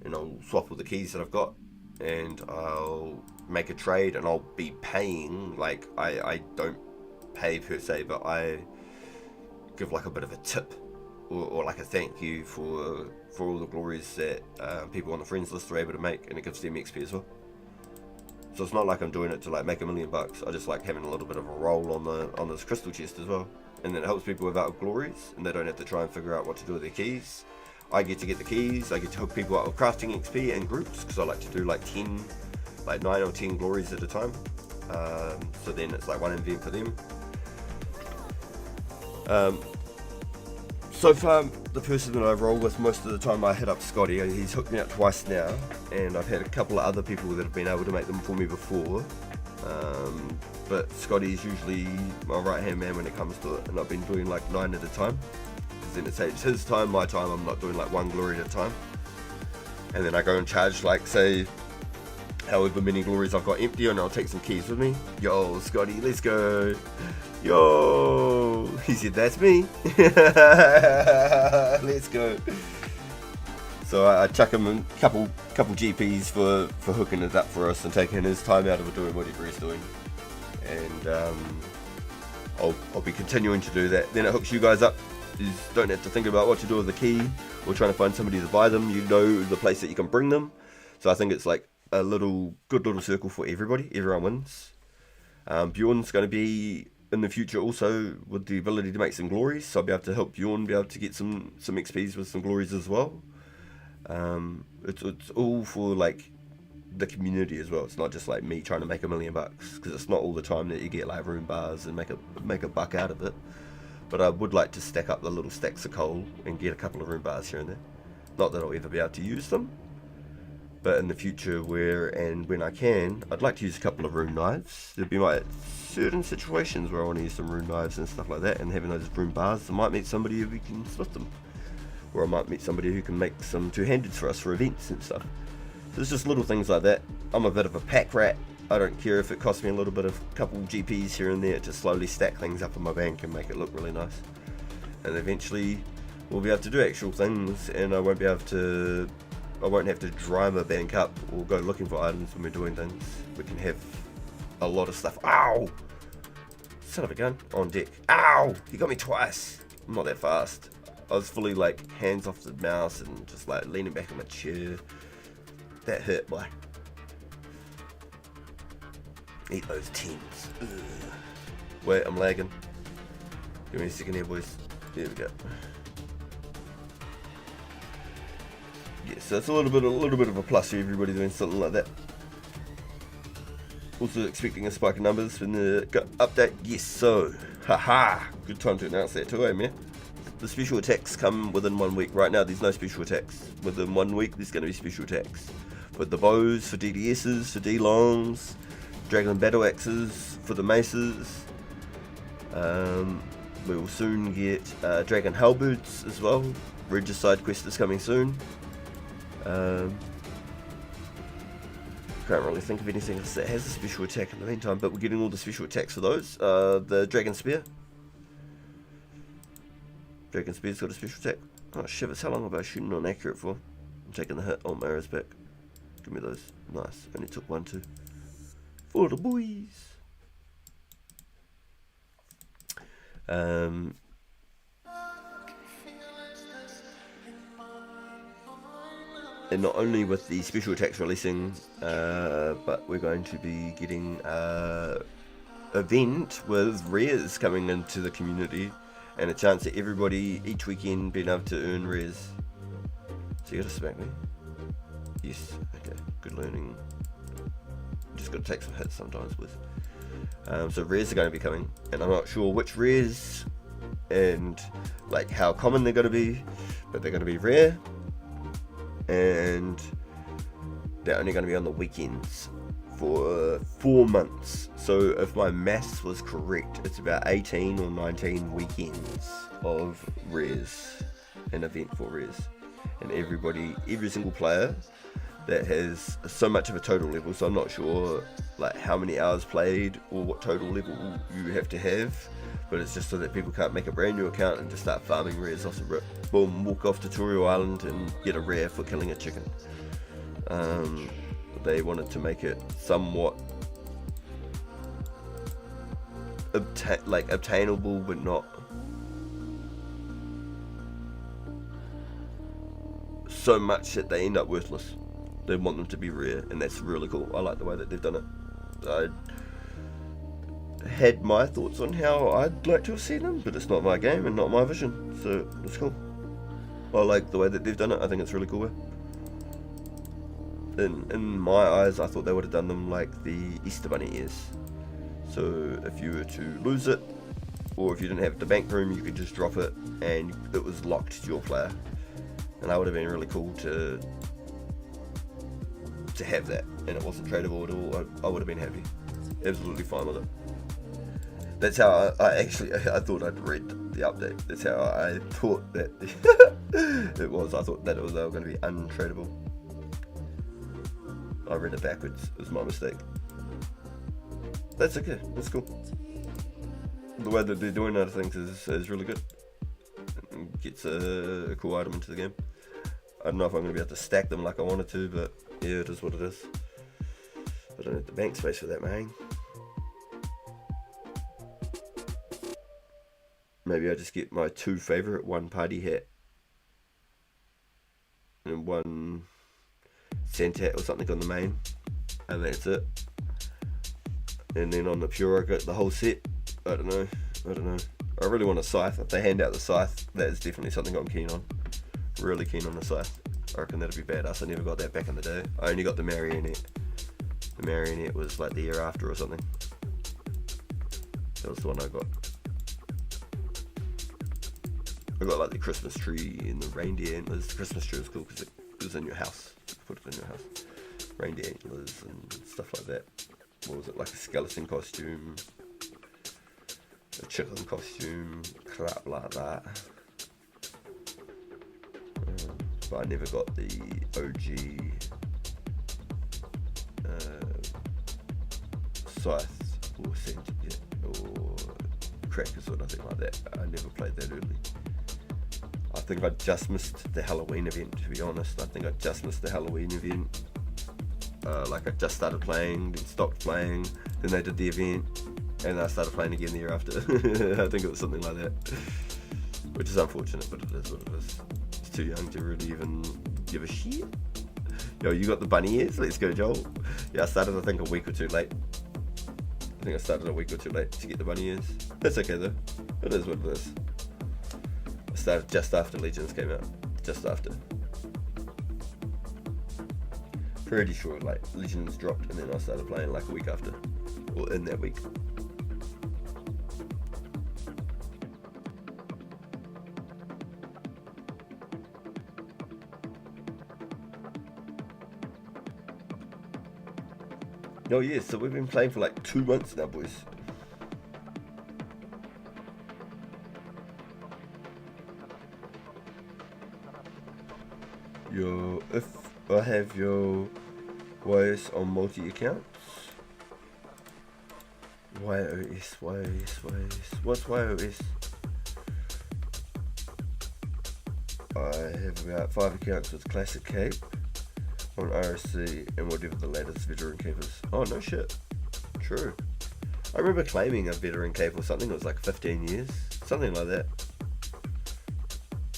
and I'll swap all the keys that I've got, and I'll make a trade, and I'll be paying, like, I don't pay per se, but I give like a bit of a tip, or like a thank you for all the glories that people on the friends list are able to make, and it gives them XP as well. So it's not like I'm doing it to like make $1 million. I just like having a little bit of a roll on this crystal chest as well, and then it helps people without glories, and they don't have to try and figure out what to do with their keys. I get to get the keys, I get to help people out with crafting XP and groups, because I like to do like 9 or 10 glories at a time. So then it's like one event for them. So far, the person that I roll with most of the time, I hit up Scotty. He's hooked me up twice now, and I've had a couple of other people that have been able to make them for me before. But Scotty's usually my right hand man when it comes to it, and I've been doing like 9 at a time. Then it saves his time, my time. I'm not doing like 1 glory at a time. And then I go and charge like, say, however many glories I've got empty, and I'll take some keys with me. Yo, Scotty, let's go. Yo, he said, that's me. Let's go. So I chuck him a couple GPs for hooking it up for us and taking his time out of doing whatever he's doing. And I'll be continuing to do that. Then it hooks you guys up. You don't have to think about what to do with the key or trying to find somebody to buy them. You know the place that you can bring them. So I think it's like a good little circle for everybody. Everyone wins. Bjorn's going to be in the future also with the ability to make some glories, so I'll be able to help Bjorn be able to get some XPs with some glories as well. It's all for like the community as well. It's not just like me trying to make $1 million, because it's not all the time that you get like rune bars and make a buck out of it. But I would like to stack up the little stacks of coal and get a couple of rune bars here and there. Not that I'll ever be able to use them, but in the future, where and when I can, I'd like to use a couple of rune knives. There'd be like certain situations where I want to use some rune knives and stuff like that, and having those rune bars, I might meet somebody who can split them, or I might meet somebody who can make some two-handeds for us for events and stuff. So it's just little things like that. I'm a bit of a pack rat. I don't care if it costs me a little bit of couple GPs here and there to slowly stack things up in my bank and make it look really nice. And eventually we'll be able to do actual things, and I won't have to dry my bank up or go looking for items when we're doing things. We can have a lot of stuff. Ow! Son of a gun. On deck. Ow! He got me twice. I'm not that fast. I was fully like hands off the mouse and just like leaning back in my chair. That hurt, boy. Eat those tins. Ugh. Wait, I'm lagging. Give me a second here, boys. There we go. Yeah, so it's a little bit of a plus for everybody doing something like that. Also expecting a spike in numbers in the update. Yes, so haha, good time to announce that too, man. The special attacks come within 1 week. Right now, there's no special attacks. Within 1 week, there's going to be special attacks. But the bows for DDSs, for D-longs, Dragon Battle Axes for the maces. We will soon get Dragon Halberds as well. Regicide quest is coming soon. Can't really think of anything else that has a special attack in the meantime, but we're getting all the special attacks for those. The Dragon Spear. Dragon Spear's got a special attack. Oh shivers, how long have I shooting on accurate for? I'm taking the hit. Oh, my arrow's back. Give me those. Nice. Only took 1, 2. For the boys. And not only with the special attacks releasing, but we're going to be getting event with rares coming into the community, and a chance that everybody each weekend being able to earn rares. So you gotta smack me. Yes. Okay. Good learning. Just gotta take some hits sometimes with. So rares are going to be coming, and I'm not sure which rares and like how common they're going to be, but they're going to be rare, and they're only going to be on the weekends for 4 months. So if my maths was correct, it's about 18 or 19 weekends of rares, an event for rares, and every single player that has so much of a total level, so I'm not sure like how many hours played or what total level you have to have, but it's just so that people can't make a brand new account and just start farming rares off the rip. Boom, walk off Tutorial Island and get a rare for killing a chicken. They wanted to make it somewhat obtainable, but not so much that they end up worthless. They want them to be rare, and that's really cool. I like the way that they've done it. I had my thoughts on how I'd like to have seen them, but it's not my game and not my vision, so it's cool. I like the way that they've done it. I think it's really cool. In my eyes, I thought they would have done them like the Easter Bunny is. So if you were to lose it, or if you didn't have the bank room, you could just drop it, and it was locked to your player. And that would have been really cool to have that, and it wasn't tradable at all. I would have been happy, absolutely fine with it. That's how I thought I'd read the update. That's how I thought that it was. I thought that they were going to be untradeable. I read it backwards. It was my mistake. That's okay. That's cool. The way that they're doing other things is really good. It gets a cool item into the game. I don't know if I'm going to be able to stack them like I wanted to, but yeah, it is what it is. I don't have the bank space for that, man. Maybe I just get my 2 favourite, one party hat and one Santa hat or something on the main, and that's it. And then on the pure I got the whole set. I don't know. I really want a scythe. If they hand out the scythe, that is definitely something I'm keen on. Really keen on the scythe. I reckon that'd be badass. I never got that back in the day. I only got the marionette. The marionette was like the year after or something. That was the one I got. I got like the Christmas tree and the reindeer antlers. The Christmas tree was cool because it was in your house. You could put it in your house. Reindeer antlers and stuff like that. What was it, like a skeleton costume, a chicken costume, crap like that. But I never got the OG scythe or Santa yet, or crackers or nothing like that. I never played that early. I think I just missed the Halloween event, to be honest. I think I just missed the Halloween event. Like I just started playing, then stopped playing, then they did the event, and I started playing again the year after. I think it was something like that, which is unfortunate, but it is what it is. It's too young to really even give a shit. Yo, you got the bunny ears? Let's go, Joel. Yeah, I started I think a week or two late. I think I started a week or two late to get the bunny ears. That's okay though. It is what it is. I started just after Legends came out. Just after. Pretty sure like Legends dropped and then I started playing like a week after. Or in that week. Oh yeah, so we've been playing for like 2 months now, boys. Yo, if I have your YS on multi-accounts. YOS. What's YOS? I have about 5 accounts with Classic Cape on RSC and whatever the latest veteran cape is. Oh no shit. True. I remember claiming a veteran cape or something. It was like 15 years. Something like that.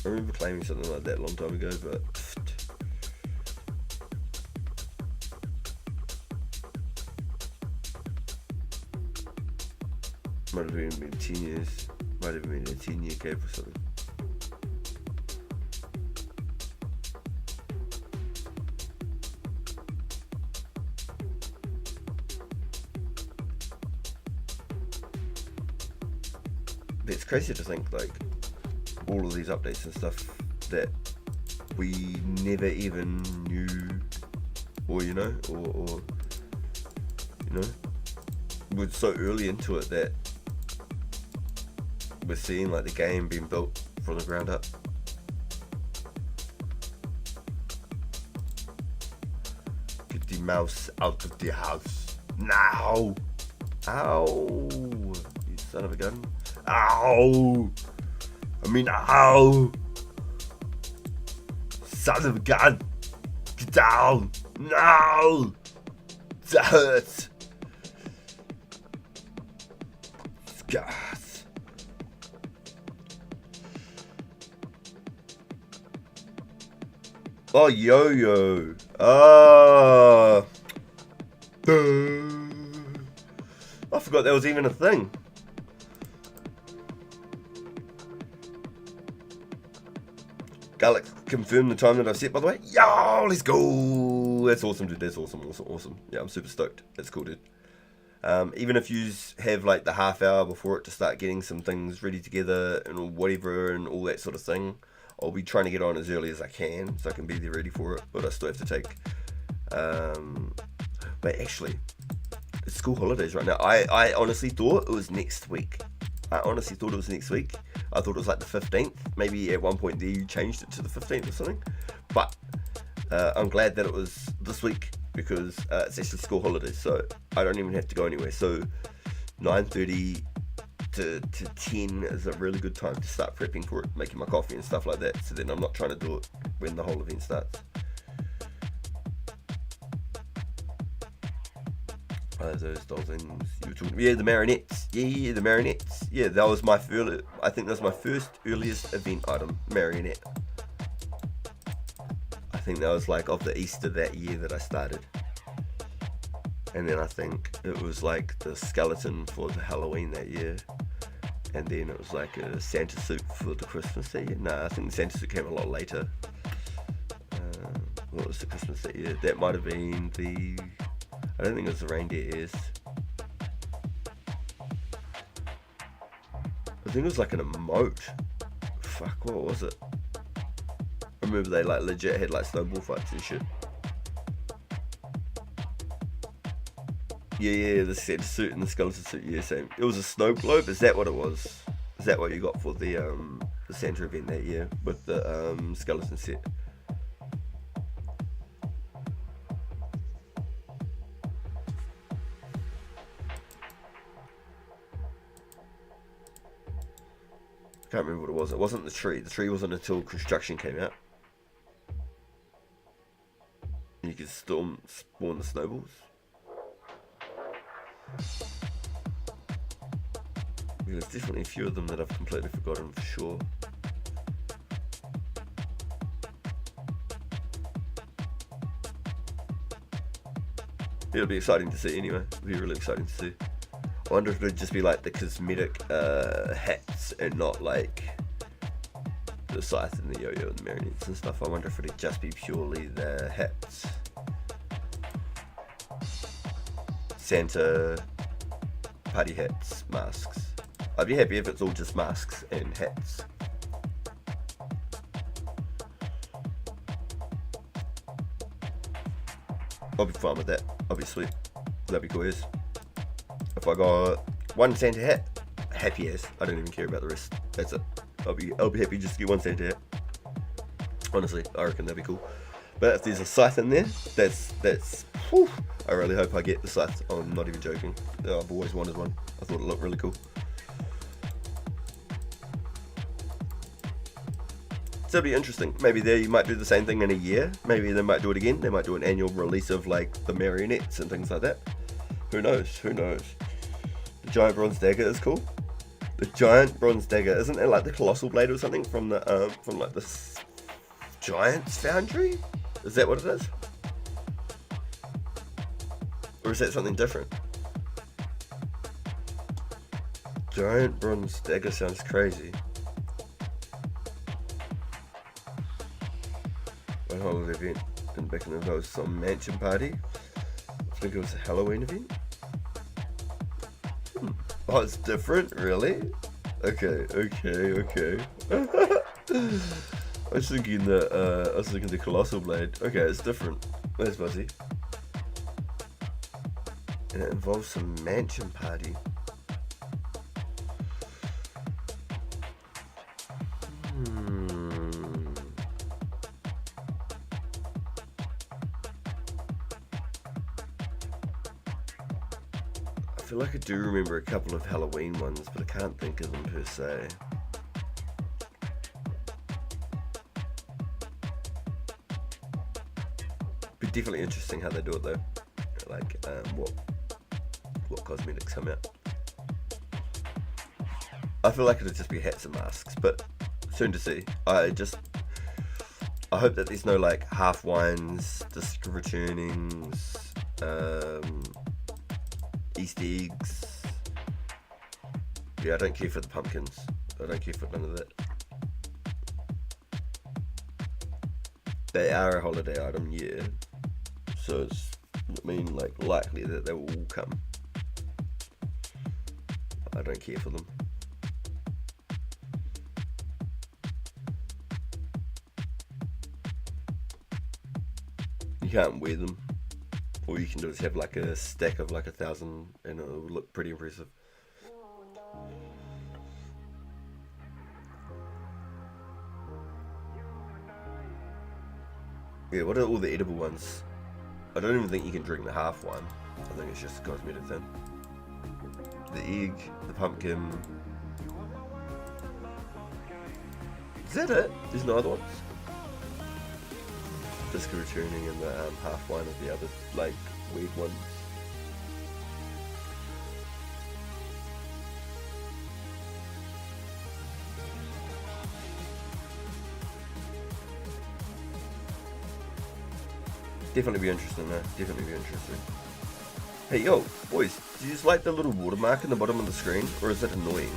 I remember claiming something like that a long time ago, but have even been 10 years. Might have been a 10-year gap or something. But it's crazy to think, like, all of these updates and stuff that we never even knew, or you know, or you know, we're so early into it that we're seeing like the game being built from the ground up. Get the mouse out of the house now! Ow! You son of a gun! Ow! I mean, ow! Son of a gun! Get down! No! That hurts! God. Oh, yo-yo. I forgot that was even a thing. Garlic confirmed the time that I've set, by the way. Yo, let's go. That's awesome, dude. That's awesome. Yeah, I'm super stoked. That's cool, dude. Even if you have like the half hour before it to start getting some things ready together and whatever and all that sort of thing, I'll be trying to get on as early as I can so I can be there ready for it. But I still have to take. But actually, it's school holidays right now. I honestly thought it was next week. I thought it was like the 15th. Maybe at one point there you changed it to the 15th or something. But I'm glad that it was this week because it's actually school holidays, so I don't even have to go anywhere. So 9:30 to 10 is a really good time to start prepping for it, making my coffee and stuff like that. So then I'm not trying to do it when the whole event starts. Those dolls things you were talking about. Yeah, the marionettes. Yeah, the marionettes. Yeah, that was my first. I think that was my first earliest event item, marionette. I think that was like of the Easter that year that I started. And then I think it was like the skeleton for the Halloween that year. And then it was like a Santa suit for the Christmas that year. Nah, I think the Santa suit came a lot later. What was the Christmas that year? That might have been the... I don't think it was the reindeer ears. I think it was like an emote. Fuck, what was it? I remember they like legit had like snowball fights and shit. Yeah, the Santa suit and the skeleton suit, yeah, same. It was a snow globe, is that what it was? Is that what you got for the Santa event that year with the skeleton set? Can't remember what it was. It wasn't the tree. The tree wasn't until construction came out. You could spawn the snowballs. Yeah, there's definitely a few of them that I've completely forgotten for sure. It'll be exciting to see anyway. It'll be really exciting to see. I wonder if it'd just be like the cosmetic hats and not like the scythe and the yo-yo and the marionettes and stuff. I wonder if it'd just be purely the hats. Santa party hats, masks. I'd be happy if it's all just masks and hats. I'll be fine with that. I'll be sweet. That'd be cool as. If I got one Santa hat, happy as. I don't even care about the rest. That's it. I'll be happy just to get one Santa hat. Honestly, I reckon that'd be cool. But if there's a scythe in there, that's whew, I really hope I get the scythe. I'm not even joking. I've always wanted one. I thought it looked really cool. So it'll be interesting. Maybe they might do the same thing in a year. Maybe they might do it again. They might do an annual release of like the marionettes and things like that. Who knows? Who knows? The giant bronze dagger is cool. The giant bronze dagger, isn't it like the colossal blade or something from the from like the Giant's Foundry? Is that what it is? Or is that something different? Giant bronze dagger sounds crazy. My holiday event in back in the day was some mansion party. I think it was a Halloween event. Oh, it's different, really? Okay. I was thinking the Colossal Blade. Okay, it's different. Where's Buzzy? And it involves some mansion party. I feel like I do remember a couple of Halloween ones, but I can't think of them per se. Be definitely interesting how they do it though. Like what cosmetics come out. I feel like it'll just be hats and masks, but soon to see. I hope that there's no like half wines, disc returnings, Easter eggs. Yeah, I don't care for the pumpkins. I don't care for none of that. They are a holiday item, yeah. So it's, like likely that they will all come. I don't care for them. You can't wear them. All you can do is have like a stack of like 1,000 and it'll look pretty impressive. Yeah, what are all the edible ones? I don't even think you can drink the half one. I think it's just a cosmetic thing. The egg, the pumpkin. Is that it? There's no other ones? Disc returning and the half wine of the other, like, weird ones. Definitely be interesting though, definitely be interesting. Hey yo, boys, do you just like the little watermark in the bottom of the screen, or is that annoying?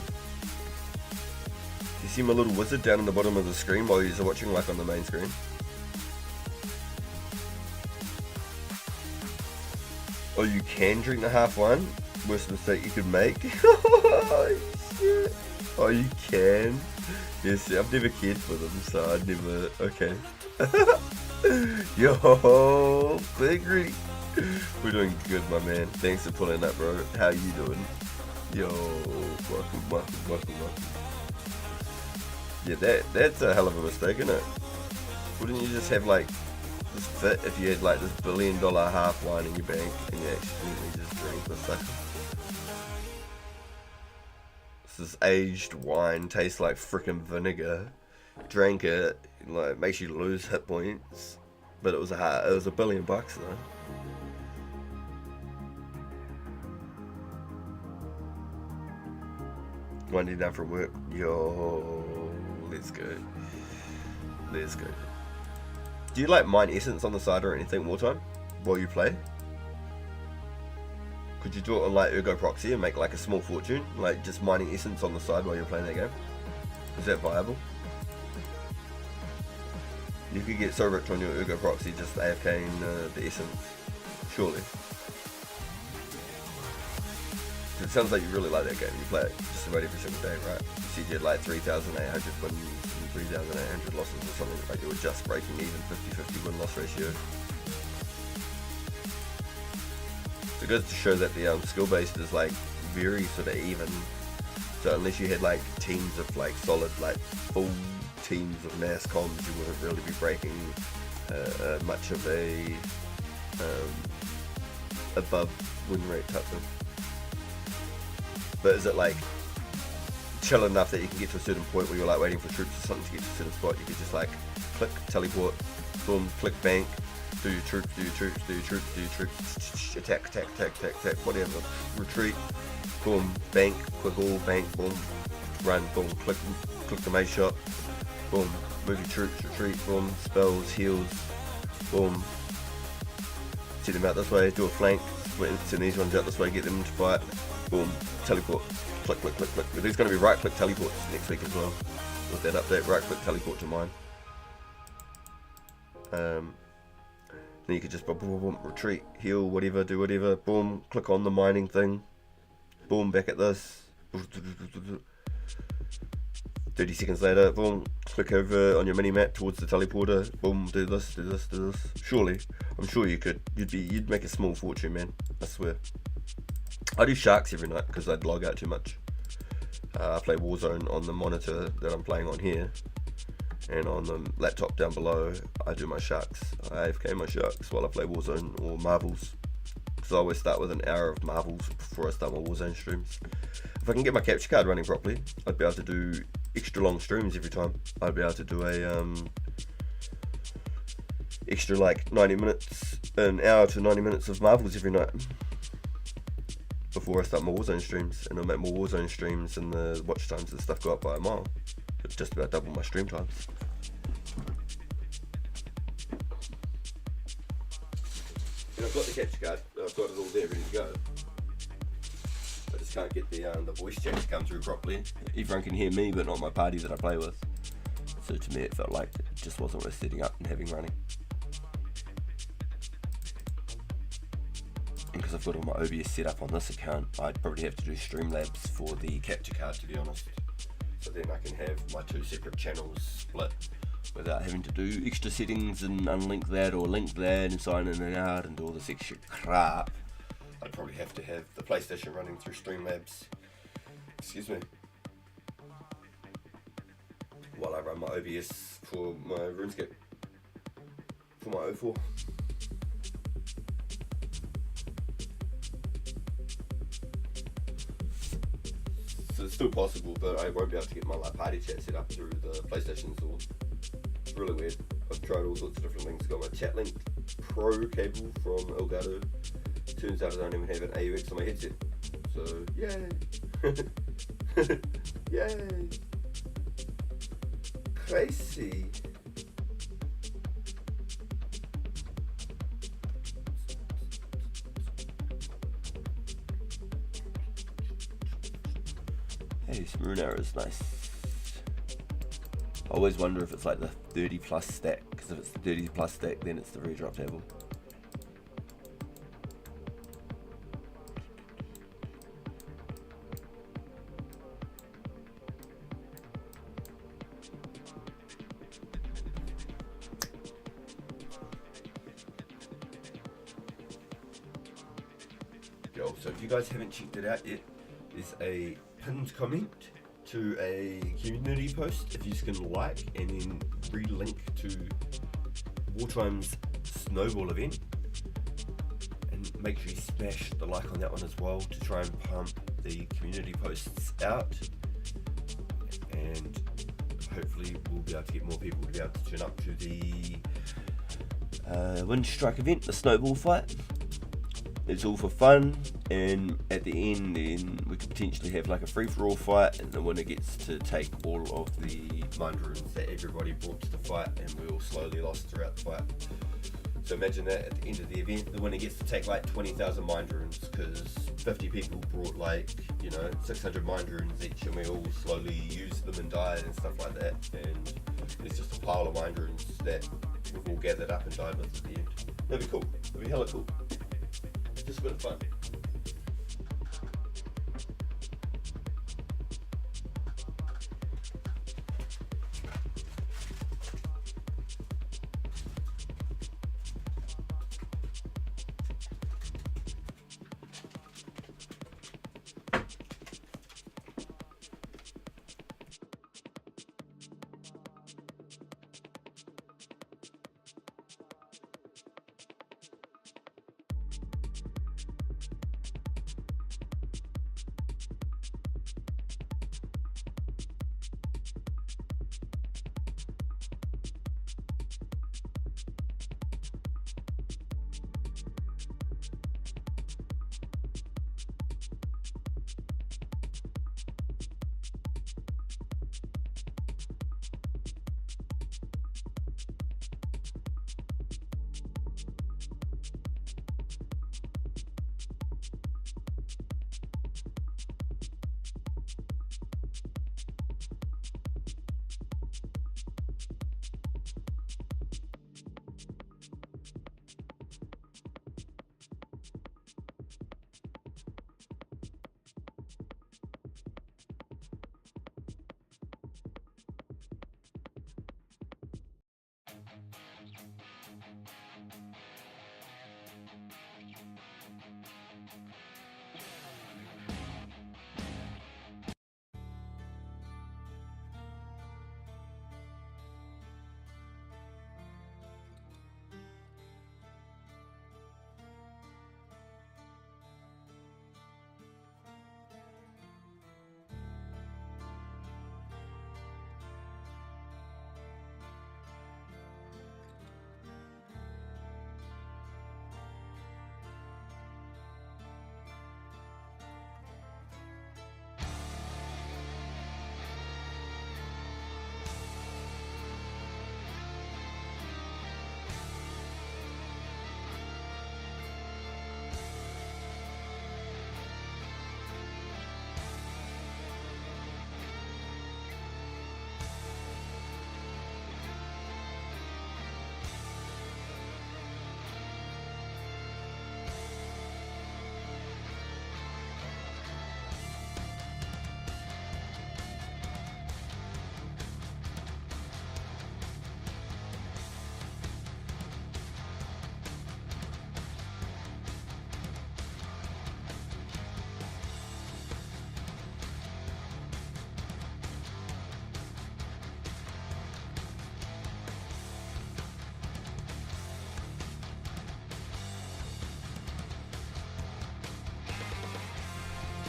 Do you see my little wizard down in the bottom of the screen while you're watching like on the main screen? Oh, you can drink the half one? Worst mistake you could make? Oh shit. Oh, you can? Yes, I've never cared for them, so I'd never, okay. Yo, Bigry. We're doing good, my man. Thanks for pulling up, bro. How you doing? Yo, welcome. Yeah, that's a hell of a mistake, isn't it? Wouldn't you just have like this fit if you had like this $1 billion half wine in your bank and you accidentally just drink the sucker? This is aged wine, tastes like frickin' vinegar. Drank it, like makes you lose hit points, but it was $1 billion though. Winding down from work, yo, let's go. Do you like mine essence on the side or anything wartime while you play? Could you do it on like Ergo Proxy and make like a small fortune, like just mining essence on the side while you're playing that game? Is that viable? You could get so rich on your Ergo Proxy just AFKing the essence, surely. It sounds like you really like that game. You play it just about every single day, right? You said you had like 3,800 wins and 3,800 losses or something. Like you were just breaking even 50-50 win-loss ratio. So it goes to show that the skill-based is like very sort of even. So unless you had like teams of like solid like full teams of mass comms, you wouldn't really be breaking much of a above win rate type thing. But is it like chill enough that you can get to a certain point where you're like waiting for troops or something to get to a certain spot? You could just like click, teleport, boom, click bank, do your troops, attack, whatever, retreat, boom, bank, quick all, bank, boom, run, boom, click the maze shot, boom, move your troops, retreat, boom, spells, heals, boom, send them out this way, do a flank, send these ones out this way, get them to fight, boom, teleport, click, click, click, click. There's going to be right click teleports next week as well. With that update, right click teleport to mine. Then you could just boom, boom, boom, retreat, heal, whatever, do whatever. Boom, click on the mining thing. Boom, back at this. 30 seconds later, boom, click over on your mini map towards the teleporter. Boom, do this, do this, do this. Surely, I'm sure you could. You'd make a small fortune, man. I swear. I do sharks every night because I'd log out too much. I play Warzone on the monitor that I'm playing on here, and on the laptop down below, I do my sharks. I AFK my sharks while I play Warzone or Marvels. Because I always start with an hour of Marvels before I start my Warzone streams. If I can get my capture card running properly, I'd be able to do extra long streams every time. I'd be able to do a extra like 90 minutes, an hour to 90 minutes of Marvels every night before I start my Warzone streams, and I'll make more Warzone streams and the watch times and stuff go up by a mile. It's just about double my stream times. And I've got the capture card, I've got it all there ready to go. I just can't get the voice chat to come through properly. Everyone can hear me, but not my party that I play with. So to me it felt like it just wasn't worth setting up and having running. And because I've got all my OBS set up on this account, I'd probably have to do Streamlabs for the capture card, to be honest. So then I can have my two separate channels split without having to do extra settings and unlink that or link that and sign in and out and do all this extra crap. I'd probably have to have the PlayStation running through Streamlabs, excuse me, while I run my OBS for my Runescape, for my 04. So it's still possible, but I won't be able to get my like party chat set up through the PlayStation store. It's really weird. I've tried all sorts of different things. Got my Chat Link Pro cable from Elgato. Turns out I don't even have an AUX on my headset. So yay! Yay! Crazy. Hey, Maroon Arrow is nice. I always wonder if it's like the 30 plus stack, because if it's the 30 plus stack, then it's the redrop table. Yo, so if you guys haven't checked it out yet, there's a pinned comment to a community post. If you just can like and then relink to Wartime's Snowball event, and make sure you smash the like on that one as well to try and pump the community posts out, and hopefully we'll be able to get more people to be able to turn up to the Wind Strike event, the Snowball fight. It's all for fun, and at the end then we could potentially have like a free-for-all fight, and the winner gets to take all of the mind runes that everybody brought to the fight, and we all slowly lost throughout the fight. So imagine that at the end of the event, the winner gets to take like 20,000 mind runes, because 50 people brought like, 600 mind runes each, and we all slowly used them and died and stuff like that, and there's just a pile of mind runes that we've all gathered up and died with at the end. That'd be cool. That'd be hella cool. Just a bit of fun.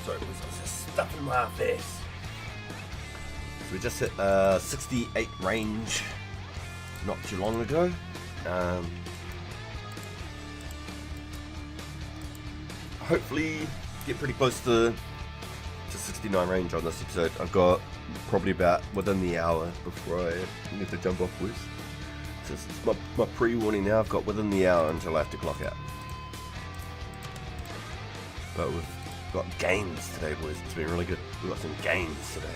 Sorry boys, I was just stuffing my face. So we just hit 68 range not too long ago. Hopefully get pretty close to 69 range on this episode. I've got probably about within the hour before I need to jump off with. So this is my pre-warning now. I've got within the hour until I have to clock out. But we've got games today, boys. It's been really good. We've got some games today.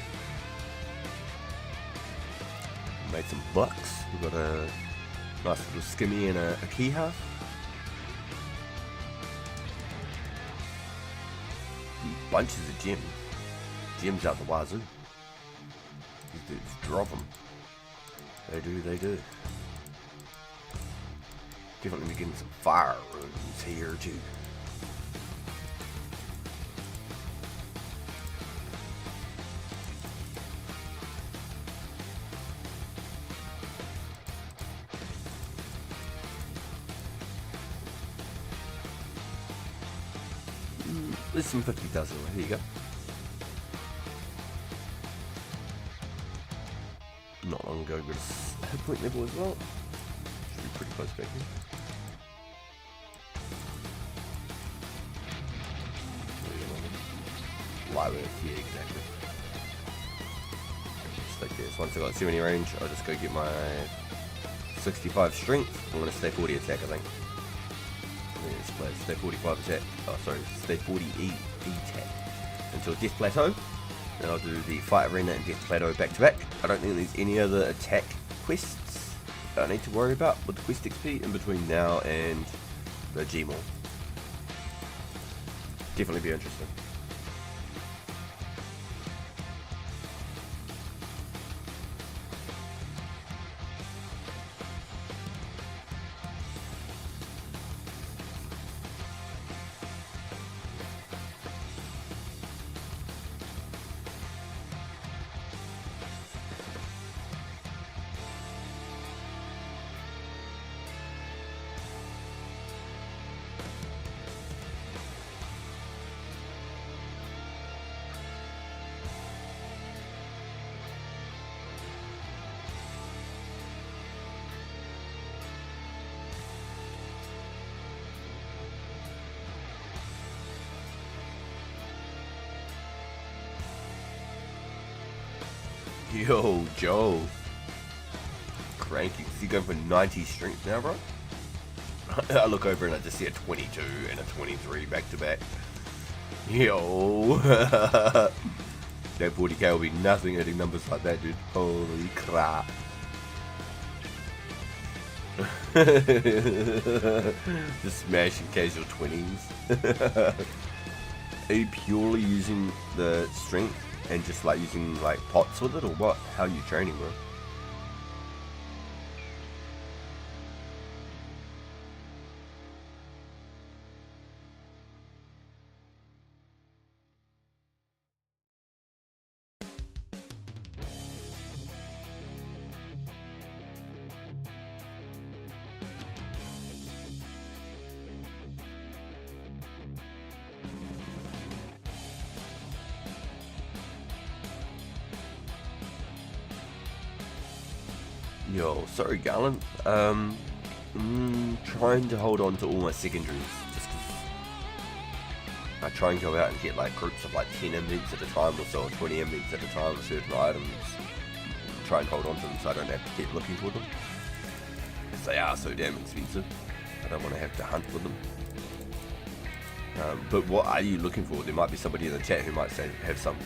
Made some bucks. We've got a nice little skimmy and a key half. Bunches of gems. Gems out the wazoo. These dudes drop them. They do. Definitely be getting some fire runes here too. There's some 50,000. Here you go. Not long ago, got a hit point level as well. Should be pretty close back here. Live earth, yeah, exactly. Just like this. Once I got 70 range, I'll just go get my 65 strength. I'm gonna stay 40 attack, I think. Stay 45 attack. Oh, sorry, stay 40 attack until Death Plateau. Then I'll do the Fight Arena and Death Plateau back to back. I don't think there's any other attack quests that I need to worry about with the quest XP in between now and the Gmaul. Definitely be interesting. Yo, Joe. Cranky. Is he going for 90 strength now, bro? I look over and I just see a 22 and a 23 back to back. Yo. That 40k will be nothing hitting numbers like that, dude. Holy crap. Just smashing casual 20s. Are you purely using the strength and just like using like pots with it, or what? How are you training, bro? Yo, sorry Garland. Trying to hold on to all my secondaries just because I try and go out and get like groups of like 10 inmates at a time or so, or 20 inmates at a time with certain items. Try and hold on to them so I don't have to keep looking for them, because they are so damn expensive. I don't want to have to hunt for them. But what are you looking for? There might be somebody in the chat who might say have some.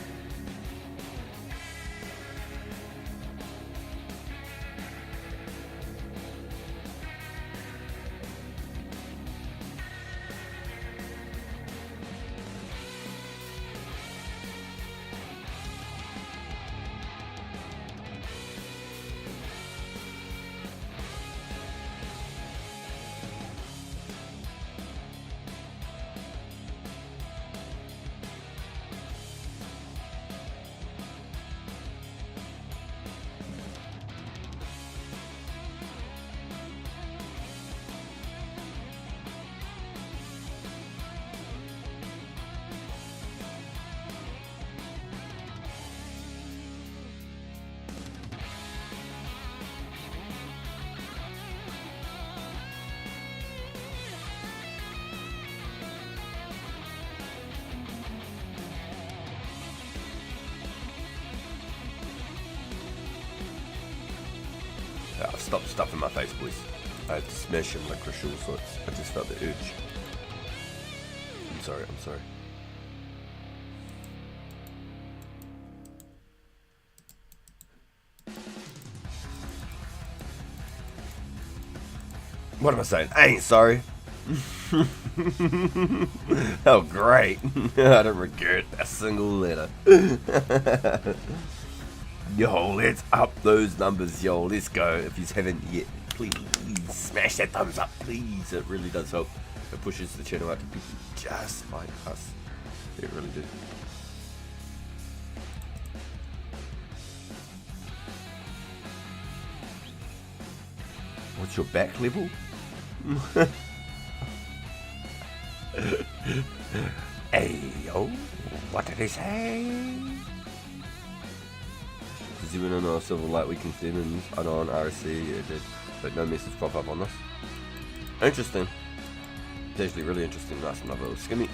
stop stuffing my face, boys. I had to smash him like Crucial, so I just felt the urge. I'm sorry. What am I saying? I ain't sorry. Oh, great. I don't regret a single letter. Yo, let's up those numbers, yo. Let's go. If you haven't yet, please smash that thumbs up, please. It really does help. It pushes the channel out to people just like us. It really does. What's your back level? Hey, yo. What did he say? Does anyone know Silver Light Weekend Demons? I know on RSC it did, but no message pop up on this. Interesting. It's actually really interesting. Nice, another little skimmy.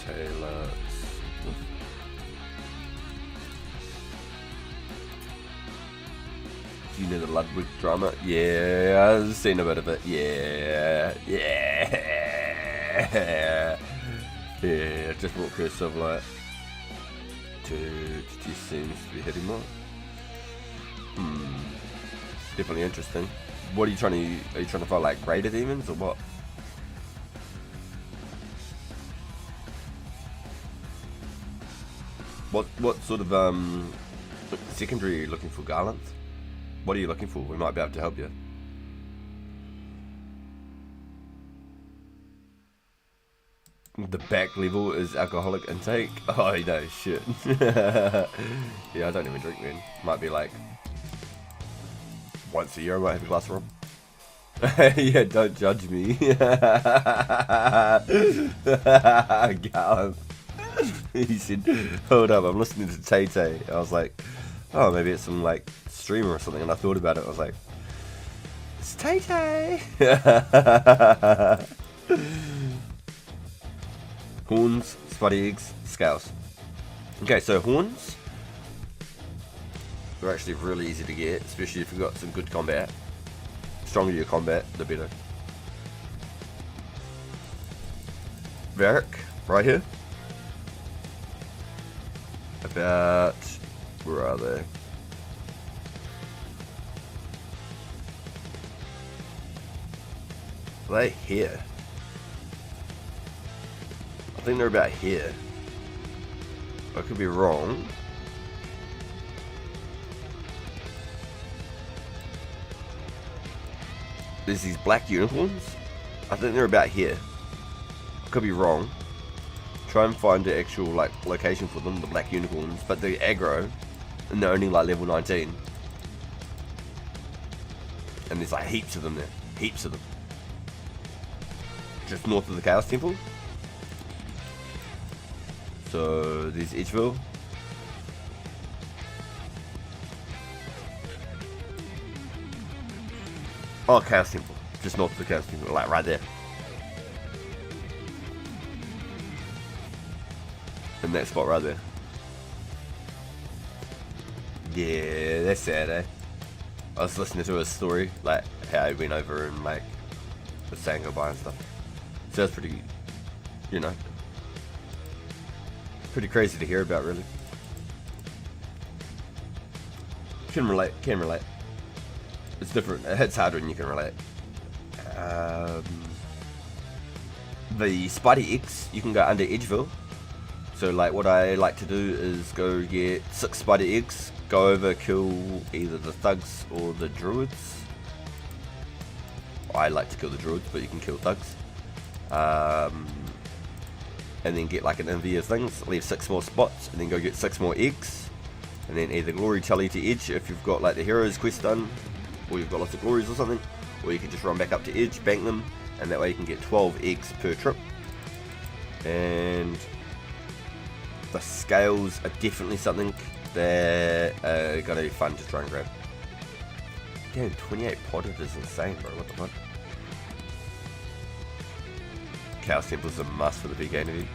Taylor. Do you know the Ludwig drama? Yeah, I've seen a bit of it. Yeah. Just brought Curse of Light. Just seems to be hitting more. Definitely interesting. What are you trying to? Are you trying to find like greater demons or what? What sort of secondary are you looking for, Garland? What are you looking for? We might be able to help you. The back level is alcoholic intake. Oh no, shit. Yeah, I don't even drink, man. Might be like once a year I might have a glass of rum. Yeah, don't judge me. Garland. He said, hold up, I'm listening to Tay Tay. I was like, oh, maybe it's some like streamer or something, and I thought about it. I was like, it's Tay Tay. Horns, spotty eggs, scales. Okay, so horns are actually really easy to get, especially if you've got some good combat. The stronger your combat, the better. Varric, right here. About, where are they? Are they here? I think they're about here. I could be wrong. There's these black unicorns. I think they're about here. I could be wrong. Try and find the actual like location for them, the black unicorns, but they're aggro and they're only like level 19. And there's like heaps of them there. Heaps of them. Just north of the Chaos Temple. So there's Edgeville. Oh, Chaos Temple. Just north of the Chaos Temple, like right there. In that spot right there. Yeah, that's sad, eh? I was listening to his story, like how he went over and like was saying goodbye and stuff. So that's pretty, you know, pretty crazy to hear about, really. Can relate, can relate. It's different. It hits harder when you can relate. The Spidey X, you can go under Edgeville. So like what I like to do is go get 6 spider eggs, go over, kill either the thugs or the druids. I like to kill the druids, but you can kill thugs. And then get like an envious things, leave 6 more spots, and then go get 6 more eggs. And then either glory tally to edge if you've got like the heroes quest done, or you've got lots of glories or something, or you can just run back up to edge, bank them, and that way you can get 12 eggs per trip. And the scales are definitely something that are going to be fun to try and grab. Damn, 28 potted is insane, bro. What the fuck? Cow temples a must for the big game.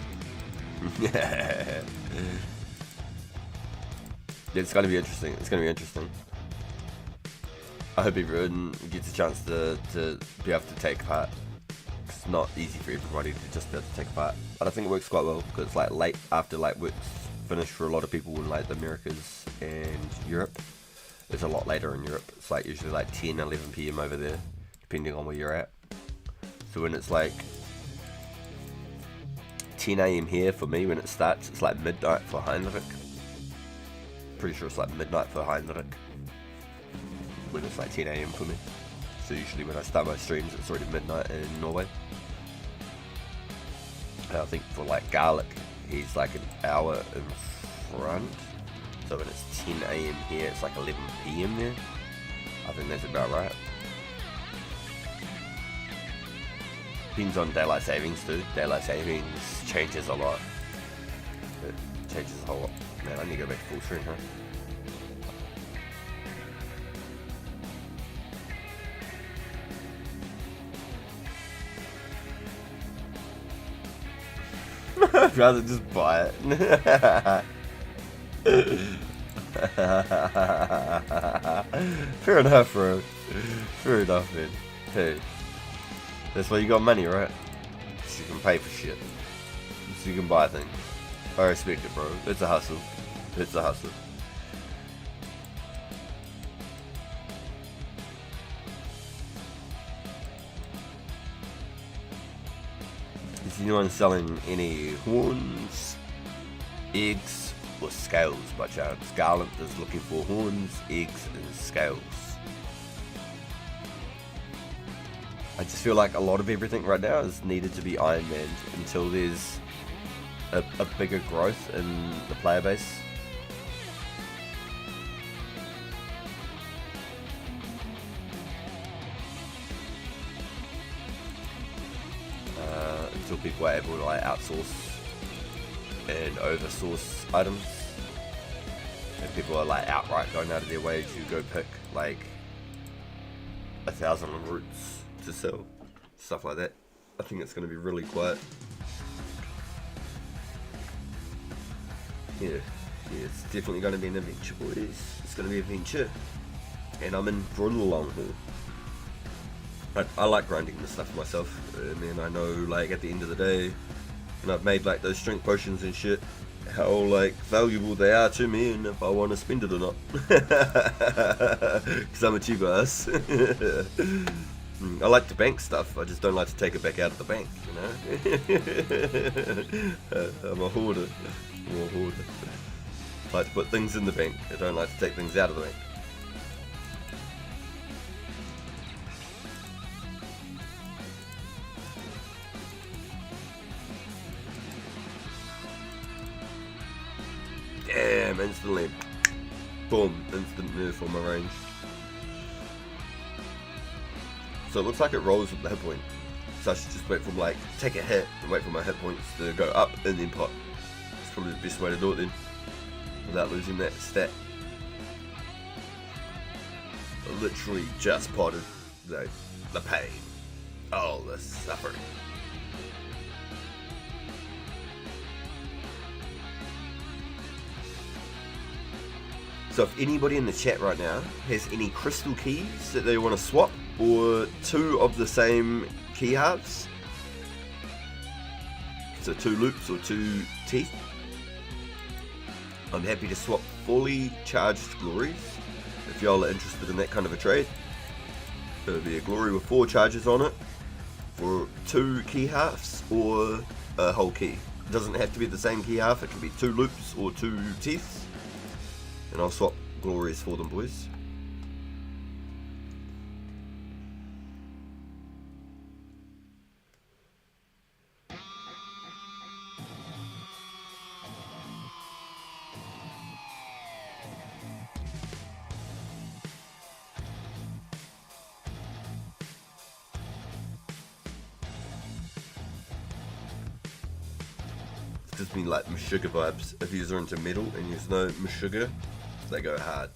Yeah, it's going to be interesting. It's going to be interesting. I hope everyone gets a chance to be able to take part. It's not easy for everybody to just be able to take part, but I think it works quite well because it's like late after like work's finished for a lot of people in like the Americas and Europe. It's a lot later in Europe. It's like usually like 10, 11 p.m. over there, depending on where you're at. So when it's like 10 a.m. here for me when it starts, it's like midnight for Heinrich. Pretty sure it's like midnight for Heinrich when it's like 10 a.m. for me. So usually when I start my streams, it's already midnight in Norway. And I think for like Garlic, he's like an hour in front. So when it's 10 a.m. here, it's like 11 p.m. there. I think that's about right. Depends on daylight savings too. Daylight savings changes a lot. It changes a whole lot. Man, I need to go back to full screen, huh? I'd rather just buy it. Fair enough, bro. Fair enough, man. Hey, that's why you got money, right? So you can pay for shit. So you can buy things. I respect it, bro. It's a hustle. It's a hustle. Is anyone selling any horns, eggs, or scales by chance? Garland is looking for horns, eggs, and scales. I just feel like a lot of everything right now is needed to be Iron Man until there's a bigger growth in the player base. Until people are able to like outsource and oversource items, and people are like outright going out of their way to go pick like 1,000 roots to sell, stuff like that. I think it's going to be really quiet. Yeah, it's definitely going to be an adventure, boys. It's going to be an adventure, and I'm in for the long haul. I like grinding this stuff myself, and then I know like at the end of the day, when I've made like those strength potions and shit, how like valuable they are to me, and if I want to spend it or not. Because I'm a cheap ass. I like to bank stuff, I just don't like to take it back out of the bank, you know? I'm a hoarder. I like to put things in the bank, I don't like to take things out of the bank. Damn, instantly. Boom, instant nerf on my range. So it looks like it rolls with the hit point. So I should just wait for like, take a hit and wait for my hit points to go up and then pop. That's probably the best way to do it then, without losing that stat. I literally just potted the pain. Oh, the suffering. So if anybody in the chat right now has any crystal keys that they want to swap, or two of the same key halves, so 2 loops or 2 teeth, I'm happy to swap fully charged glories if y'all are interested in that kind of a trade. It would be a glory with 4 charges on it for 2 key halves or a whole key. It doesn't have to be the same key half, it can be 2 loops or 2 teeth. And I'll swap glories for them, boys. gives me like Meshuggah vibes. If you're into metal and you know Meshuggah, they go hard.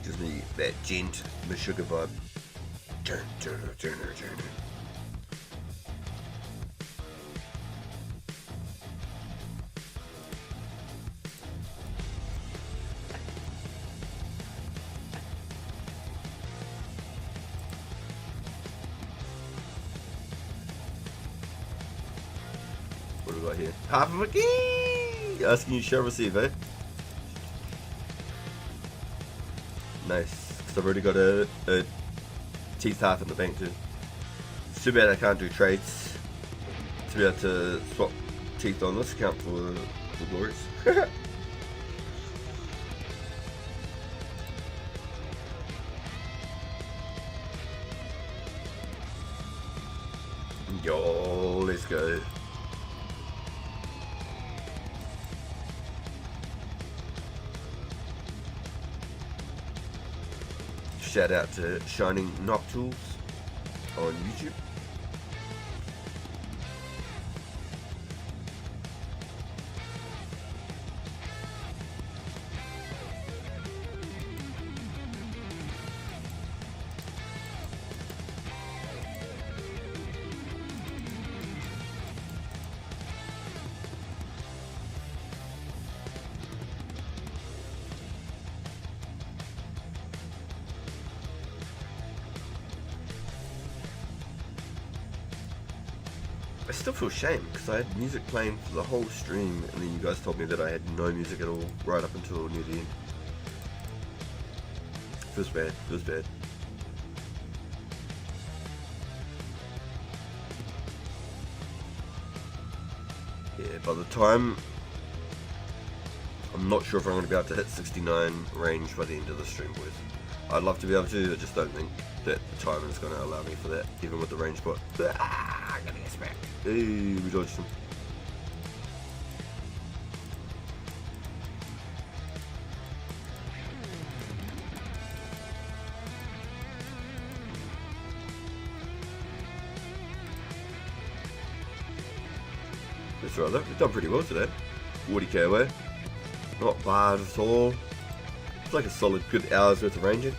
Gives me that gent Meshuggah vibe. What do we got here? Half of a key! Asking you shall receive, eh? Nice. Because I've already got a teeth half in the bank too. It's too bad I can't do trades to be able to swap teeth on this account for the glories. Yo, let's go. Shout out to Shining Noctules on YouTube. I still feel shame because I had music playing for the whole stream and then you guys told me that I had no music at all right up until near the end. Feels bad, feels bad. Yeah, by the time, I'm not sure if I'm going to be able to hit 69 range by the end of the stream, boys. I'd love to be able to, I just don't think that the timing is going to allow me for that, even with the range bot. Ah, I'm going to get smacked. Hey, we dodged him. That's right, look, we've done pretty well today. 40k away. Not bad at all. It's like a solid good hour's worth of ranging.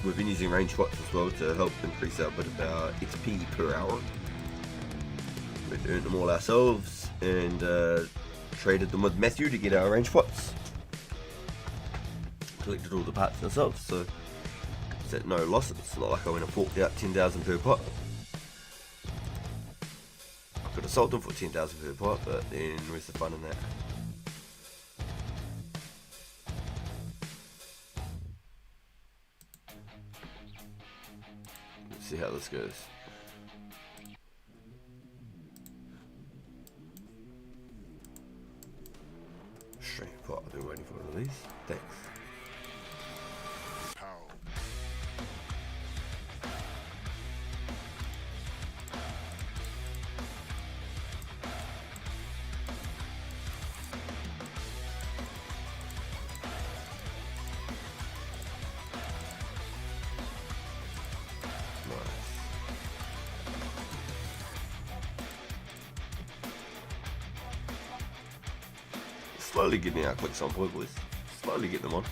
We've been using range bots as well to help increase our bit of our XP per hour. We've earned them all ourselves and traded them with Matthew to get our range bots. Collected all the parts ourselves, so it's at no loss. It's not like I went and forked out 10,000 per pot. I could have sold them for 10,000 per pot, but then where's the fun in that? Let's see how this goes. String pot, I've been waiting for one of these. Thanks. Slowly getting our clicks on point, boys. Slowly getting them on.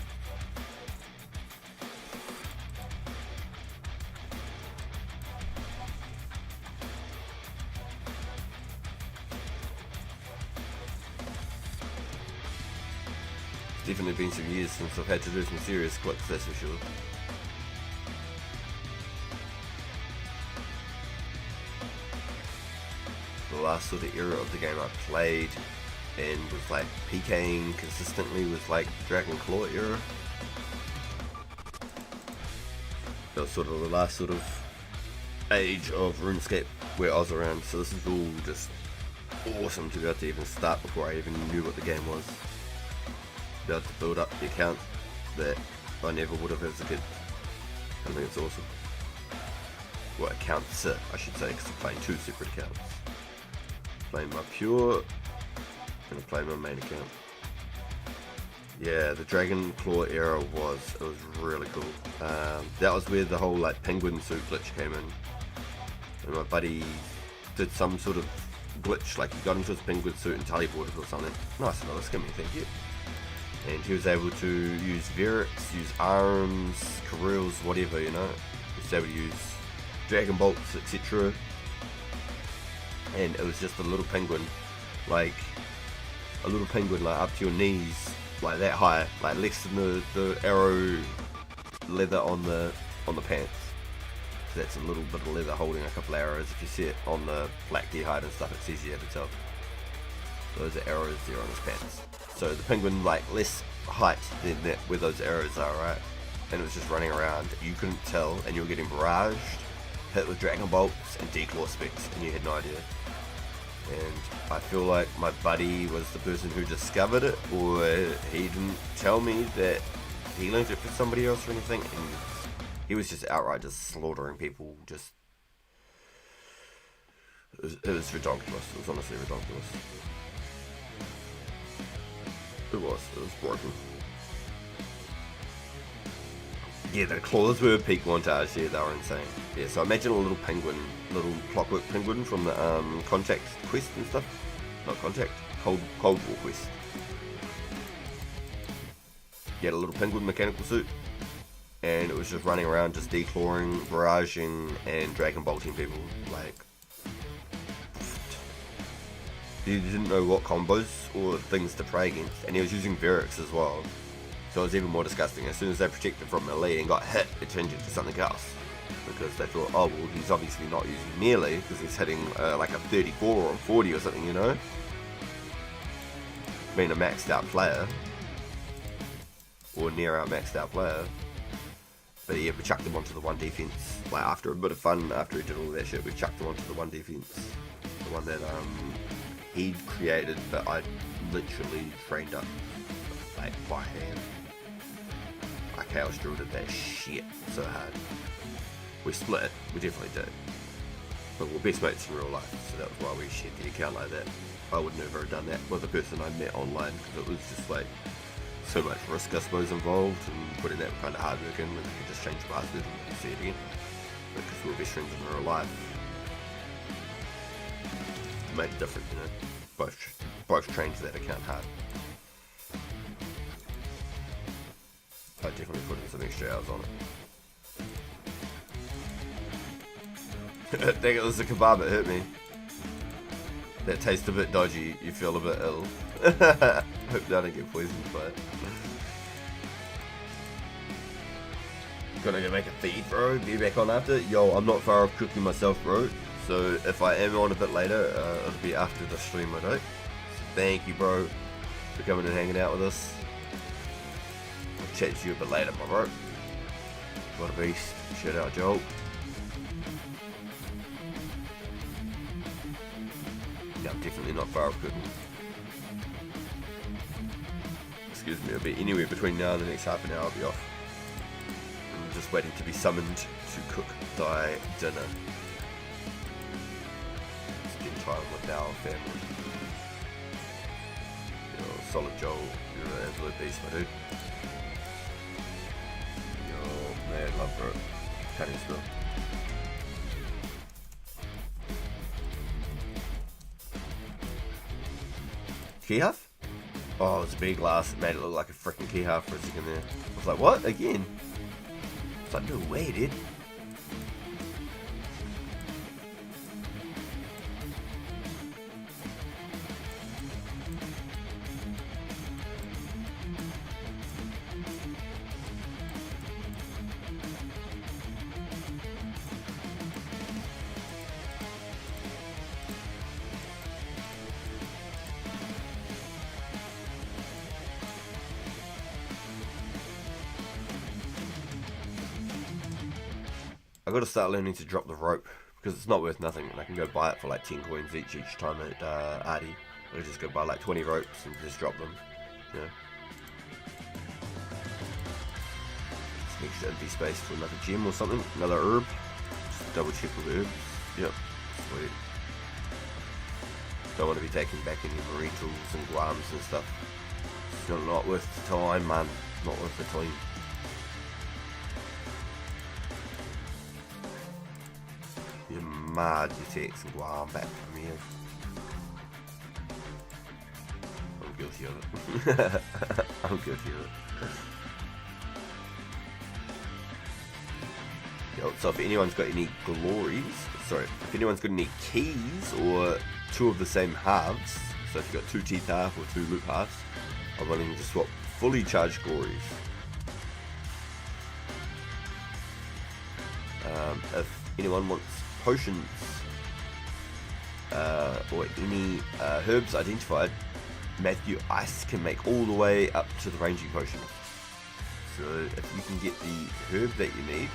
It's definitely been some years since I've had to do some serious clicks, that's for sure. The last sort of era of the game I played and was like PKing consistently with like Dragon Claw era. That was sort of the last sort of age of RuneScape where I was around, so this is all just awesome to be able to even start before I even knew what the game was. Be able to build up the account that I never would have as a kid. I think it's awesome. Well, accounts, I should say, because I'm playing two separate accounts. Playing my pure gonna play my main account. Yeah, the Dragon Claw era was really cool. That was where the whole like penguin suit glitch came in, and my buddy did some sort of glitch, like he got into his penguin suit and teleported or something. Nice, another skimmy, thank you. And he was able to use Verix, use arms, Karels, whatever, you know. He was able to use Dragon Bolts, etc. And it was just a little penguin, like up to your knees, like that high, like less than the arrow leather on the pants. So that's a little bit of leather holding a couple arrows. If you see it on the black deer hide and stuff, it's easier to tell. Those are arrows there on his pants. So the penguin, like, less height than that where those arrows are, right? And it was just running around. You couldn't tell, and you were getting barraged, hit with Dragon Bolts and Declaw specs, and you had no idea. And I feel like my buddy was the person who discovered it, or he didn't tell me that he learned it from somebody else or anything, and he was just outright just slaughtering people. Just it was ridiculous. It was honestly ridiculous. It was broken. Yeah, the claws were peak montage. Yeah, they were insane. Yeah, so imagine a little penguin, little clockwork penguin from the Contact quest and stuff. Not Contact, Cold War quest. You had a little penguin mechanical suit, and it was just running around, just declawing, barraging, and Dragon Bolting people. Like, he didn't know what combos or things to pray against, and he was using Verix as well. So it was even more disgusting. As soon as they protected from melee and got hit, it changed into something else. Because they thought, oh well, he's obviously not using melee because he's hitting like a 34 or a 40 or something, you know? Being a maxed out player. Or near our maxed out player. But yeah, we chucked him onto the one defense. Like after a bit of fun, after he did all that shit, we chucked him onto the one defense. The one that he'd created, but I literally trained up like by hand. I chaos drilled that shit so hard. We split it, we definitely did. But we're best mates in real life, so that was why we shared the account like that. I would never have done that with a person I met online, because it was just like so much risk I suppose involved, and putting that kind of hard work in when I could just change the password and see it again. Because we were best friends in real life. It made it different, you know. Both trained that account hard. I definitely put in some extra hours on it. I think it was the kebab that hit me. That tastes a bit dodgy, you feel a bit ill. Hope I don't get poisoned by it. Gonna go make a feed, bro. Be back on after. Yo, I'm not far off cooking myself, bro. So if I am on a bit later, it'll be after the stream, alright? So thank you, bro, for coming and hanging out with us. I'll chat to you a bit later, my bro. What a beast. Shout out, Joel. Yeah, I'm definitely not far off cooking. Excuse me, it'll be anywhere between now and the next half an hour I'll be off. I'm just waiting to be summoned to cook thy dinner. Spend time with our family. Yo, solid Joel, you're an absolute beast, my dude. Yo, man, love bro. Cutting still. Key half? Oh, it was a big glass. It made it look like a freaking key half for a second there. I was like, what? Again? It's like, no way, dude. I gotta start learning to drop the rope because it's not worth nothing, and I can go buy it for like 10 coins each time at Artie. I just go buy like 20 ropes and just drop them. Yeah. Just extra empty space for another gem or something, another herb. Just double check all the herbs. Yep. Sweet. Don't want to be taking back any marine tools and guams and stuff. It's not worth the time, man. Not worth the time. You're mad you take some guam back from here. guilty of it. I'm guilty of it. Yo, so if anyone's got any if anyone's got any keys or two of the same halves, so if you've got two teeth half or two loop halves, I'm willing to swap fully charged glories. If anyone wants potions or any herbs identified, Matthew Ice can make all the way up to the ranging potion. So if you can get the herb that you need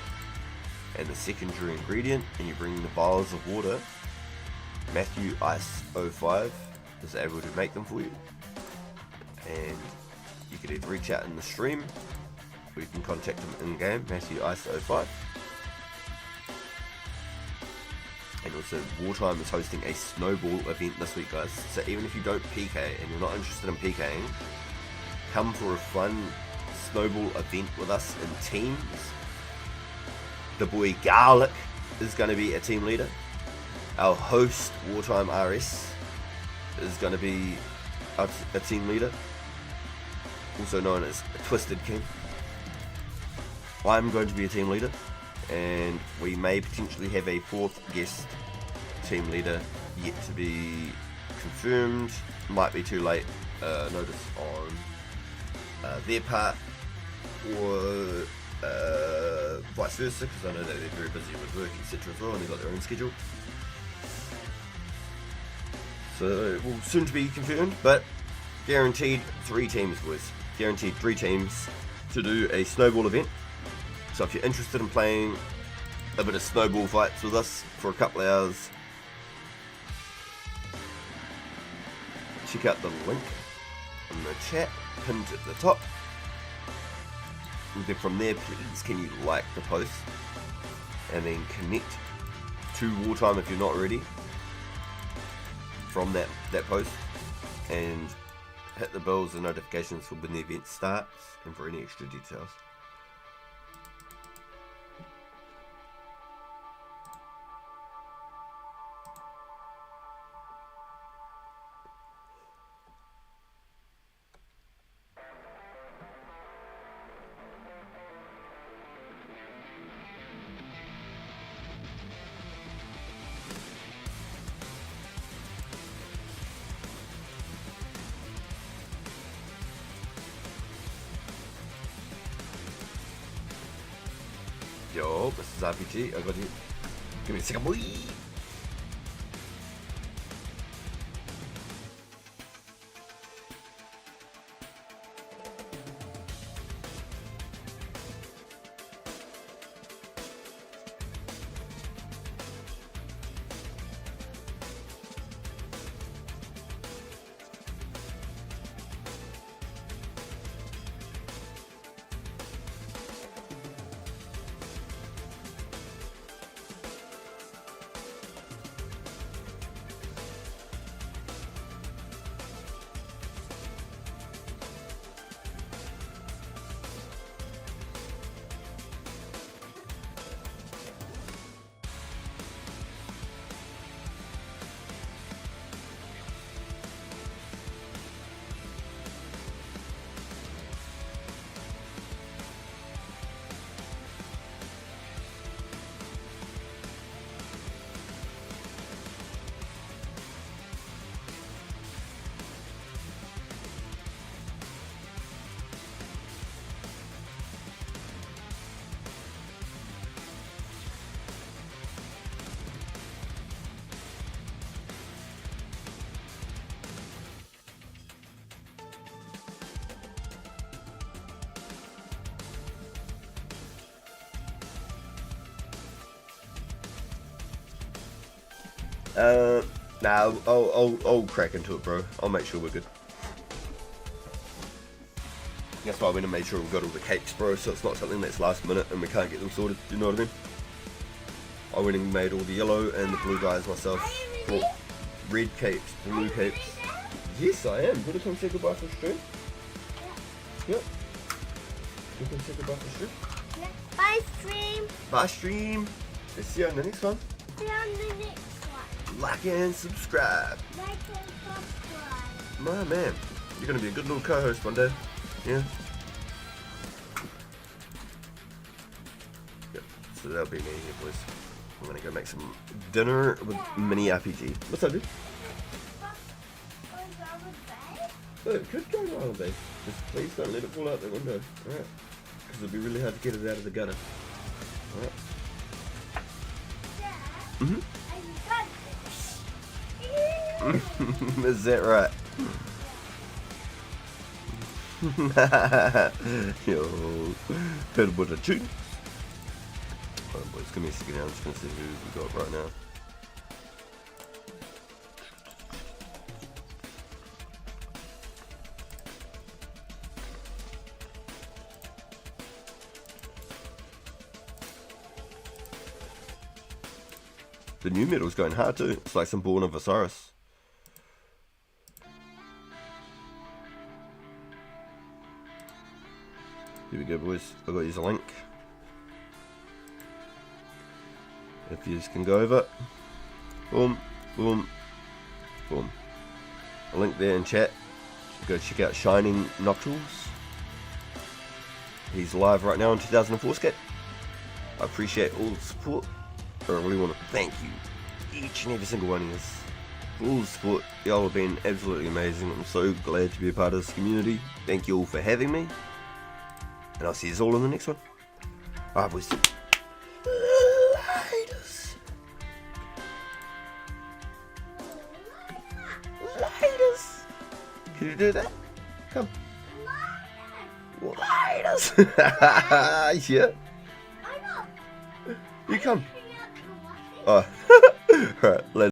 and the secondary ingredient and you bring the vials of water, Matthew Ice 05 is able to make them for you. And you can either reach out in the stream or you can contact him in game, Matthew Ice 05. And also, Wartime is hosting a snowball event this week, guys. So even if you don't PK and you're not interested in PKing, come for a fun snowball event with us in teams. The boy Garlic is going to be a team leader. Our host, Wartime RS, is going to be a team leader, also known as a Twisted King. I'm going to be a team leader, and we may potentially have a fourth guest team leader yet to be confirmed. Might be too late notice on their part, or vice versa, because I know that they're very busy with work, etc. as well, and they've got their own schedule. So it will soon to be confirmed, but guaranteed 3 teams, boys. Guaranteed 3 teams to do a snowball event. So if you're interested in playing a bit of snowball fights with us for a couple of hours, check out the link in the chat pinned at the top. And then from there, please can you like the post and then connect to Wartime if you're not already from that post, and hit the bells and notifications for when the event starts and for any extra details. Yo, this is RPG. I got you. Give me a second, boy. Nah, I'll crack into it, bro. I'll make sure we're good. That's why I went and made sure we've got all the capes, bro, so it's not something that's last minute and we can't get them sorted, you know what I mean? I went and made all the yellow and the blue guys myself. Brought red capes, blue capes. Yes, I am. Gonna come say goodbye for stream? Yep. You can say goodbye for stream? Bye, stream. Bye, stream. Let's see you on the next one. See you on the next one. Like and subscribe. Like and subscribe. My man. You're gonna be a good little co-host one day. Yeah. Yep. So that'll be me here, boys. I'm gonna go make some dinner with mini RPG. What's that, dude? Oh, it could go wrong, babe. Just please don't let it fall out the window. Alright. Because it'll be really hard to get it out of the gutter. Alright. Is that right? Yo, heard about a tune. Alright, boys, give me a second now. I'm just gonna see who we got right now. The new metal's going hard too. It's like some Born of Osiris. Here we go, boys. I've got to use a link. If you just can go over. Boom, boom, boom. A link there in chat. Go check out Shining Nocturals. He's live right now on 2004scape. I appreciate all the support. I really want to thank you, each and every single one of you, for all the support. Y'all have been absolutely amazing. I'm so glad to be a part of this community. Thank you all for having me. And I'll see you all in the next one. Alright, boys. Laters. Laters. Can you do that? Come. Laters. Yeah. You come. Oh. Alright, later.